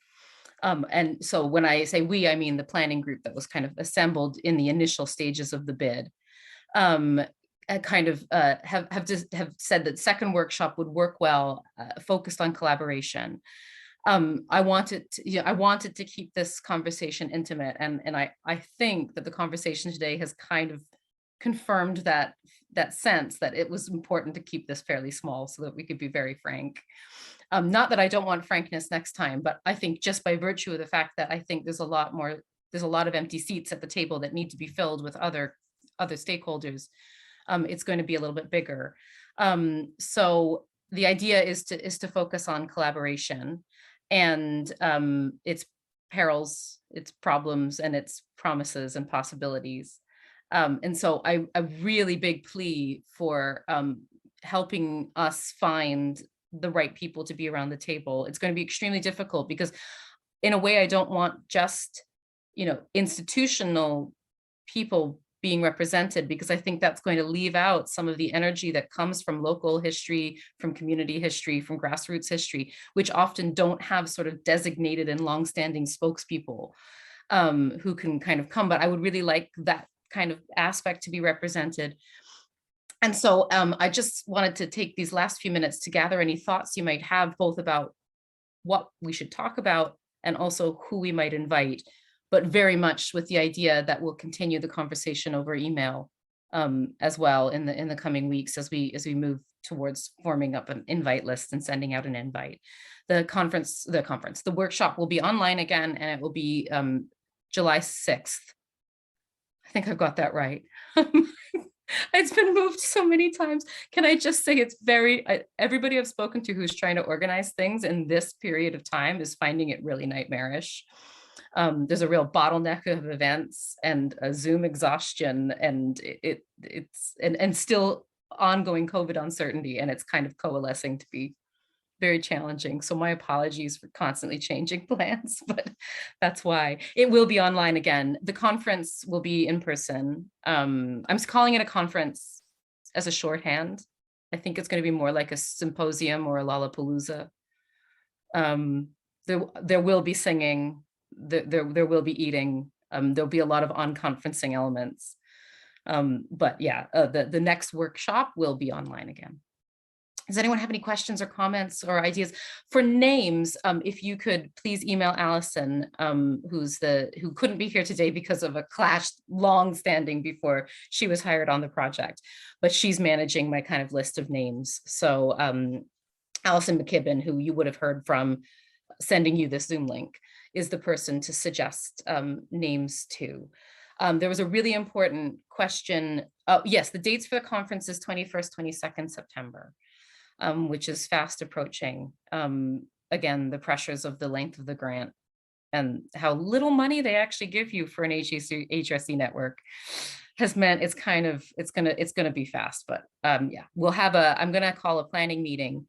And so when I say we, I mean the planning group that was kind of assembled in the initial stages of the bid. I kind of have said that second workshop would work well, focused on collaboration. I wanted to keep this conversation intimate, and I think that the conversation today has kind of confirmed that sense that it was important to keep this fairly small so that we could be very frank. Not that I don't want frankness next time, but I think just by virtue of the fact that I think there's a lot of empty seats at the table that need to be filled with other stakeholders, it's going to be a little bit bigger. So the idea is to focus on collaboration and its perils, its problems, and its promises and possibilities. And so a really big plea for helping us find the right people to be around the table. It's going to be extremely difficult because in a way I don't want just, you know, institutional people being represented, because I think that's going to leave out some of the energy that comes from local history, from community history, from grassroots history, which often don't have sort of designated and longstanding spokespeople who can kind of come. But I would really like that kind of aspect to be represented. And so I just wanted to take these last few minutes to gather any thoughts you might have, both about what we should talk about and also who we might invite, but very much with the idea that we'll continue the conversation over email as well in the coming weeks as we move towards forming up an invite list and sending out an invite. The workshop will be online again, and it will be July 6th. I think I've got that right. It's been moved so many times. Can I just say it's everybody I've spoken to who's trying to organize things in this period of time is finding it really nightmarish. There's a real bottleneck of events and a Zoom exhaustion, and it's still ongoing COVID uncertainty, and it's kind of coalescing to be very challenging. So my apologies for constantly changing plans, but that's why. It will be online again. The conference will be in person. I'm calling it a conference as a shorthand. I think it's going to be more like a symposium or a Lollapalooza. There will be singing, there will be eating, there'll be a lot of on-conferencing elements. But yeah, the next workshop will be online again. Does anyone have any questions or comments or ideas for names? If you could please email Allison, who couldn't be here today because of a clash long standing before she was hired on the project, but she's managing my kind of list of names. So Allison McKibben, who you would have heard from sending you this Zoom link, is the person to suggest names to. There was a really important question. Yes, the dates for the conference is 21st, 22nd September. Which is fast approaching. Again, the pressures of the length of the grant and how little money they actually give you for an HRC network has meant it's gonna be fast. But yeah, we'll have I'm gonna call a planning meeting.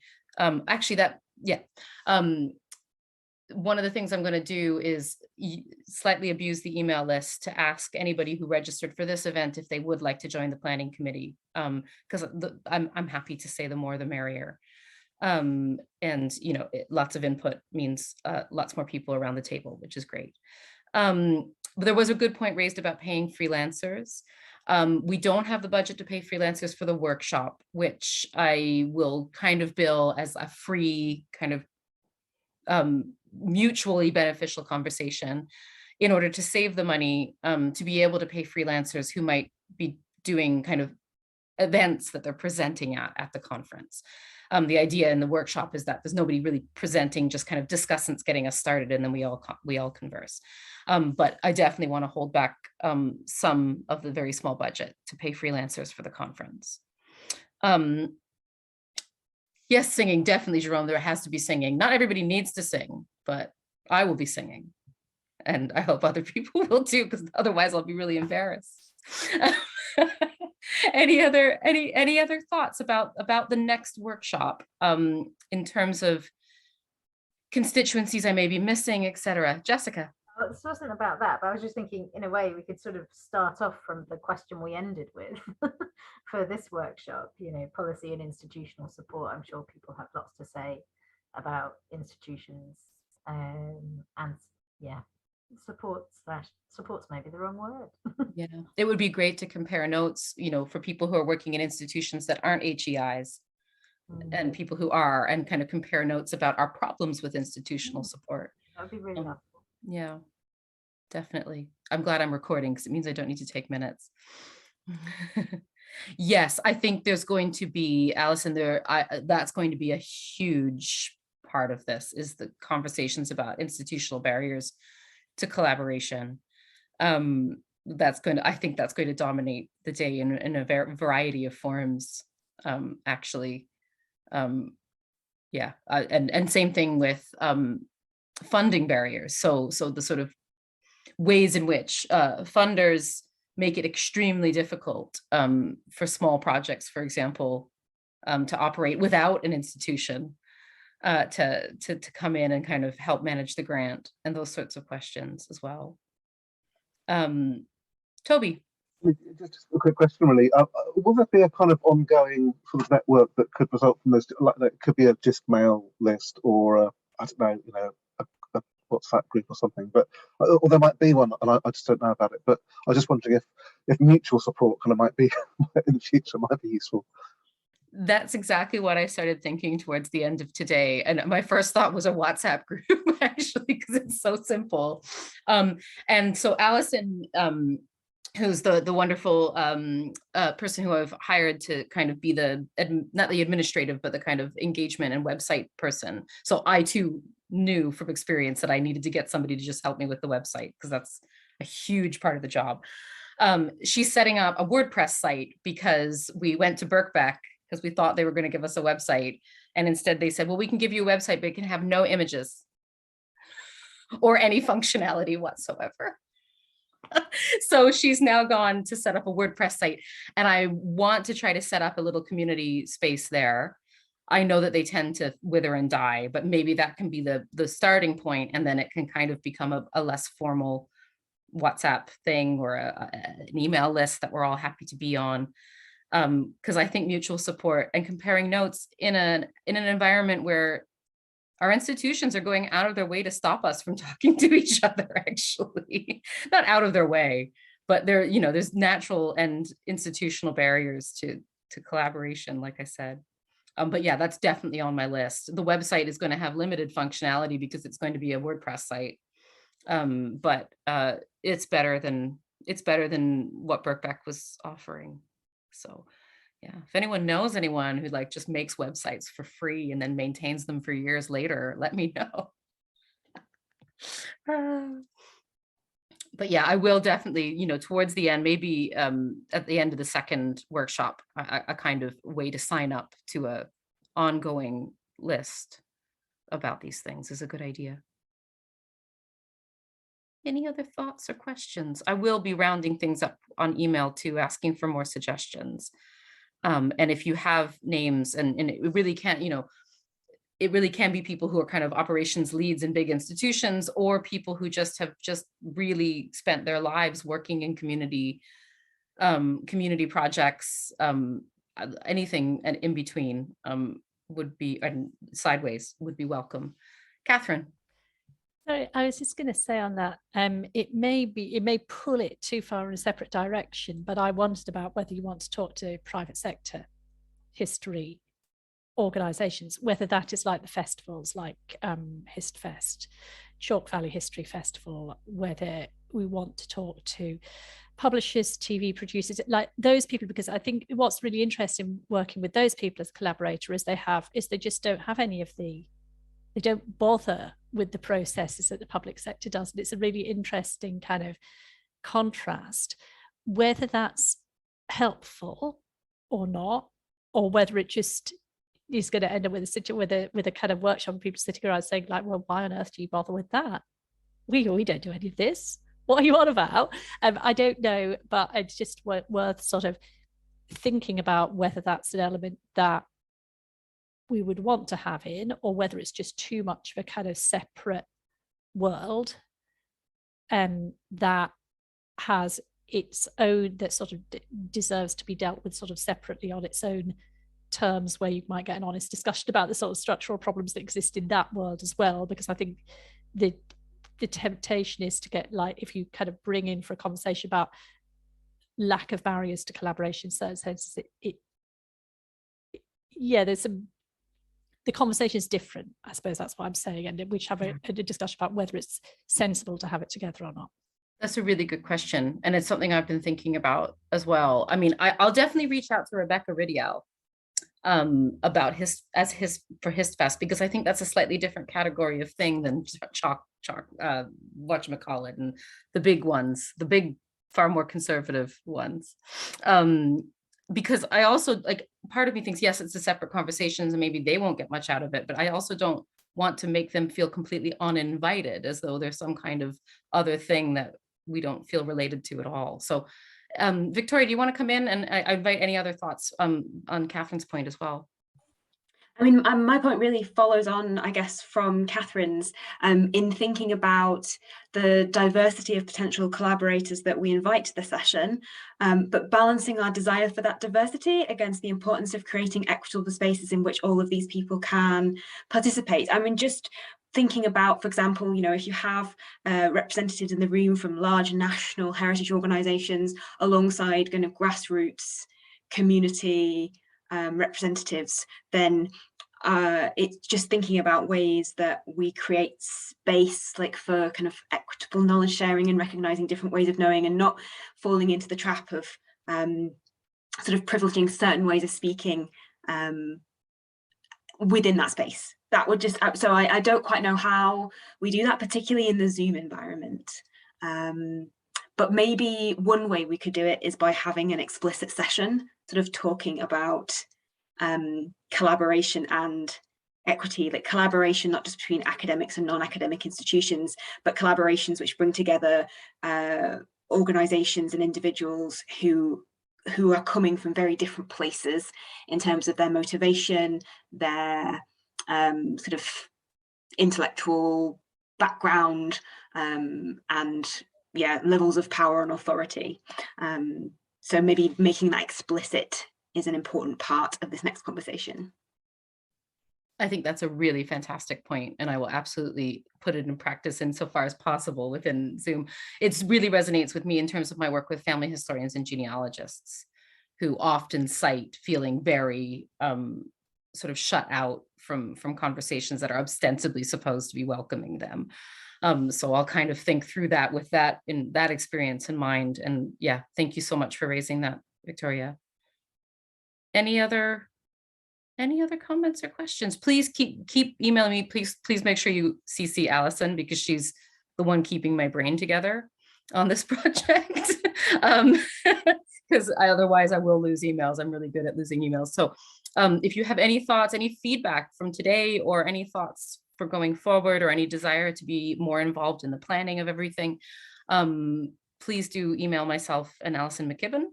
One of the things I'm going to do is slightly abuse the email list to ask anybody who registered for this event if they would like to join the planning committee, because I'm happy to say the more the merrier. And lots of input means lots more people around the table, which is great. But there was a good point raised about paying freelancers. We don't have the budget to pay freelancers for the workshop, which I will kind of bill as a free kind of mutually beneficial conversation in order to save the money to be able to pay freelancers who might be doing kind of events that they're presenting at the conference. The idea in the workshop is that there's nobody really presenting, just kind of discussants getting us started, and then we all converse. But I definitely want to hold back some of the very small budget to pay freelancers for the conference. Yes, singing, definitely, Jerome, there has to be singing. Not everybody needs to sing, but I will be singing. And I hope other people will too, because otherwise I'll be really embarrassed. Any other thoughts about the next workshop in terms of constituencies I may be missing, etc.? Jessica. Well, this wasn't about that, but I was just thinking, in a way, we could sort of start off from the question we ended with for this workshop, policy and institutional support. I'm sure people have lots to say about institutions and yeah, support's maybe the wrong word. Yeah, it would be great to compare notes, for people who are working in institutions that aren't HEIs and people who are, and kind of compare notes about our problems with institutional support. That would be really helpful. Yeah, definitely. I'm glad I'm recording because it means I don't need to take minutes. Yes, I think there's going to be, Allison, that's going to be a huge part of this, is the conversations about institutional barriers to collaboration. I think that's going to dominate the day in a variety of forms, actually. Yeah, and same thing with funding barriers. So the sort of ways in which funders make it extremely difficult for small projects, for example, to operate without an institution to come in and kind of help manage the grant, and those sorts of questions as well. Toby. Just a quick question, really. Will there be a kind of ongoing sort of network that could result from this? Like, that could be a JISC mail list, or I don't know, a WhatsApp group or something. But or there might be one, and I just don't know about it. But I was just wondering if mutual support kind of might be in the future might be useful. That's exactly what I started thinking towards the end of today. And my first thought was a WhatsApp group, actually, because it's so simple. And so Allison, who's the wonderful person who I've hired to kind of be not the administrative, but the kind of engagement and website person. So I too knew from experience that I needed to get somebody to just help me with the website, because that's a huge part of the job. She's setting up a WordPress site because we went to Birkbeck because we thought they were going to give us a website. And instead they said, well, we can give you a website, but it can have no images or any functionality whatsoever. So she's now gone to set up a WordPress site, and I want to try to set up a little community space there. I know that they tend to wither and die, but maybe that can be the starting point, and then it can kind of become a less formal WhatsApp thing or an email list that we're all happy to be on. Because I think mutual support and comparing notes in an environment where our institutions are going out of their way to stop us from talking to each other, actually. Not out of their way, but there, you know, there's natural and institutional barriers to collaboration, like I said. But yeah, that's definitely on my list. The website is going to have limited functionality because it's going to be a WordPress site. But it's better than what Birkbeck was offering. So yeah, if anyone knows anyone who like just makes websites for free and then maintains them for years later, let me know. But yeah, I will definitely, you know, towards the end, maybe at the end of the second workshop, a kind of way to sign up to a ongoing list about these things is a good idea. Any other thoughts or questions? I will be rounding things up on email too, asking for more suggestions. And if you have names, and it really can't, you know, it really can be people who are kind of operations leads in big institutions, or people who have really spent their lives working in community projects, anything and in between would be, and sideways would be welcome. Catherine. So I was just going to say on that, it may pull it too far in a separate direction, but I wondered about whether you want to talk to private sector history organisations, whether that is like the festivals like HistFest, Chalk Valley History Festival, whether we want to talk to publishers, TV producers, like those people, because I think what's really interesting working with those people as a collaborator is they just don't have any of they don't bother with the processes that the public sector does. And it's a really interesting kind of contrast, whether that's helpful or not, or whether it just is going to end up with a kind of workshop of people sitting around saying like, well, why on earth do you bother with that? We don't do any of this. What are you on about? I don't know, but it's just worth sort of thinking about whether that's an element that we would want to have in, or whether it's just too much of a kind of separate world that has its own, that sort of deserves to be dealt with sort of separately on its own terms, where you might get an honest discussion about the sort of structural problems that exist in that world as well. Because I think the temptation is to get, like, if you kind of bring in for a conversation about lack of barriers to collaboration in certain senses, there's some, the conversation is different, I suppose that's what I'm saying, and we should have a discussion about whether it's sensible to have it together or not. That's a really good question, and it's something I've been thinking about as well. I mean, I'll definitely reach out to Rebecca Ridial about for HistFest, because I think that's a slightly different category of thing than chalk whatchamacallit, and the big ones, the big, far more conservative ones. Because I also, like, part of me thinks, yes, it's a separate conversations and maybe they won't get much out of it, but I also don't want to make them feel completely uninvited, as though there's some kind of other thing that we don't feel related to at all. So Victoria, do you want to come in? And I invite any other thoughts on Catherine's point as well. I mean, my point really follows on, I guess, from Catherine's in thinking about the diversity of potential collaborators that we invite to the session, but balancing our desire for that diversity against the importance of creating equitable spaces in which all of these people can participate. I mean, just thinking about, for example, you know, if you have representatives in the room from large national heritage organisations alongside kind of grassroots community representatives, then it's just thinking about ways that we create space, like, for kind of equitable knowledge sharing and recognizing different ways of knowing, and not falling into the trap of sort of privileging certain ways of speaking within that space. That would just, so I don't quite know how we do that, particularly in the Zoom environment. But maybe one way we could do it is by having an explicit session, sort of talking about collaboration and equity, like collaboration not just between academics and non-academic institutions, but collaborations which bring together organizations and individuals who are coming from very different places in terms of their motivation, their sort of intellectual background, and levels of power and authority. So maybe making that explicit is an important part of this next conversation. I think that's a really fantastic point, and I will absolutely put it in practice insofar as possible within Zoom. It really resonates with me in terms of my work with family historians and genealogists, who often cite feeling very sort of shut out from conversations that are ostensibly supposed to be welcoming them. So I'll kind of think through that with that experience in mind. And yeah, thank you so much for raising that, Victoria. Any other comments or questions? Please keep emailing me. Please make sure you CC Allison, because she's the one keeping my brain together on this project. Because otherwise I will lose emails. I'm really good at losing emails. So if you have any thoughts, any feedback from today, or any thoughts for going forward, or any desire to be more involved in the planning of everything, please do email myself and Alison McKibben.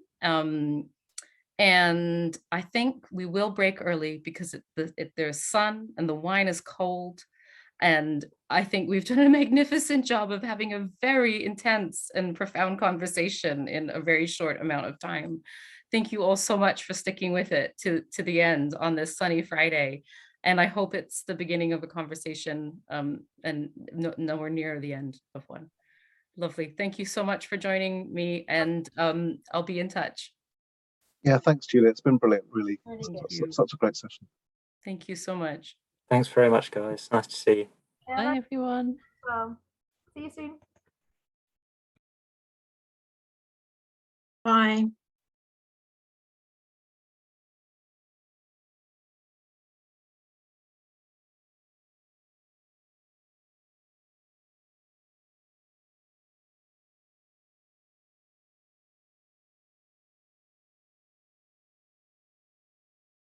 And I think we will break early because there's sun and the wine is cold. And I think we've done a magnificent job of having a very intense and profound conversation in a very short amount of time. Thank you all so much for sticking with it to the end on this sunny Friday. And I hope it's the beginning of a conversation and nowhere near the end of one. Lovely. Thank you so much for joining me, and I'll be in touch. Yeah, thanks, Julia. It's been brilliant, really. Such a great session. Thank you so much. Thanks very much, guys. Nice to see you. Yeah, Bye, everyone. Well, see you soon. Bye.